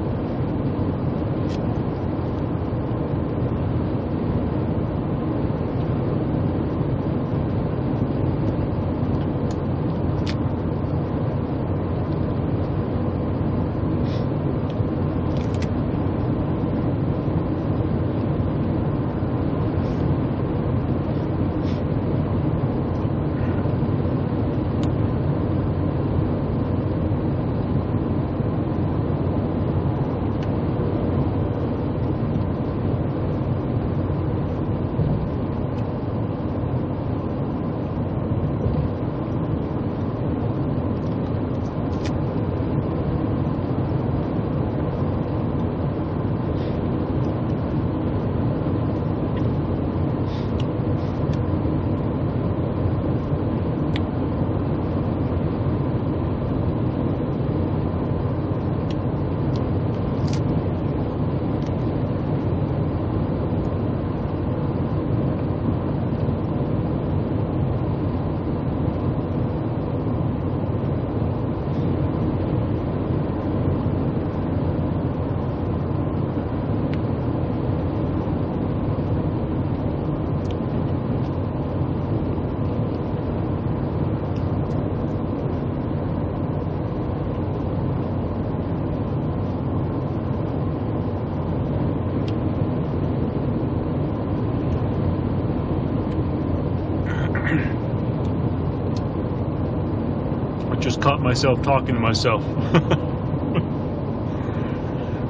Just caught myself talking to myself.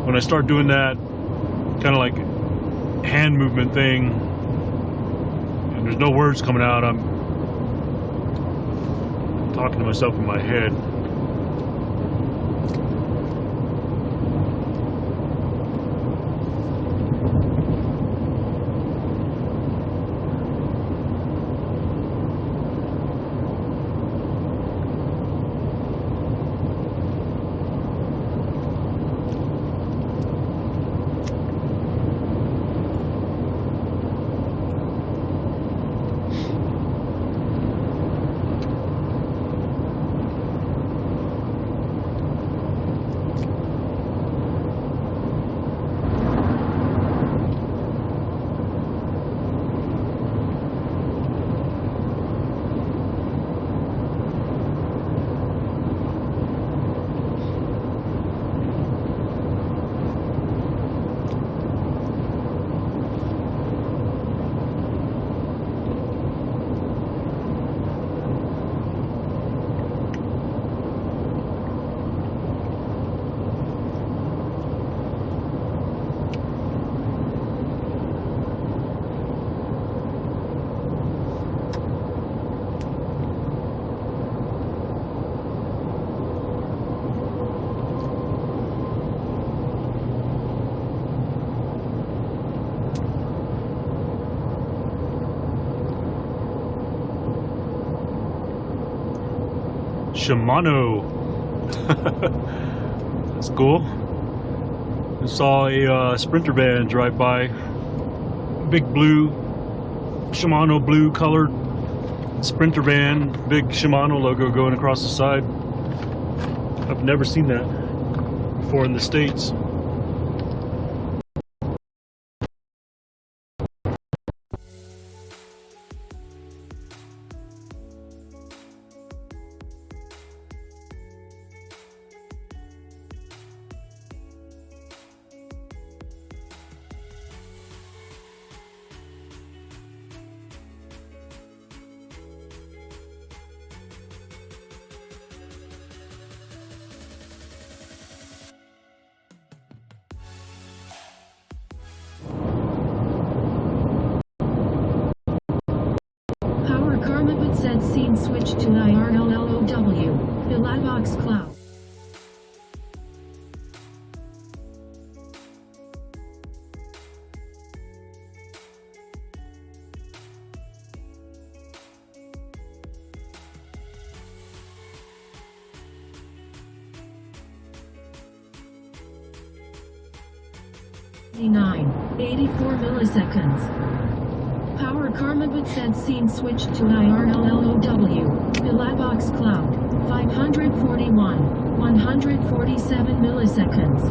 when I start doing that kind of like hand movement thing, and there's no words coming out, I'm talking to myself in my head. Shimano. That's cool. I saw a Sprinter van drive by. Big blue, Shimano blue colored Sprinter van. Big Shimano logo going across the side. I've never seen that before in the States. Said scene switch to IRL. The Lightbox Cloud. .84 milliseconds. Power Karmabit said scene switched to IRL. The Lightbox Cloud. 541. 147 milliseconds.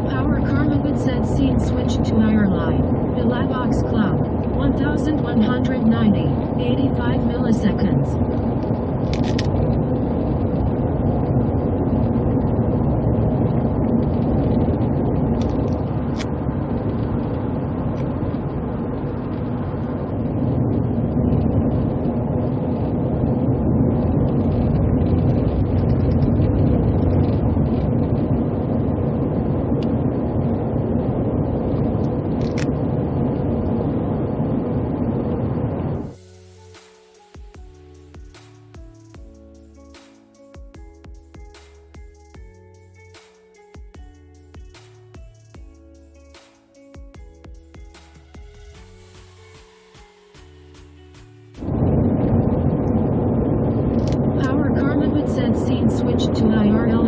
Power Karmabit said scene switched to IRL. The Lightbox Cloud. 1190. 85 milliseconds. Said scene switched to IRL.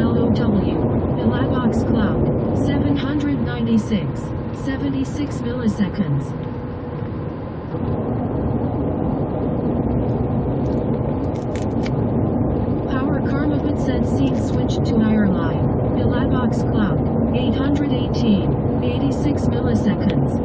The Lightbox Cloud. 796. 76 milliseconds. Power Karmabit said scene switched to IRL. The Lightbox Cloud. 818. 86 milliseconds.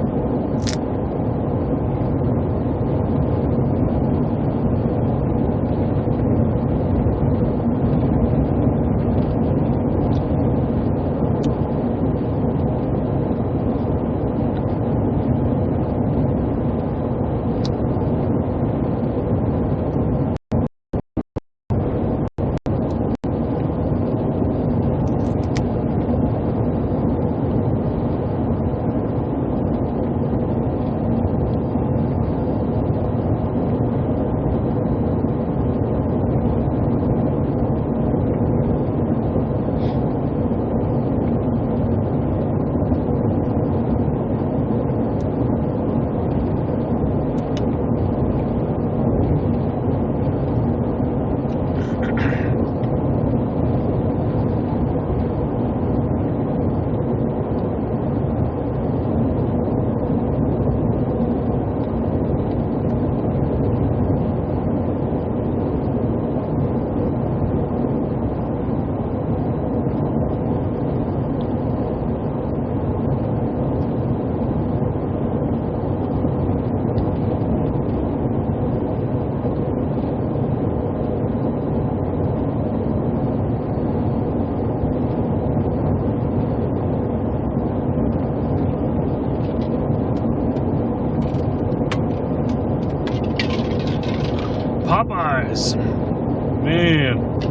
man.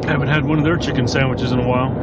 Haven't had one of their chicken sandwiches in a while.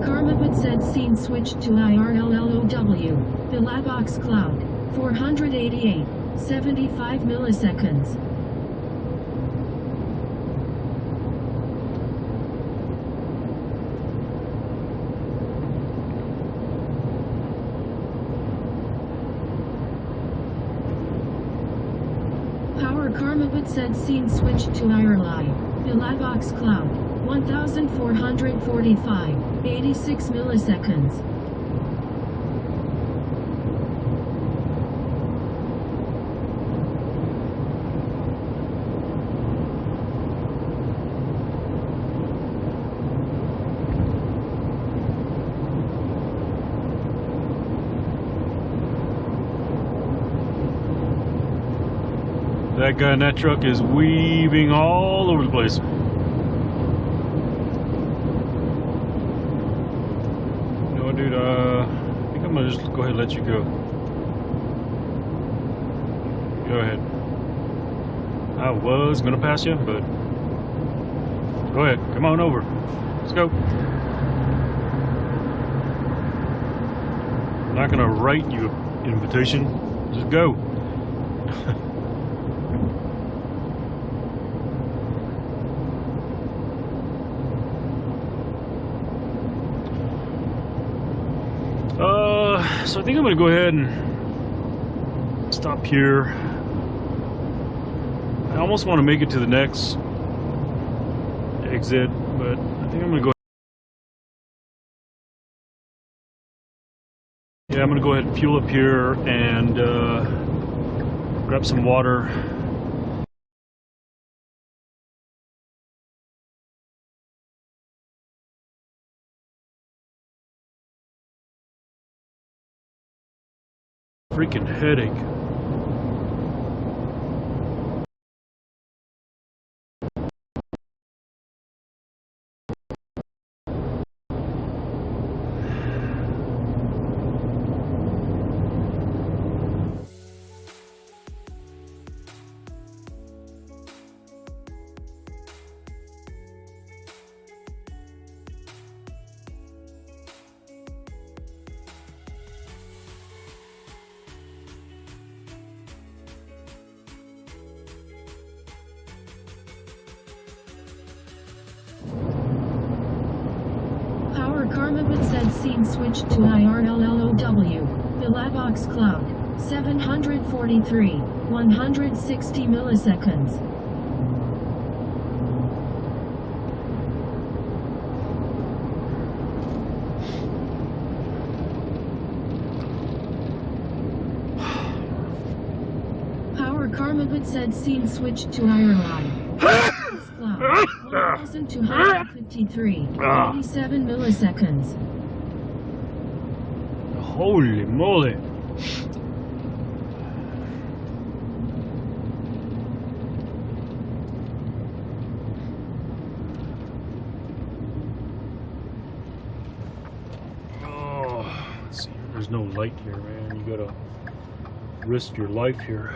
Karmaput said scene switched to IRLLOW. Bilabox cloud. 488. 75 milliseconds. Power Karmaput said scene switched to IRLI. Bilabox cloud. 1445. 86 milliseconds. That guy in that truck is weaving all over the place. Dude, I think I'm gonna just go ahead and let you go. Go ahead. I was gonna pass you, but go ahead. Come on over. Let's go. I'm not gonna write you an invitation. Just go. So I think I'm going to go ahead and stop here. I almost want to make it to the next exit, but I think I'm going to go ahead. Yeah, I'm going to go ahead and fuel up here and grab some water. Freaking headache. Karmaput said scene switched to IRLLOW. Bilabox cloud. 743. 160 milliseconds. Power Karmaput said scene switched to IRLI. Cloud. 1253. 87 milliseconds. Holy moly. Oh, let's see. There's no light here, man. You gotta risk your life here.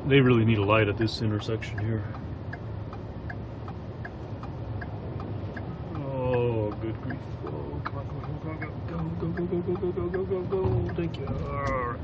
They really need a light at this intersection here. Oh, good grief. Oh, come on, go, go, go, go, go, go, go, go, go, go, go. Thank you. All right.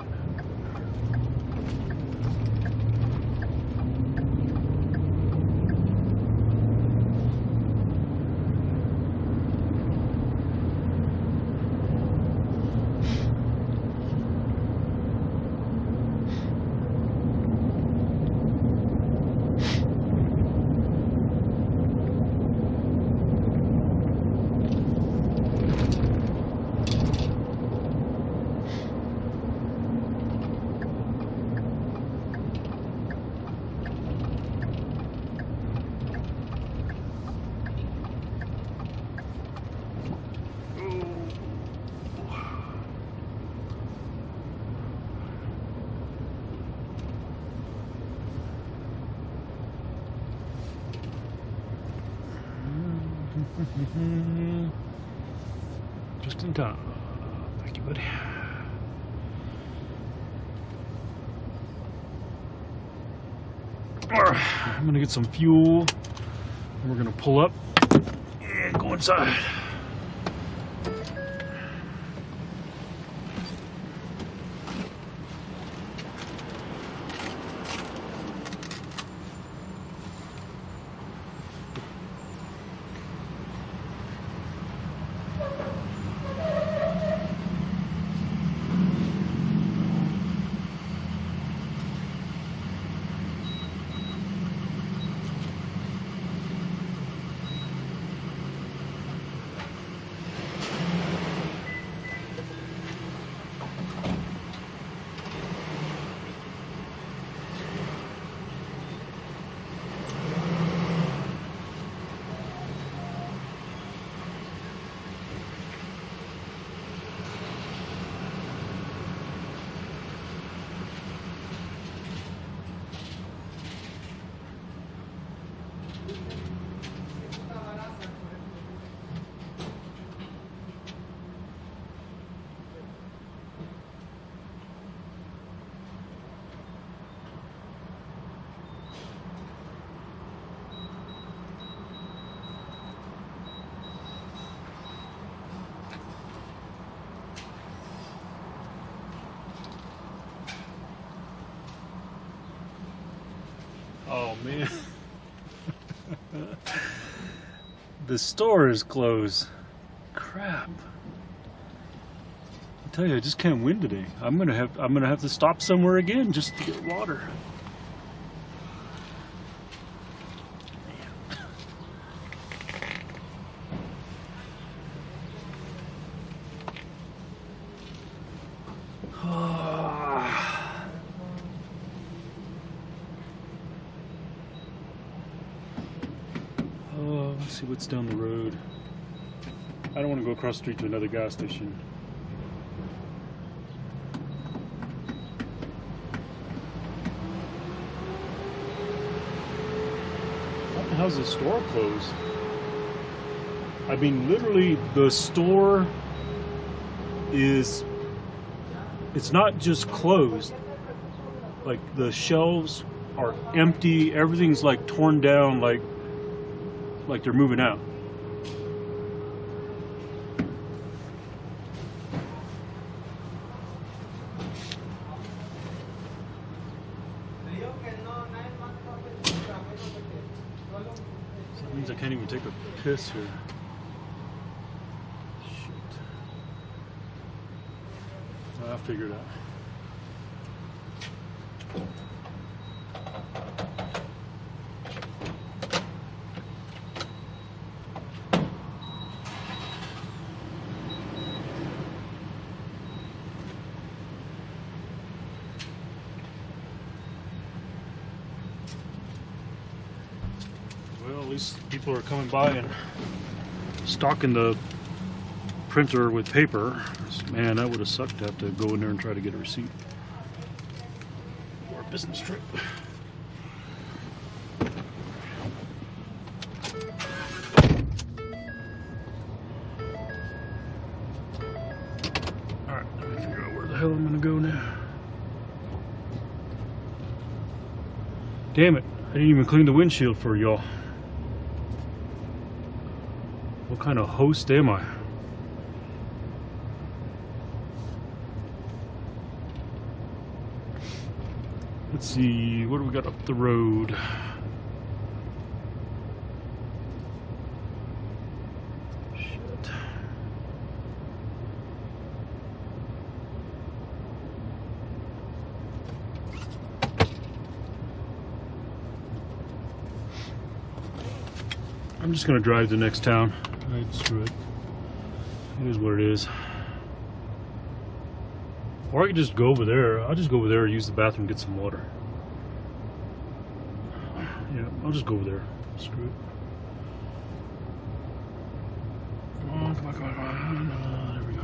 Just in time. Thank you, buddy. Alright, I'm gonna get some fuel and we're gonna pull up and go inside. Oh man. The store is closed. Crap. I tell you, I just can't win today. I'm gonna have to stop somewhere again just to get water. Let's see what's down the road. I don't want to go across the street to another gas station. How's the store closed? I mean, literally, the store is, it's not just closed. Like, the shelves are empty, everything's like torn down, like they're moving out. So that means I can't even take a piss here. Shit. I'll figure it out. Well, at least people are coming by and stocking the printer with paper. Man, that would have sucked to have to go in there and try to get a receipt for a business trip. Alright, let me figure out where the hell I'm gonna go now. Damn it, I didn't even clean the windshield for y'all. What kind of host am I? Let's see, what do we got up the road? Shit. I'm just gonna drive to the next town. Right, screw it. It is what it is. Or I could just go over there. I'll just go over there and use the bathroom and get some water. Yeah, I'll just go over there. Screw it. Come on, come on, come on, come on. There we go.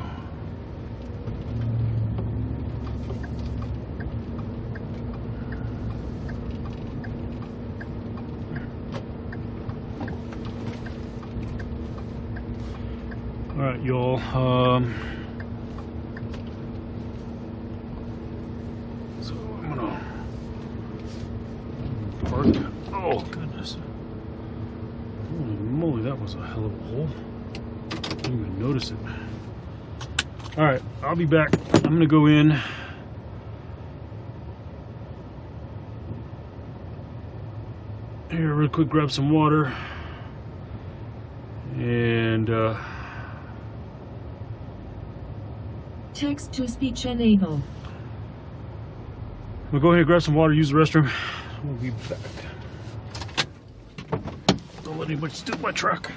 All right, y'all. So I'm gonna park. Oh goodness! Holy moly, that was a hell of a hole. Didn't even notice it. All right, I'll be back. I'm gonna go in. Here, real quick, grab some water, and Text to speech enable. we'll go ahead and grab some water, use the restroom. We'll be back. Don't let anybody steal my truck.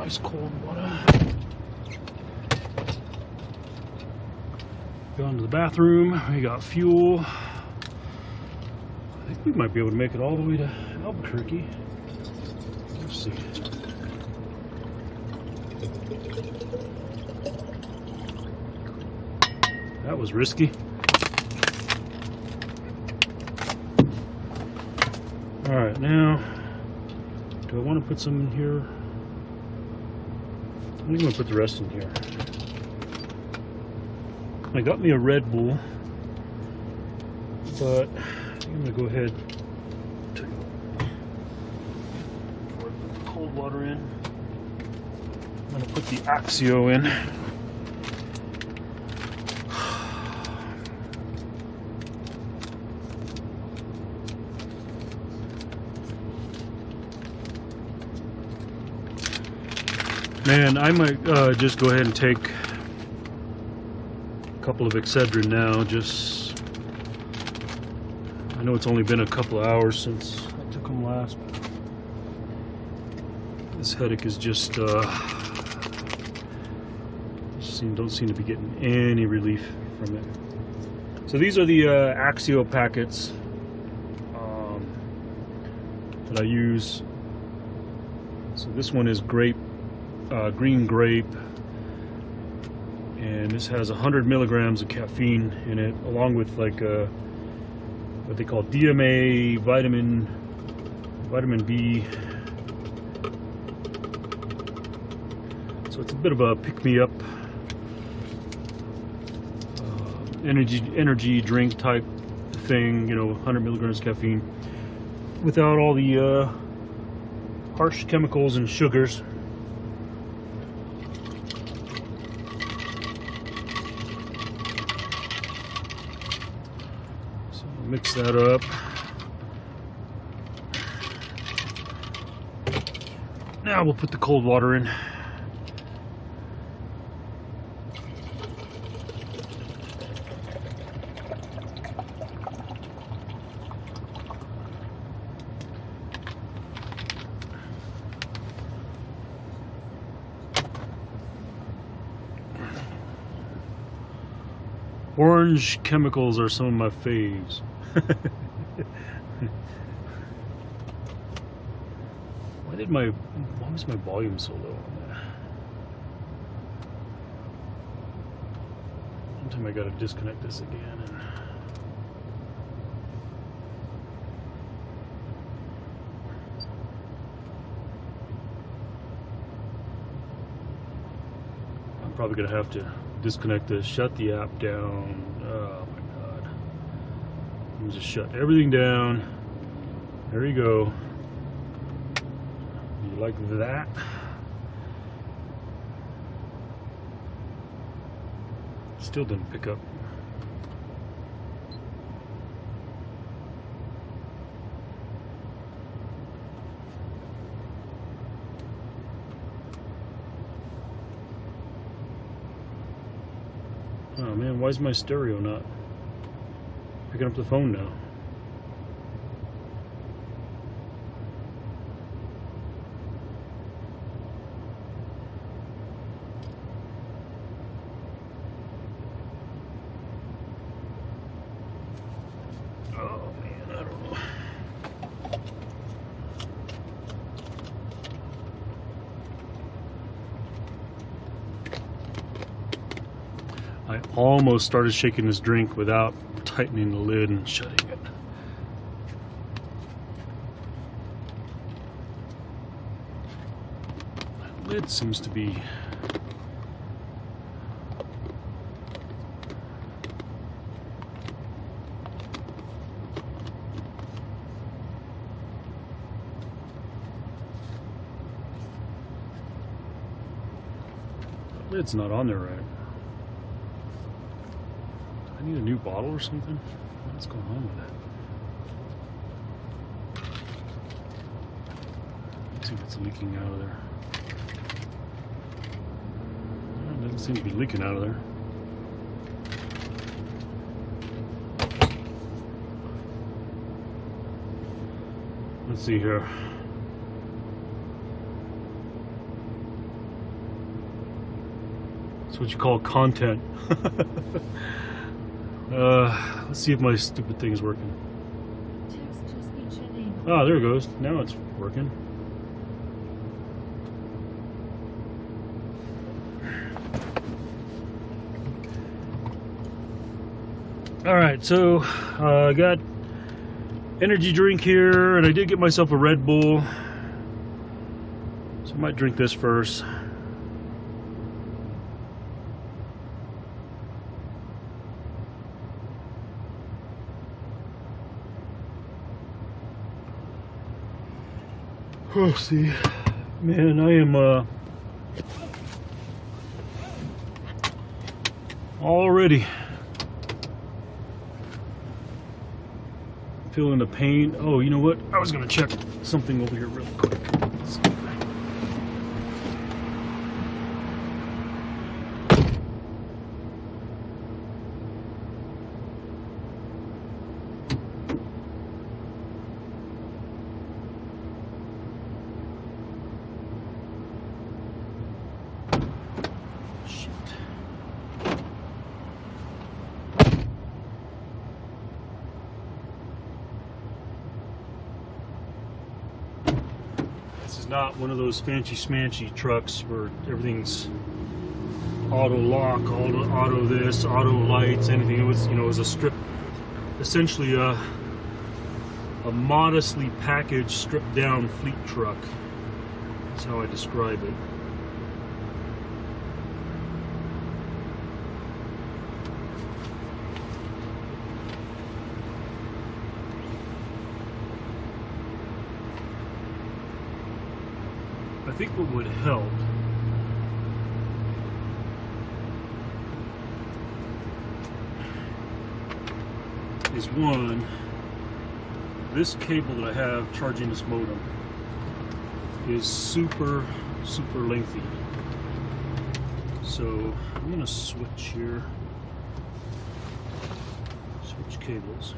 ice cold water. Gone to the bathroom. We got fuel. I think we might be able to make it all the way to Albuquerque. Let's see. That was risky. Alright, now, do I want to put some in here? I think I'm going to put the rest in here. I got me a Red Bull, but I think I'm going to go ahead and put the cold water in. I'm going to put the Axio in. Man, I might just go ahead and take a couple of Excedrin now. Just, I know it's only been a couple of hours since I took them last. But this headache is just, don't seem to be getting any relief from it. So these are the Axio packets that I use. So this one is green grape, and this has 100 milligrams of caffeine in it, along with like what they call DMA, vitamin B. So it's a bit of a pick-me-up energy drink type thing, you know, 100 milligrams caffeine without all the harsh chemicals and sugars. So mix that up. Now we'll put the cold water in. Orange chemicals are some of my faves. Why was my volume so low on that? One time I gotta disconnect this again. I'm probably gonna have to disconnect this, shut the app down. Oh my god. Let me just shut everything down. There you go. You like that? Still didn't pick up. Oh man, why is my stereo not picking up the phone now? Oh man, I don't know. I almost started shaking this drink without tightening the lid and shutting it. The lid seems to be the lid's not on there right. I need a new bottle or something? What's going on with it? Let's see if it's leaking out of there. Well, it doesn't seem to be leaking out of there. Let's see here. That's what you call content. Let's see if my stupid thing is working. Text to speech enabled. Oh, there it goes. Now it's working. All right, so I got energy drink here, and I did get myself a Red Bull. So I might drink this first. Oh, see, man, I am already feeling the pain. Oh, you know what? I was gonna check something over here real quick. Let's see. This is not one of those fancy smancy trucks where everything's auto lock, auto this, auto lights, anything. It was, you know, it was a strip, essentially a modestly packaged, stripped down fleet truck. That's how I describe it. I think what would help is one, this cable that I have charging this modem is super lengthy. So I'm gonna switch here, switch cables.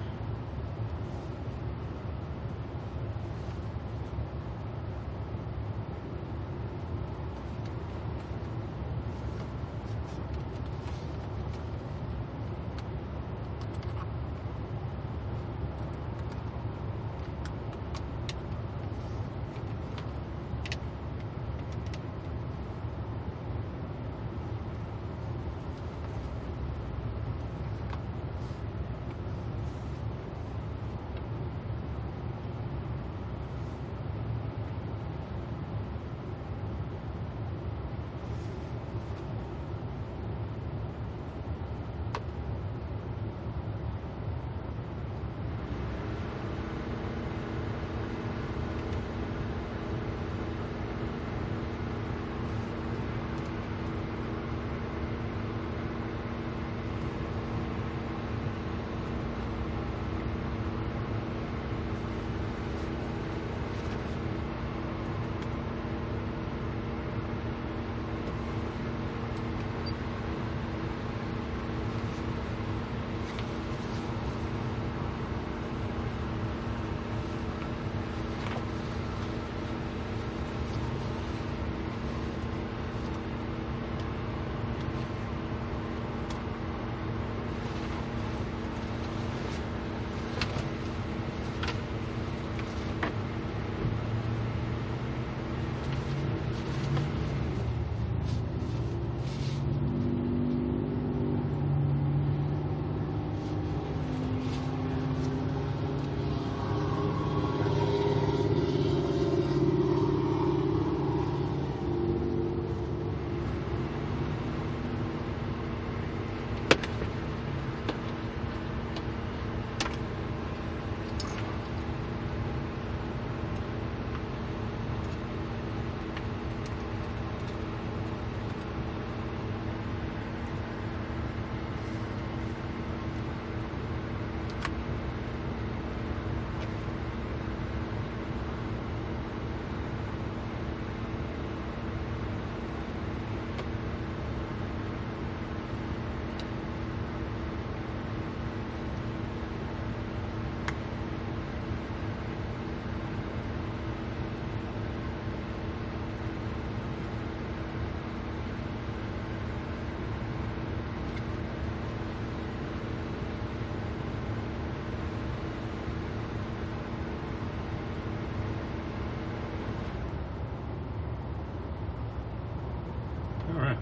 Alright,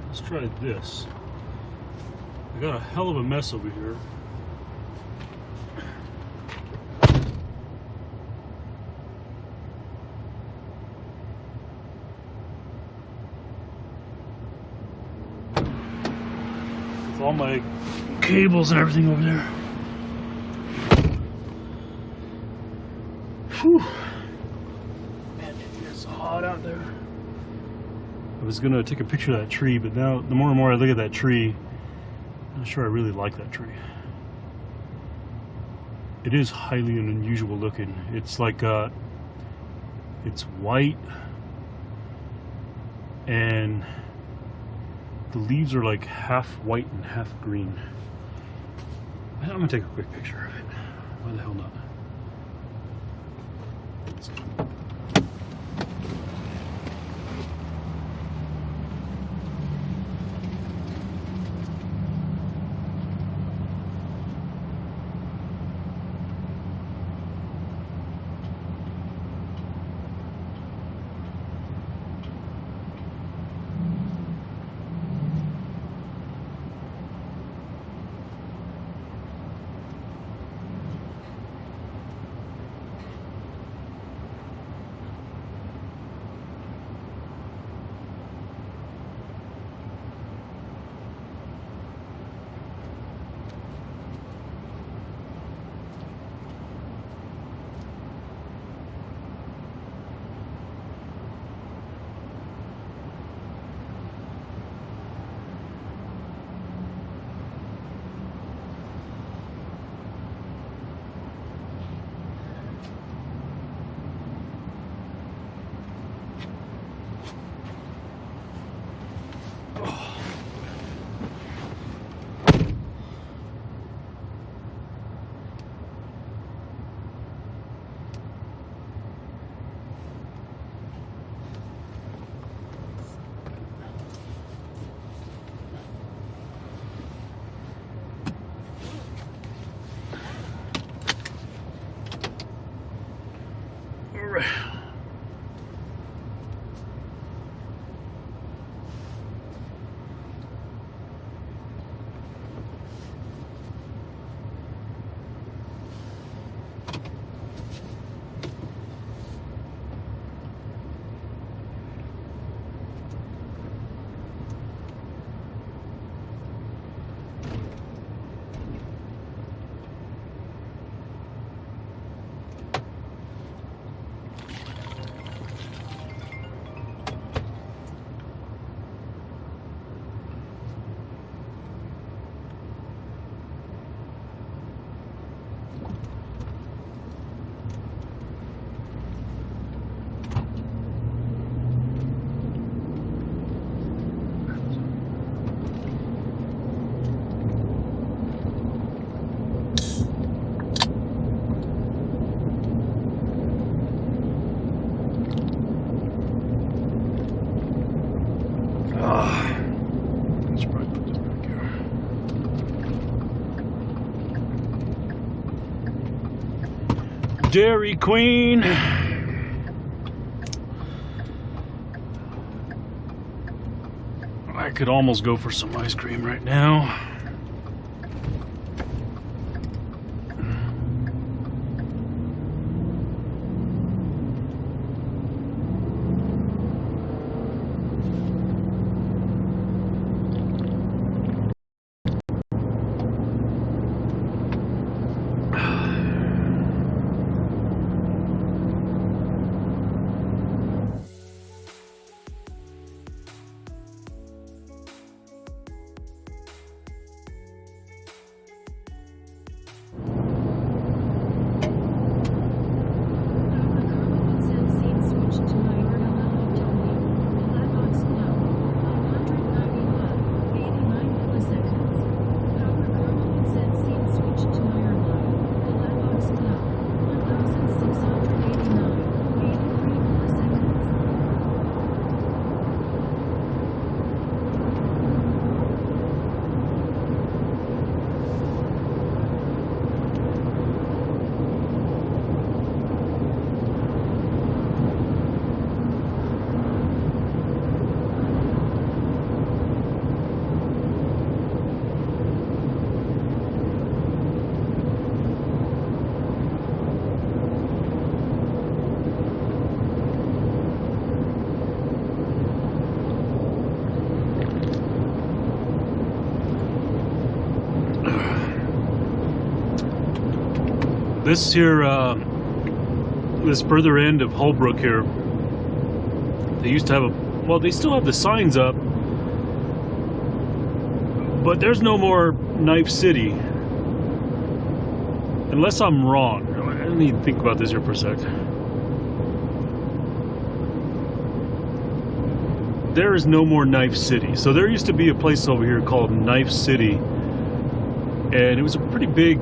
let's try this. I got a hell of a mess over here. With all my cables and everything over there. Whew. Man, it is hot out there. I was gonna take a picture of that tree, but now the more and more I look at that tree, I'm not sure I really like that tree. It is highly unusual looking. It's like it's white, and the leaves are like half white and half green. I'm gonna take a quick picture of it. Why the hell not? Dairy Queen. I could almost go for some ice cream right now. This here, this further end of Holbrook here, they used to have well, they still have the signs up, but there's no more Knife City. Unless I'm wrong. I need to think about this here for a sec. There is no more Knife City. So there used to be a place over here called Knife City, and it was a pretty big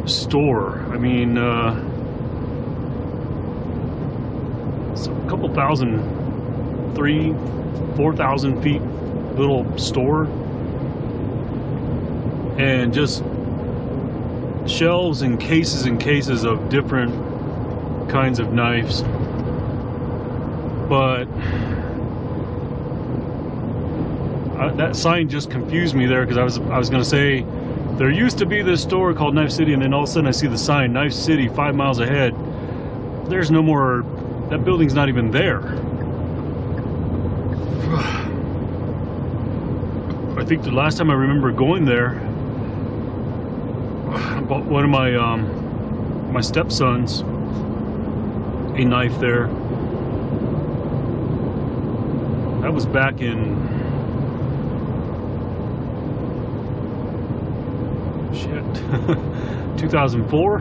store. I mean, it's a couple thousand, 4,000 feet little store, and just shelves and cases of different kinds of knives. But that sign just confused me there, because I was going to say there used to be this store called Knife City, and then all of a sudden I see the sign Knife City 5 miles ahead. There's no more. That building's not even there. I think the last time I remember going there, I bought one of my stepsons a knife there. That was back in 2004,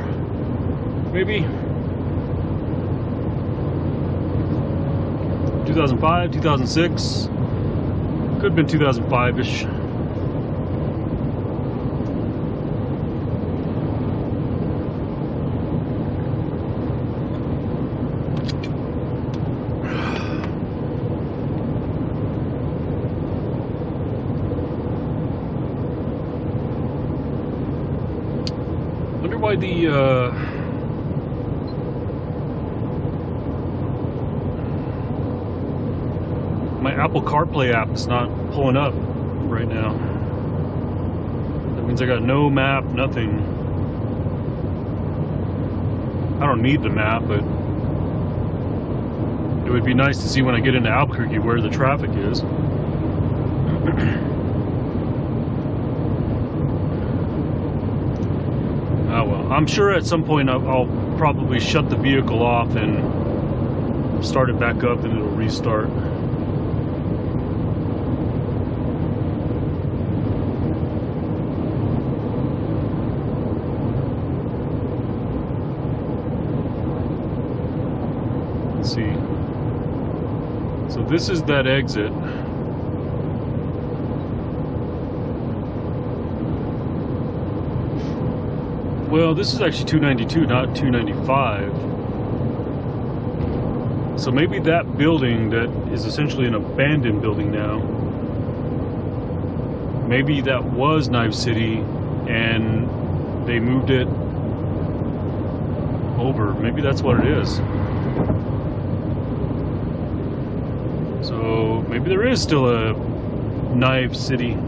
maybe 2005, 2006. Could have been 2005-ish. Wonder why my Apple CarPlay app is not pulling up right now. That means I got no map, nothing. I don't need the map, but it would be nice to see when I get into Albuquerque where the traffic is. Oh well, I'm sure at some point I'll probably shut the vehicle off and start it back up, and it'll restart. Let's see. So this is that exit. Well, this is actually 292, not 295. So maybe that building that is essentially an abandoned building now, maybe that was Knife City and they moved it over. Maybe that's what it is. So maybe there is still a Knife City.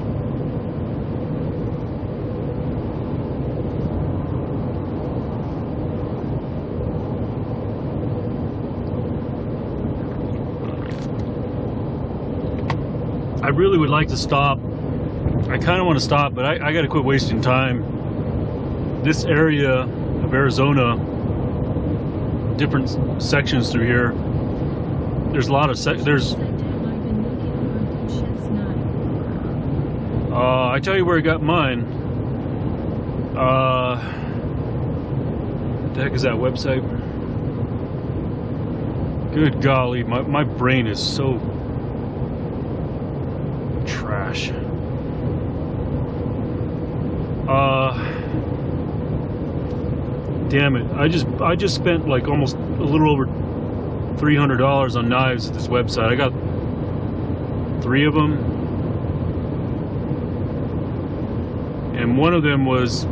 I really would like to stop. I kind of want to stop, but I got to quit wasting time. This area of Arizona, different sections through here, there's a lot of I tell you where I got mine. What the heck is that website? Good golly, my brain is so trash. Damn it. I just spent like almost a little over $300 on knives at this website. I got 3 of them, and one of them was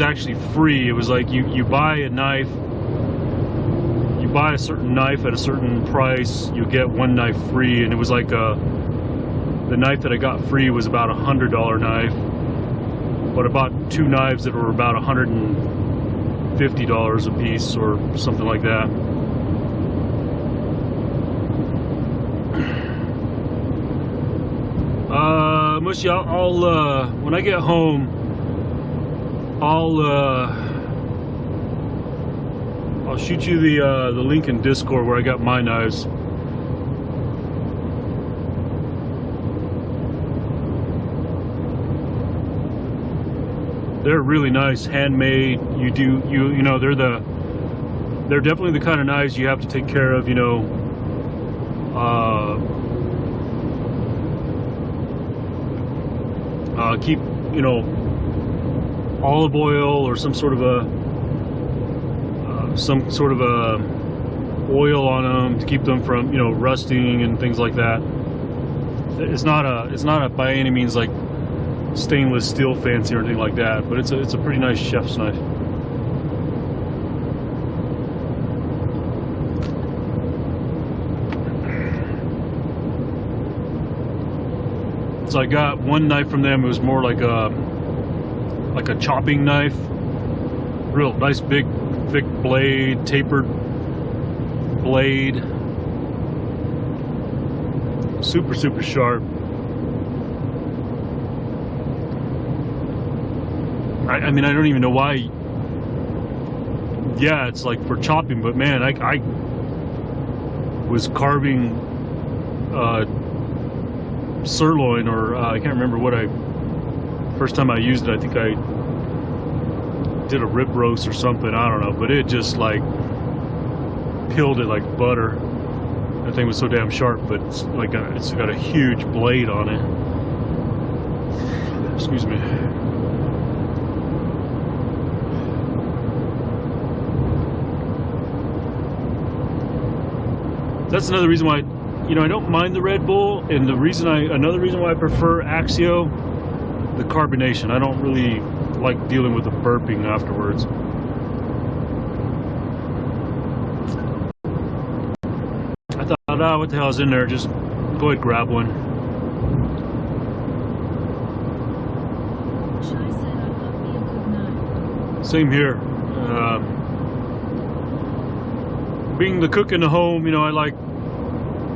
actually free. It was like you buy a knife, you buy a certain knife at a certain price, you get one knife free, and it was like the knife that I got free was about $100 knife, but I bought 2 knives that were about $150 a piece or something like that. Mushy, I'll when I get home, I'll shoot you the link in Discord where I got my knives. They're really nice, handmade. You know, they're definitely the kind of knives you have to take care of, you know. Keep, you know, olive oil or some sort of a oil on them to keep them from, you know, rusting and things like that. It's not a by any means like stainless steel fancy or anything like that, but it's a pretty nice chef's knife. So I got one knife from them. It was more like a chopping knife, real nice big thick blade, tapered blade, super sharp. I mean, I don't even know why. Yeah, it's like for chopping, but man, I was carving sirloin, or I can't remember what first time I used it. I think I did a rib roast or something, I don't know, but it just like peeled it like butter. That thing was so damn sharp, but it's like it's got a huge blade on it. Excuse me. That's another reason why, you know, I don't mind the Red Bull, and another reason why I prefer Axio, the carbonation. I don't really like dealing with the burping afterwards. I thought, what the hell is in there? Just go ahead, grab one. Shai said I love me a good knife. Same here. Being the cook in the home, you know, I like,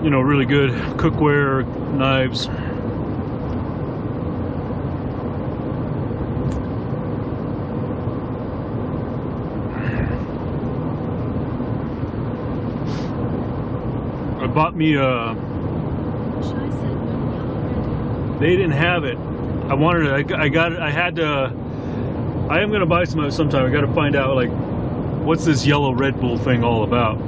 you know, really good cookware, knives. I bought me Shai said no yellow red. they didn't have it. I wanted it. I got it. I had to. I am gonna buy some sometime. I got to find out, like, what's this yellow Red Bull thing all about.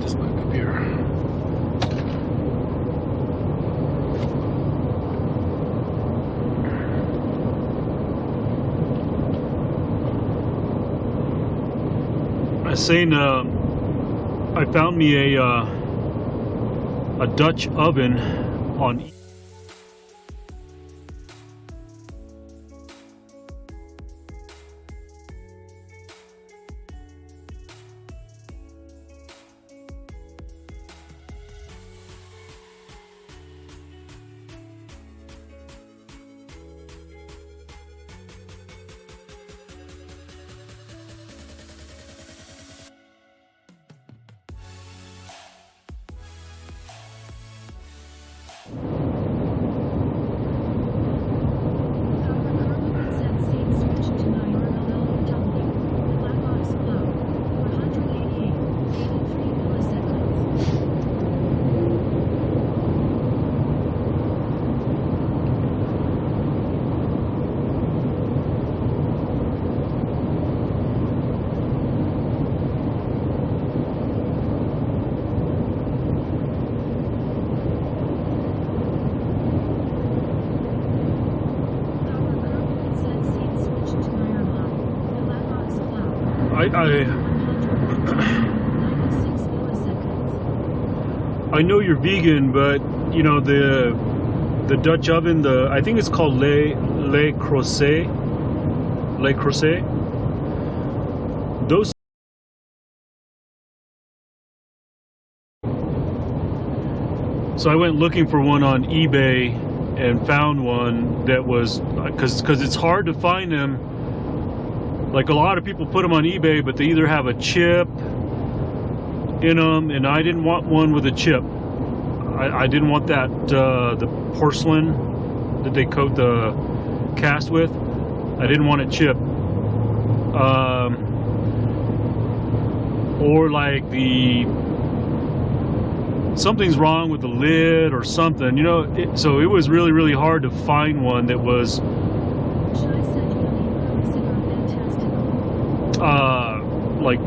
Just back up here. I seen I found me a Dutch oven on Albuqueruqe said scene switched to IRL. The black box cloud. 488. 83 milliseconds. Albuqueruqe said scene switched to IRL. The black box cloud. 96 milliseconds. I know you're vegan, but you know the Dutch oven, I think it's called Le Creuset. Le Creuset. Those. So I went looking for one on eBay, and found one that was, because it's hard to find them. Like a lot of people put them on eBay, but they either have a chip in them, and I didn't want one with a chip. I didn't want that the porcelain that they coat the cast with. I didn't want it chipped. Or like something's wrong with the lid or something, you know. So it was really, really hard to find one that was like,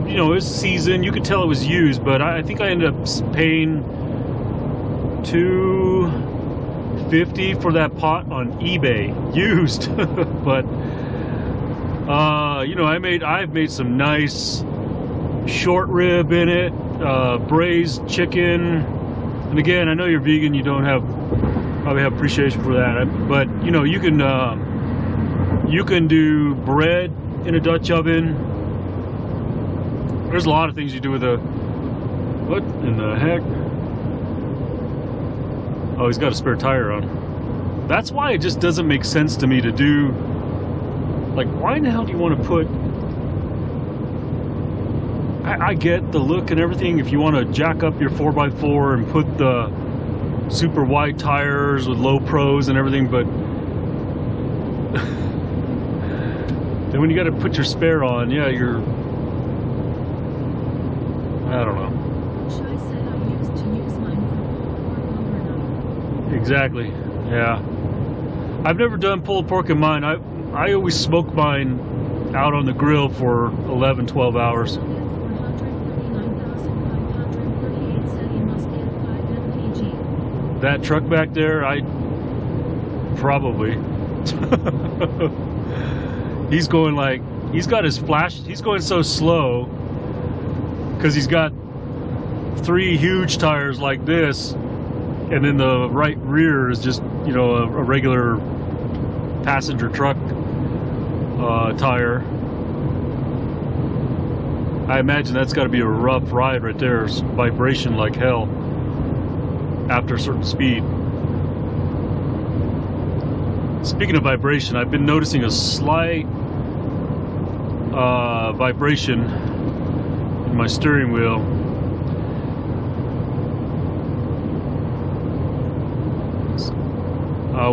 you know, it was seasoned. You could tell it was used, but I think I ended up paying $250 for that pot on eBay, used. But you know, I've made some nice short rib in it, braised chicken. And again, I know you're vegan, you don't probably have appreciation for that, but you know, you can do bread in a Dutch oven. There's a lot of things you do with what in the heck? Oh, he's got a spare tire on. That's why it just doesn't make sense to me to do, like, why in the hell do you want to put, I get the look and everything, if you want to jack up your 4x4 and put the super wide tires with low pros and everything, but then when you got to put your spare on, yeah, I don't know. Shai said I used to use mine for pulled pork overnight. Exactly, yeah. I've never done pulled pork in mine. I always smoke mine out on the grill for 11, 12 hours. 439,538 said he must be at 5 mpg. That truck back there, probably. He's going like, he's got his flash, he's going so slow because he's got 3 huge tires like this, and then the right rear is just, you know, a regular passenger truck tire. I imagine that's got to be a rough ride right there. It's vibration like hell after a certain speed. Speaking of vibration, I've been noticing a slight vibration in my steering wheel.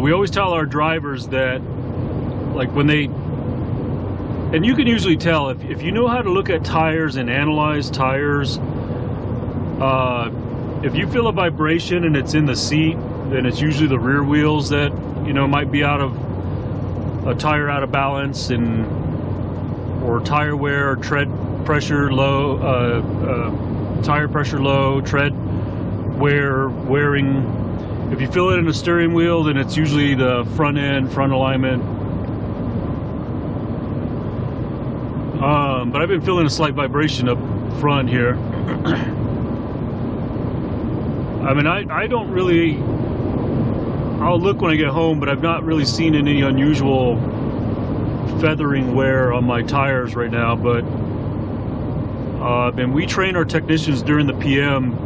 We always tell our drivers that, like, when they, and you can usually tell if you know how to look at tires and analyze tires, if you feel a vibration and it's in the seat, then it's usually the rear wheels that, you know, might be out of a tire out of balance, and or tire wear, or tread pressure low, tire pressure low, tread wearing. If you feel it in the steering wheel, then it's usually the front end, front alignment. But I've been feeling a slight vibration up front here. I mean, I don't really, I'll look when I get home, but I've not really seen any unusual feathering wear on my tires right now. But and we train our technicians during the PM,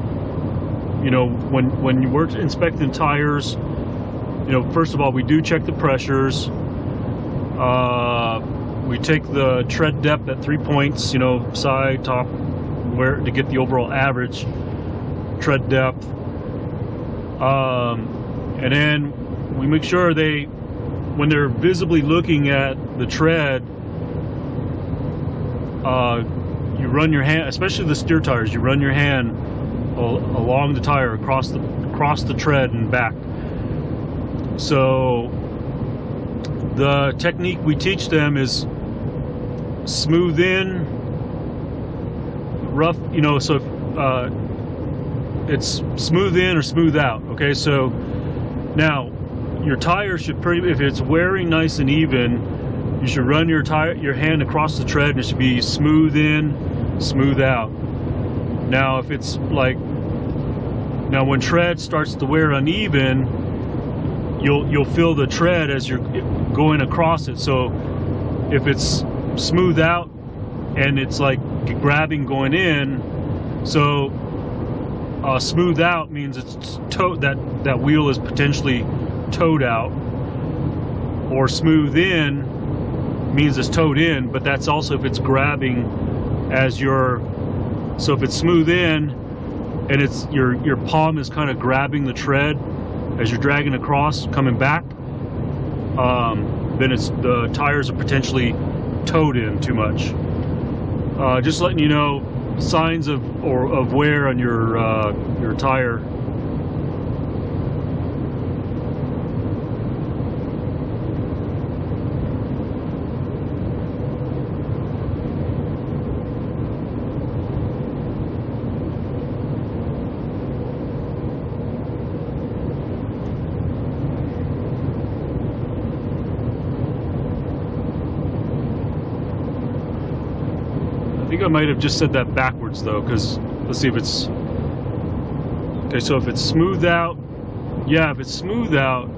you know, when we're inspecting tires, you know, first of all, we do check the pressures. We take the tread depth at 3 points, you know, side, top, where to get the overall average tread depth. And then we make sure when they're visibly looking at the tread, you run your hand, especially the steer tires, you run your hand along the tire, across the tread and back. So the technique we teach them is smooth in, rough, you know, so it's smooth in or smooth out. Okay, so now your tire should if it's wearing nice and even, you should run your hand across the tread and it should be smooth in, smooth out. Now if it's like, now when tread starts to wear uneven, you'll feel the tread as you're going across it. So if it's smooth out and it's like grabbing going in, so smooth out means it's that wheel is potentially towed out, or smooth in means it's towed in, but that's also if it's grabbing as you're, so if it's smooth in and it's your palm is kind of grabbing the tread as you're dragging across coming back, then it's the tires are potentially towed in too much. Just letting you know signs of wear on your tire. I think I might have just said that backwards though, because let's see if it's okay. So if it's smooth out, yeah, if it's smooth out,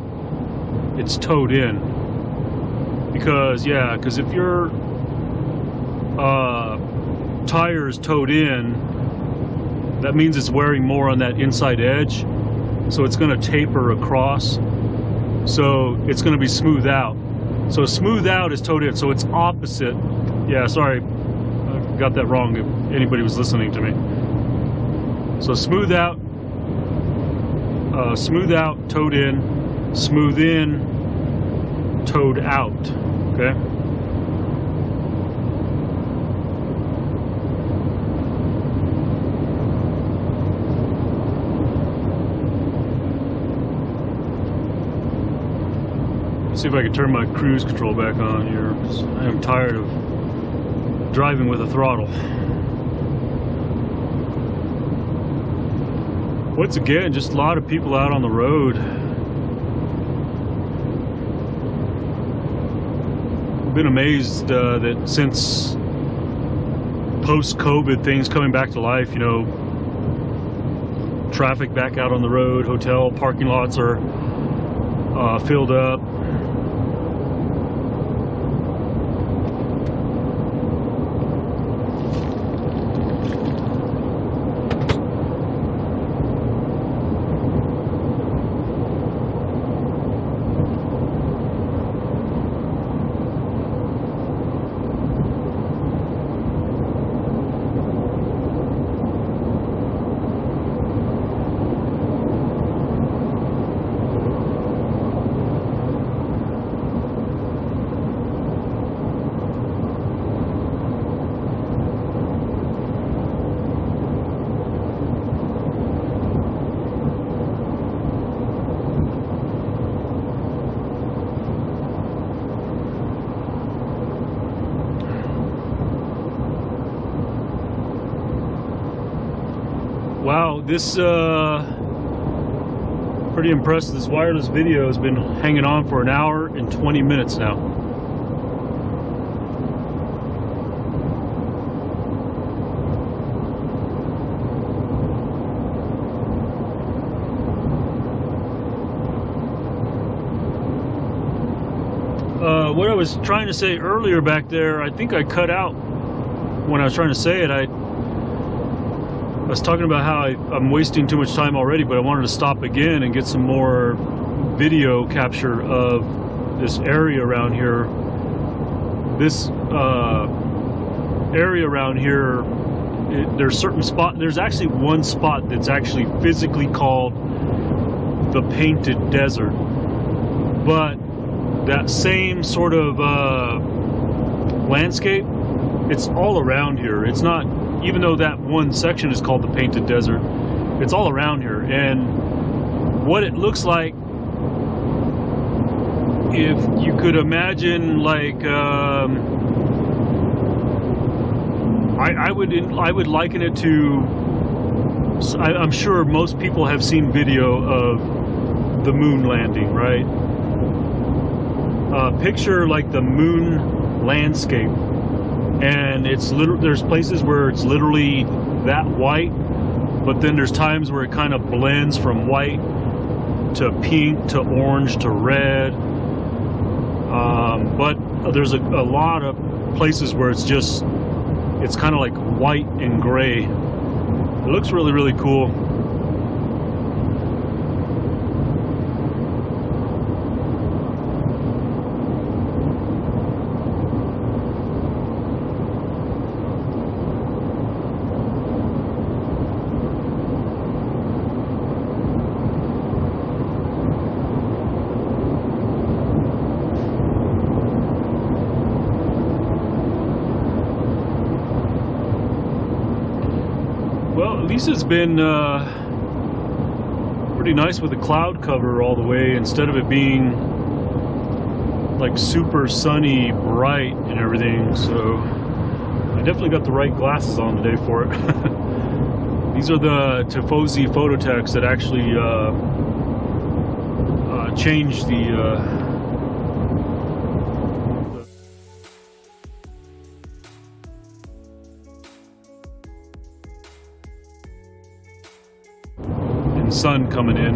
it's towed in. Because if your tire is towed in, that means it's wearing more on that inside edge, so it's going to taper across. So it's going to be smooth out. So smooth out is towed in. So it's opposite. Yeah, sorry. Got that wrong if anybody was listening to me. So smooth out, towed in, smooth in, towed out. Okay. Let's see if I can turn my cruise control back on here, because I am tired of driving with a throttle. Once again, just a lot of people out on the road. I've been amazed that since post-COVID, things coming back to life, you know, traffic back out on the road, hotel parking lots are filled up. Wow, this pretty impressed. This wireless video has been hanging on for 1 hour and 20 minutes now. What I was trying to say earlier back there, I think I cut out when I was trying to say it. I was talking about how I'm wasting too much time already, but I wanted to stop again and get some more video capture of this area around here. This area around here, there's certain spot. There's actually one spot that's actually physically called the Painted Desert, but that same sort of landscape, it's all around here. It's not, even though that one section is called the Painted Desert, it's all around here. And what it looks like, if you could imagine, like I would liken it to, I'm sure most people have seen video of the moon landing, right? Picture like the moon landscape, and it's there's places where it's literally that white, but then there's times where it kind of blends from white to pink to orange to red, but there's a lot of places where it's kind of like white and gray. It looks really, really cool. Well, at least it's been pretty nice with the cloud cover all the way, instead of it being like super sunny, bright, and everything. So I definitely got the right glasses on today for it. These are the Tifosi Phototechs that actually change the and sun coming in.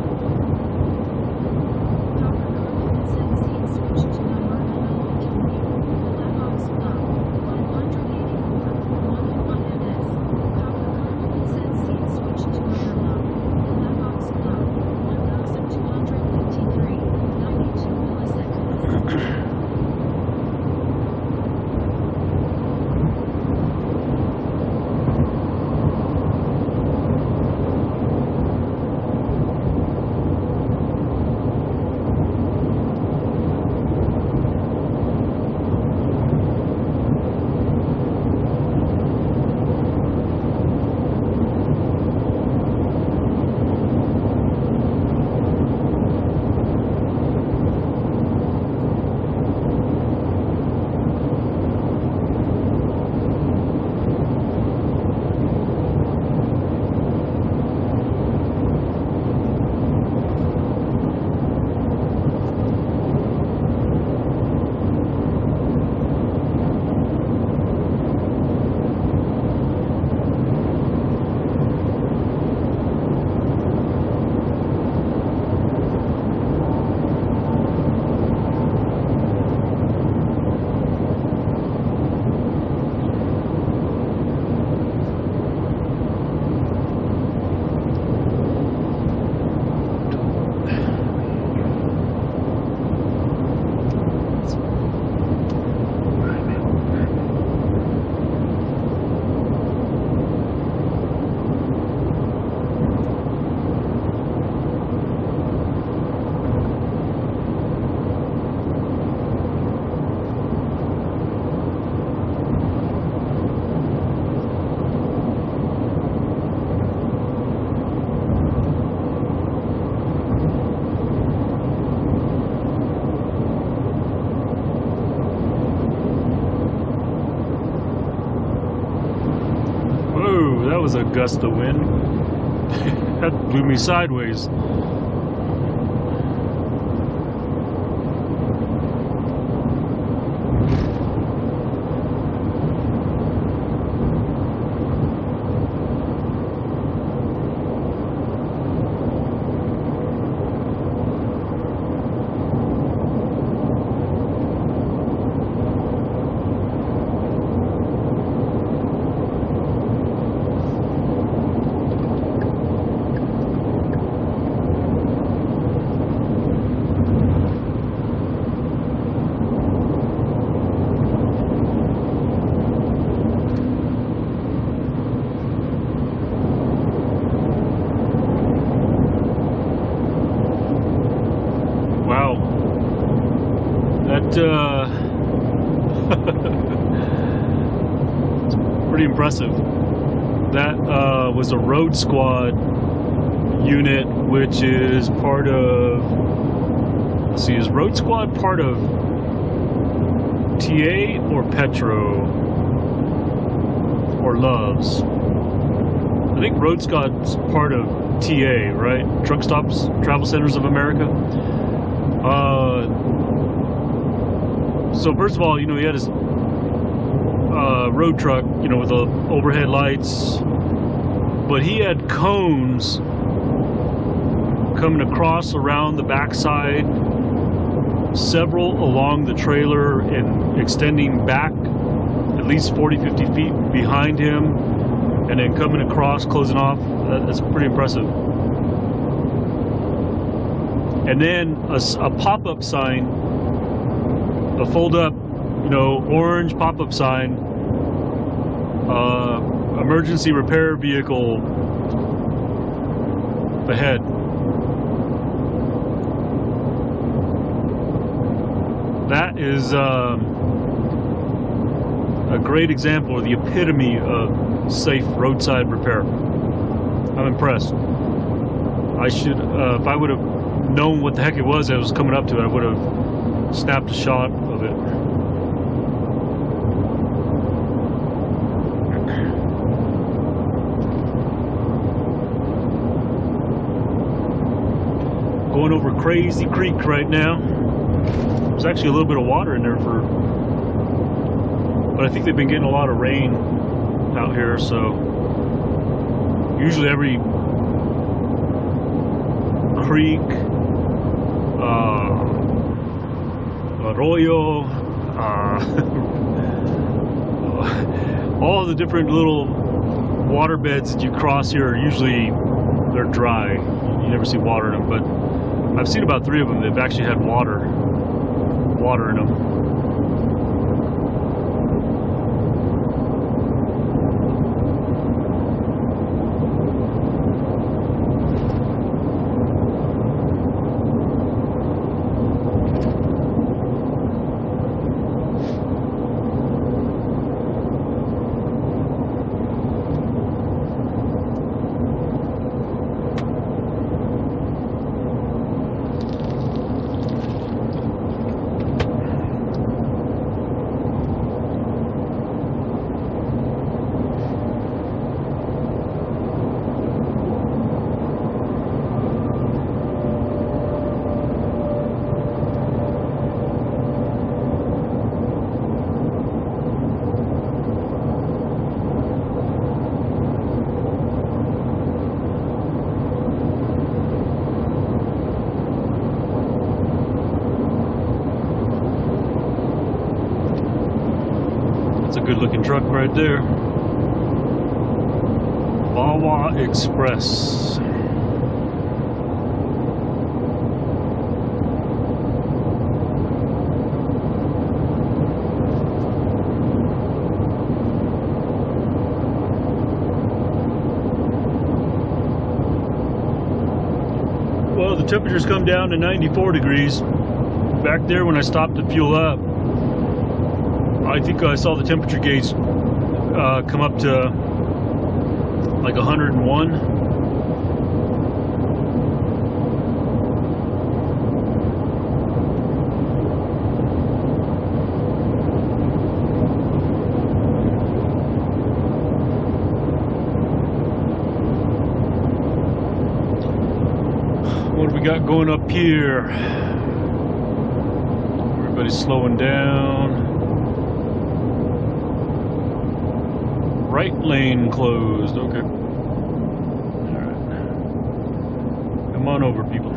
That was a gust of wind. That blew me sideways. It's pretty impressive. That was a road squad unit, which is part of, let's see, is road squad part of TA or Petro or Loves? I think road squad's part of TA, right? Truck Stops, Travel Centers of America. So first of all, you know, he had his road truck, you know, with the overhead lights, but he had cones coming across around the backside, several along the trailer and extending back at least 40-50 feet behind him, and then coming across, closing off. That's pretty impressive. And then a pop-up sign, a fold-up, you know, orange pop-up sign, emergency repair vehicle ahead. That is a great example, or the epitome of safe roadside repair. I'm impressed. I should, if I would have known what the heck it was that was coming up to it, I would have snapped a shot of it. Going over Crazy Creek right now. There's actually a little bit of water in there but I think they've been getting a lot of rain out here, so usually every creek, arroyo, all the different little water beds that you cross here are usually, they're dry. You never see water in them, but I've seen about 3 of them that have actually had water in them. Good looking truck right there. Wawa Express. Well, the temperature's come down to 94 degrees. Back there when I stopped to fuel up, I think I saw the temperature gauge come up to like 101. What do we got going up here? Everybody's slowing down. Right lane closed. Okay. All right. Come on over, people.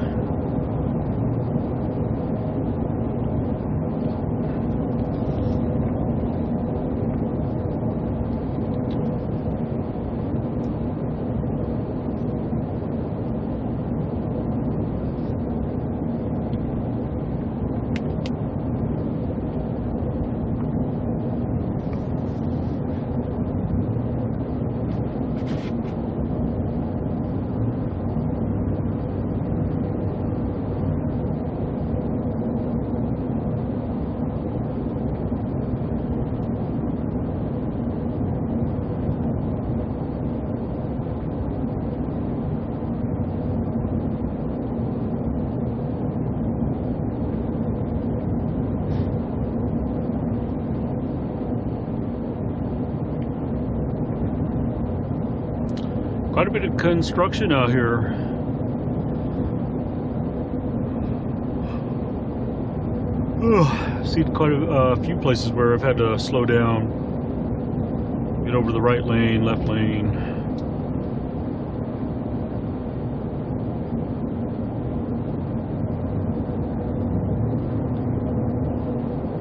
Quite a bit of construction out here. See quite a few places where I've had to slow down, get over the right lane, left lane.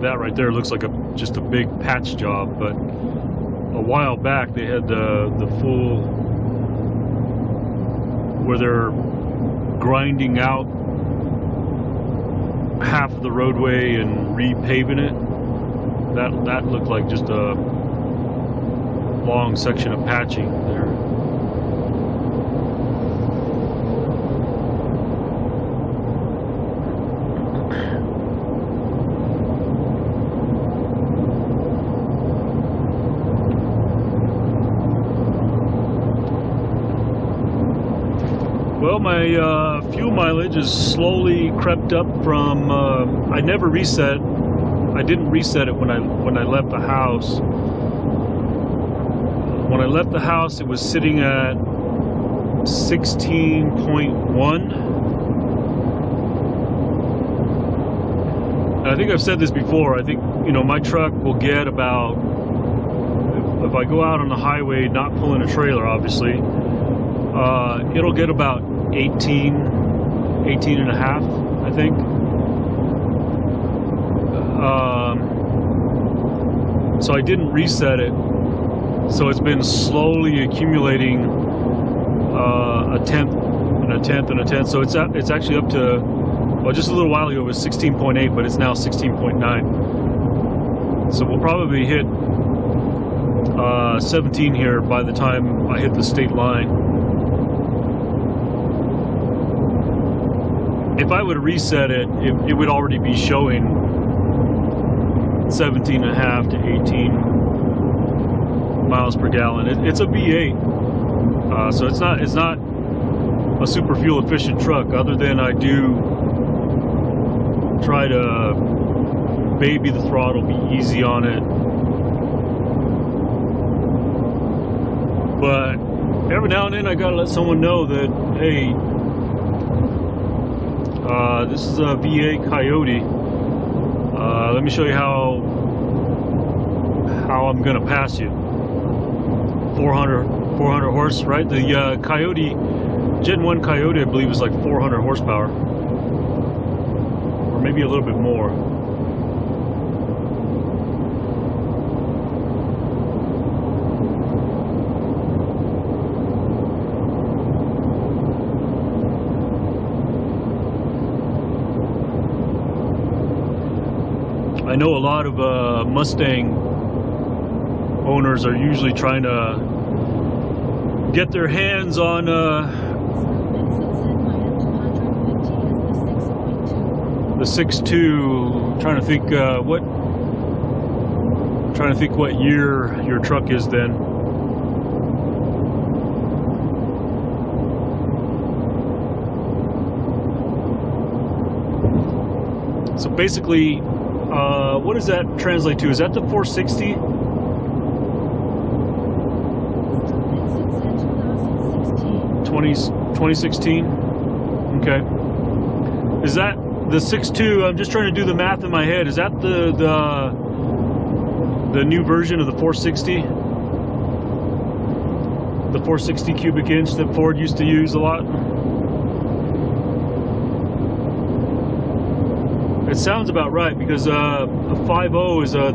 That right there looks like just a big patch job, but a while back they had the full, where they're grinding out half of the roadway and repaving it. That looked like just a long section of patching there. Well, my fuel mileage has slowly crept up from. I never reset. I didn't reset it when I left the house. When I left the house, it was sitting at 16.1. I think I've said this before. I think, you know, my truck will get about, if I go out on the highway, not pulling a trailer, obviously, it'll get about 18 and a half, I think. So I didn't reset it. So it's been slowly accumulating a tenth and a tenth and a tenth. So it's actually up to, well, just a little while ago it was 16.8, but it's now 16.9. So we'll probably hit 17 here by the time I hit the state line. If I would reset it, it would already be showing 17 and a half to 18 miles per gallon. It's a V8, so it's not a super fuel efficient truck, other than I do try to baby the throttle, be easy on it. But every now and then I gotta let someone know that, hey, this is a V8 Coyote. Let me show you how I'm gonna pass you. 400 horse, right? The Coyote, Gen 1 Coyote, I believe, is like 400 horsepower. Or maybe a little bit more. I know a lot of Mustang owners are usually trying to get their hands on the 6.2. Trying to think what year your truck is then. So basically, what does that translate to? Is that the 460? 2016? Okay. Is that the 6.2? I'm just trying to do the math in my head. Is that the new version of the 460? The 460 cubic inch that Ford used to use a lot? It sounds about right, because a 5.0 is the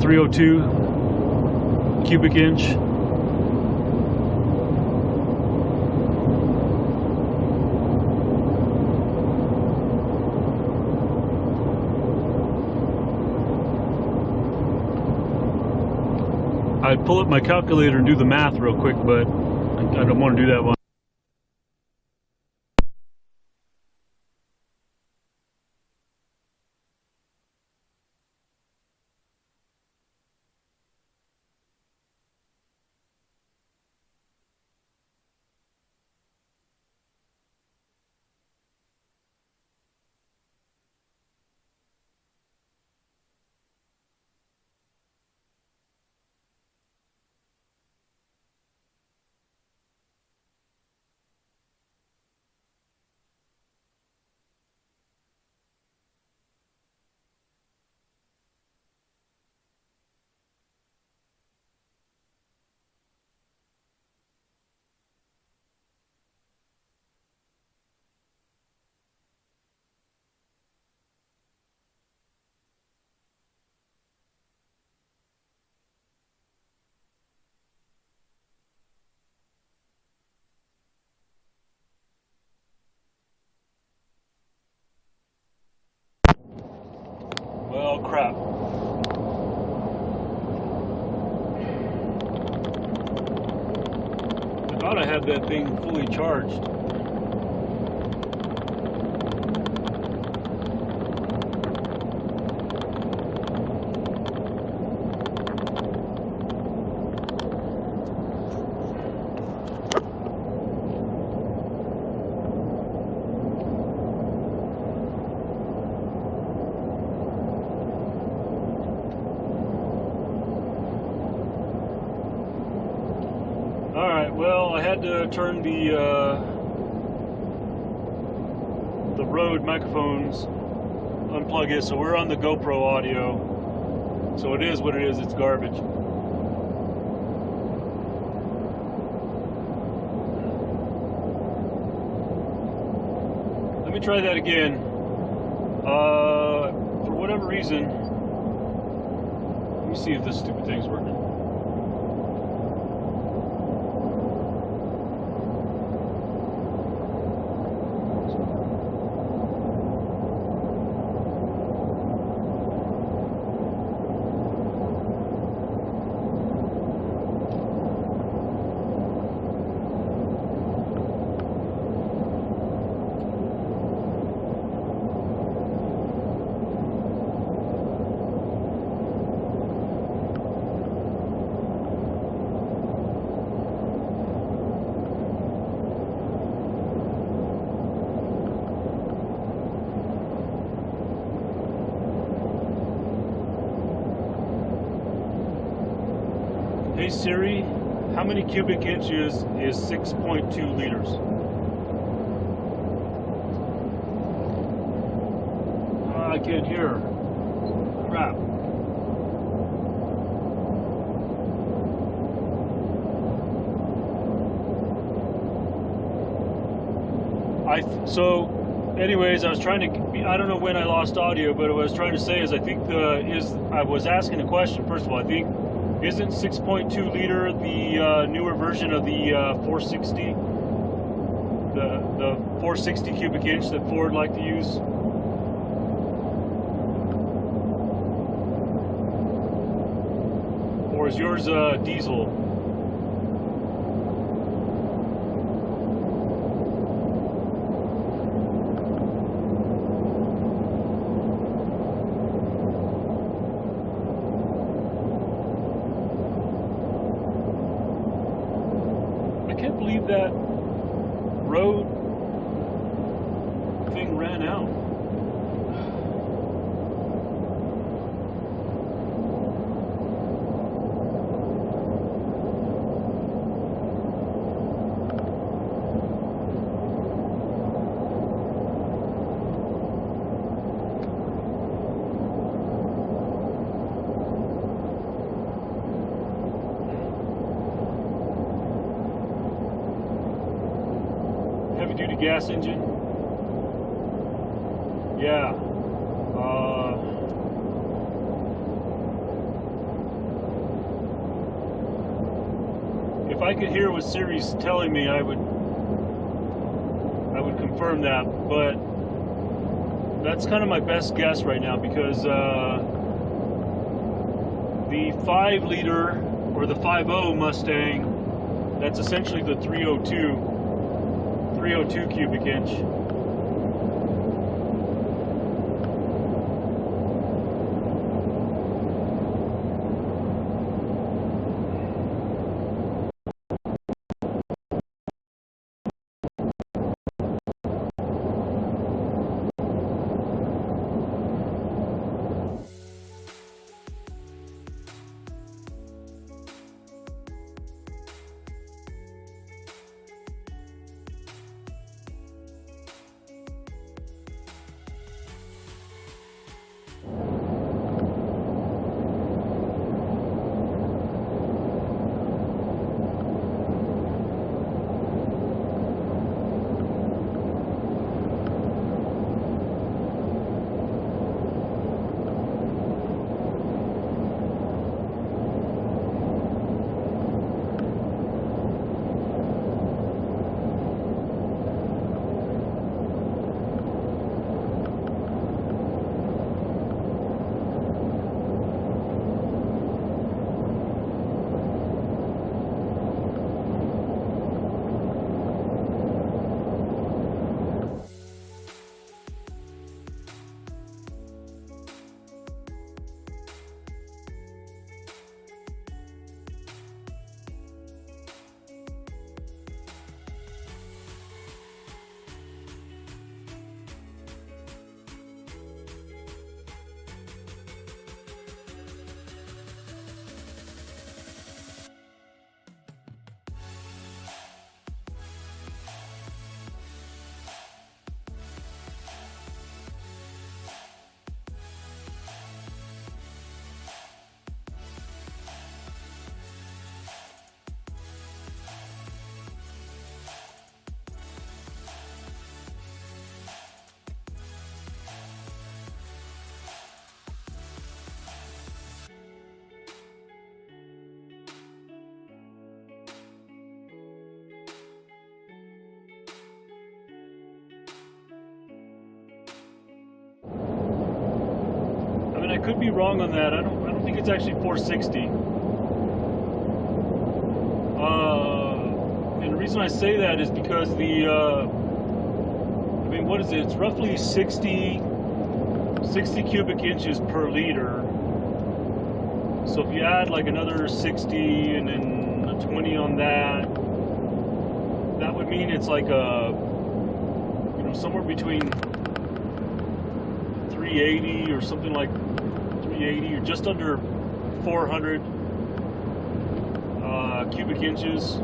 302 cubic inch. I'd pull up my calculator and do the math real quick, but I don't want to do that one. Well, crap. I thought I had that thing fully charged. All right. Well, I had to turn the Rode microphones, unplug it, so we're on the GoPro audio. So it is what it is. It's garbage. Let me try that again. For whatever reason, let me see if this stupid thing's working. Hey Siri, how many cubic inches is 6.2 liters? I can't hear. Crap. So anyways, I was trying to, I don't know when I lost audio, but what I was trying to say is I think I was asking a question. First of all, I think, isn't 6.2 liter the newer version of the 460? The 460 cubic inch that Ford liked to use? Or is yours diesel? I can't believe that road thing ran out. Heavy duty gas engine. Yeah. If I could hear what Siri's telling me, I would confirm that, but that's kind of my best guess right now because the 5 liter or the 5.0 Mustang, that's essentially the 302 cubic inch. could be wrong on that. I don't think it's actually 460. And the reason I say that is because I mean, what is it? It's roughly 60 cubic inches per liter. So if you add like another 60 and then a 20 on that, that would mean it's like somewhere between 380 or something like 380 or just under 400 cubic inches.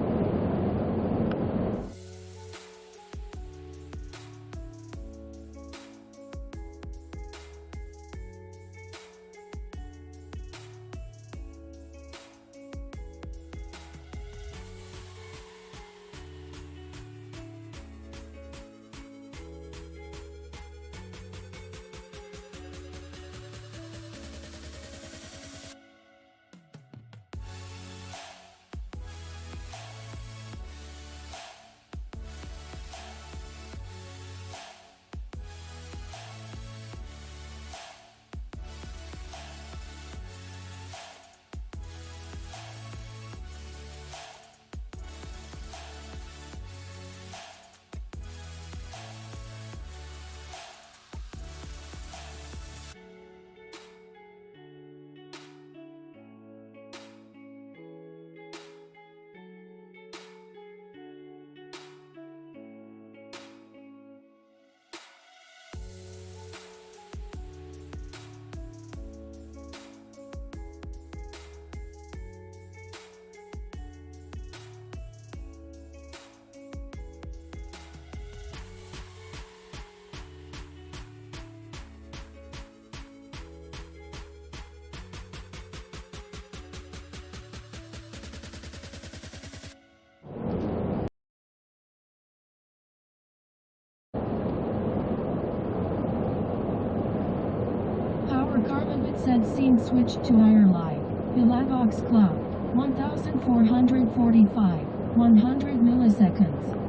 Carbon bit said scene switched to IRL. Bilavox cloud. 1445. 100 milliseconds.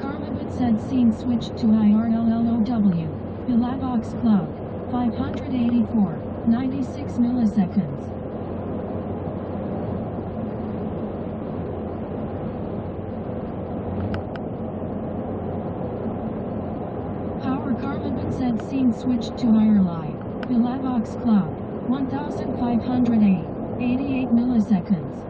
Carbon bit said scene switched to IRLLOW. Bilavox cloud. 584. 96 milliseconds. Power carbon bit said scene switched to IRL. Bilavox cloud. 1508. 88 milliseconds.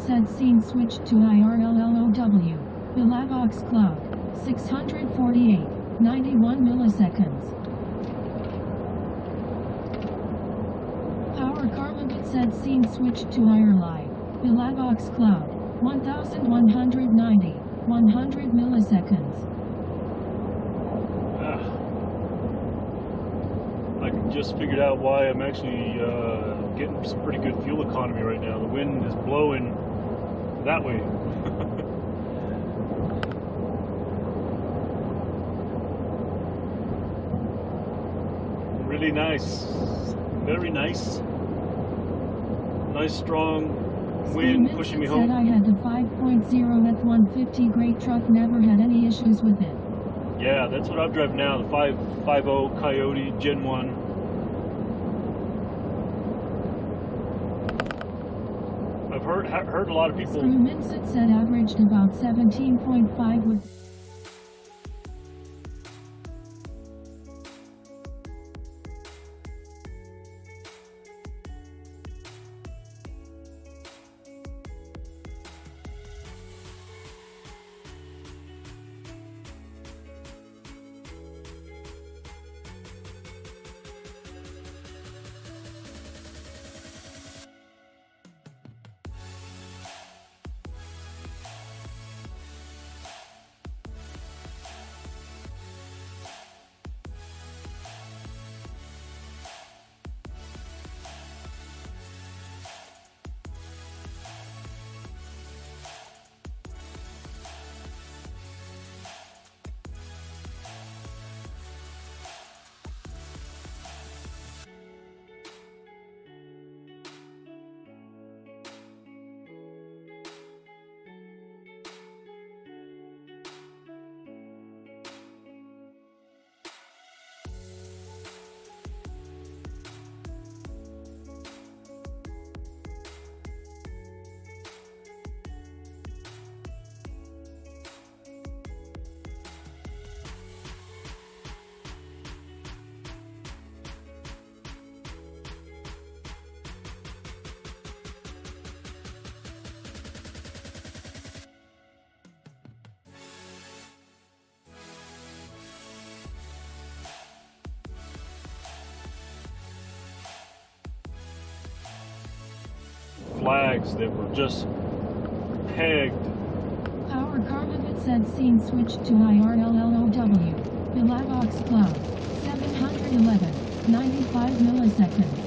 Said scene switched to IRLLOW. Bilavox cloud. 648, 91 milliseconds. Power car limit said scene switched to IRL. Bilavox cloud, 1190, 100 milliseconds. I just figured out why I'm actually getting some pretty good fuel economy right now. The wind is blowing that way. Really nice. Very nice. Nice strong wind pushing me said home. I had the 5.0 F-150 great truck, never had any issues with it. Yeah, that's what I'm driving now, the 550 Coyote Gen 1. I've heard a lot of people. Screwminsit said averaged about 17.5 with. Flags that were just pegged. Power car limit said scene switched to IRLLOW. Bilavox cloud, 711, 95 milliseconds.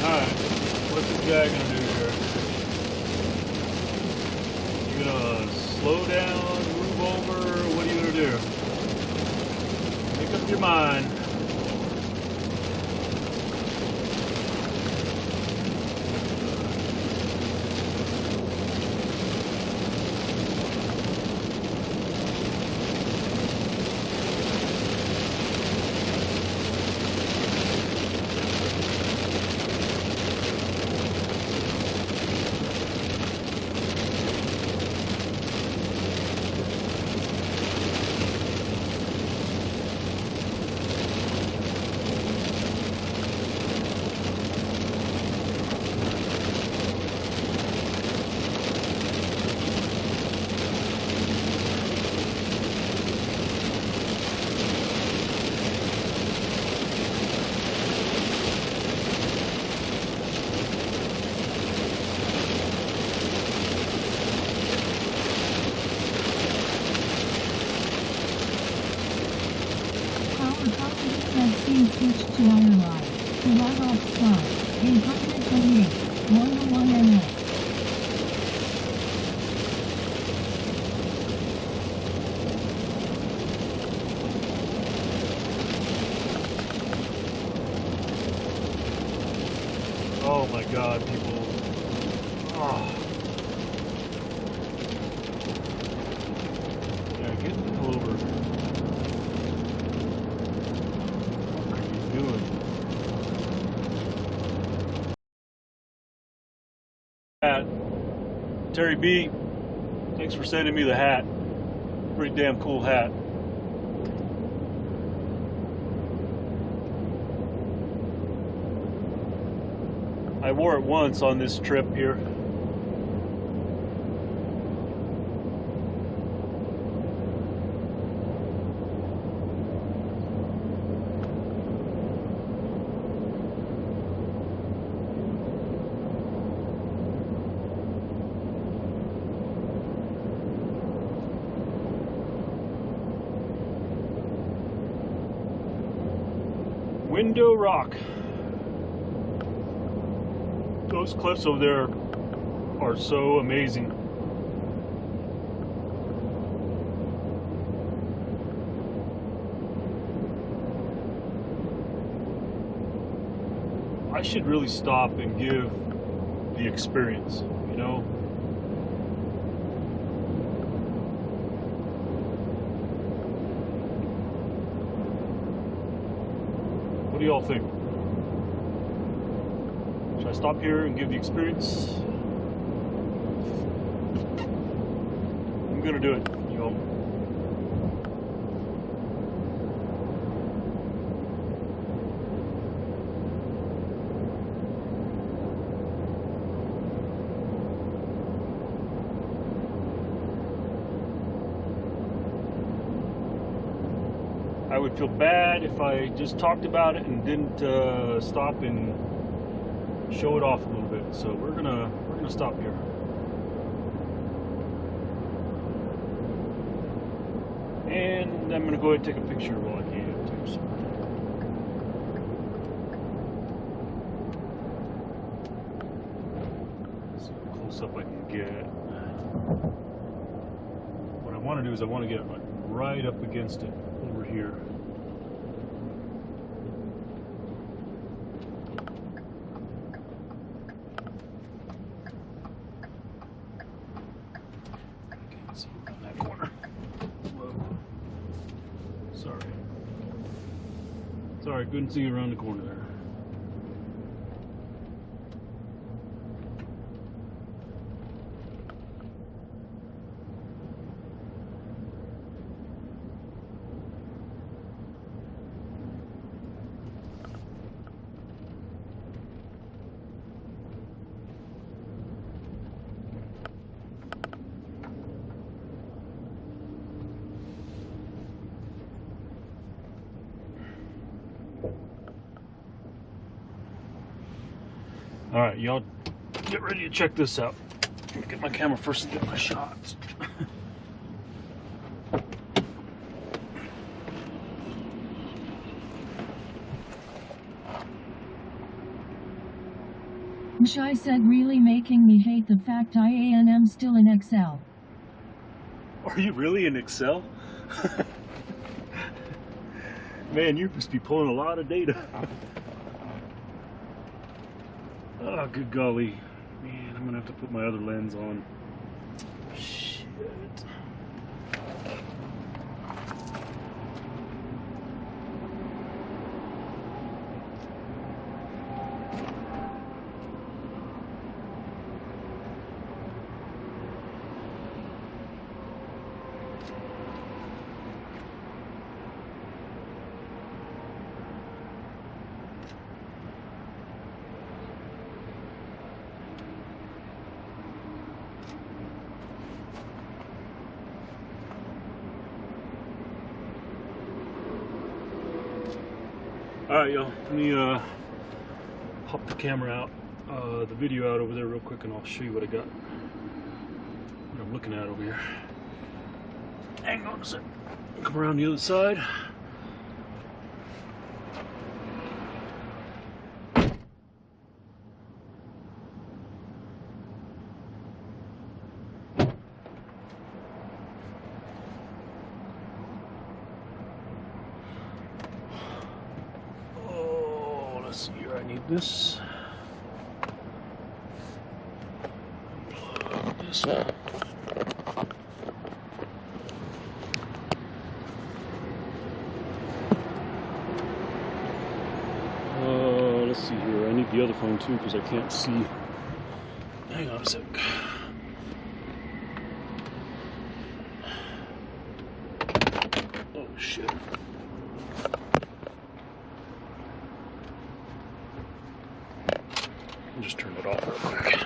Alright, what's this guy gonna do here? You gonna slow down, move over, what are you gonna do? Make up your mind. Said scene switched to IRL. Bilavox cloud, 828, 101 ms. Oh my god, people. Oh. Yeah, get pull over. Terry B, thanks for sending me the hat. Pretty damn cool hat. I wore it once on this trip here. Window Rock. Those cliffs over there are so amazing. I should really stop and give the experience, you know? What do y'all think? Should I stop here and give the experience? I'm gonna do it, y'all. I would feel bad if I just talked about it and didn't stop and show it off a little bit. So we're gonna stop here. And I'm gonna go ahead and take a picture while I can too. So close up I can get. What I want to do is I want to get like right up against it over here. Can't see around that corner. Whoa. Sorry, couldn't see around the corner there. All right, y'all get ready to check this out. Get my camera first and get my shots. Shai said, really making me hate the fact I am still in Excel. Are you really in Excel? Man, you must be pulling a lot of data. Oh, good golly. Man, I'm gonna have to put my other lens on. Shit. Alright, y'all, let me pop the camera out, the video out over there real quick, and I'll show you what I got. What I'm looking at over here. Hang on a sec. Come around the other side. Let's see here, I need this. Plug this up. Let's see here, I need the other phone too because I can't see. Hang on a sec. shit. I'll just turn it off real quick.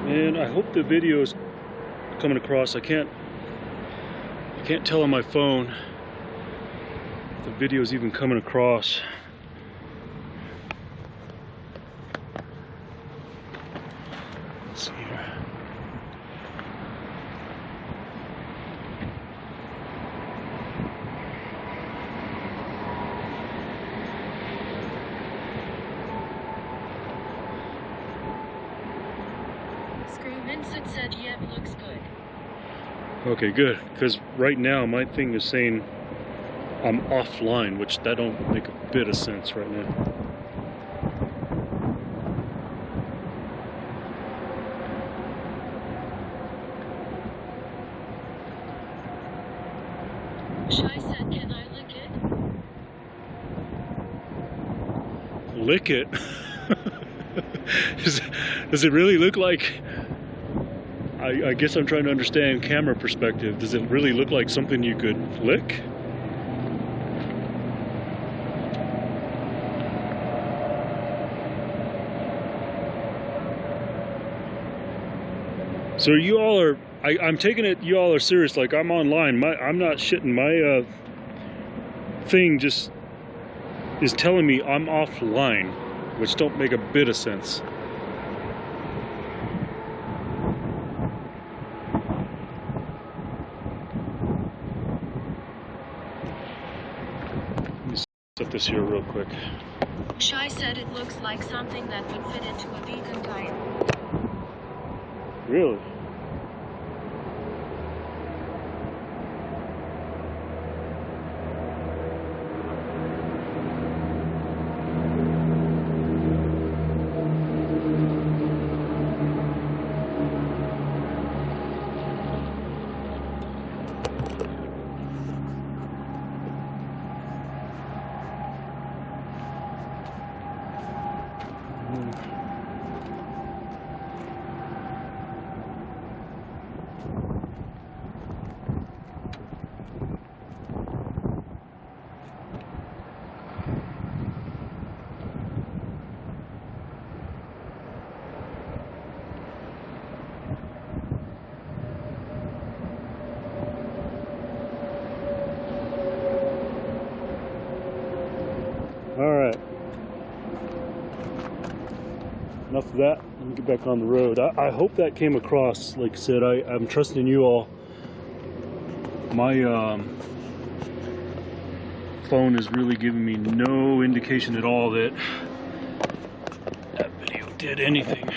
And I hope the video is coming across. I can't tell on my phone if the video is even coming across. Let's see here. Screw Vincent said, yep, looks good. Okay, good. Because right now my thing is saying I'm offline, which that don't make a bit of sense right now. Shy said, can I lick it? Lick it? Does it really look like... I guess I'm trying to understand camera perspective. Does it really look like something you could lick? So you all are... I'm taking it you all are serious, like I'm online. I'm not shitting. My thing just is telling me I'm offline, which don't make a bit of sense. Let me set this here real quick. Shy said it looks like something that would fit into a vegan diet. Really? Alright. Enough of that. Let me get back on the road. I hope that came across. Like I said, I'm trusting you all. My phone is really giving me no indication at all that that video did anything.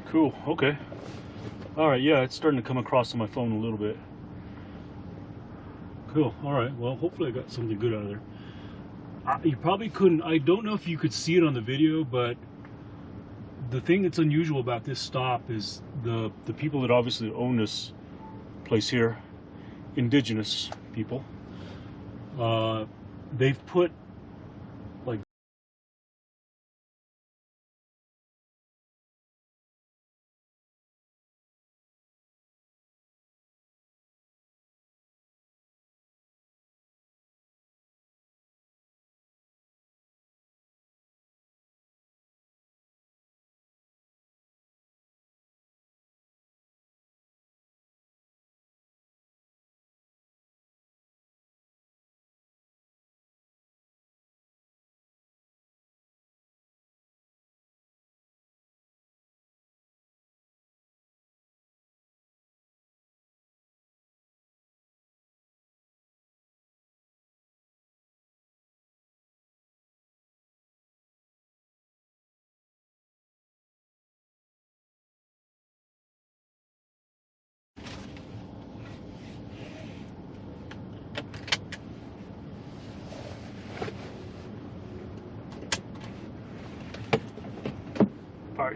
Cool, okay. Alright, yeah, it's starting to come across on my phone a little bit. Cool, alright, well, hopefully I got something good out of there. You probably couldn't, I don't know if you could see it on the video, but the thing that's unusual about this stop is the people that obviously own this place here, indigenous people, they've put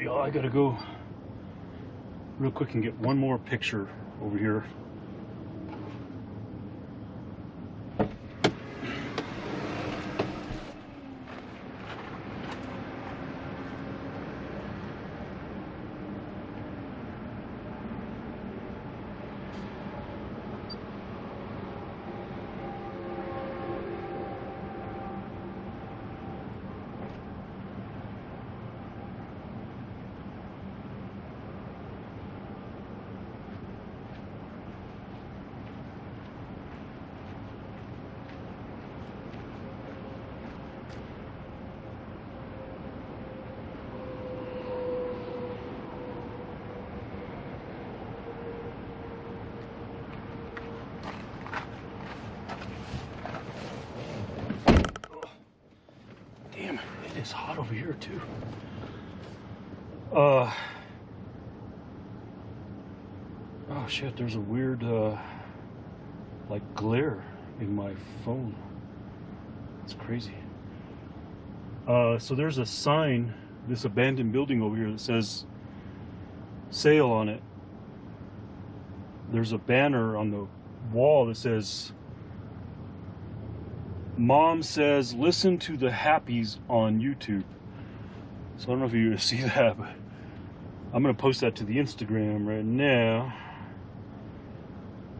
Alright, y'all, I gotta go real quick and get one more picture over here. Damn, it is hot over here too. Oh shit, there's a weird like glare in my phone. It's crazy. So there's a sign, this abandoned building over here that says sale on it. There's a banner on the wall that says Mom says listen to the Happies on YouTube. So I don't know if you see that, but I'm gonna post that to the Instagram right now.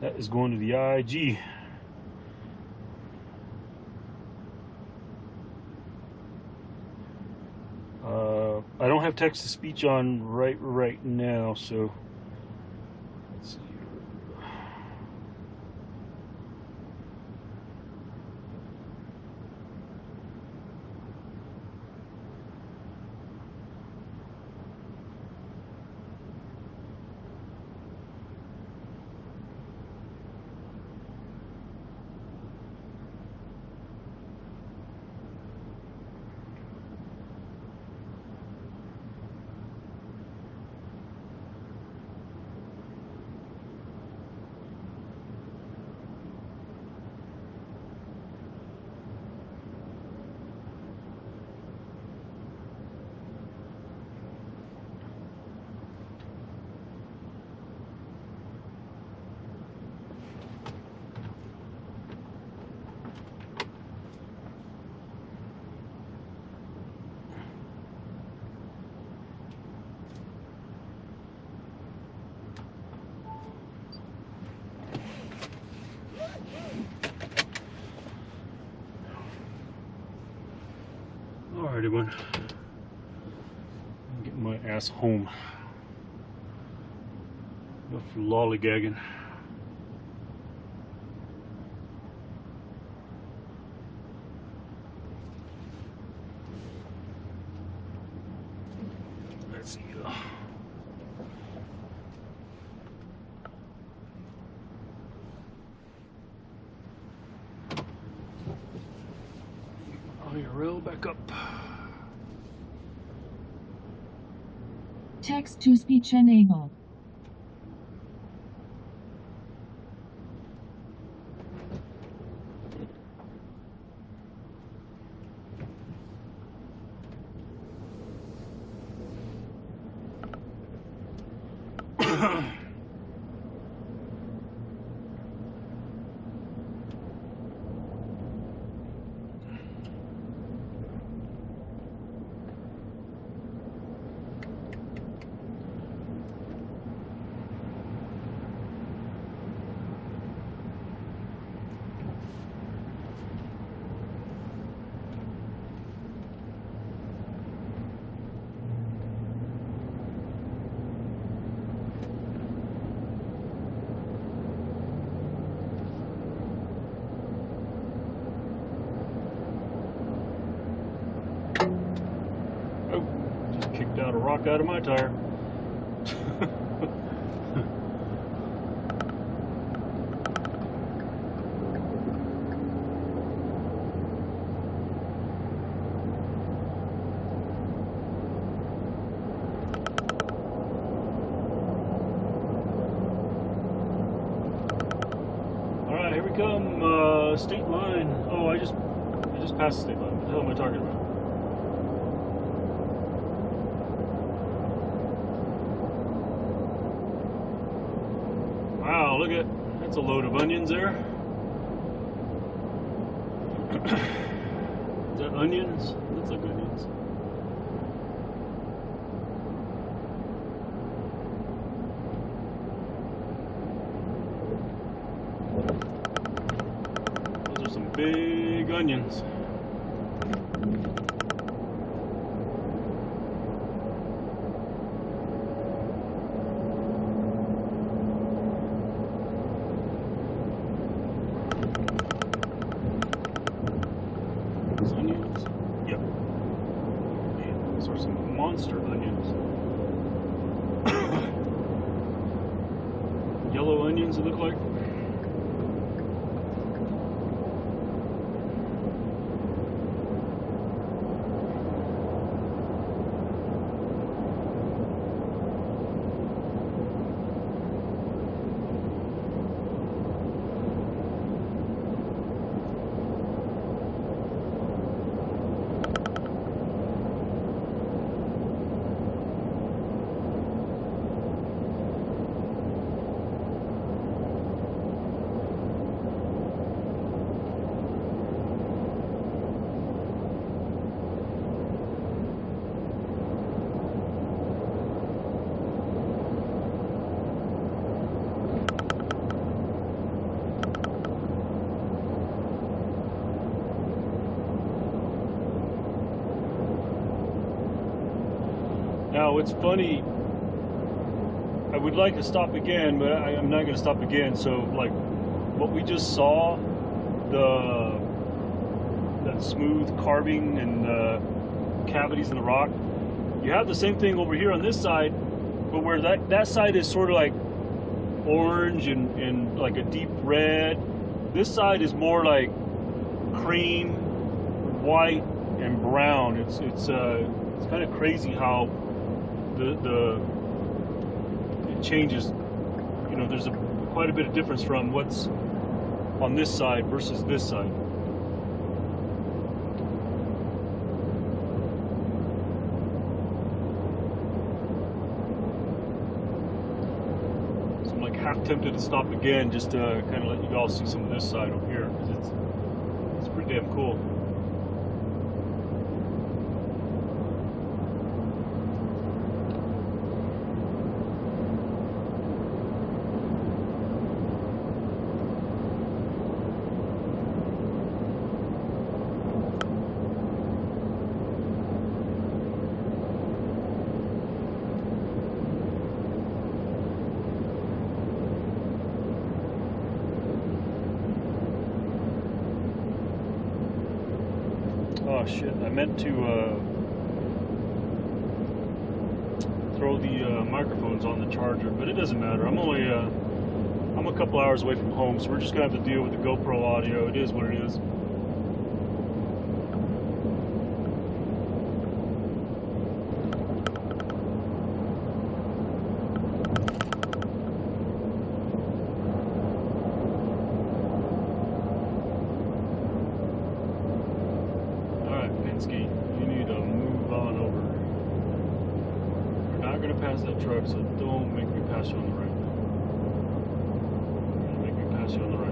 That is going to the IG. I don't have text to speech on right now, so let's see. Alright, everyone. I'm getting my ass home. Enough lollygagging. Let's see. IRL back up. Text to speech enabled. Kicked out a rock out of my tire. Alright, here we come. State line. Oh, I just passed the state line. What the hell am I talking about? look at that's a load of onions there. Is that onions? Looks like onions. Those are some big onions. Onions? Yep. Man, those are some monster onions. Yellow onions, it look like. Now, it's funny, I would like to stop again, but I'm not going to stop again. So, like, what we just saw, that smooth carving and cavities in the rock, you have the same thing over here on this side, but where that side is sort of like orange and like a deep red, this side is more like cream, white, and brown. It's kind of crazy how it changes. You know, there's quite a bit of difference from what's on this side versus this side. So I'm like half tempted to stop again just to kind of let you all see some of this side over here, because it's pretty damn cool. Oh shit, I meant to throw the microphones on the charger, but it doesn't matter. I'm a couple hours away from home, so we're just gonna have to deal with the GoPro audio. It is what it is. You need to move on over. You're not going to pass that truck, so don't make me pass you on the right. Don't make me pass you on the right.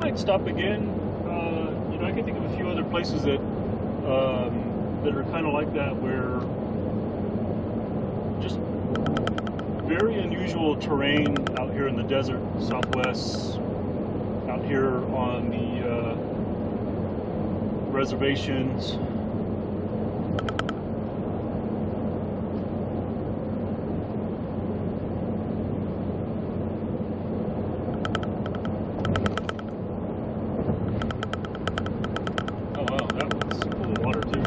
might stop again. You know, I can think of a few other places that that are kind of like that, where just very unusual terrain out here in the desert Southwest, out here on the reservations. Oh wow, that was full of water too.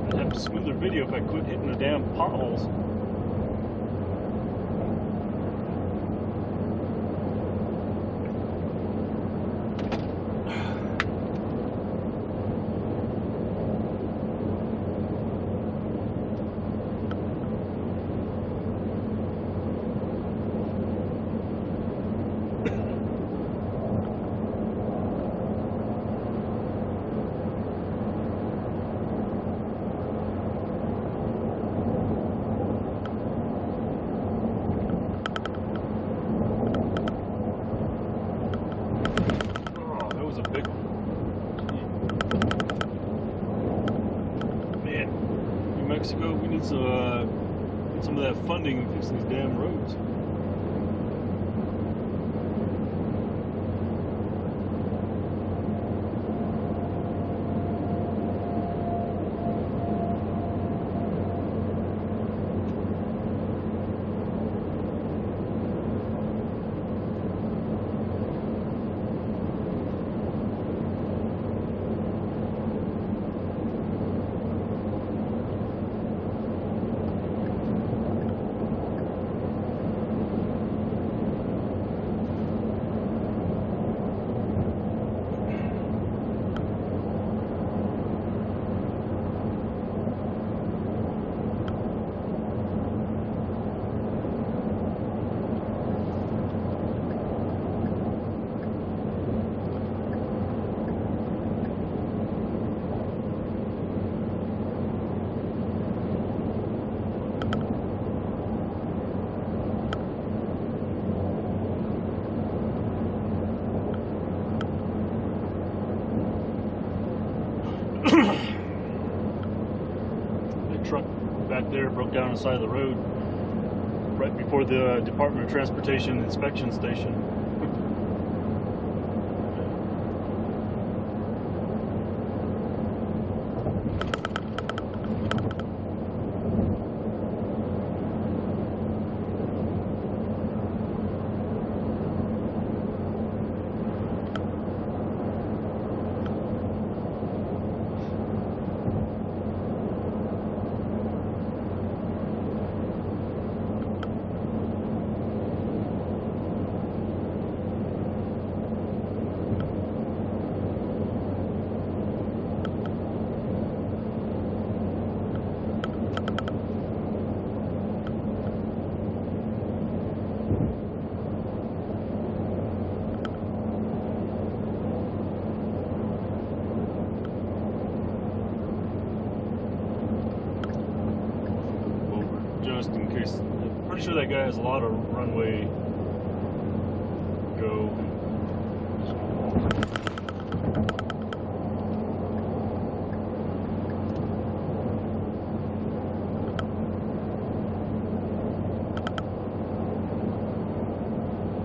I'd have a smoother video if I quit hitting the damn potholes. Oh, that was a big one. Man, New Mexico, we need some of that funding to fix these damn roads. The truck back there broke down on the side of the road right before the Department of Transportation inspection station. Just in case, I'm pretty sure that guy has a lot of runway go.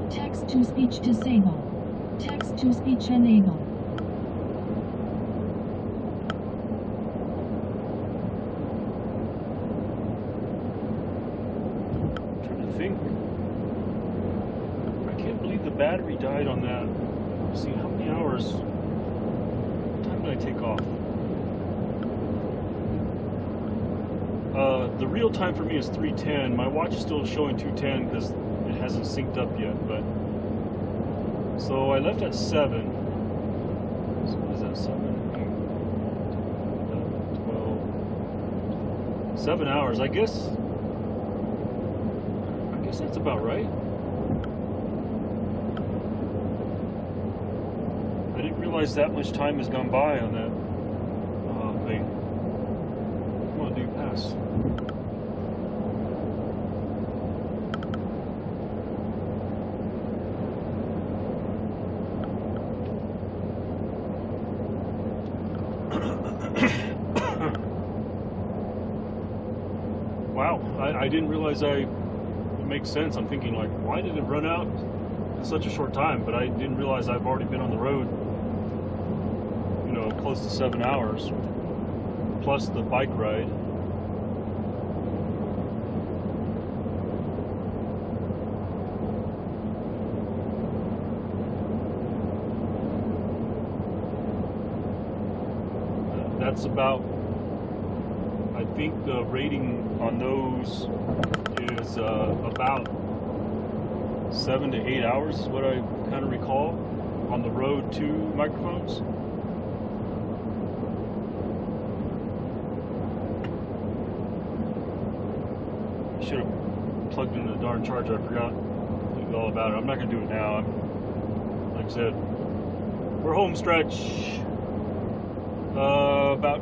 Text to speech disable. Text to speech enable. I can't believe the battery died on that. Let's see, how many hours? What time did I take off? The real time for me is 3:10. My watch is still showing 2:10 because it hasn't synced up yet. But so I left at 7. So what is that? 7, 12, 7 hours. I guess that's about right. I didn't realize that much time has gone by on that thing. I didn't realize it makes sense. I'm thinking like, why did it run out in such a short time? But I didn't realize I've already been on the road, you know, close to 7 hours, plus the bike ride. That's about, I think the rating on those is about 7 to 8 hours is what I kind of recall on the road to microphones. I should have plugged in the darn charger. I forgot all about it. I'm not going to do it now. Like I said, we're home stretch. About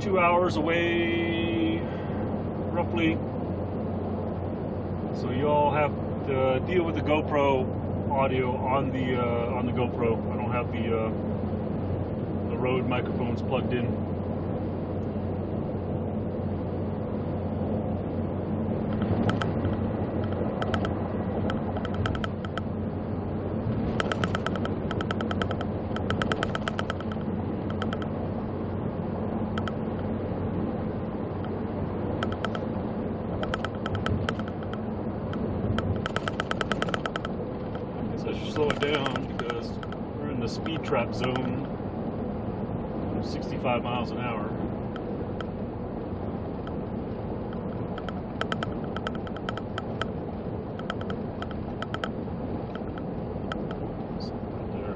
2 hours away, roughly. So you all have to deal with the GoPro audio on the GoPro. I don't have the Rode microphones plugged in. Slow it down because we're in the speed trap zone, 65 miles an hour. So right there.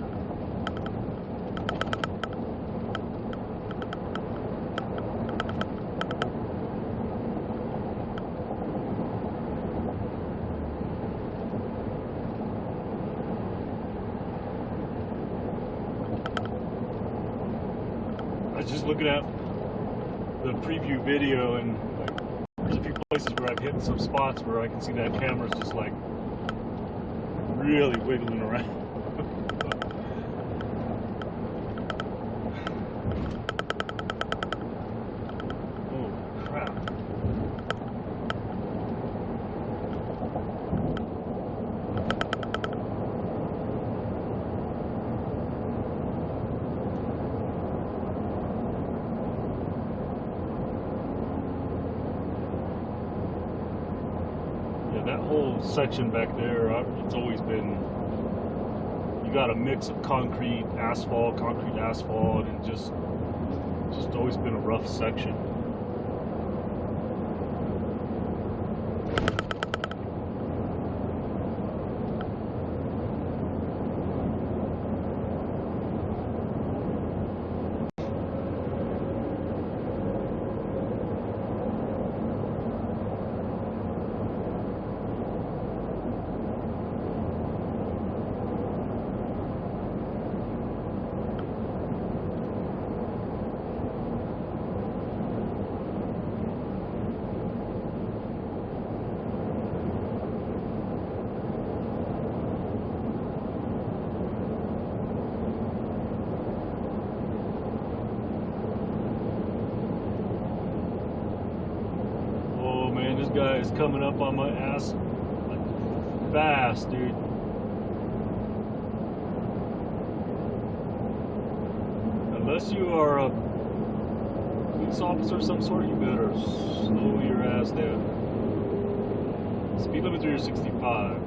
I was just looking at the preview video, and like, there's a few places where I've hit some spots where I can see that camera's just like really wiggling around. Oh crap. That whole section back there, it's always been, you got a mix of concrete asphalt, and just always been a rough section. This guy is coming up on my ass like fast, dude. Unless you are a police officer of some sort, you better slow your ass down. Speed limit through your 65.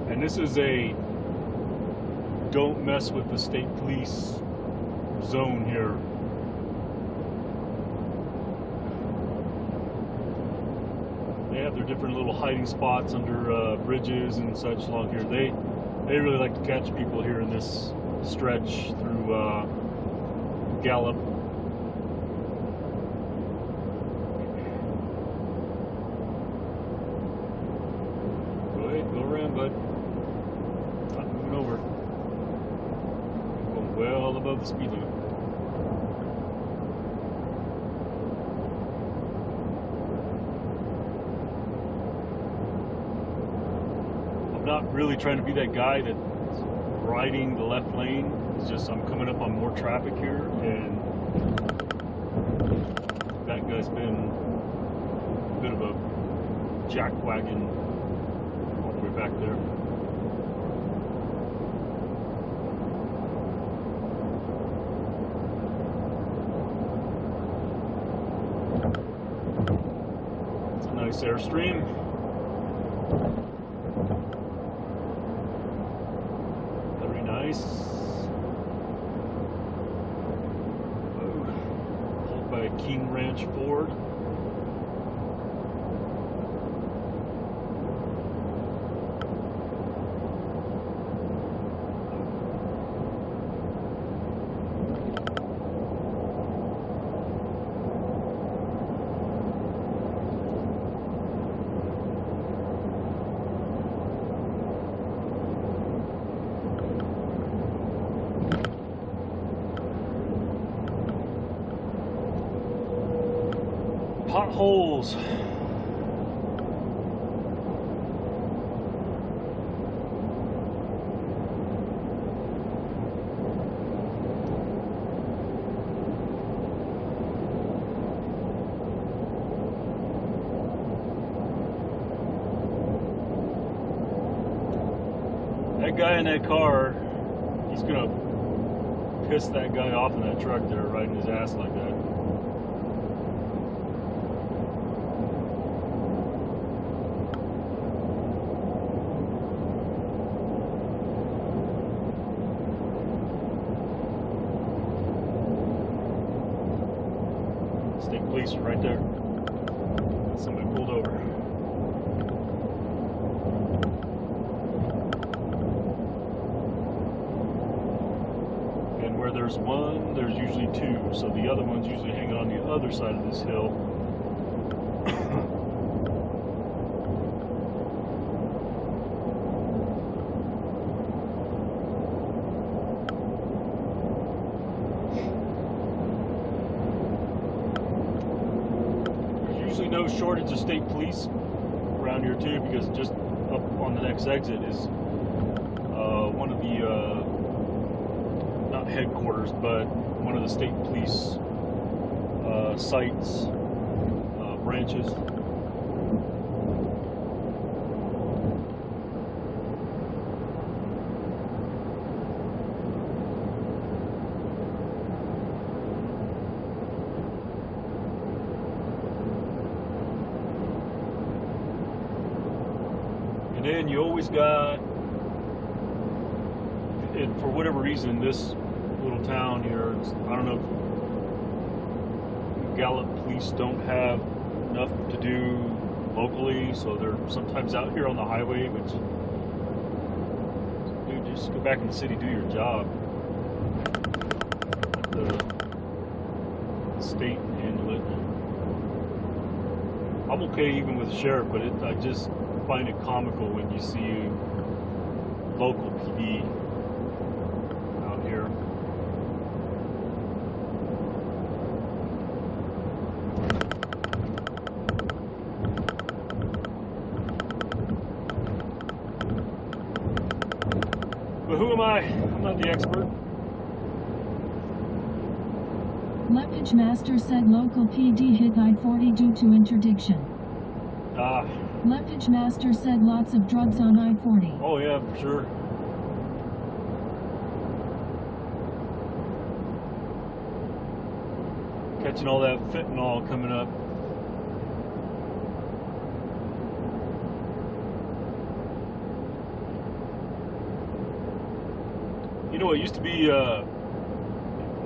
And this is a don't mess with the state police zone here. They have their different little hiding spots under bridges and such along here. They really like to catch people here in this stretch through Gallup. Go ahead, go around, bud. Not moving over. Going well above the speed limit. not really trying to be that guy that's riding the left lane. It's just I'm coming up on more traffic here, and that guy's been a bit of a jackwagon all the way back there. It's a nice Airstream. Very nice. Pulled by a King Ranch Ford. Potholes. That guy in that car, he's gonna piss that guy off in that truck there, riding his ass like that. State police right there. Somebody pulled over. And where there's one, there's usually two. So the other one's usually hanging on the other side of this hill. Usually no shortage of state police around here too, because just up on the next exit is one of the not headquarters, but one of the state police sites, branches. And then you always got, and for whatever reason, this little town here, I don't know if Gallup police don't have enough to do locally, so they're sometimes out here on the highway, which, dude, just go back in the city, do your job. Let the state handle it. I'm okay even with the sheriff, but I just find it comical when you see local PD out here. But who am I? I'm not the expert. Lepage Master said local PD hit I-40 due to interdiction. Lepage Master said lots of drugs on I-40. Oh yeah, for sure. Catching all that fentanyl coming up. You know what used to be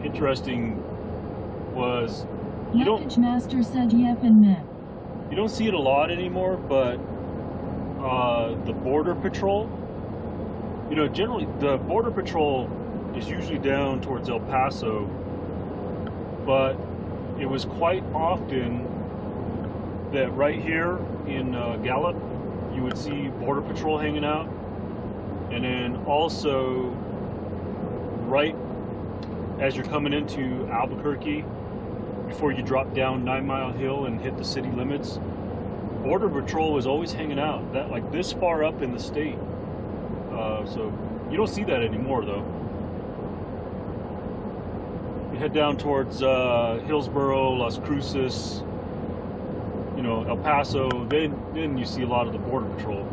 interesting was Lepage Master said yep and meh. You don't see it a lot anymore, but the Border Patrol, you know, generally the Border Patrol is usually down towards El Paso, but it was quite often that right here in Gallup, you would see Border Patrol hanging out, and then also right as you're coming into Albuquerque, before you drop down 9 Mile Hill and hit the city limits, Border Patrol was always hanging out. That, like, this far up in the state, So you don't see that anymore, though. You head down towards Hillsboro, Las Cruces, you know, El Paso. Then you see a lot of the Border Patrol.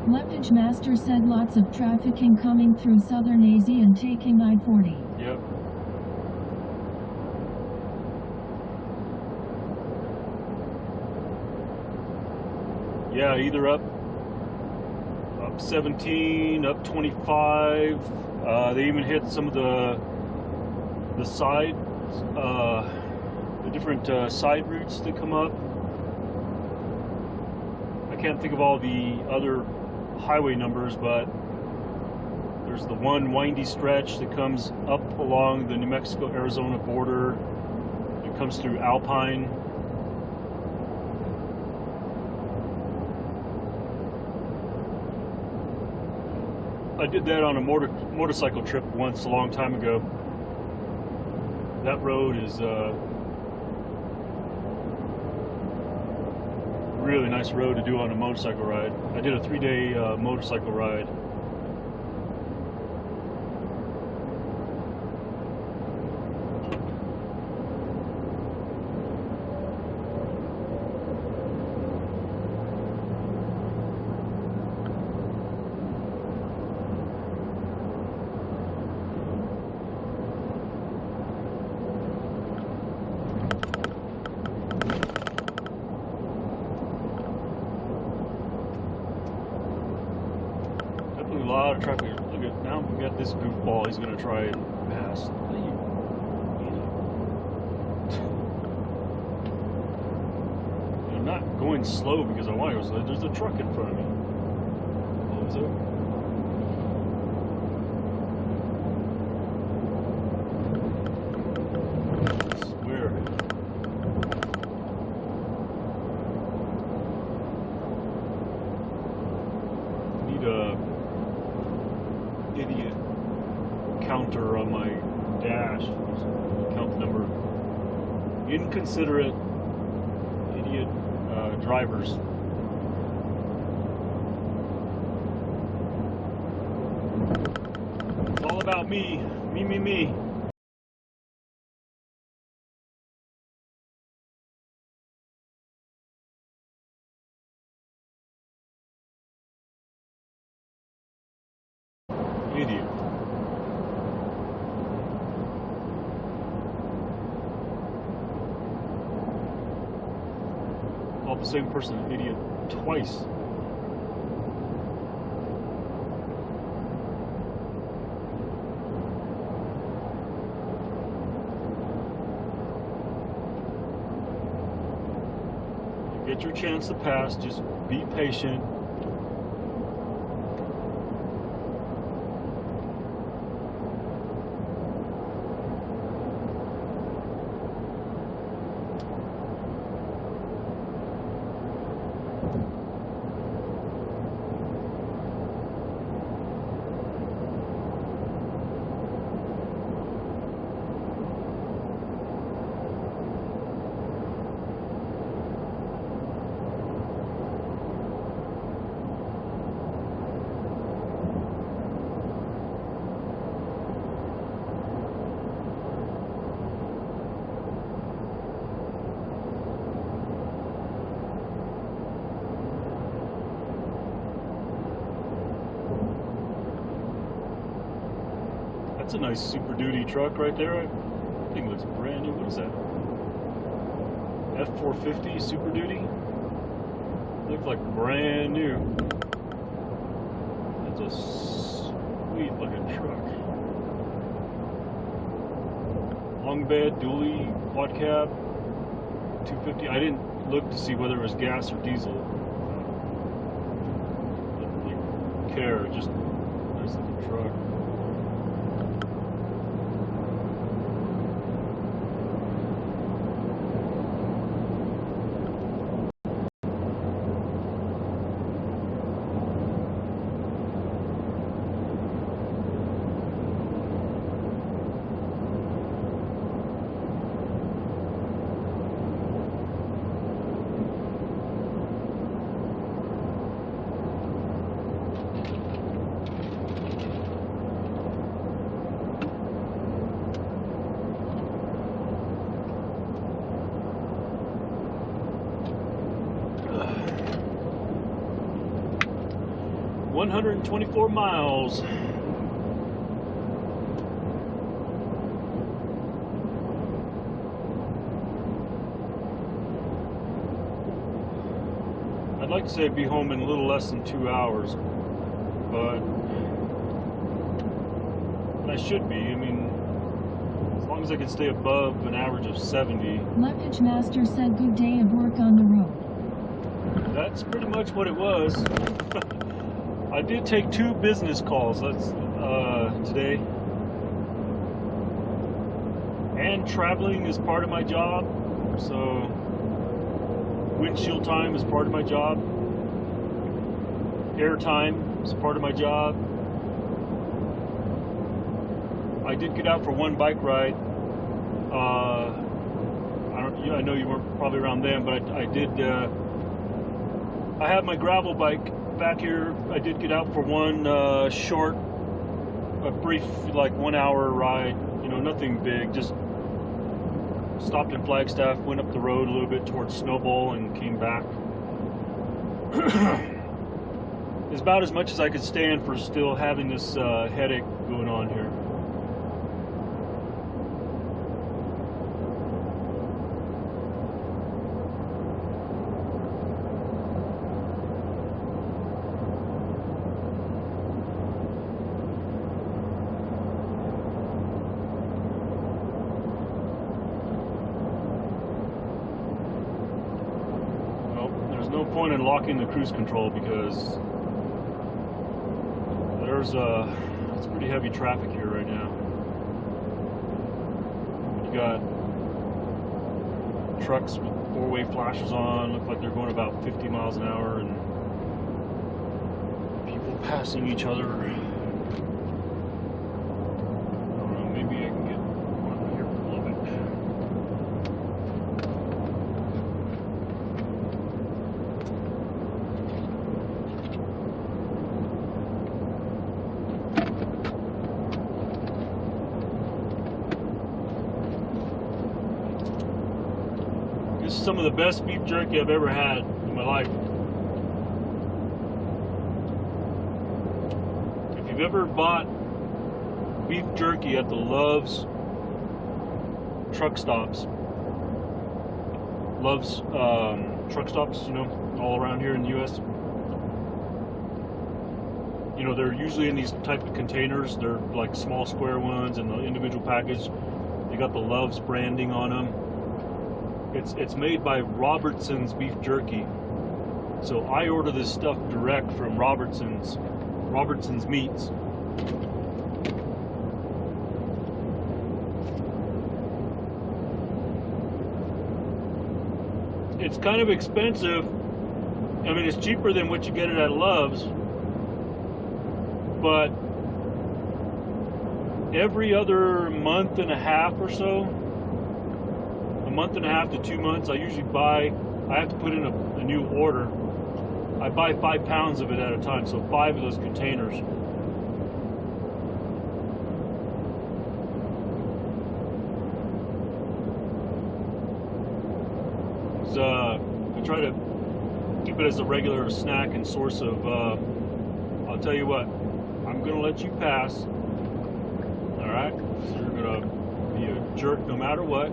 Lepage Master said lots of traffic incoming through Southern AZ and taking I-40. Yep. Yeah, either up 17, up 25. They even hit some of the side, the different side routes that come up. I can't think of all the other highway numbers, but there's the one windy stretch that comes up along the New Mexico-Arizona border. It comes through Alpine. I did that on a motorcycle trip once a long time ago. That road is really nice road to do on a motorcycle ride. I did a 3-day motorcycle ride. A lot of traffic. Look at now we got this goofball. He's gonna try and pass. I'm not going slow because I want to go slow. There's a truck in front of me. What was it? I swear. Need a idiot counter on my dash. Count the number of inconsiderate idiot drivers. It's all about me. Me. Idiot. Called the same person an idiot twice. You get your chance to pass, just be patient. That's a nice Super Duty truck right there. I think it looks brand new. What is that? F450 Super Duty? Looks like brand new. That's a sweet looking truck. Long bed, dually, quad cab, 250. I didn't look to see whether it was gas or diesel. Didn't really care, just nice looking truck. 124 miles. I'd like to say I'd be home in a little less than 2 hours, but I should be. I mean, as long as I can stay above an average of 70. Luggage Master said good day of work on the road. That's pretty much what it was. I did take 2 business calls today. And traveling is part of my job, so windshield time is part of my job. Air time is part of my job. I did get out for one bike ride. I know you weren't probably around then, but I did. I have my gravel bike back here. I did get out for one short, a brief, like 1 hour ride. You know, nothing big. Just stopped in Flagstaff, went up the road a little bit towards Snowball, and came back. It's about as much as I could stand for still having this headache going on here. No point in locking the cruise control because it's pretty heavy traffic here right now. You got trucks with 4-way flashers on, look like they're going about 50 miles an hour, and people passing each other. I don't know, maybe I can get one here for a little bit. This is some of the best beef jerky I've ever had in my life. If you've ever bought beef jerky at the Love's truck stops, Love's truck stops, you know, all around here in the U.S., you know, they're usually in these type of containers. They're like small square ones in the individual package. They got the Love's branding on them. It's made by Robertson's Beef Jerky. So I order this stuff direct from Robertson's Meats. It's kind of expensive. I mean, it's cheaper than what you get it at Love's, but every other month and a half or so, a month and a half to 2 months, I have to put in a new order. I buy 5 pounds of it at a time, so 5 of those containers. I try to keep it as a regular snack and source of, I'll tell you what, I'm going to let you pass, alright? So you're going to be a jerk no matter what.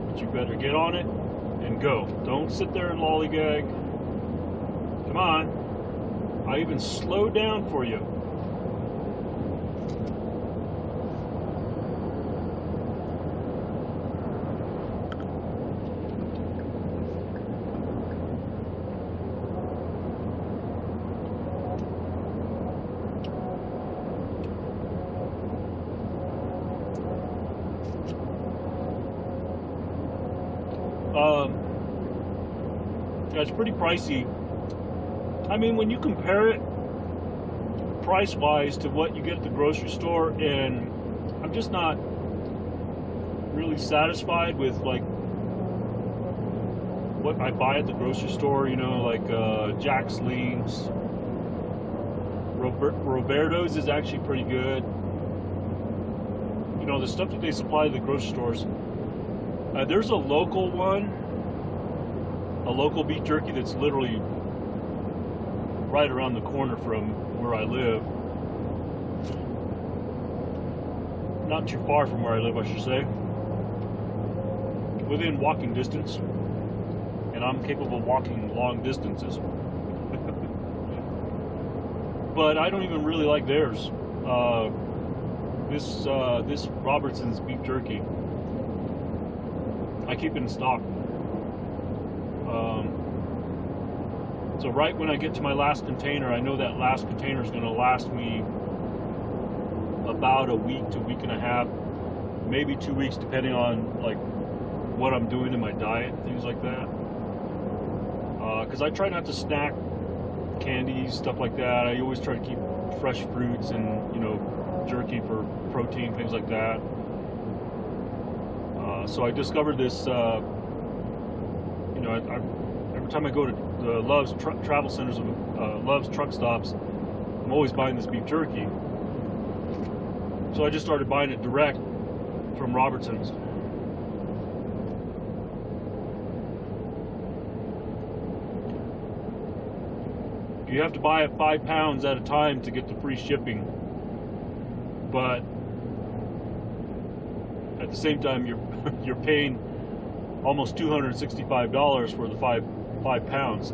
But you better get on it and go. Don't sit there and lollygag. Come on. I even slowed down for you. It's pretty pricey. I mean, when you compare it price-wise to what you get at the grocery store, and I'm just not really satisfied with like what I buy at the grocery store, you know, like Jack's Leaves. Roberto's is actually pretty good. You know, the stuff that they supply to the grocery stores. There's a local one, a local beef jerky that's literally right around the corner from where I live. Not too far from where I live, I should say. Within walking distance. And I'm capable of walking long distances. But I don't even really like theirs. This Robertson's beef jerky, I keep it in stock. So right when I get to my last container, I know that last container is going to last me about a week to week and a half, maybe 2 weeks, depending on like what I'm doing in my diet, things like that. Because I try not to snack candies, stuff like that. I always try to keep fresh fruits and, you know, jerky for protein, things like that. So I discovered this, you know, every time I go to the Love's travel centers, Love's truck stops, I'm always buying this beef jerky. So I just started buying it direct from Robertson's. You have to buy it 5 pounds at a time to get the free shipping, but at the same time you're paying almost $265 for the five pounds.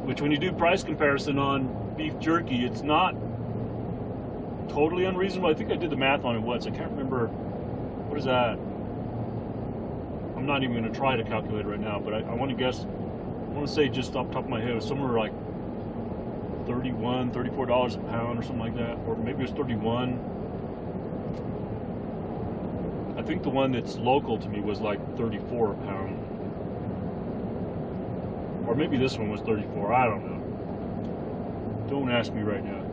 Which, when you do price comparison on beef jerky, it's not totally unreasonable. I think I did the math on it once. I can't remember. What is that? I'm not even going to try to calculate it right now, but I want to guess. I want to say, just off the top of my head, it was somewhere like $34 a pound or something like that, or maybe it was 31. I think the one that's local to me was like 34 a pound, or maybe this one was 34. I don't know. Don't ask me right now.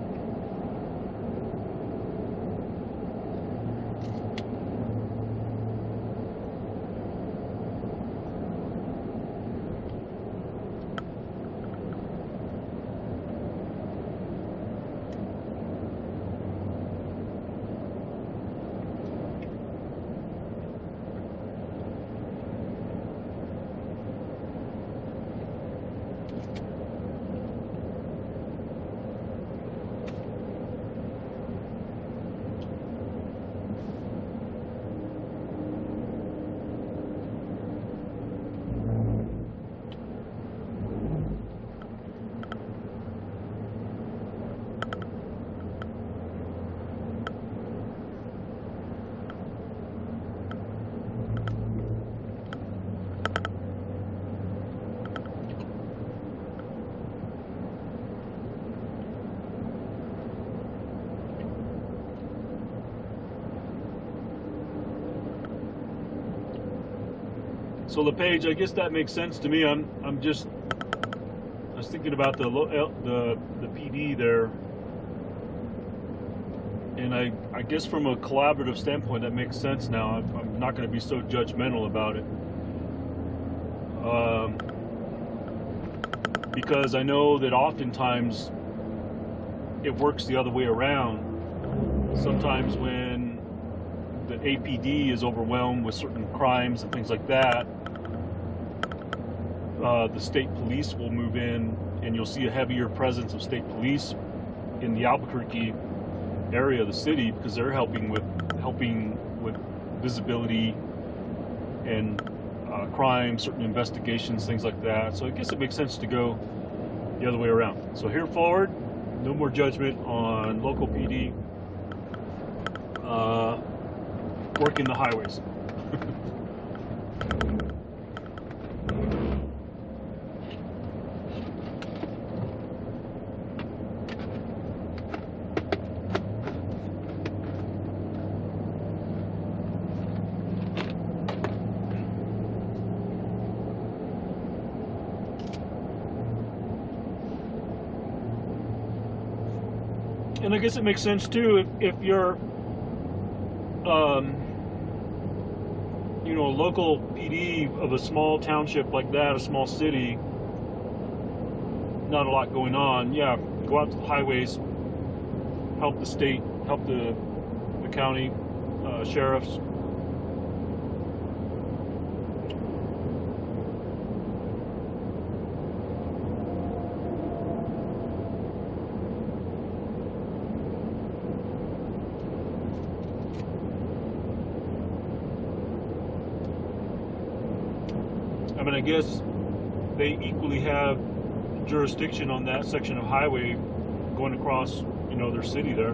So LePage, I guess that makes sense to me. I was thinking about the PD there, and I guess from a collaborative standpoint that makes sense now. I'm not going to be so judgmental about it, because I know that oftentimes it works the other way around. Sometimes when the APD is overwhelmed with certain crimes and things like that, the state police will move in, and you'll see a heavier presence of state police in the Albuquerque area of the city, because they're helping with visibility and crime, certain investigations, things like that. So I guess it makes sense to go the other way around. So here forward, no more judgment on local PD working the highways. And I guess it makes sense too if you're, you know, a local PD of a small township like that, a small city, not a lot going on. Yeah, go out to the highways, help the state, help the county sheriffs. mean, I guess they equally have jurisdiction on that section of highway going across, you know, their city there.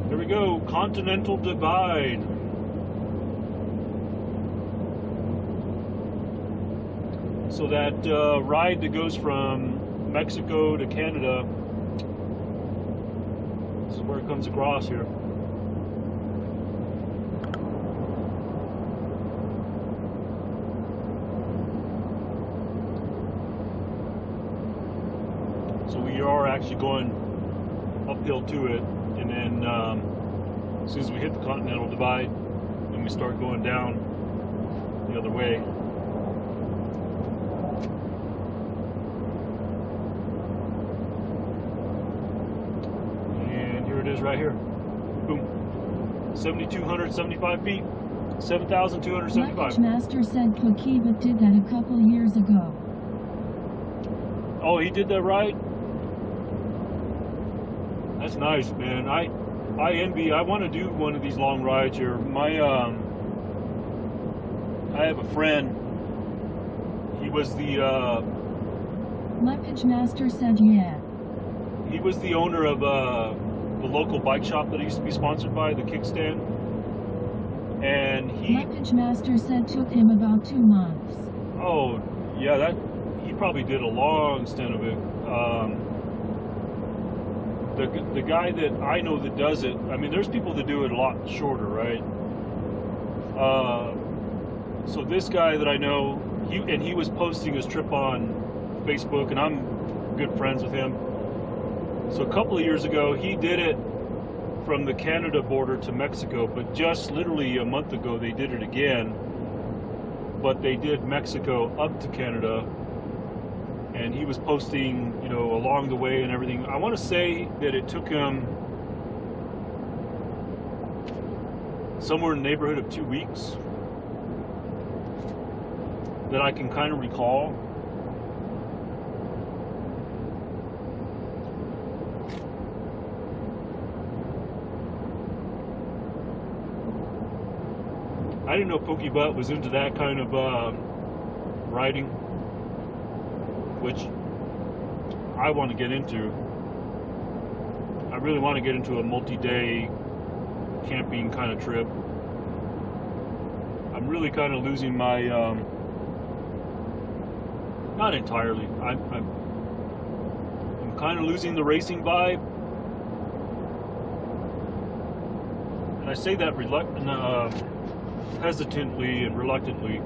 Here we go, Continental Divide. So that ride that goes from Mexico to Canada, this is where it comes across here. So we are actually going uphill to it, and then as soon as we hit the Continental Divide, then we start going down the other way. It is right here. Boom. 7,275 feet. 7,275. Luggage Master said Pokeba did that a couple years ago. Oh, he did that right? That's nice, man. I envy. I want to do one of these long rides here. I have a friend. He was the Luggage Master said yeah. he was the owner of the local bike shop that I used to be sponsored by, the Kickstand. And Luggage Master said took him about 2 months. Oh, yeah, that he probably did a long stint of it. The guy that I know that does it, I mean, there's people that do it a lot shorter, right? So this guy that I know, he was posting his trip on Facebook, and I'm good friends with him. So a couple of years ago, he did it from the Canada border to Mexico, but just literally a month ago, they did it again. But they did Mexico up to Canada, and he was posting, you know, along the way and everything. I want to say that it took him somewhere in the neighborhood of 2 weeks that I can kind of recall. I didn't know Pokey Butt was into that kind of riding, which I want to get into. I really want to get into a multi-day camping kind of trip. I'm really kind of losing my, not entirely, I'm kind of losing the racing vibe. And I say that hesitantly and reluctantly,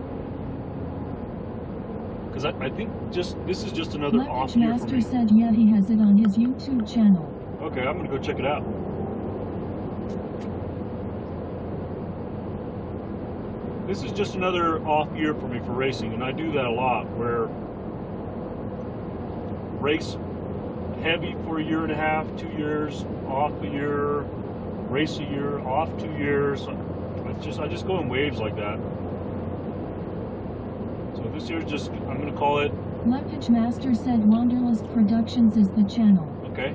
because I think this is just another off Luggage year for Master me. said yeah, he has it on his YouTube channel. Okay, I'm gonna go check it out. This is just another off year for me for racing, and I do that a lot, where race heavy for a year and a half, 2 years, off a year, race a year, off 2 years. I just go in waves like that. So this year's just, I'm gonna call it. Luggage Master said Wanderlust Productions is the channel. Okay.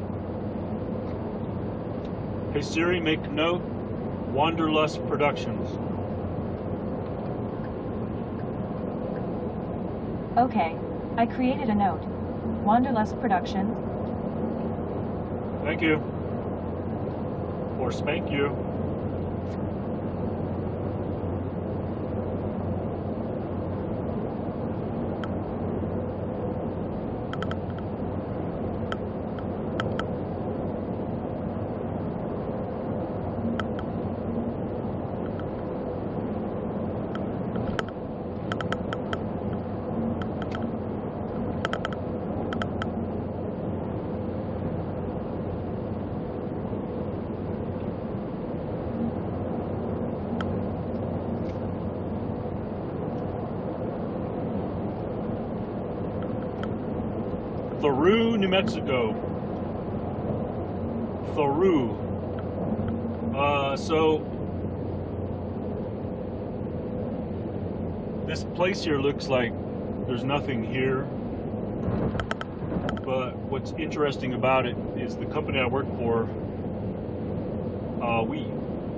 Hey Siri, make note, Wanderlust Productions. Okay, I created a note. Wanderlust Productions. Thank you. Or spank you. Thoreau, New Mexico. Thoreau. So this place here looks like there's nothing here, but what's interesting about it is the company I work for, we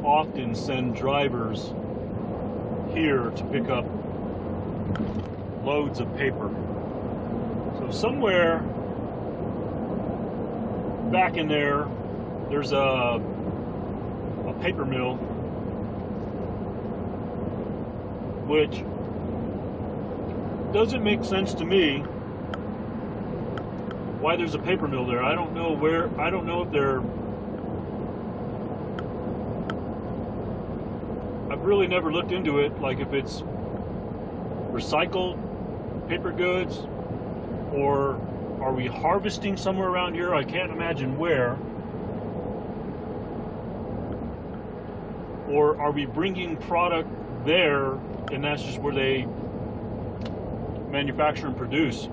often send drivers here to pick up loads of paper. So somewhere back in there's a paper mill, which doesn't make sense to me why there's a paper mill there. I don't know if they're, I've really never looked into it, like if it's recycled paper goods, or are we harvesting somewhere around here? I can't imagine where. Or are we bringing product there and that's just where they manufacture and produce?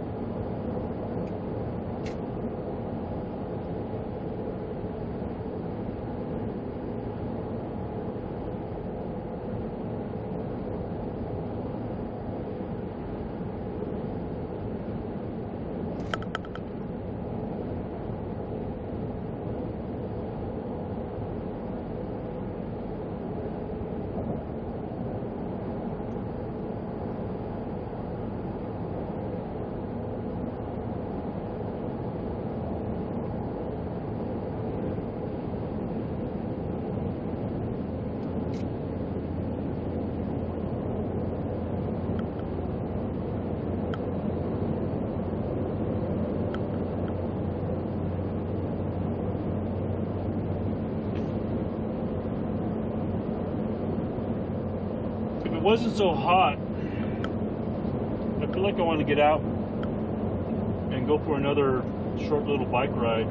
If it wasn't so hot, I feel like I want to get out and go for another short little bike ride.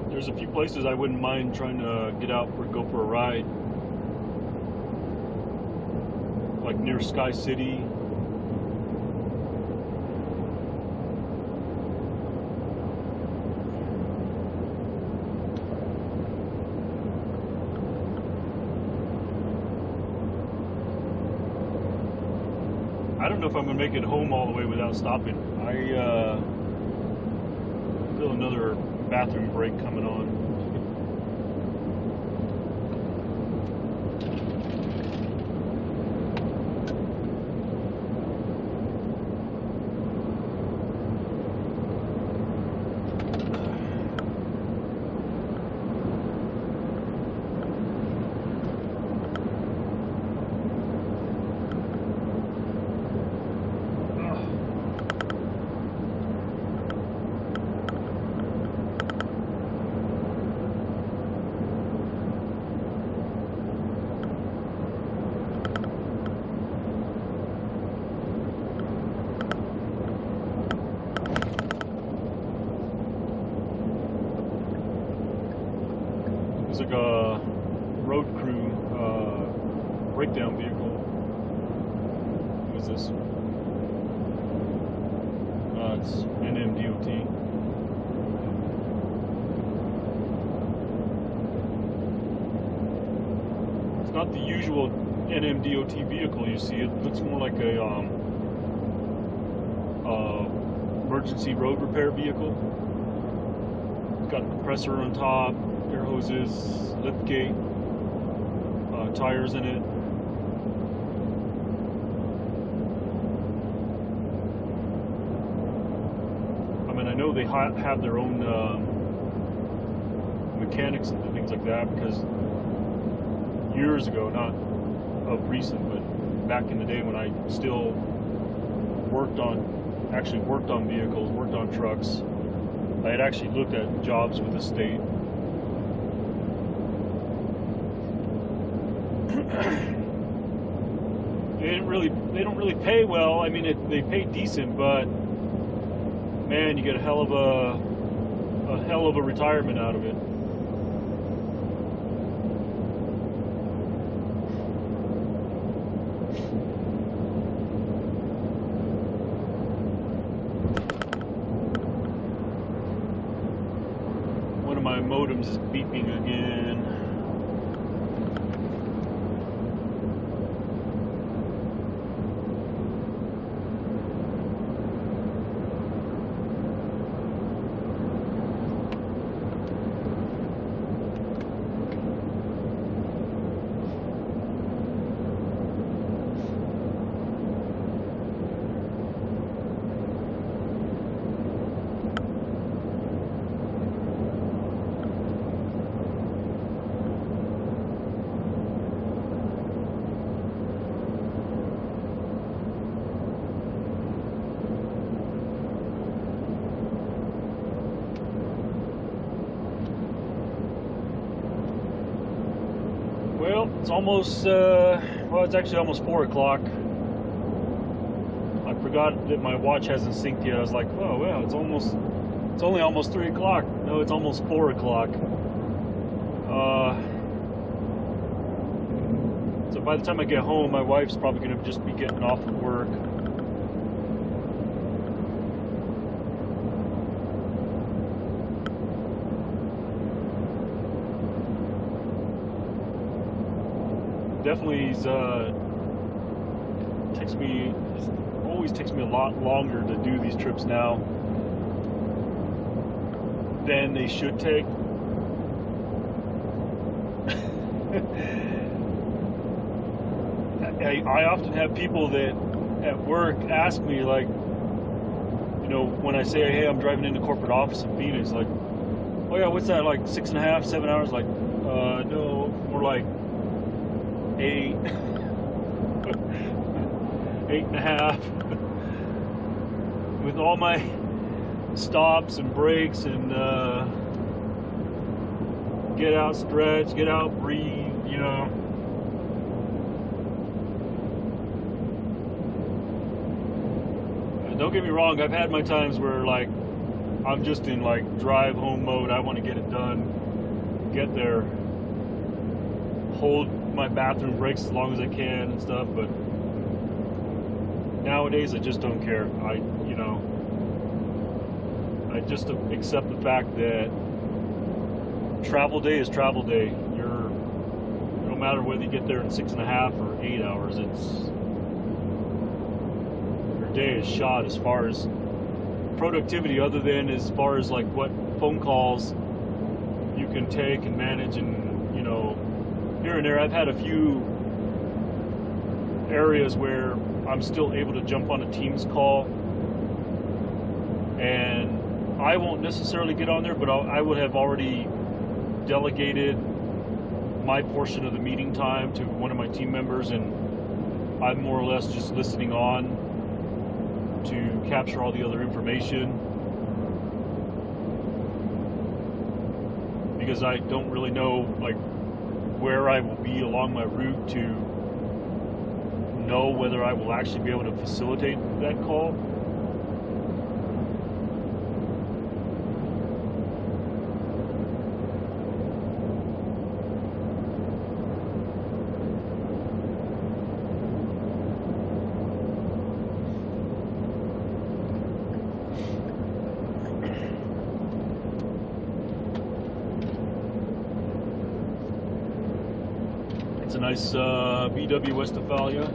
There's a few places I wouldn't mind trying to get out or go for a ride, like near Sky City. I don't know if I'm gonna make it home all the way without stopping. I feel another bathroom break coming on. It's like a road crew breakdown vehicle. What is this? It's NMDOT. It's not the usual NMDOT vehicle you see. It looks more like a emergency road repair vehicle. It's got a compressor on top, air hoses, lift gate, tires in it. I mean, I know they have their own mechanics and things like that, because years ago, not of recent, but back in the day when I still worked on vehicles, worked on trucks, I had actually looked at jobs with the state. They don't really pay well. I mean, they pay decent, but man, you get a hell of a a hell of a retirement out of it. One of my modems is beeping again. Well, it's almost, well, it's actually almost 4 o'clock. I forgot that my watch hasn't synced yet. I was like, oh, well, it's only almost 3 o'clock. No, it's almost 4 o'clock. So by the time I get home, my wife's probably going to just be getting off of work. Definitely always takes me a lot longer to do these trips now than they should take. I often have people that at work ask me, like, you know, when I say, hey, I'm driving into corporate office in Phoenix, like, oh yeah, what's that, like 6.5, 7 hours? Like, no, more like 8, 8.5, with all my stops and breaks and get out, stretch, get out, breathe, you know. And don't get me wrong, I've had my times where, like, I'm just in like drive home mode. I want to get it done, get there, hold my bathroom breaks as long as I can and stuff, but nowadays I just don't care. I just accept the fact that travel day is travel day. No matter whether you get there in 6.5 or 8 hours, your day is shot as far as productivity, other than as far as like what phone calls you can take and manage, and, you know, here and there. I've had a few areas where I'm still able to jump on a Teams call, and I won't necessarily get on there, but I would have already delegated my portion of the meeting time to one of my team members, and I'm more or less just listening on to capture all the other information, because I don't really know, like, where I will be along my route to know whether I will actually be able to facilitate that call. It's a nice VW Westphalia.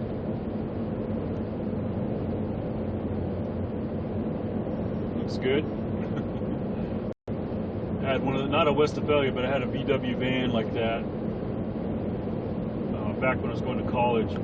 Looks good. I had one of the, not a Westphalia, but I had a VW van like that back when I was going to college.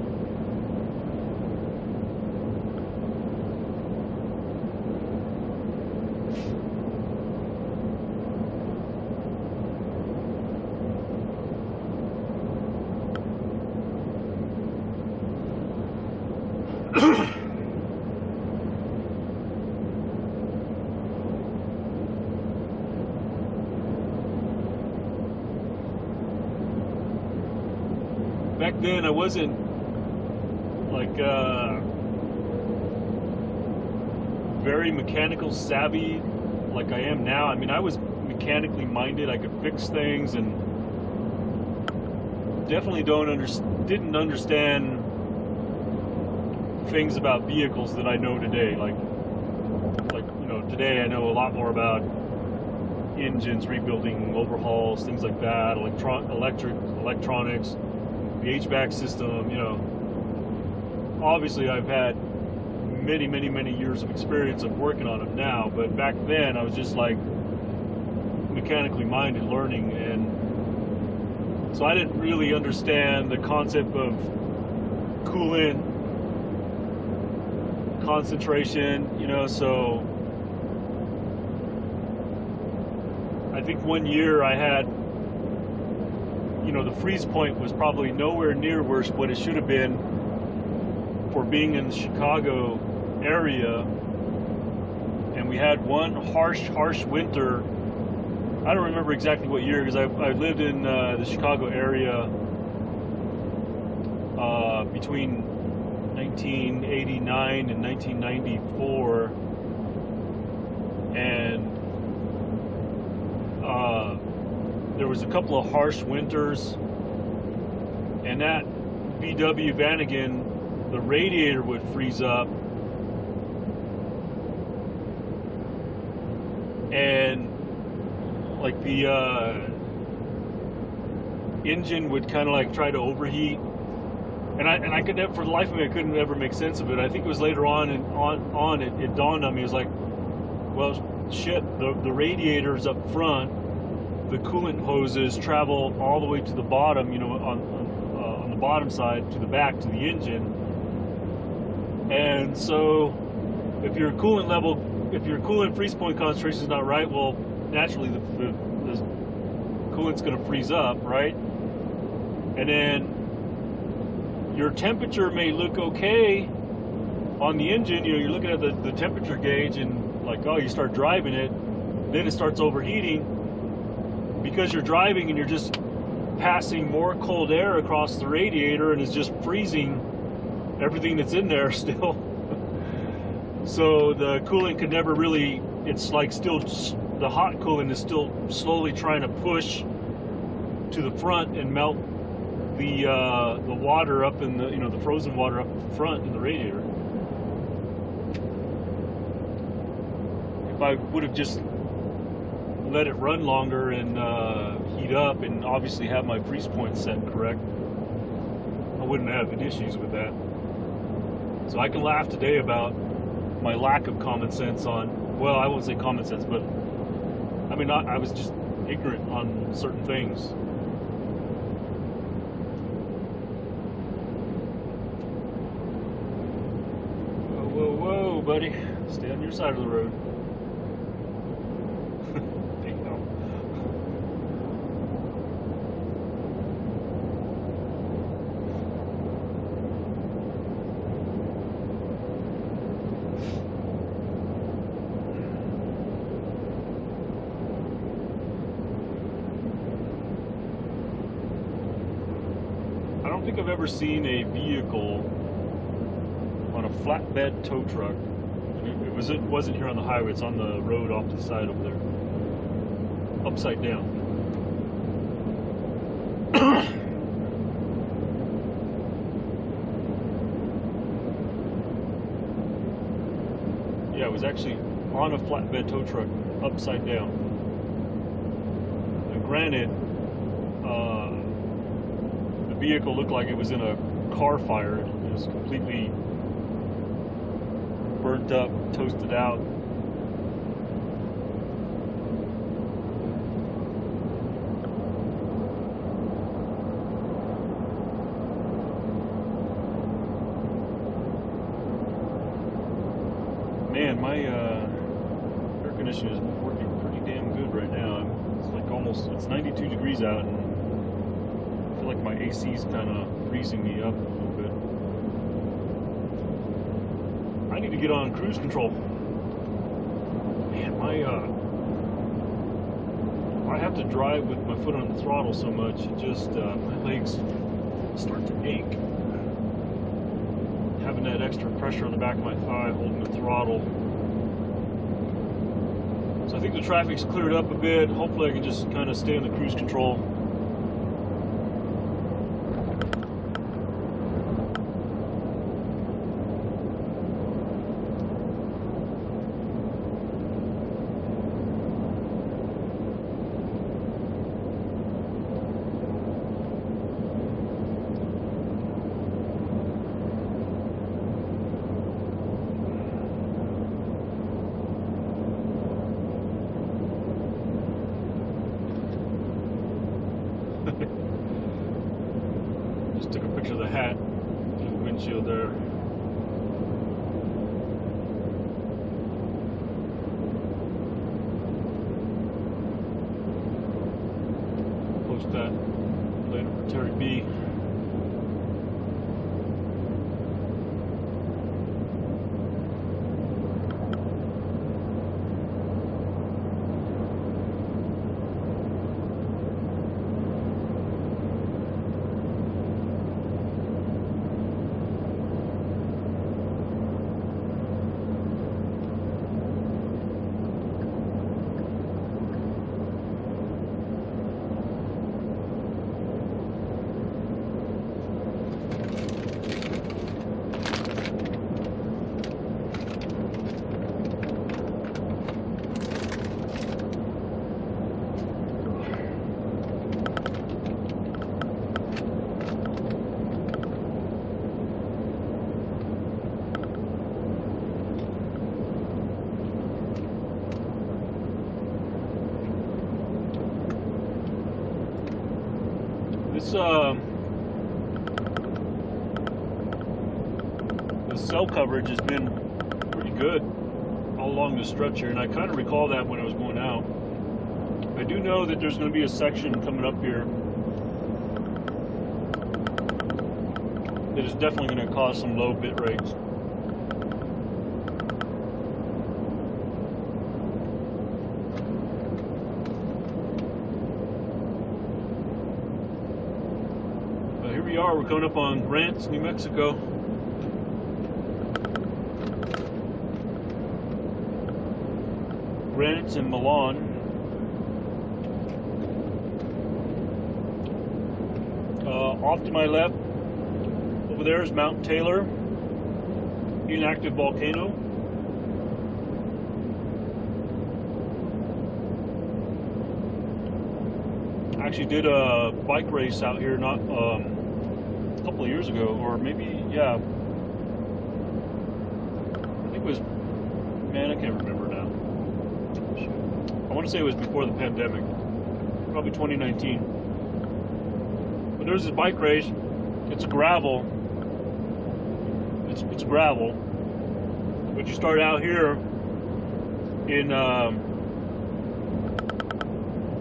Back then I wasn't like very mechanical savvy like I am now. I mean, I was mechanically minded. I could fix things, and definitely didn't understand things about vehicles that I know today. Like today I know a lot more about engines, rebuilding, overhauls, things like that, electronics, the HVAC system. Obviously I've had many years of experience of working on them now, but back then I was just like mechanically minded, learning, and so I didn't really understand the concept of coolant concentration, so I think one year I had, the freeze point was probably nowhere near what it should have been for being in the Chicago area, and we had one harsh winter. I don't remember exactly what year, because I lived in the Chicago area between 1989 and 1994, and there was a couple of harsh winters, and that VW Vanagon, the radiator would freeze up, and like the engine would kind of like try to overheat, and I could never, for the life of me, I couldn't ever make sense of it. I think it was later on it dawned on me. It was like, well, shit, the radiators up front, the coolant hoses travel all the way to the bottom, on the bottom side to the back to the engine, and so if your coolant freeze point concentration is not right, well, naturally the coolant's going to freeze up, right? And then your temperature may look okay on the engine. You're looking at the temperature gauge, and like, oh, you start driving it, then it starts overheating because you're driving and you're just passing more cold air across the radiator, and it's just freezing everything that's in there still. So the coolant could never really, it's like still, the hot coolant is still slowly trying to push to the front and melt the water up in the frozen water up front in the radiator. If I would have just let it run longer and heat up, and obviously have my freeze point set correct, I wouldn't have any issues with that. So I can laugh today about my lack of common sense on, well, I won't say common sense, but I mean, I was just ignorant on certain things. Whoa, buddy. Stay on your side of the road. I don't think I've ever seen a vehicle on a flatbed tow truck. It wasn't here on the highway. It's on the road off to the side over there, upside down. Yeah, it was actually on a flatbed tow truck, upside down. And granted, the vehicle looked like it was in a car fire. It was completely burnt up, toasted out. Man, my air conditioner is working pretty damn good right now. It's like it's 92 degrees out, and I feel like my AC is kind of freezing me up a little bit. I need to get on cruise control. Man, I have to drive with my foot on the throttle so much, it just, my legs start to ache. Having that extra pressure on the back of my thigh, holding the throttle. So I think the traffic's cleared up a bit. Hopefully I can just kind of stay in the cruise control. Just took a picture of the hat through the windshield there. Post that later for Terry B. The cell coverage has been pretty good all along the stretch here, and I kind of recall that when I was going out. I do know that there's going to be a section coming up here that is definitely going to cause some low bit rates. We're coming up on Grants, New Mexico. Grants and Milan. Off to my left, over there is Mount Taylor, inactive volcano. I actually did a bike race out here not a couple of years ago, or maybe, yeah, I think it was, man, I can't remember now. I want to say it was before the pandemic, probably 2019. But there's this bike race. It's gravel. It's gravel. But you start out here in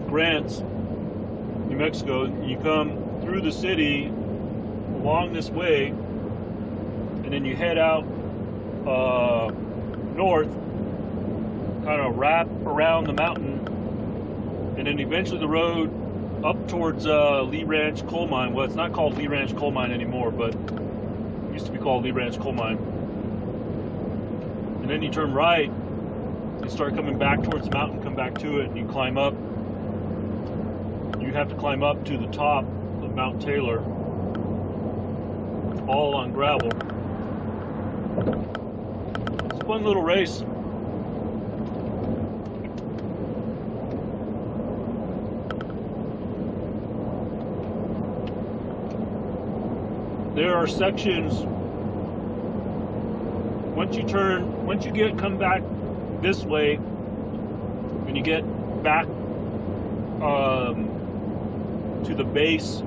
Grants, New Mexico. You come through the city along this way, and then you head out north, kind of wrap around the mountain, and then eventually the road up towards Lee Ranch Coal Mine. Well, it's not called Lee Ranch Coal Mine anymore, but it used to be called Lee Ranch Coal Mine. And then you turn right and start coming back towards the mountain, come back to it, and you climb up. You have to climb up to the top of Mount Taylor, all on gravel. It's a fun little race. There are sections, once you come back this way, when you get back to the base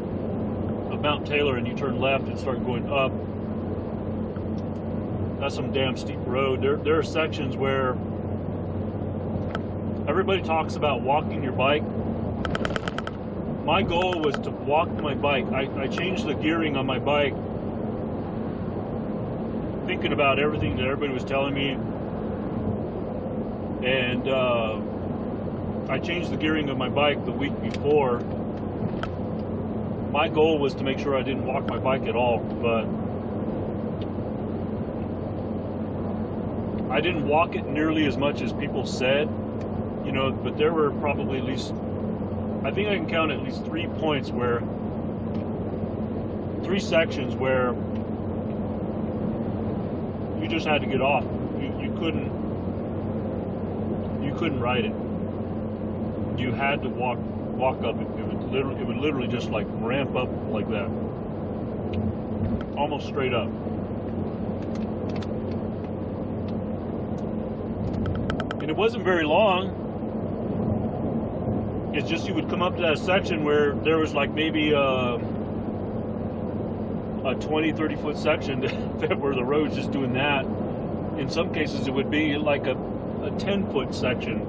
of Mount Taylor and you turn left and start going up, that's some damn steep road. There are sections where everybody talks about walking your bike. My goal was to walk my bike. I changed the gearing on my bike, thinking about everything that everybody was telling me, and I changed the gearing of my bike the week before. My goal was to make sure I didn't walk my bike at all, but I didn't walk it nearly as much as people said. you know, but there were probably at least, I think I can count at least 3 points where, 3 sections where you just had to get off. You couldn't ride it. You had to walk up. It would literally just like ramp up like that, almost straight up. And it wasn't very long. It's just you would come up to that section where there was like maybe a 20-30 foot section that where the road's just doing that. In some cases it would be like a 10-foot section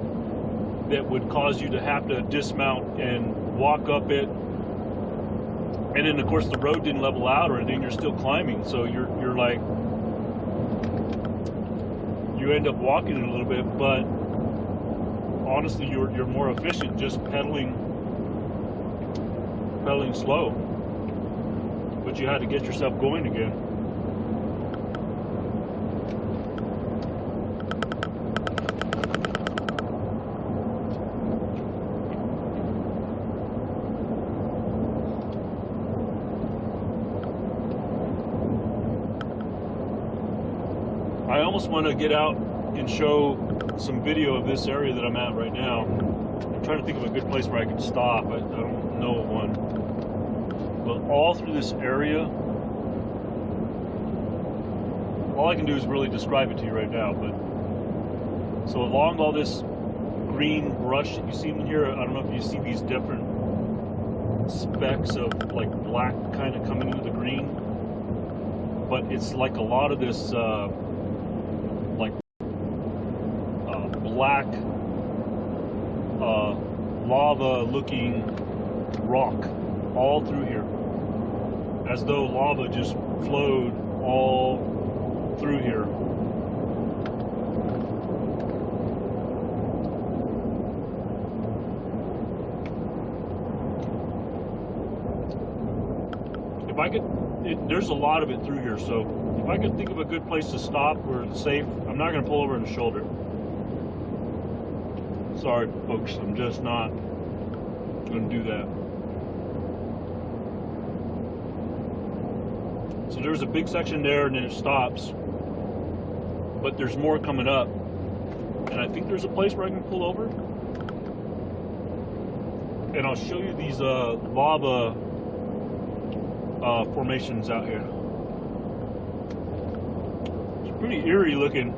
that would cause you to have to dismount and walk up it. And then of course the road didn't level out or anything, you're still climbing, so you're like, you end up walking it a little bit, but honestly you're more efficient just pedaling slow. But you had to get yourself going again. I almost want to get out and show some video of this area that I'm at right now. I'm trying to think of a good place where I could stop. I don't know of one. But all through this area, all I can do is really describe it to you right now. But so along all this green brush that you see in here, I don't know if you see these different specks of like black kind of coming into the green, but it's like a lot of this black lava looking rock all through here, as though lava just flowed all through here. If I could, there's a lot of it through here, so if I could think of a good place to stop where it's safe, I'm not going to pull over in the shoulder. Sorry, folks, I'm just not going to do that. So there's a big section there, and then it stops. But there's more coming up. And I think there's a place where I can pull over. And I'll show you these lava formations out here. It's pretty eerie looking.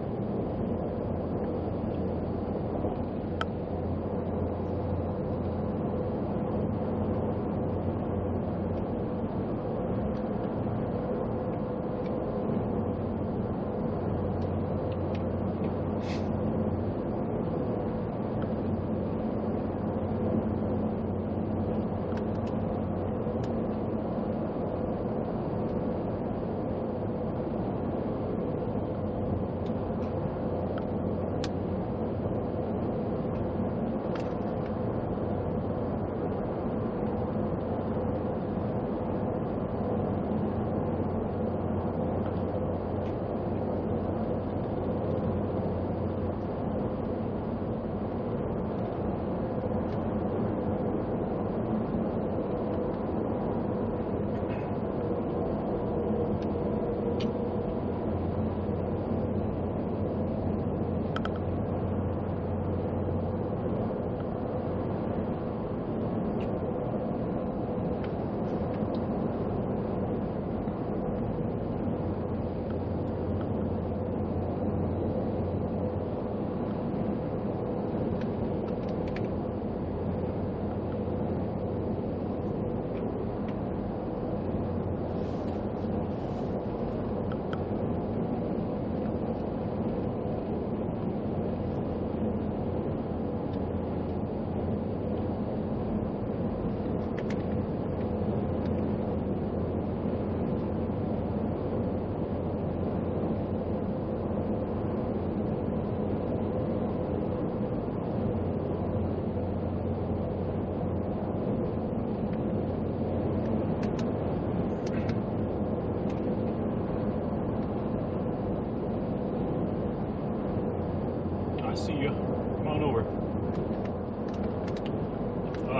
I see you. Come on over.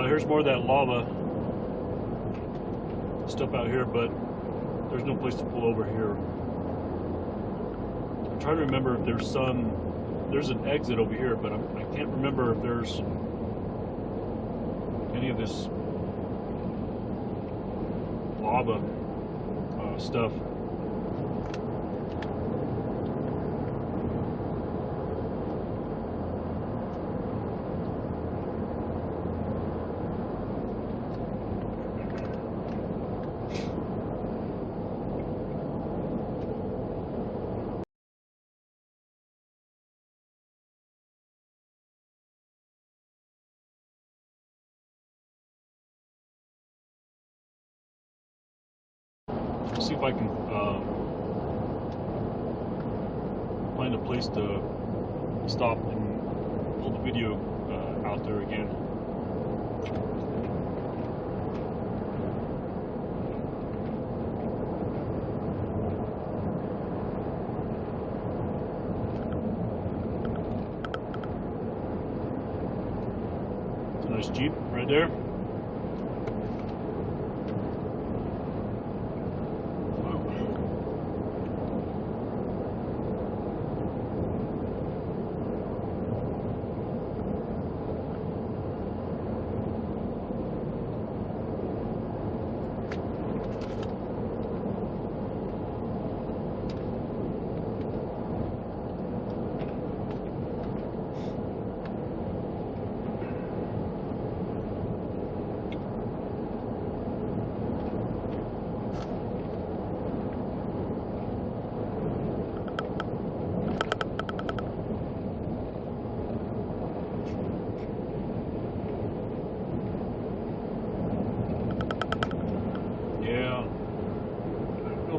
Here's more of that lava stuff out here, but there's no place to pull over here. I'm trying to remember if there's an exit over here, but I can't remember if there's any of this lava stuff. See if I can find a place to stop and pull the video out there again. It's a nice Jeep right there.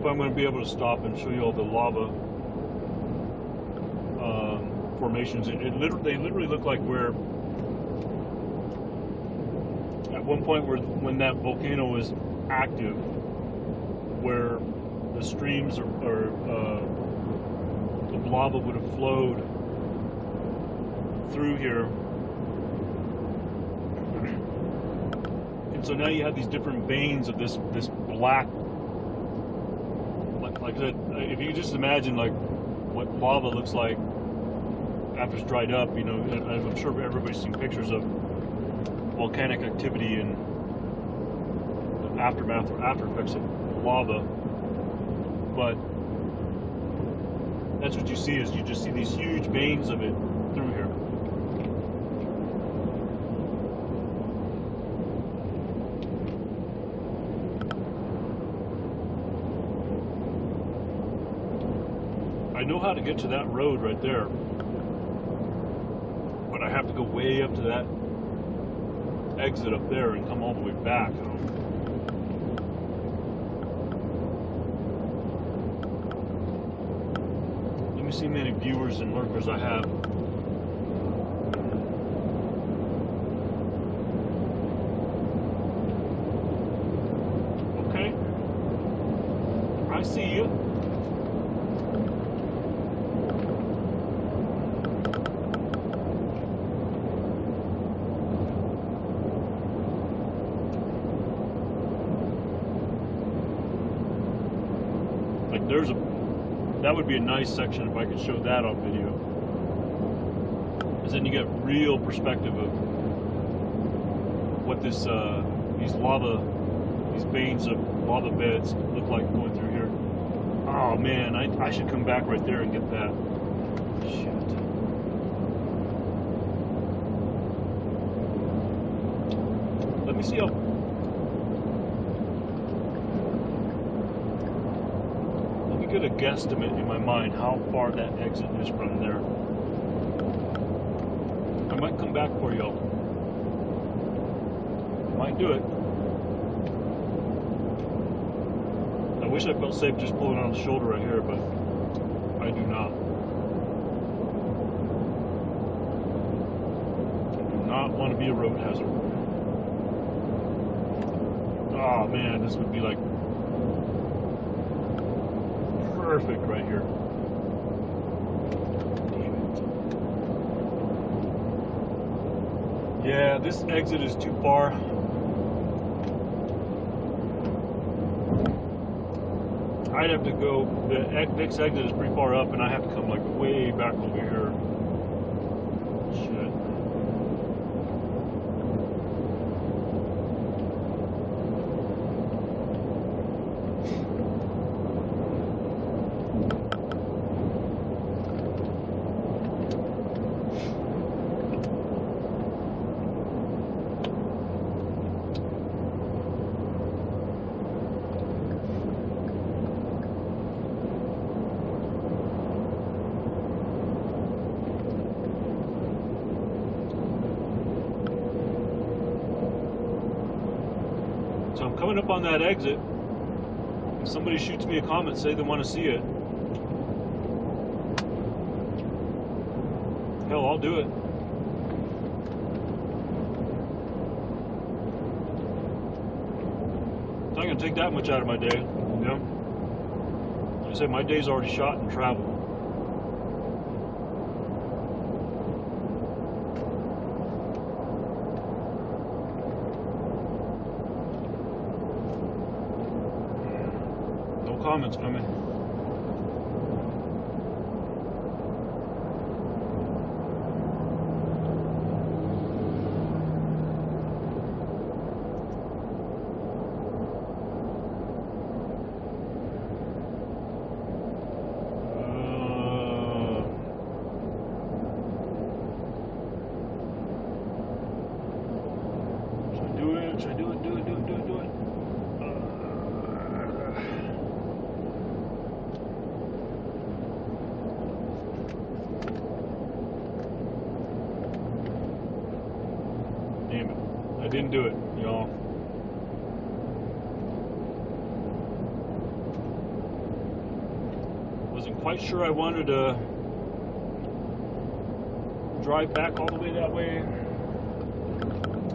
I'm going to be able to stop and show you all the lava formations. They literally look like where at one point when that volcano was active, where the streams or the lava would have flowed through here. And so now you have these different veins of this black. Like I said, if you just imagine like what lava looks like after it's dried up, you know, and I'm sure everybody's seen pictures of volcanic activity and the aftermath or after effects of lava. But that's what you see, is you just see these huge veins of it through here. I know how to get to that road right there, but I have to go way up to that exit up there and come all the way back. Let me see how many viewers and lurkers I have. Okay, I see you. That would be a nice section if I could show that on video, because then you get real perspective of what this these veins of lava beds look like going through here. Oh man, I should come back right there and get that. Shit. Let me see how. Get a guesstimate in my mind how far that exit is from there. I might come back for y'all. Might do it. I wish I felt safe just pulling on the shoulder right here, but I do not. I do not want to be a road hazard. Oh man, this would be like perfect right here. Yeah, this exit is too far. I'd have to go, the next exit is pretty far up, and I have to come like way back over here. Shit. So I'm coming up on that exit. If somebody shoots me a comment, say they want to see it. Hell, I'll do it. It's not going to take that much out of my day, you know? Like I said, my day's already shot and traveled. Comments coming. Should I do it? Do it. Damn it. I didn't do it, y'all. Wasn't quite sure I wanted to drive back all the way that way.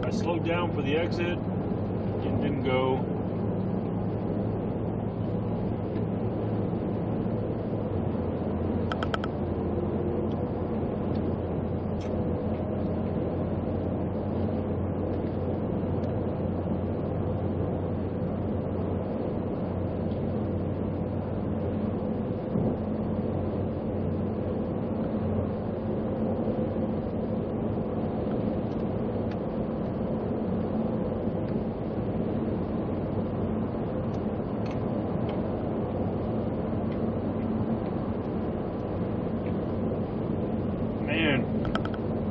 I slowed down for the exit. It didn't go. Man,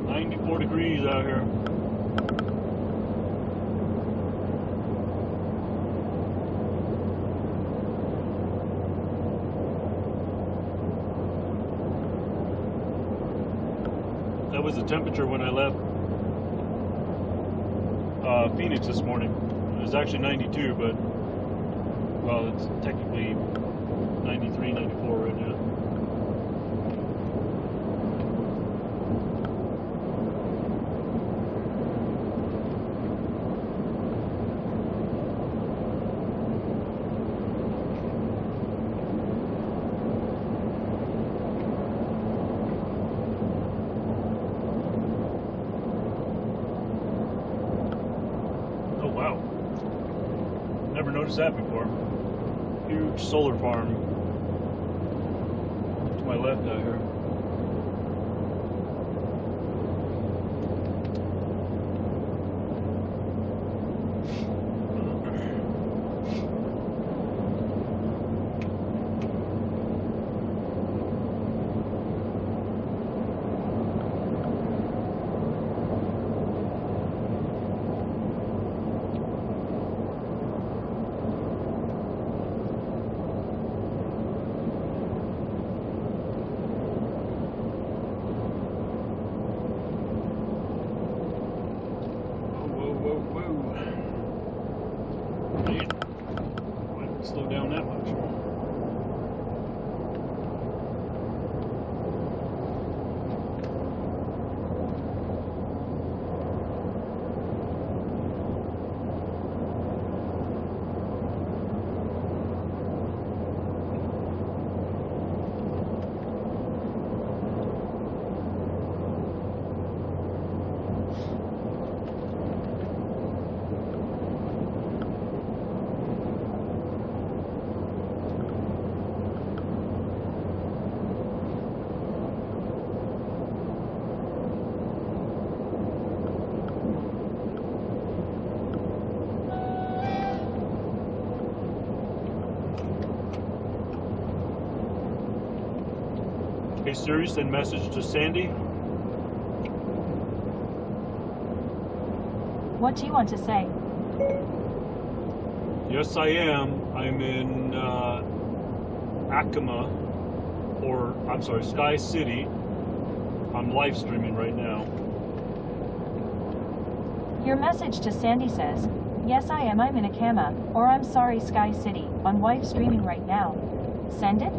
94 degrees out here. That was the temperature when I left Phoenix this morning. It was actually 92, but, well, it's technically 93, 94 right now. Wow. Never noticed that before. Huge solar farm to my left out here. Hey Siri, send message to Sandy. What do you want to say? Yes, I am. I'm in Acoma, or I'm sorry, Sky City. I'm live streaming right now. Your message to Sandy says, yes I am, I'm in Acoma, or I'm sorry, Sky City, on live streaming right now. Send it?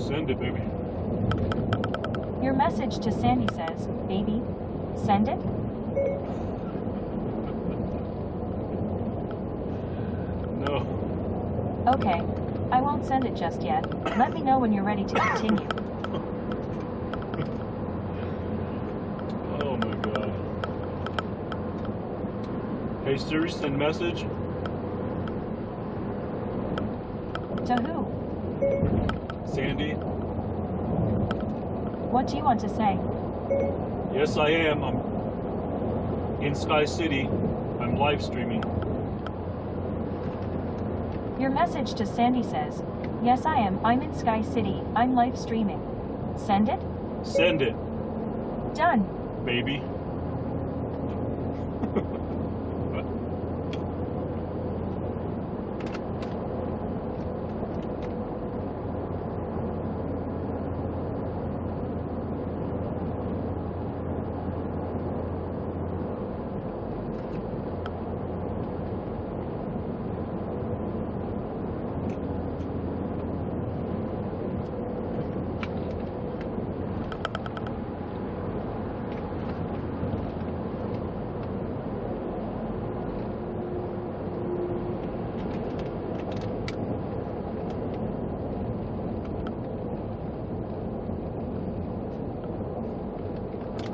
Send it, baby. Your message to Sandy says, baby, send it? No. Okay, I won't send it just yet. Let me know when you're ready to continue. Oh my god. Hey Siri, send message. To who? Sandy. What do you want to say? Yes, I am. I'm in Sky City. I'm live streaming. Your message to Sandy says, yes I am, I'm in Sky City, I'm live streaming. Send it? Send it, Done. baby.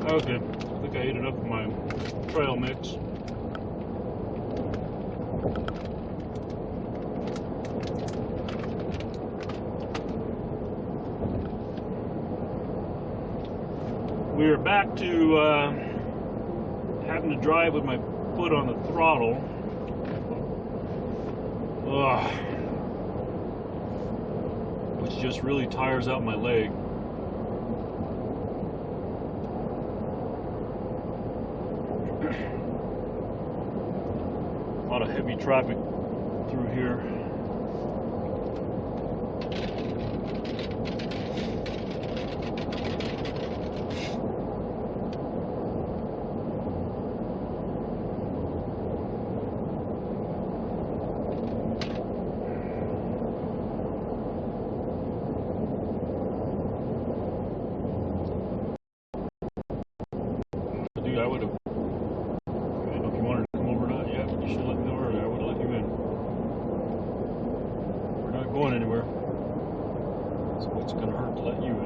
Okay, I think I ate enough of my trail mix. We are back to having to drive with my foot on the throttle. Ugh. Which just really tires out my leg. A lot of heavy traffic through here. Dude, I would have. I don't know if you wanted to come over or not yet, but you should let me know earlier. I would have let you in. We're not going anywhere. So it's going to hurt to let you in.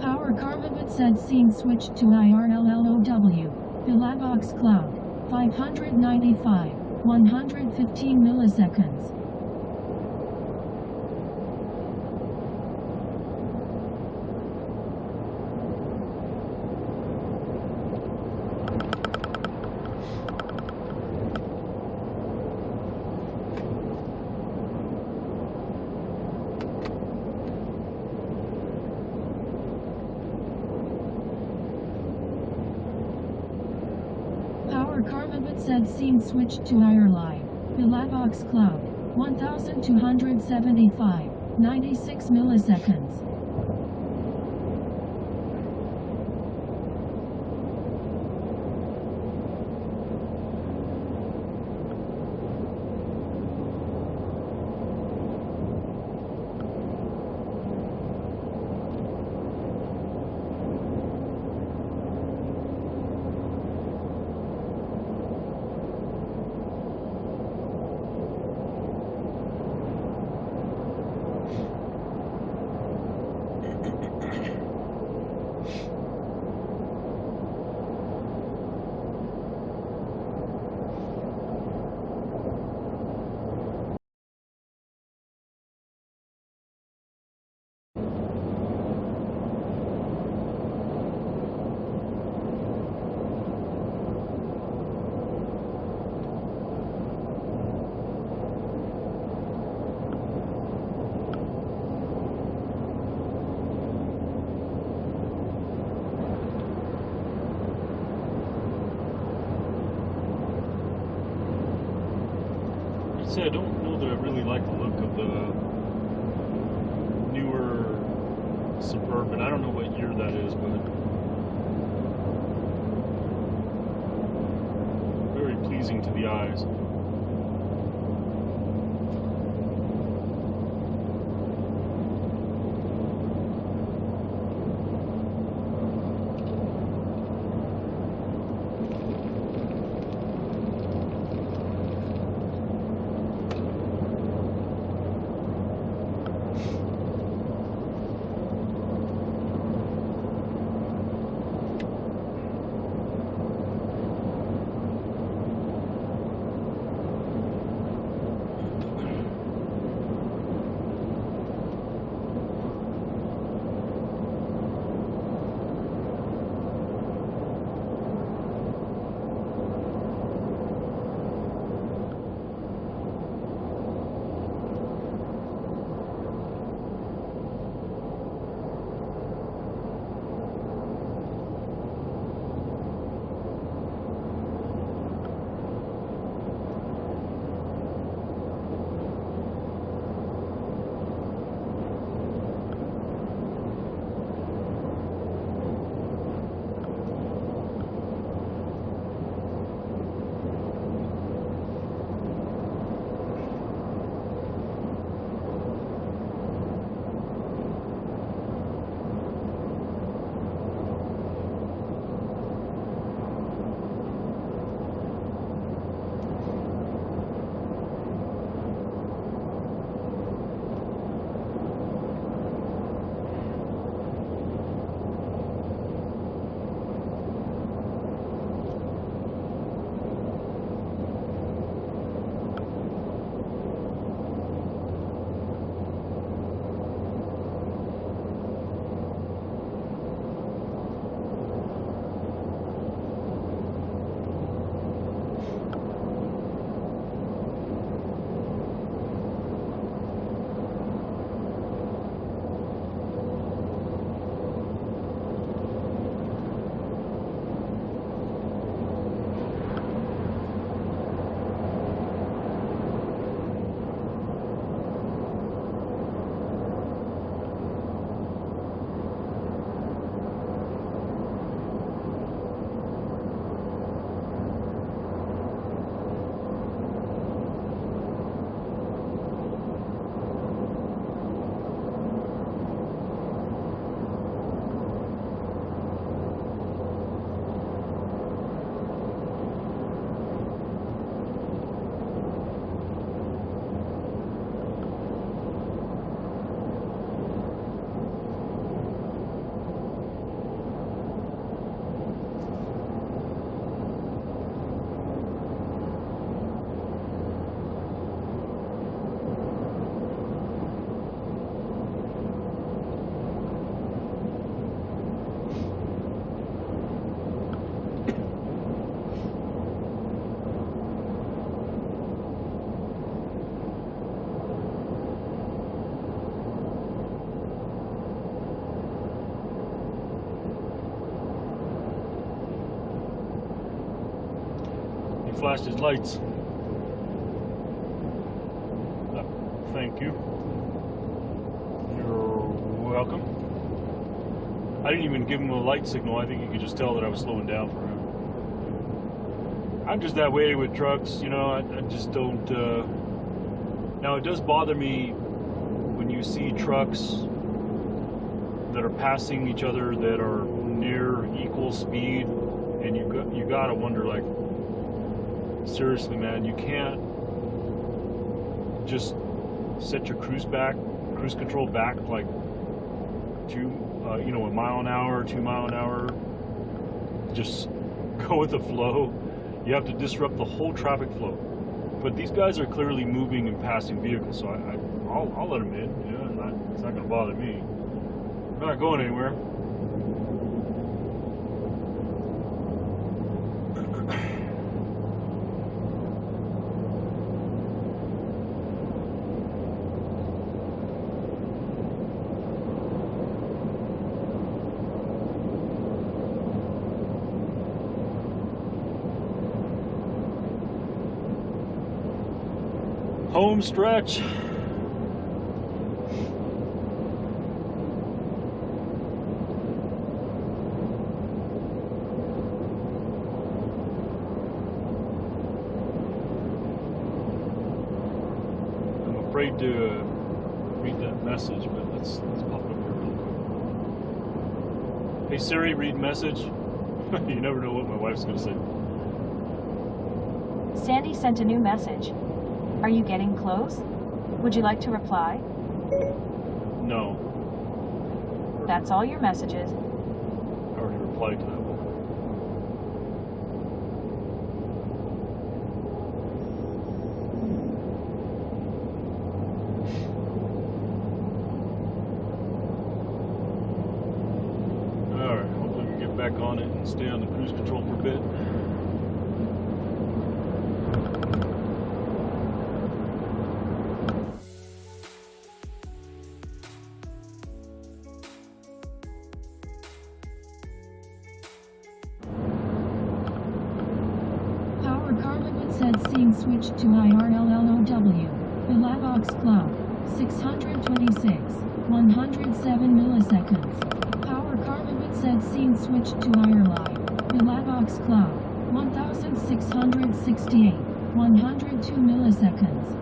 Power Carbonate said scene switched to IRLLOW. Bilabox cloud. 595. 115 milliseconds. Power Carbonate said scene switched to IRLI. Bilabox cloud. 1275. 96 milliseconds. Say, I don't know that I really like the look of the newer Suburban. I don't know what year that is, but very pleasing to the eyes. Flashed his lights. Thank you. You're welcome. I didn't even give him a light signal. I think you could just tell that I was slowing down for him. I'm just that way with trucks, you know. I just don't. Now it does bother me when you see trucks that are passing each other that are near equal speed, and you gotta wonder, like, seriously, man, you can't just set your cruise control back like a mile an hour, 2 mile an hour. Just go with the flow. You have to disrupt the whole traffic flow. But these guys are clearly moving and passing vehicles, so I'll let them in. You know, it's not going to bother me. I'm not going anywhere. Home stretch. I'm afraid to read that message, but let's pop it up here real quick. Hey Siri, read message. You never know what my wife's gonna say. Sandy sent a new message. Are you getting close? Would you like to reply? No. That's all your messages. I already replied to that one. Alright, hopefully we can get back on it and stay on the cruise control for a bit. Power Carlin said scene switched to IRLLOW. Bilabox cloud. 626. 107 milliseconds. Power Carlin said scene switched to IRLI. Bilabox cloud. 1668. 102 milliseconds.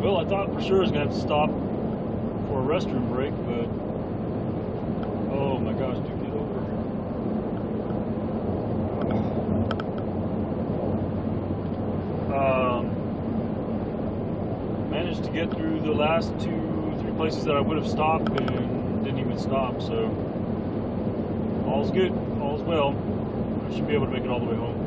Well, I thought for sure I was going to have to stop for a restroom break, but oh my gosh, dude, get over. Managed to get through the last 2-3 places that I would have stopped and didn't even stop, so all's good, all's well. I should be able to make it all the way home.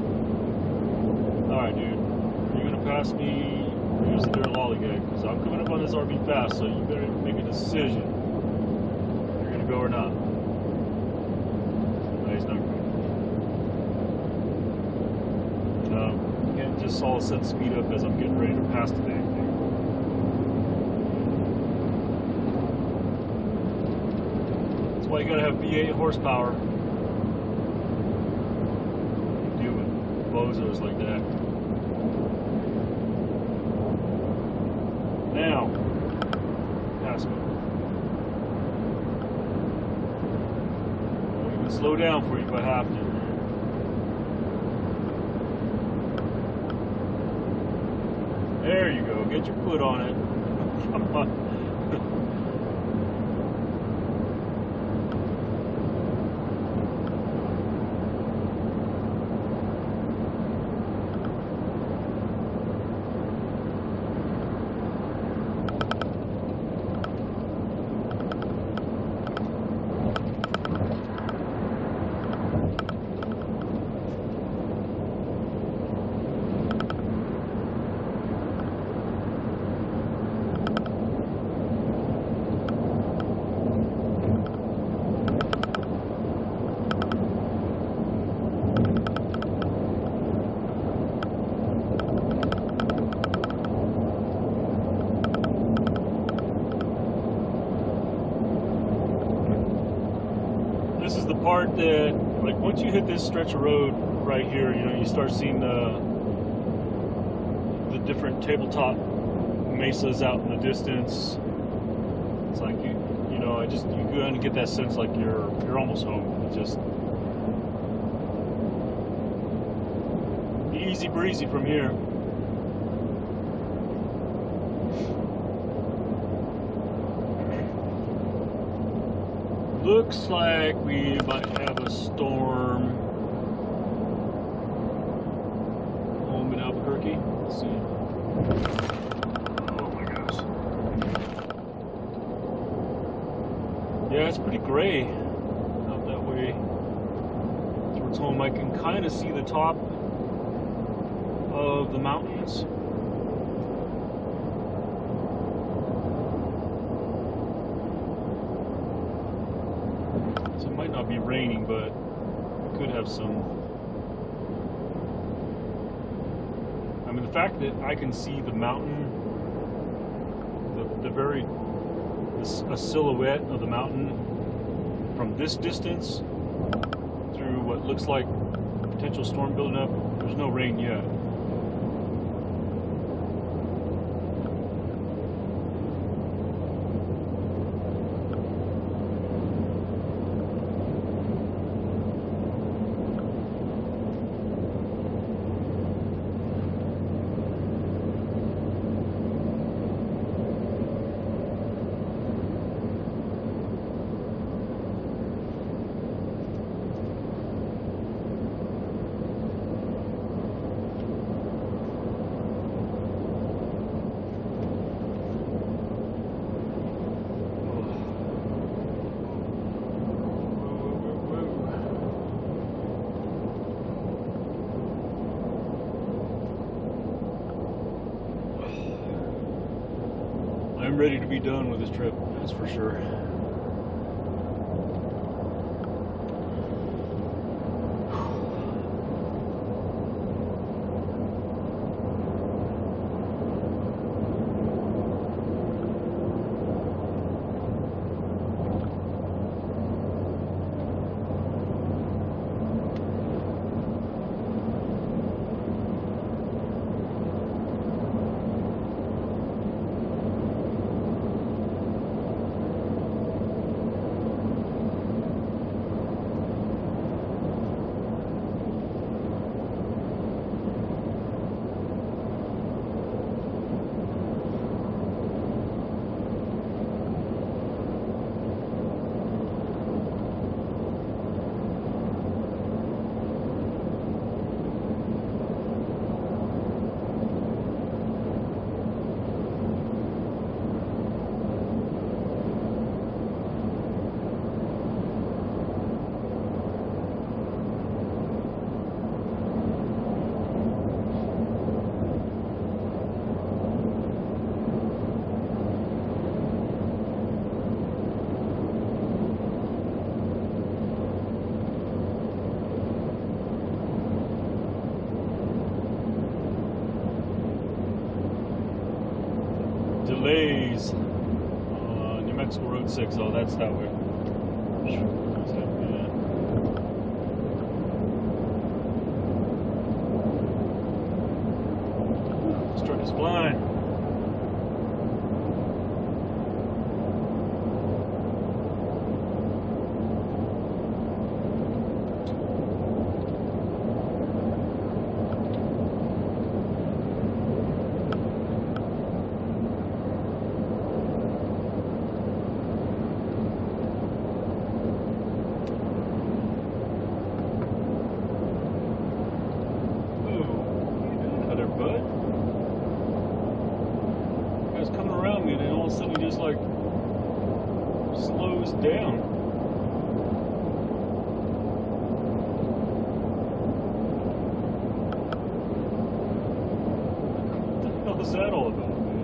Alright, dude, are you going to pass me? Here's the deer lollygag, because I'm coming up on this RV fast, so you better make a decision if you're going to go or not. No, he's not going. Again, just saw it set speed up as I'm getting ready to pass the dang thing. That's why you got to have V8 horsepower. You deal with bozos like that. Now, pass me. I'll even slow down for you if I have to. There you go. Get your foot on it. Come on. This is the part that, like, once you hit this stretch of road right here, you know, you start seeing the different tabletop mesas out in the distance. It's like you know, you go and get that sense like you're almost home. It's just easy breezy from here. Looks like we might have a storm home in Albuquerque. Let's see. Oh my gosh. Yeah, it's pretty gray out that way. Towards home, I can kind of see the top of the mountains. So it might not be raining, but it could have some. I mean, the fact that I can see the mountain, a silhouette of the mountain from this distance through what looks like potential storm building up. There's no rain yet. I'm ready to be done with this trip, that's for sure. Delays on New Mexico Road 6. Oh, that's that way. This truck is flying. Like slows down. What the hell is that all about, man?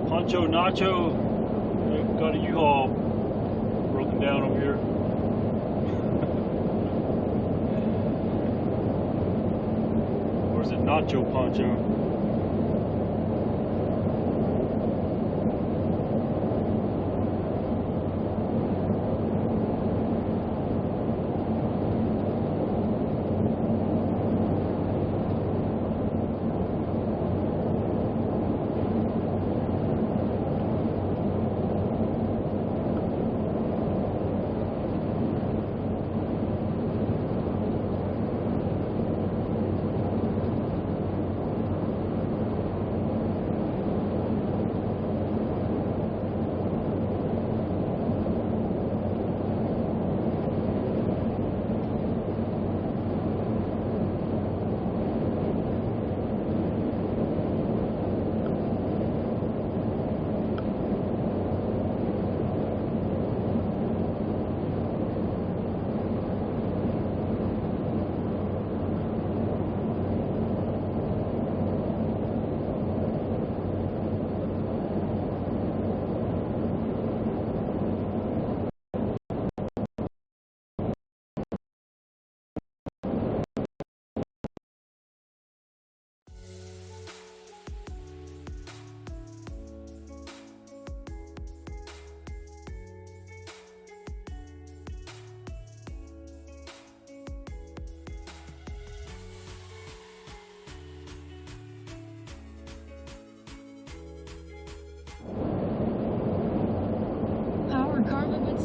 Poncho Nacho, got a U-Haul broken down over here. Or is it Nacho Poncho?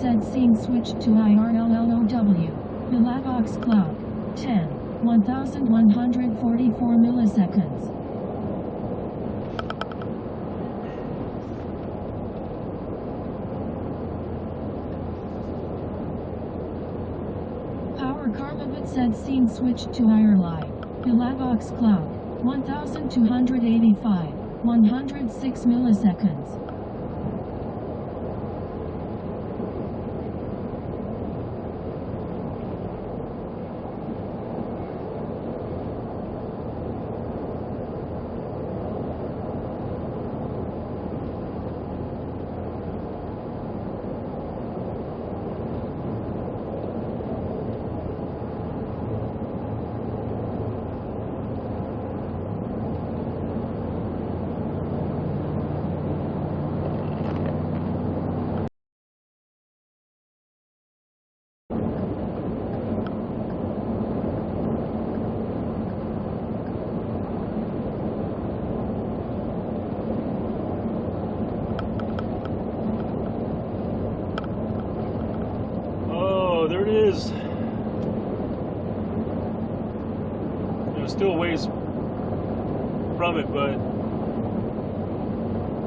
said scene switched to IRLLOW. Milavox cloud. 10. 1144 milliseconds. Power Karmavit said scene switched to IRLI. Milavox cloud. 1285. 106 milliseconds. Oh, there it is. Still a ways from it, but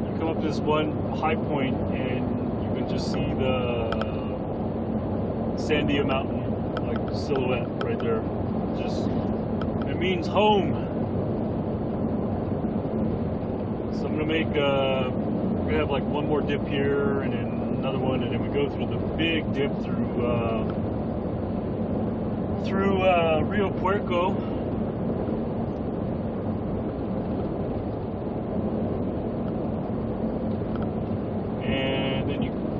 you come up to this one high point and you can just see the Sandia Mountain like silhouette right there. Just, it means home. So I'm gonna we're gonna have like one more dip here and then another one, and then we go through the big dip through Rio Puerco.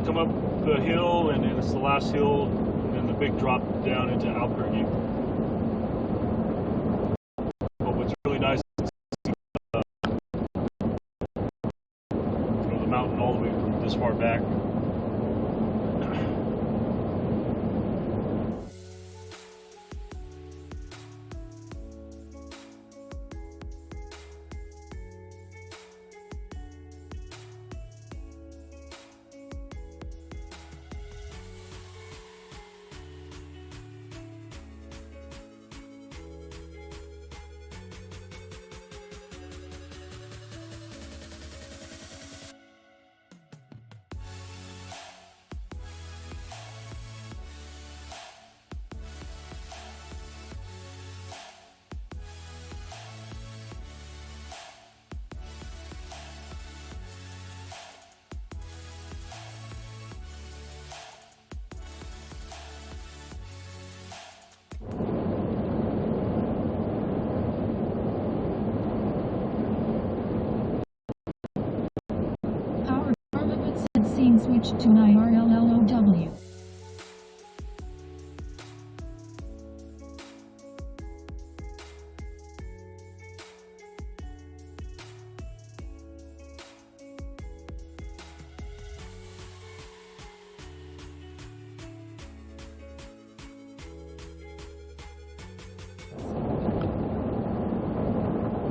Come up the hill, and then it's the last hill, and then the big drop down into Albuqueruqe. But what's really nice is to see the mountain all the way from this far back. Scene switched to IRLLOW.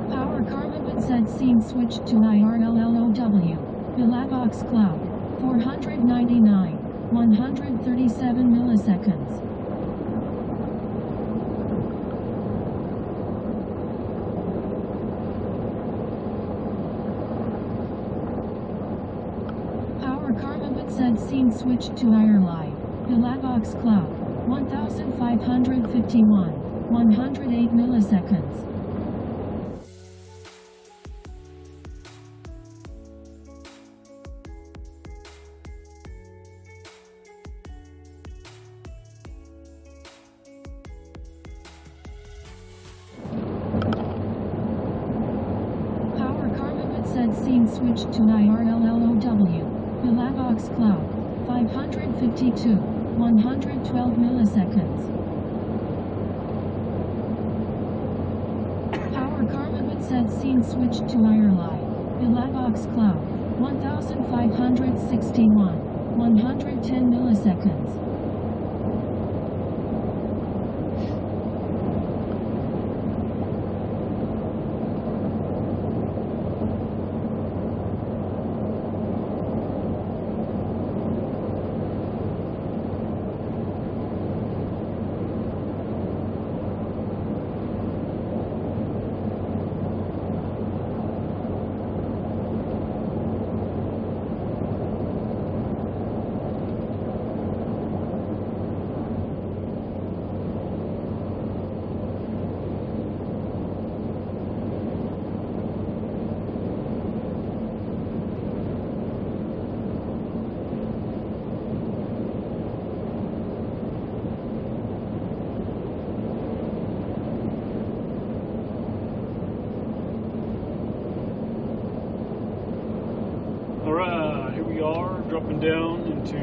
Power Karmavit said scene switched to IRLLOW. Milavox cloud. 499, 137 milliseconds. Power Karmavit said scene switched to IRLI. Milavox cloud. 1551, 108 milliseconds. Said scene switched to IRLLOW. Milavox cloud. 552, 112 milliseconds. Power Karmavit said scene switched to IRLI. Milavox cloud. 1561, 110 milliseconds. we are dropping down into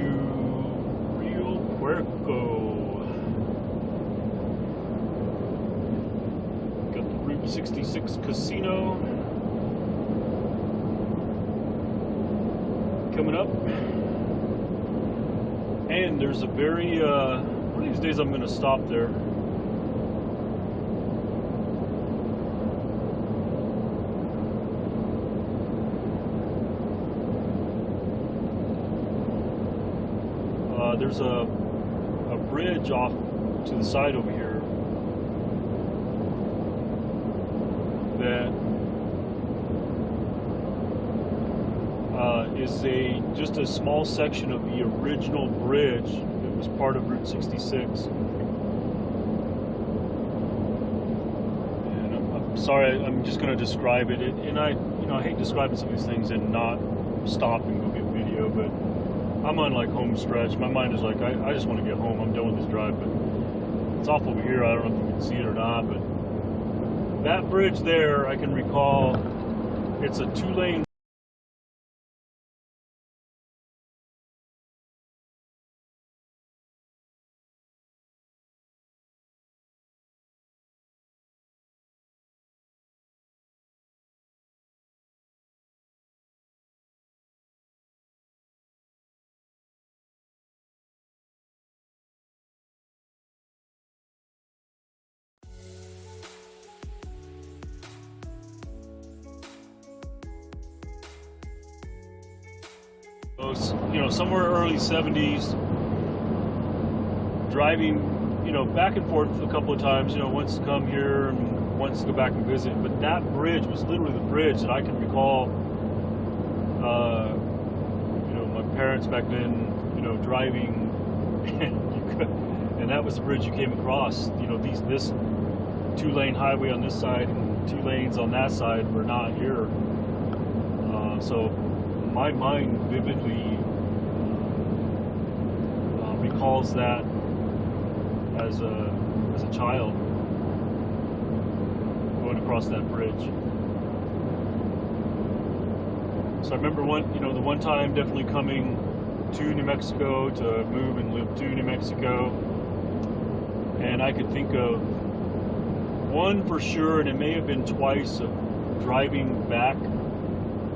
Rio Puerco. Got the Route 66 casino coming up. And there's a very, one of these days I'm going to stop there. There's a bridge off to the side over here that is just a small section of the original bridge that was part of Route 66. And I'm sorry, I'm just going to describe it. And I hate describing some of these things and not stop and go get video, but I'm on like home stretch. My mind is like, I just want to get home. I'm done with this drive, but it's off over here. I don't know if you can see it or not, but that bridge there, I can recall, it's a 2-lane. Somewhere early 70s, driving, back and forth a couple of times, once to come here and once to go back and visit. But that bridge was literally the bridge that I can recall, my parents back then, driving, and that was the bridge you came across. This 2-lane highway on this side and 2 lanes on that side were not here. So my mind vividly recalls that as a child going across that bridge. So I remember the one time definitely coming to New Mexico to move and live to New Mexico, and I could think of one for sure, and it may have been twice, of driving back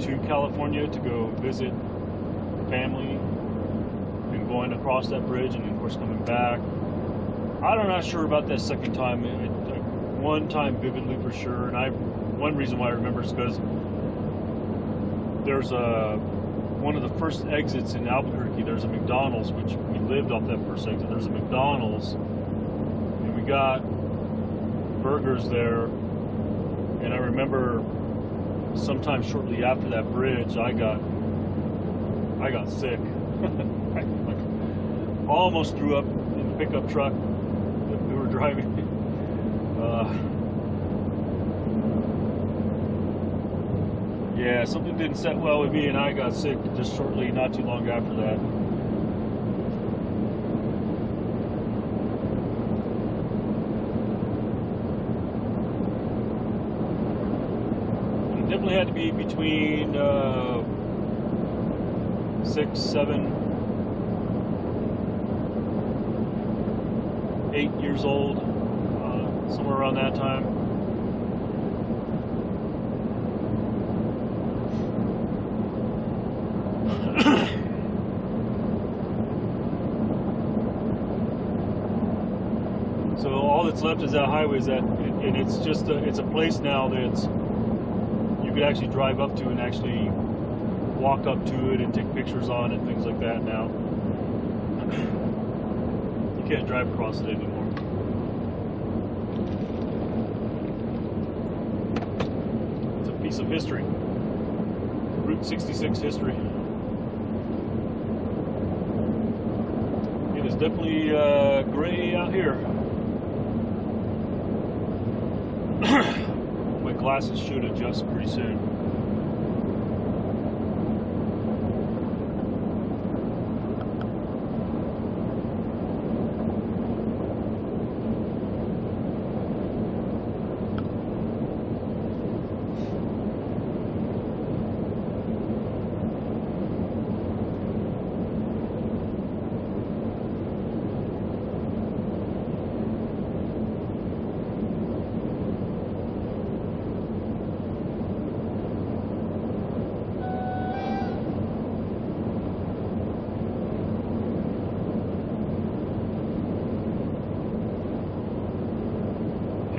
to California to go visit family and going across that bridge, and of course coming back. I'm not sure about that second time. One time vividly for sure, and one reason why I remember is because there's one of the first exits in Albuquerque. There's a McDonald's, which we lived off that first exit. There's a McDonald's, and we got burgers there, and I remember sometime shortly after that bridge, I got sick. I almost threw up in the pickup truck that we were driving. Yeah, something didn't set well with me, and I got sick just shortly, not too long after that. Definitely had to be between 6, 7, 8 years old, somewhere around that time. So all that's left is that highway, and it's just it's a place now that's you could actually drive up to and actually walk up to it and take pictures on it, things like that now. You can't drive across it anymore. It's a piece of history. Route 66 history. It is definitely gray out here. My glasses should adjust pretty soon.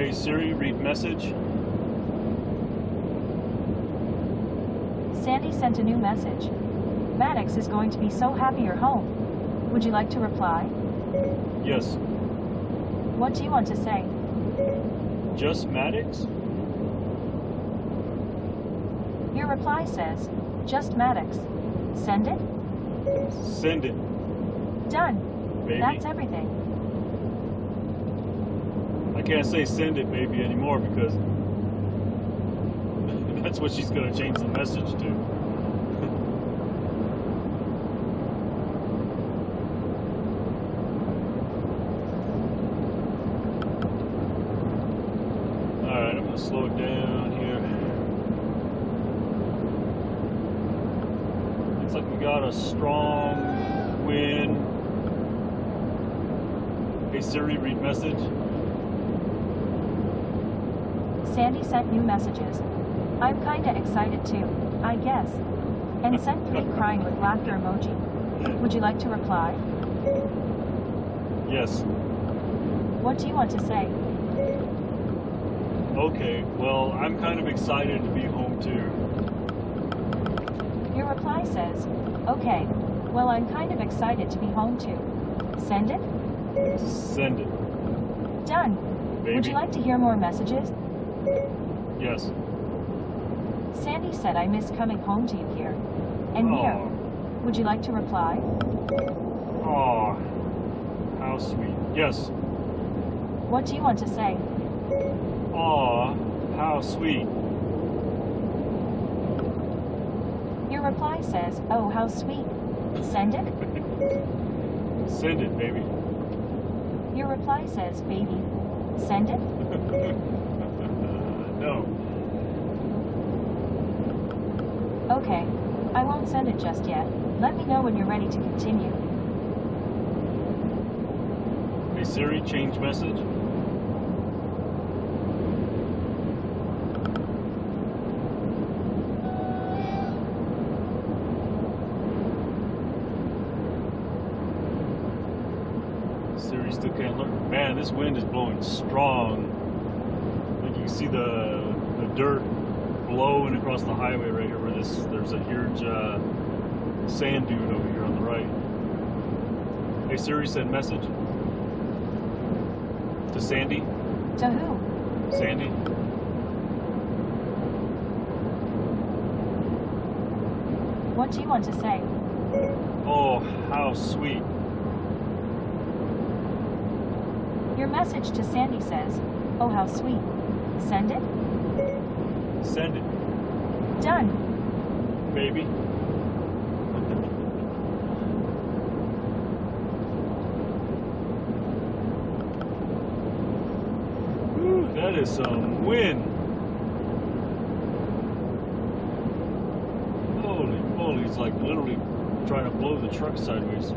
Hey Siri, read message. Sandy sent a new message. Maddox is going to be so happy you're home. Would you like to reply? Yes. What do you want to say? Just Maddox? Your reply says, just Maddox. Send it? Send it, Done. baby. That's everything. I can't say send it, baby, anymore because that's what she's gonna change the message to. Alright, I'm gonna slow it down here. Looks like we got a strong wind. Hey Siri, read message. Sandy sent new messages. I'm kinda excited too, I guess. And sent 3 crying with laughter emoji. Would you like to reply? Yes. What do you want to say? Okay, well, I'm kind of excited to be home too. Your reply says, okay, well I'm kind of excited to be home too. Send it? Send it, Done. baby. Would you like to hear more messages? Yes. Sandy said I miss coming home to you here. And here. Would you like to reply? Aw, how sweet. Yes. What do you want to say? Aw, how sweet. Your reply says, oh how sweet. Send it? Send it, baby. Your reply says, baby. Send it? No. Okay. I won't send it just yet. Let me know when you're ready to continue. Hey Siri, change message. Siri still can't learn. Man, this wind is blowing strong. Like you can see the dirt blowing across the highway right here where there's a huge sand dune over here on the right. Hey Siri, send message to Sandy. To who? Sandy. What do you want to say? Oh, how sweet. Your message to Sandy says, oh how sweet. Send it? Send it, Done. baby. Whew, that is some wind. Holy moly, it's like literally trying to blow the truck sideways.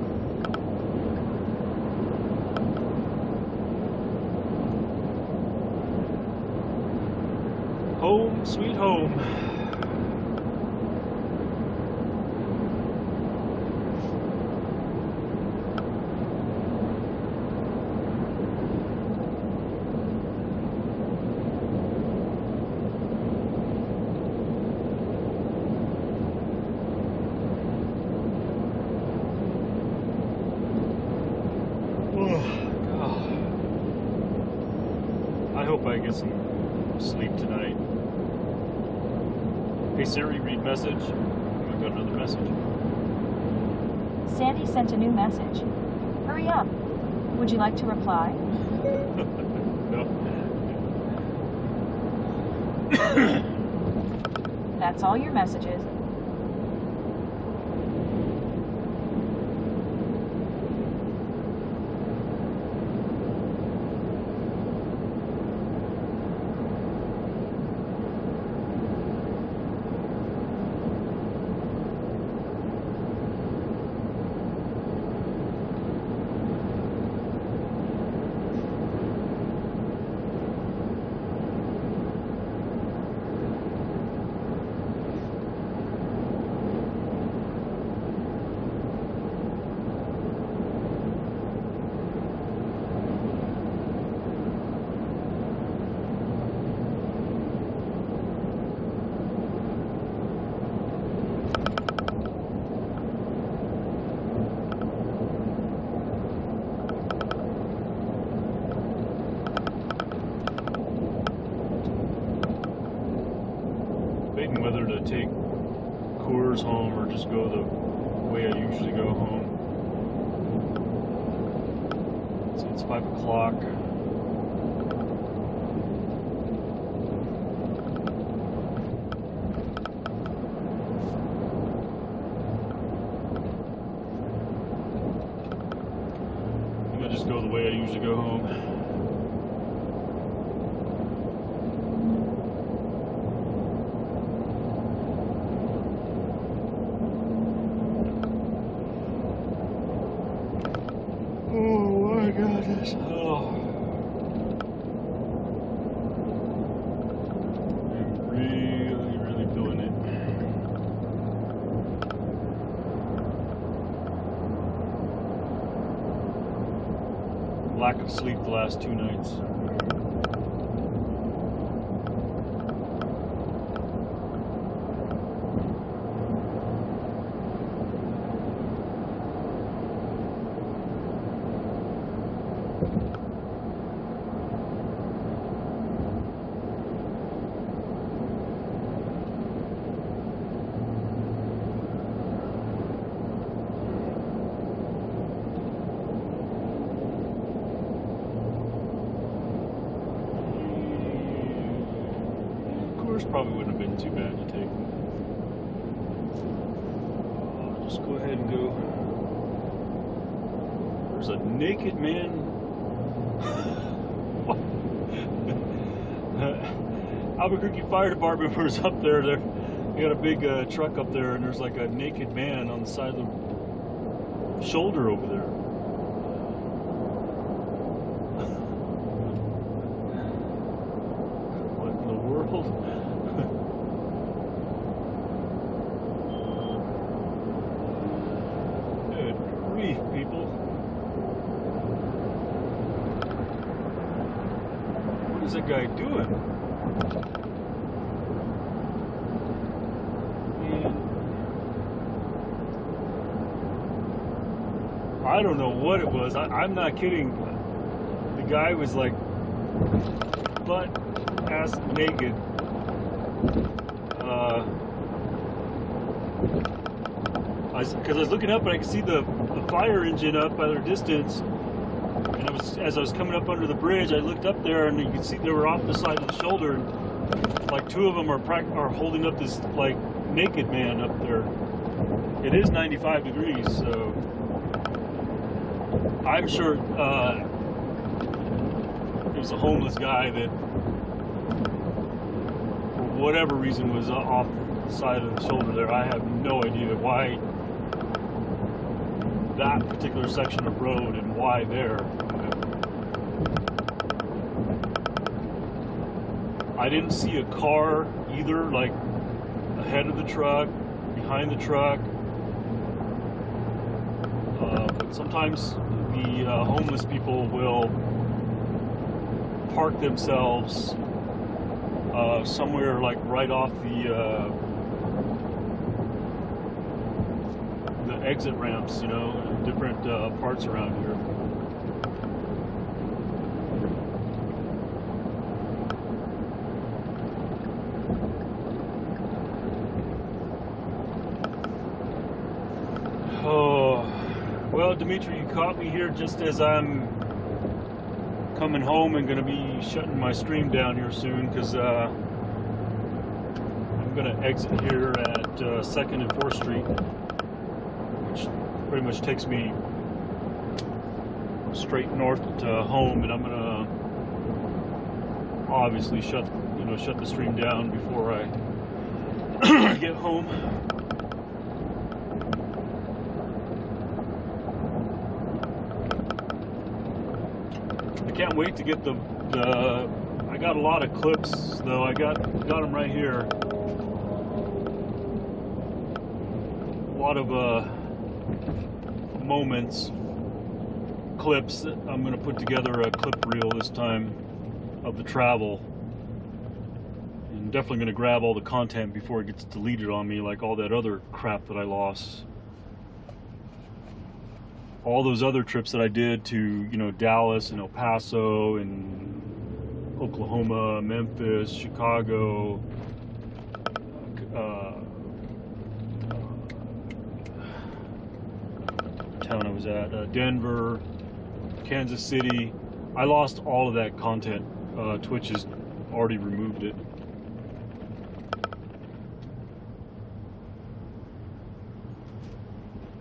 Home, sweet home. I hope I get some sleep tonight. Hey Siri, read message. I've got another message. Sandy sent a new message. Hurry up. Would you like to reply? No. That's all your messages. gonna take Coors home or just go the way I usually go home. It's 5 o'clock. I'm gonna just go the way I usually go home. Oh my goodness. Oh. I'm really, really feeling it. Lack of sleep the last 2 nights. Probably wouldn't have been too bad to take. I'll just go ahead and go. There's a naked man. Albuquerque Fire Department was up there. They got a big truck up there, and there's like a naked man on the side of the shoulder over there. What in the world? People, what is that guy doing? Man, I don't know what it was. I'm not kidding. The guy was like butt ass naked. Because I was looking up and I could see the fire engine up at a distance, and as I was coming up under the bridge, I looked up there and you could see they were off the side of the shoulder, and like 2 of them are holding up this like naked man up there. It is 95 degrees, so I'm sure it was a homeless guy that for whatever reason was off the side of the shoulder there. I have no idea why that particular section of road and why there. I didn't see a car either, like ahead of the truck, behind the truck. But sometimes the homeless people will park themselves somewhere like right off the exit ramps, you know, in different parts around here. Oh, well, Dimitri, you caught me here just as I'm coming home and going to be shutting my stream down here soon, because I'm going to exit here at 2nd and 4th Street. Which pretty much takes me straight north to home, and I'm gonna obviously shut the stream down before I get home. I can't wait to get the I got a lot of clips though. I got them right here. A lot of moments, clips. I'm going to put together a clip reel this time of the travel, and definitely going to grab all the content before it gets deleted on me like all that other crap that I lost. All those other trips that I did to, you know, Dallas and El Paso and Oklahoma, Memphis, Chicago, town I was at, Denver, Kansas City. I lost all of that content. Twitch has already removed it.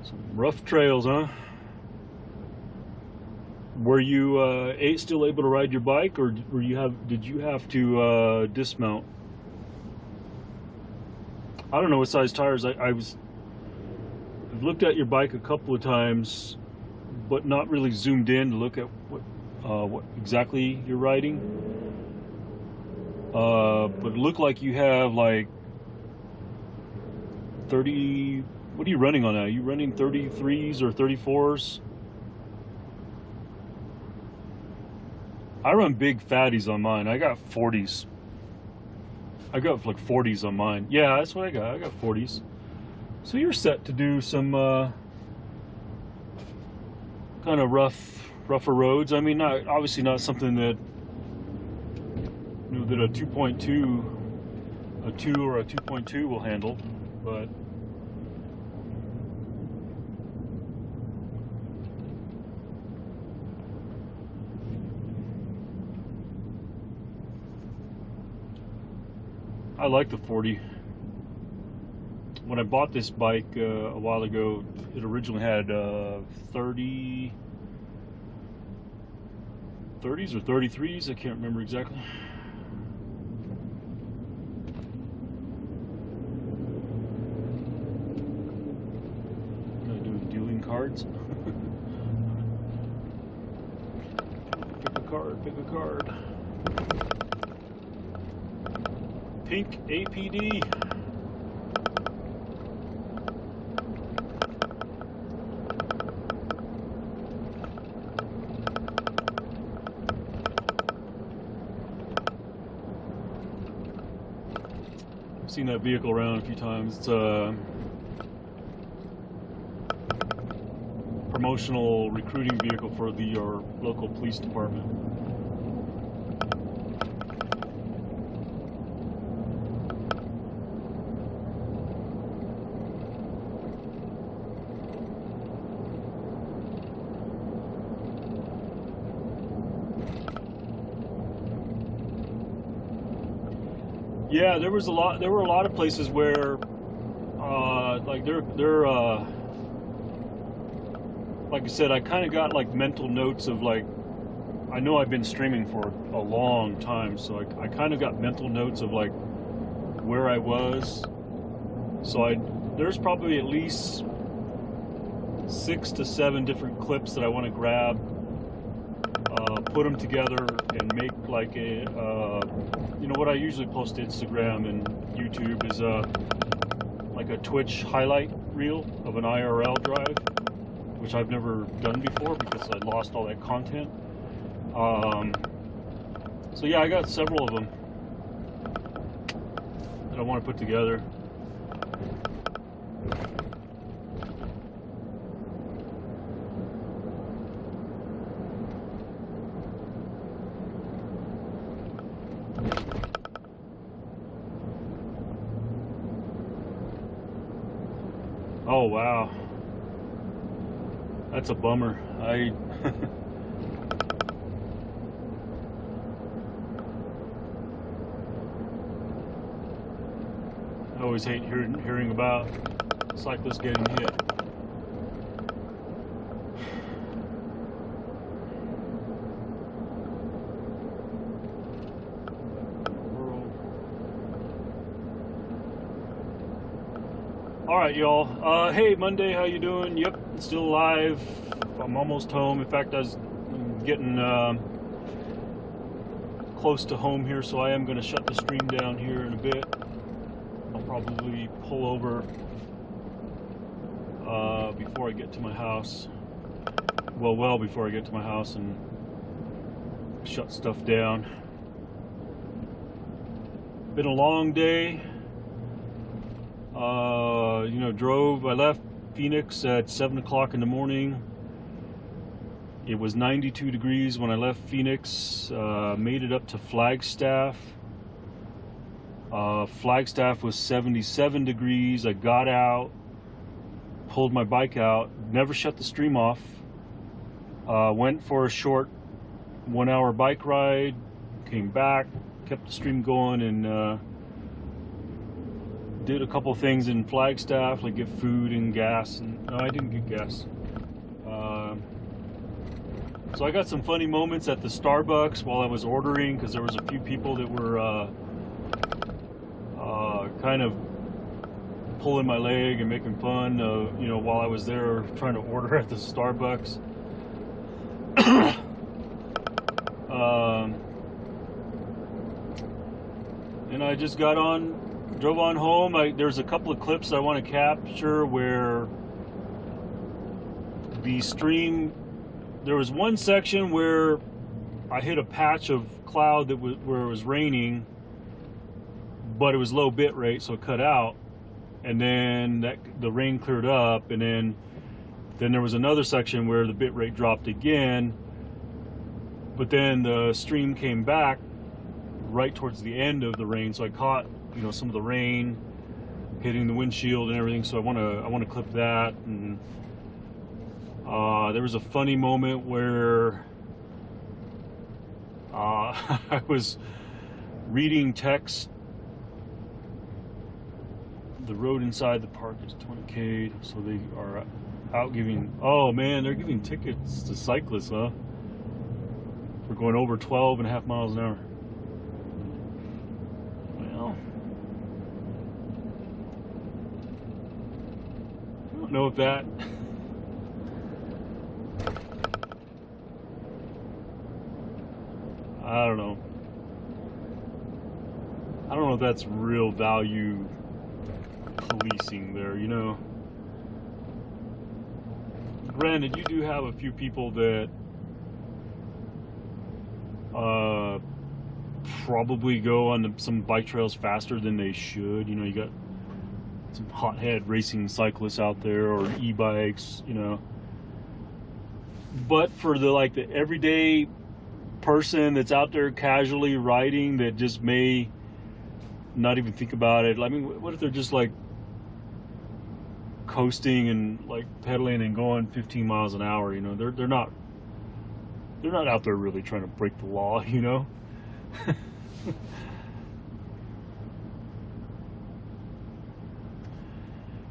Some rough trails, huh? Were you still able to ride your bike, or did you have to dismount? I don't know what size tires. I've looked at your bike a couple of times, but not really zoomed in to look at what exactly you're riding. But it looked like you have like 30. What are you running on now? Are you running 33s or 34s? I run big fatties on mine. I got 40s. I got like 40s on mine. Yeah, that's what I got. I got 40s. So you're set to do some kind of rougher roads. I mean, obviously not something that that a 2.2, a 2 or a 2.2 will handle, but I like the 40. When I bought this bike a while ago, it originally had 30s or 33s. I can't remember exactly. Doing dealing cards. Pick a card. Pick a card. Pink APD. I've seen that vehicle around a few times. It's a promotional recruiting vehicle for our local police department. Yeah, there were a lot of places where, like like I said, I kind of got like mental notes of like, I know I've been streaming for a long time, so I kind of got mental notes of like where I was. So there's probably at least 6 to 7 different clips that I want to grab, put them together and make like a, what I usually post to Instagram and YouTube is like a Twitch highlight reel of an IRL drive, which I've never done before because I lost all that content. So yeah, I got several of them that I want to put together. Oh wow, that's a bummer. I always hate hearing about cyclists getting hit. All right, y'all. Hey, Monday, how you doing? Yep, still alive. I'm almost home. In fact, I'm getting close to home here, so I am going to shut the stream down here in a bit. I'll probably pull over before I get to my house. Well before I get to my house and shut stuff down. Been a long day. I left Phoenix at 7 o'clock in the morning. It was 92 degrees when I left Phoenix. Made it up to Flagstaff. Flagstaff was 77 degrees. I got out, pulled my bike out, never shut the stream off. Went for a short 1 hour bike ride, came back, kept the stream going, and did a couple things in Flagstaff, like get food and gas. And no, I didn't get gas. So I got some funny moments at the Starbucks while I was ordering, because there was a few people that were kind of pulling my leg and making fun, you know, while I was there trying to order at the Starbucks. And I just drove on home. There's a couple of clips I want to capture where the stream, there was one section where I hit a patch of cloud where it was raining, but it was low bit rate, so it cut out, and then the rain cleared up, and then there was another section where the bit rate dropped again, but then the stream came back right towards the end of the rain, so I caught, you know, some of the rain hitting the windshield and everything. So I want to clip that. And there was a funny moment where I was reading text. The road inside the park is 20K, so they are out giving, oh man, they're giving tickets to cyclists, huh? For going over 12.5 miles an hour. Well, I don't know if that I don't know if that's real value policing there, you know. Granted, you do have a few people that probably go on some bike trails faster than they should. You know, you got some hothead racing cyclists out there, or e-bikes, you know. But for the everyday person that's out there casually riding, that just may not even think about it. I mean, what if they're just like coasting and like pedaling and going 15 miles an hour? You know, they're not out there really trying to break the law, you know.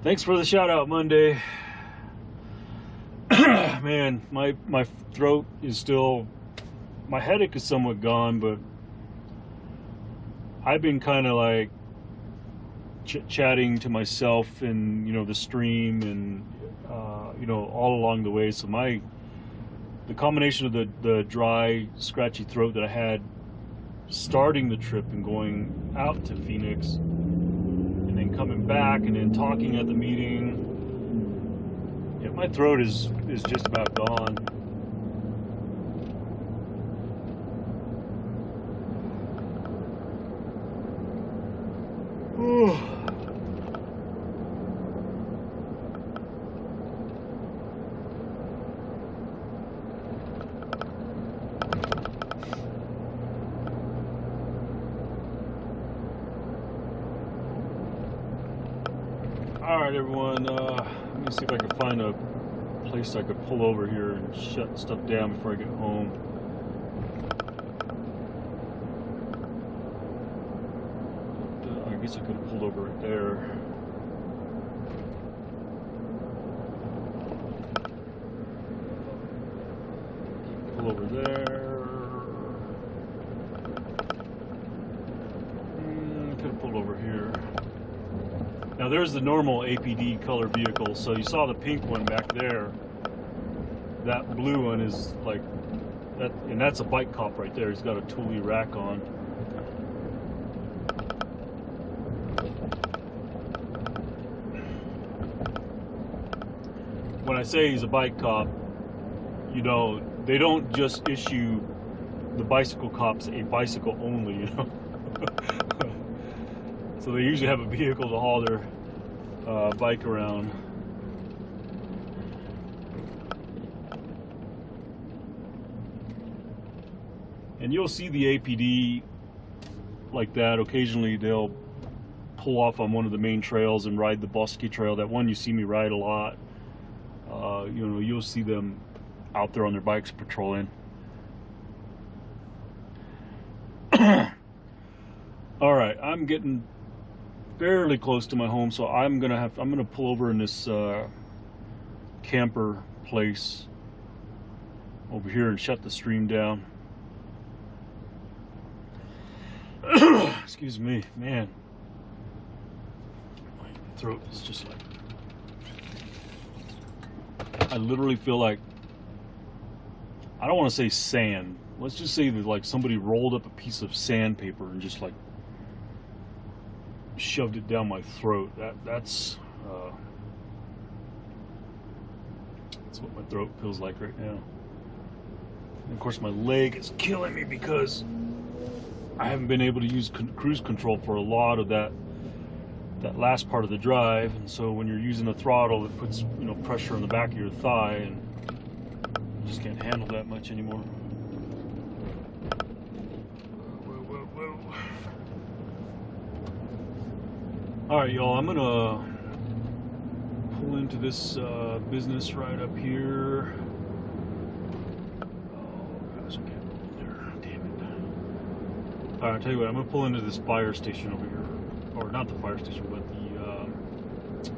Thanks for the shout out, Monday. Man, my throat is still, my headache is somewhat gone, but I've been kind of like chatting to myself and, you know, the stream and you know, all along the way. So the combination of the dry, scratchy throat that I had starting the trip and going out to Phoenix, and then coming back and then talking at the meeting, yeah, my throat is just about gone. Alright everyone, let me see if I can find a place I could pull over here and shut stuff down before I get home. I guess I could have pulled over right there. Pull over there. I could have pulled over here. Now there's the normal APD color vehicle, so you saw the pink one back there. That blue one is like that, and that's a bike cop right there. He's got a Thule rack on. When I say he's a bike cop, you know, they don't just issue the bicycle cops a bicycle only, you know. So they usually have a vehicle to haul their bike around. And you'll see the APD like that. Occasionally they'll pull off on one of the main trails and ride the Bosque Trail, that one you see me ride a lot. You know, you'll see them out there on their bikes patrolling. All right, I'm getting fairly close to my home, so I'm gonna pull over in this camper place over here and shut the stream down. Excuse me, man. My throat is just like, I literally feel like, I don't want to say sand. Let's just say that like somebody rolled up a piece of sandpaper and just like shoved it down my throat. That's what my throat feels like right now. And of course my leg is killing me because I haven't been able to use cruise control for a lot of that last part of the drive, and so when you're using the throttle, it puts, you know, pressure on the back of your thigh, and you just can't handle that much anymore. Whoa. All right, y'all, I'm gonna pull into this business right up here. Oh gosh, I can't go in there. Damn it. All right, I'll tell you what, I'm gonna pull into this fire station over here. Or not the fire station, but the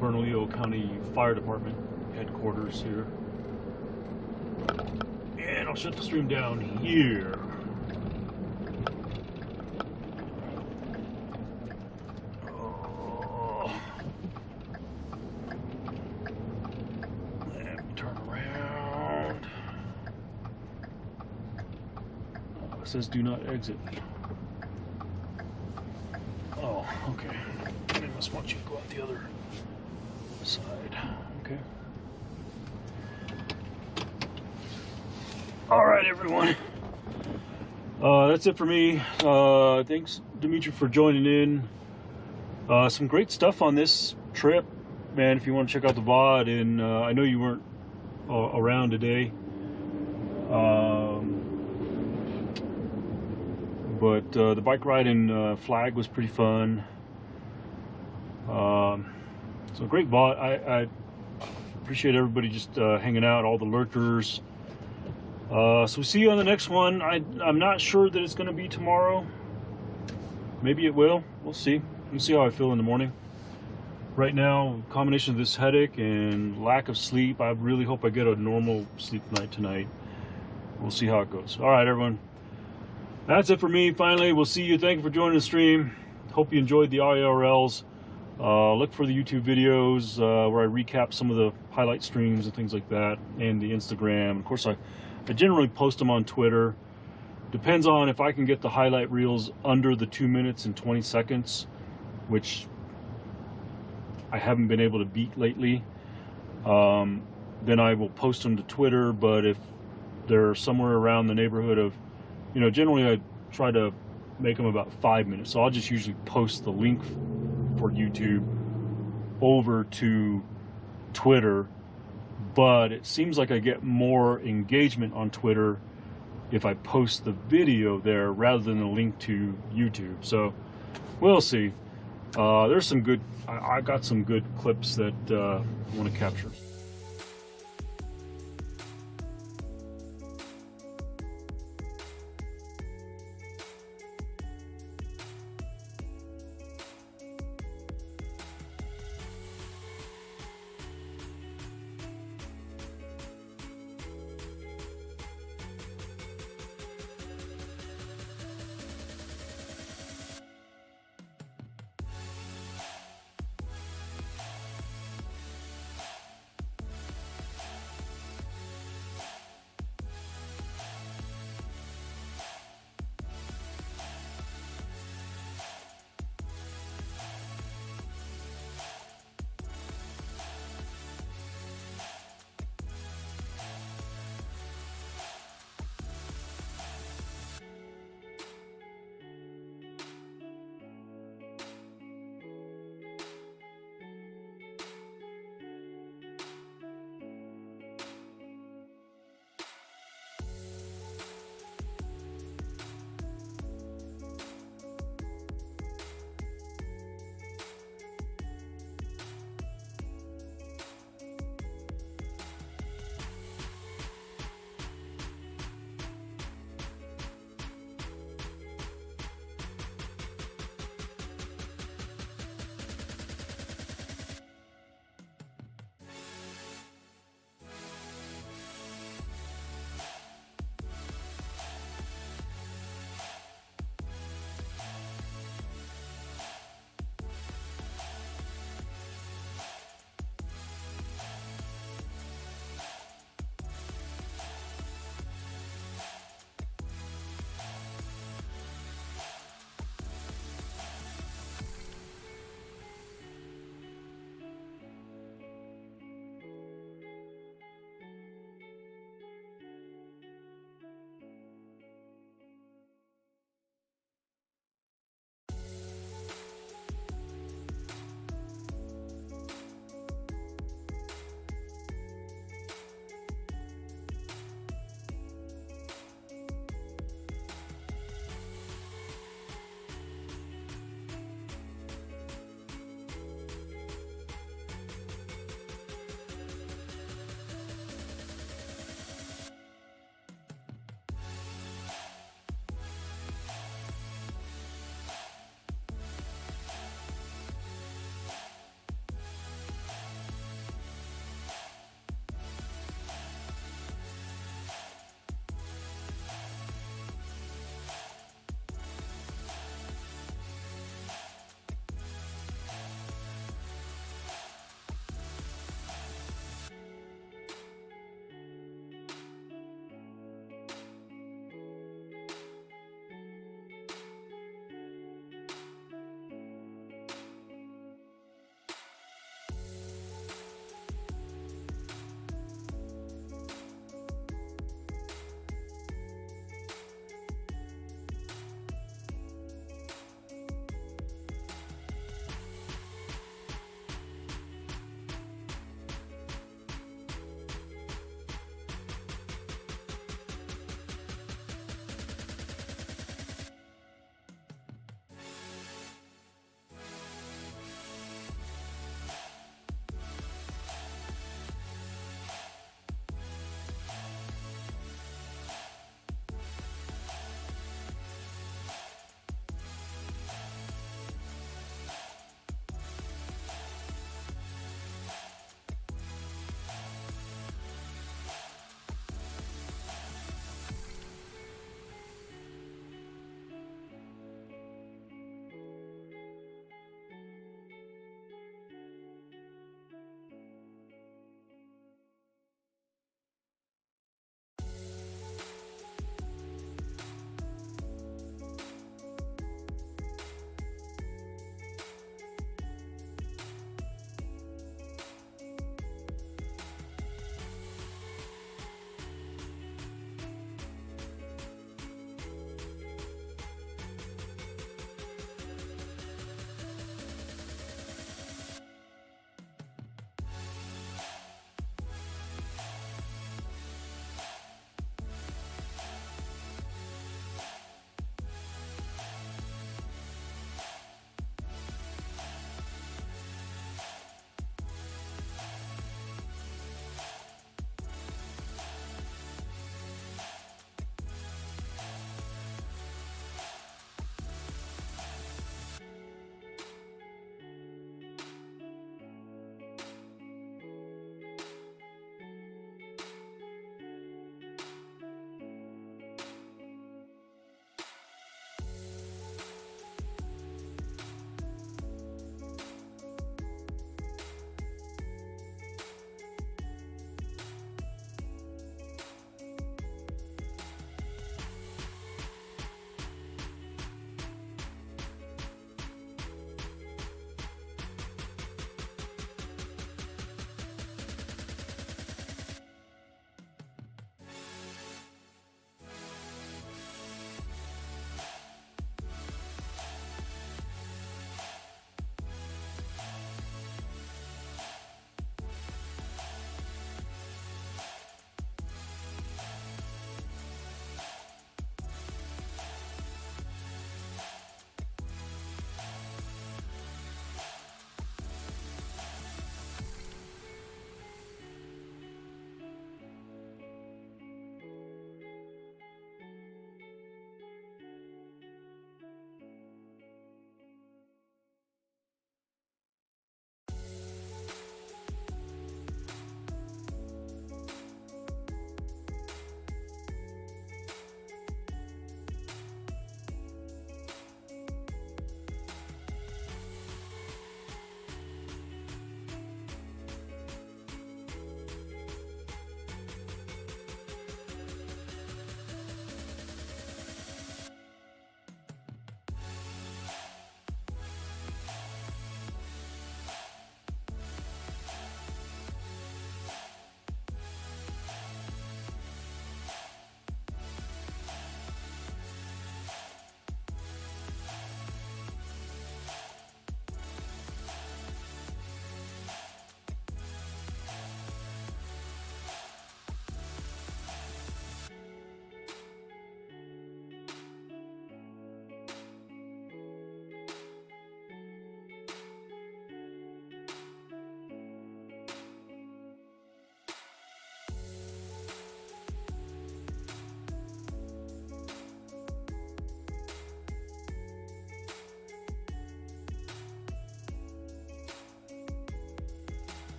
Bernalillo County Fire Department headquarters here. And I'll shut the stream down here. Oh. Let me turn around. Oh, it says do not exit. Oh, okay. They must want you to go out the other side. Okay. All right, everyone. That's it for me. Thanks, Dimitri, for joining in. Some great stuff on this trip, man. If you want to check out the VOD, and I know you weren't around today. But the bike ride in Flag was pretty fun. So great VOD. I appreciate everybody just hanging out, all the lurkers. So we'll see you on the next one. I'm not sure that it's going to be tomorrow. Maybe it will. We'll see. We'll see how I feel in the morning. Right now, combination of this headache and lack of sleep, I really hope I get a normal sleep night tonight. We'll see how it goes. All right, everyone. That's it for me. Finally, we'll see you. Thank you for joining the stream. Hope you enjoyed the IRLs. Look for the YouTube videos where I recap some of the highlight streams and things like that, and the Instagram. Of course, I generally post them on Twitter. Depends on if I can get the highlight reels under the 2 minutes and 20 seconds, which I haven't been able to beat lately. Then I will post them to Twitter. But if they're somewhere around the neighborhood of, you know, generally I try to make them about 5 minutes. So I'll just usually post the link for YouTube over to Twitter. But it seems like I get more engagement on Twitter if I post the video there rather than the link to YouTube. So we'll see. There's some good, I got some good clips that I want to capture.